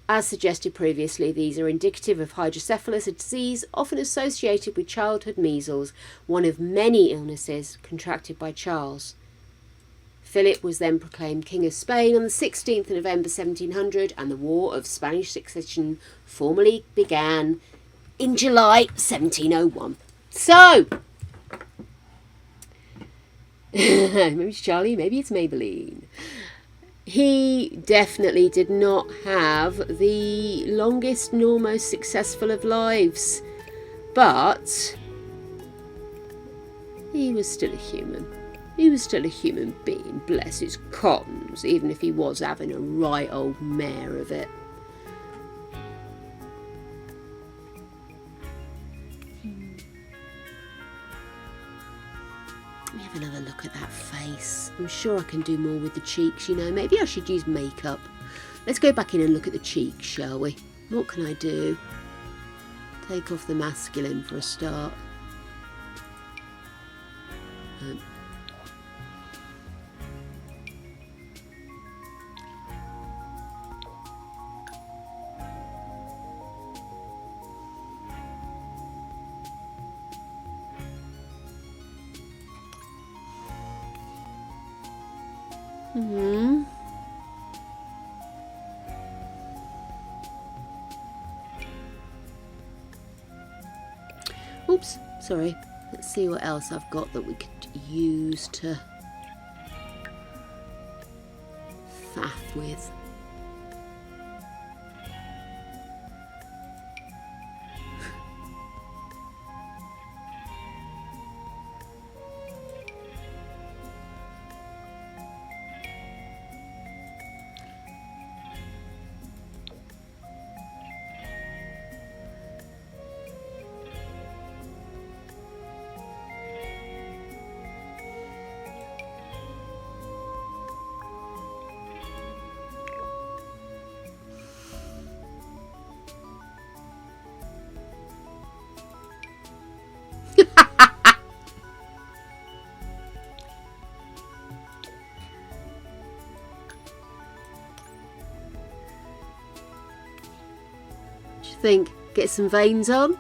As suggested previously, these are indicative of hydrocephalus, a disease often associated with childhood measles, one of many illnesses contracted by Charles. Philip was then proclaimed King of Spain on the 16th of November 1700, and the War of Spanish Succession formally began in July 1701. So, maybe it's Charlie, maybe it's Maybelline. He definitely did not have the longest nor most successful of lives, but he was still a human. He was still a human being, bless his cottons, even if he was having a right old mare of it. Let me have another look at that face. I'm sure I can do more with the cheeks, you know. Maybe I should use makeup. Let's go back in and look at the cheeks, shall we? What can I do? Take off the masculine for a start. Oops, sorry. Let's see what else I've got that we could use to faff with. Think, get some veins on.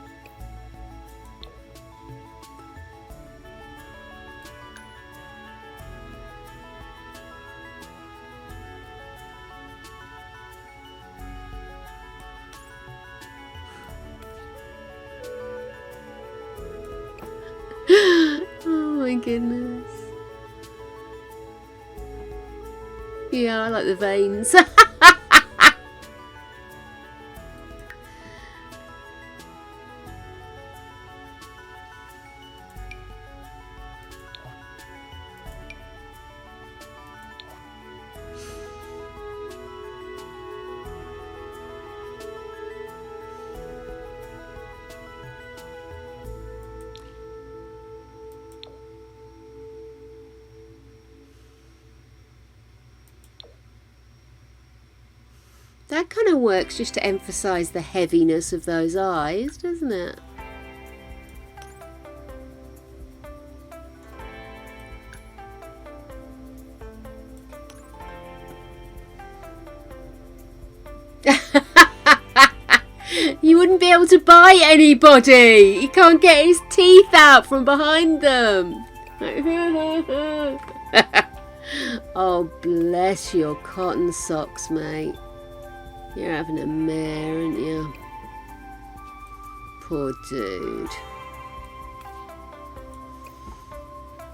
Oh my goodness. Yeah, I like the veins. That kind of works just to emphasise the heaviness of those eyes, doesn't it? You wouldn't be able to buy anybody. He can't get his teeth out from behind them. Oh, bless your cotton socks, mate. You're having a mare, aren't you? Poor dude.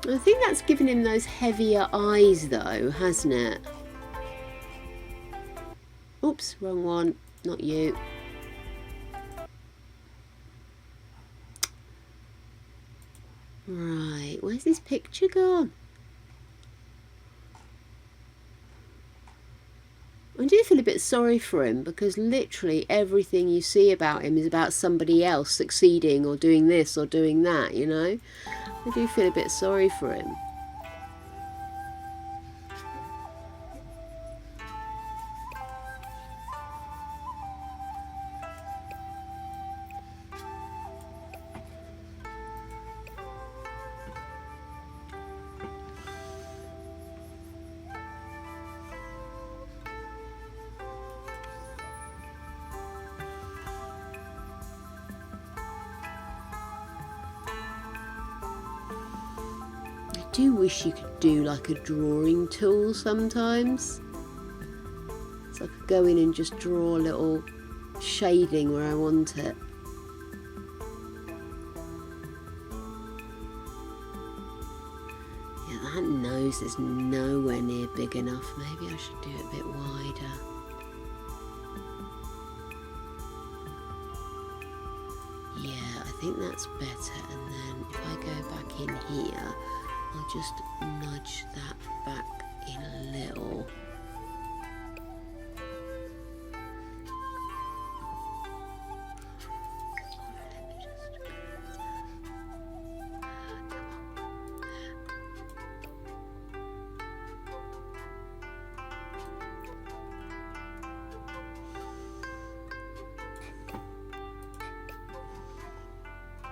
I think that's given him those heavier eyes, though, hasn't it? Oops, wrong one. Not you. Right, where's this picture gone? I do feel a bit sorry for him, because literally everything you see about him is about somebody else succeeding or doing this or doing that, you know? I do feel a bit sorry for him. I do wish you could do like a drawing tool sometimes, so I could go in and just draw a little shading where I want it. nose is nowhere near big enough. Maybe I should do it a bit wider. Yeah, I think that's better. And then if I go back in here, I'll just nudge that back in a little.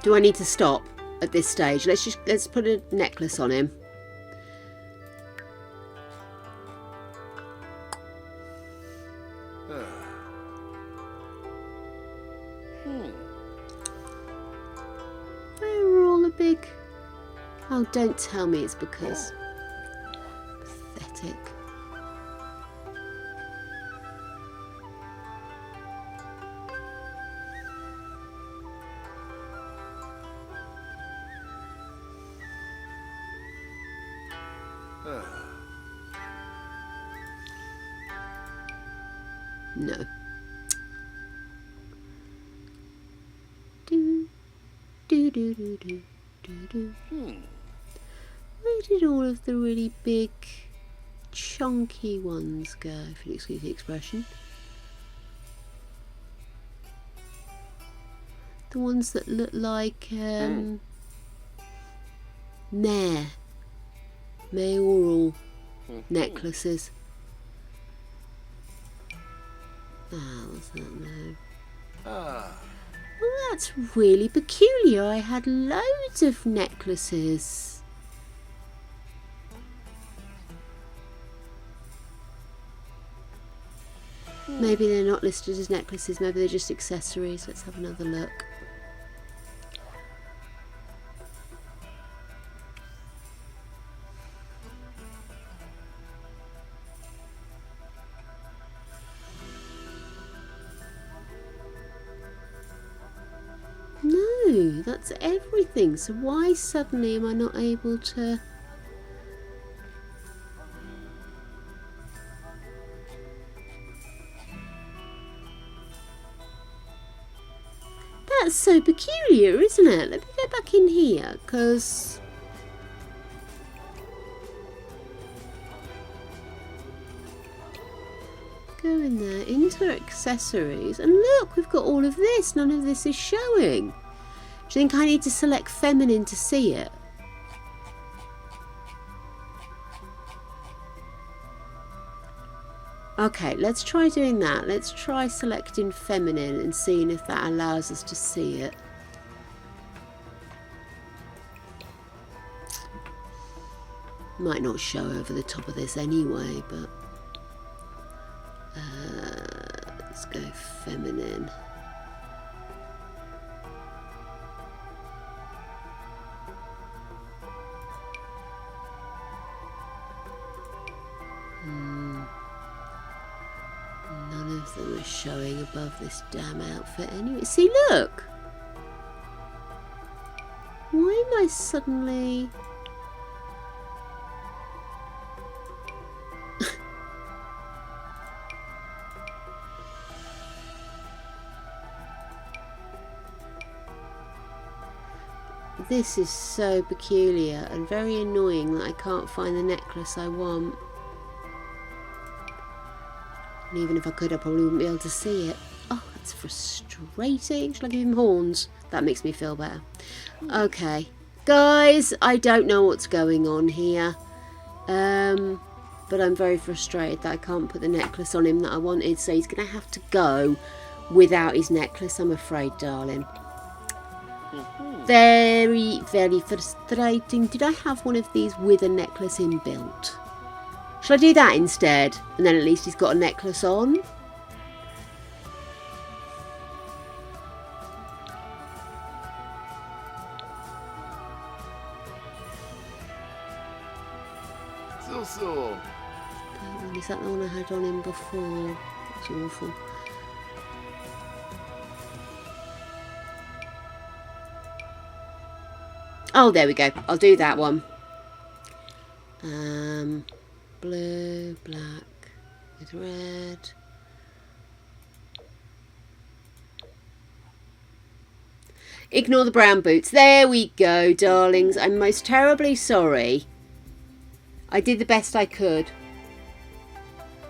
Do I need to stop at this stage? Let's put a necklace on him. Where are all the big... Oh, don't tell me it's because... Pathetic. No. Do, do, do, do, do, do, do. Where did all of the really big, chunky ones go, if you excuse the expression? The ones that look like, mayoral necklaces. Ah, what's that now? Well, that's really peculiar. I had loads of necklaces. Maybe they're not listed as necklaces, maybe they're just accessories. Let's have another look. No, that's everything. So why suddenly am I not able to... That's so peculiar, isn't it? Let me go back in here, because... Go in there, into accessories, and look, we've got all of this. None of this is showing. Do you think I need to select feminine to see it? Okay, let's try doing that. Let's try selecting feminine and seeing if that allows us to see it. Might not show over the top of this anyway, but let's go feminine. None of them are showing above this damn outfit anyway. See, look! Why am I suddenly... This is so peculiar and very annoying that I can't find the necklace I want. And even if I could, I probably wouldn't be able to see it. Oh, that's frustrating. Shall I give him horns? That makes me feel better. Okay. Guys, I don't know what's going on here. But I'm very frustrated that I can't put the necklace on him that I wanted. So he's going to have to go without his necklace, I'm afraid, darling. Very, very frustrating. Did I have one of these with a necklace inbuilt? Shall I do that instead? And then at least he's got a necklace on. So. Is that the one I had on him before? That's awful. Oh, there we go. I'll do that one. Blue, black with red. Ignore the brown boots. There we go, darlings. I'm most terribly sorry. I did the best I could.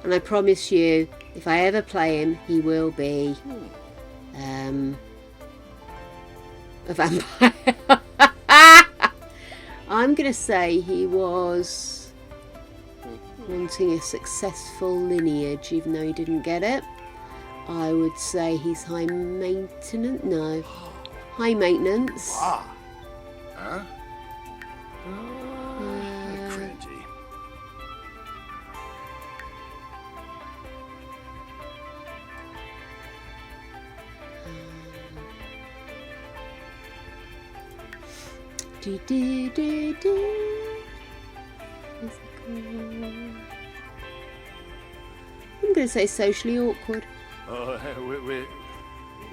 And I promise you, if I ever play him, he will be a vampire. I'm going to say he was wanting a successful lineage, even though he didn't get it. I would say he's high maintenance. No. High maintenance. Huh? Cringy. Do, do, do, do. I'm going to say socially awkward. Oh,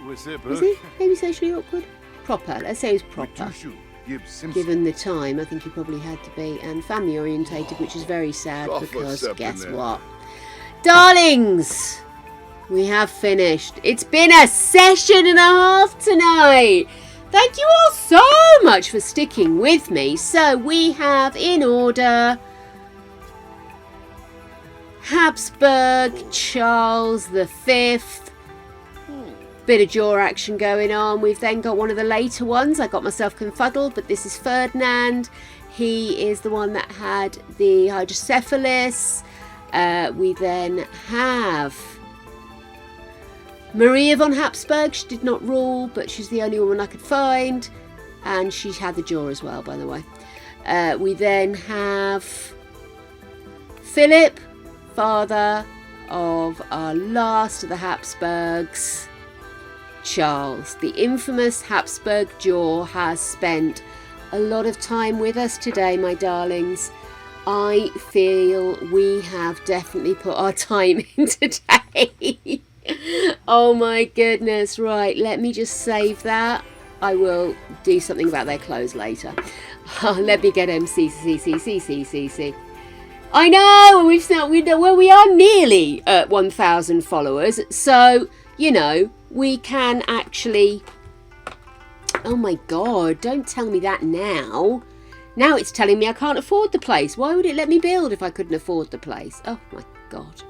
what's it, Is he? Maybe socially awkward? Proper. Let's say he's proper. Given the time, I think he probably had to be. And family orientated, which is very sad because guess what? Darlings! We have finished. It's been a session and a half tonight. Thank you all so much for sticking with me. So we have in order Habsburg Charles V. Bit of jaw action going on. We've then got one of the later ones. I got myself confuddled, but this is Ferdinand. He is the one that had the hydrocephalus. We then have Maria von Habsburg. She did not rule, but she's the only woman I could find. And she had the jaw as well, by the way. We then have Philip, father of our last of the Habsburgs, Charles. The infamous Habsburg jaw has spent a lot of time with us today, my darlings. I feel we have definitely put our time in today. Oh my goodness. Right, let me just save that. I will do something about their clothes later. Let me get C. I know, we are nearly at 1,000 followers, so you know we can actually. Oh my god! Don't tell me that now. Now it's telling me I can't afford the place. Why would it let me build if I couldn't afford the place? Oh my god!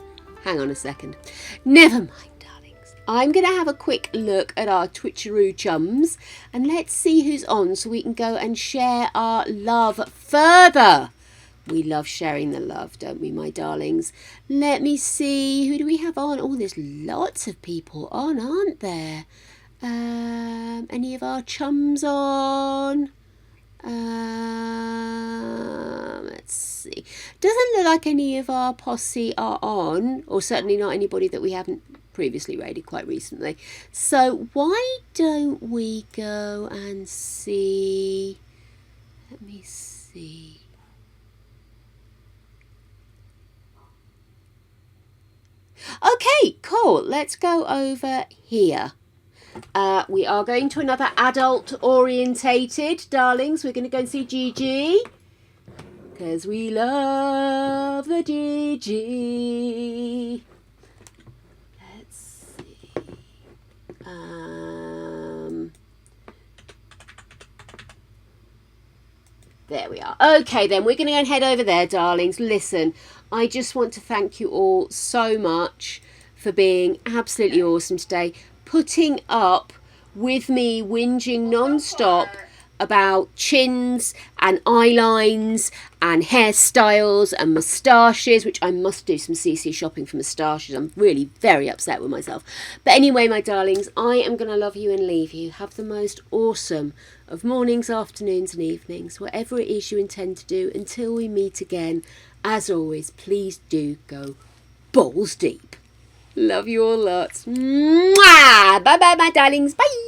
Hang on a second. Never mind, darlings. I'm going to have a quick look at our Twitcheroo chums and let's see who's on so we can go and share our love further. We love sharing the love, don't we, my darlings? Let me see. Who do we have on? Oh, there's lots of people on, aren't there? Any of our chums on? Let's see. Doesn't look like any of our posse are on, or certainly not anybody that we haven't previously raided quite recently. So why don't we go and see? Let me see. Okay, cool. Let's go over here. We are going to another adult orientated, darlings. We're going to go and see Gigi because we love the Gigi. Let's see. There we are. Okay, then we're going to go and head over there, darlings. Listen, I just want to thank you all so much for being absolutely awesome today. Putting up with me whinging non-stop about chins and eye lines and hairstyles and moustaches, which I must do some CC shopping for moustaches. I'm really very upset with myself. But anyway, my darlings, I am going to love you and leave you. Have the most awesome of mornings, afternoons and evenings, whatever it is you intend to do. Until we meet again, as always, please do go balls deep. Love you all lots. Mwah! Bye bye, my darlings. Bye.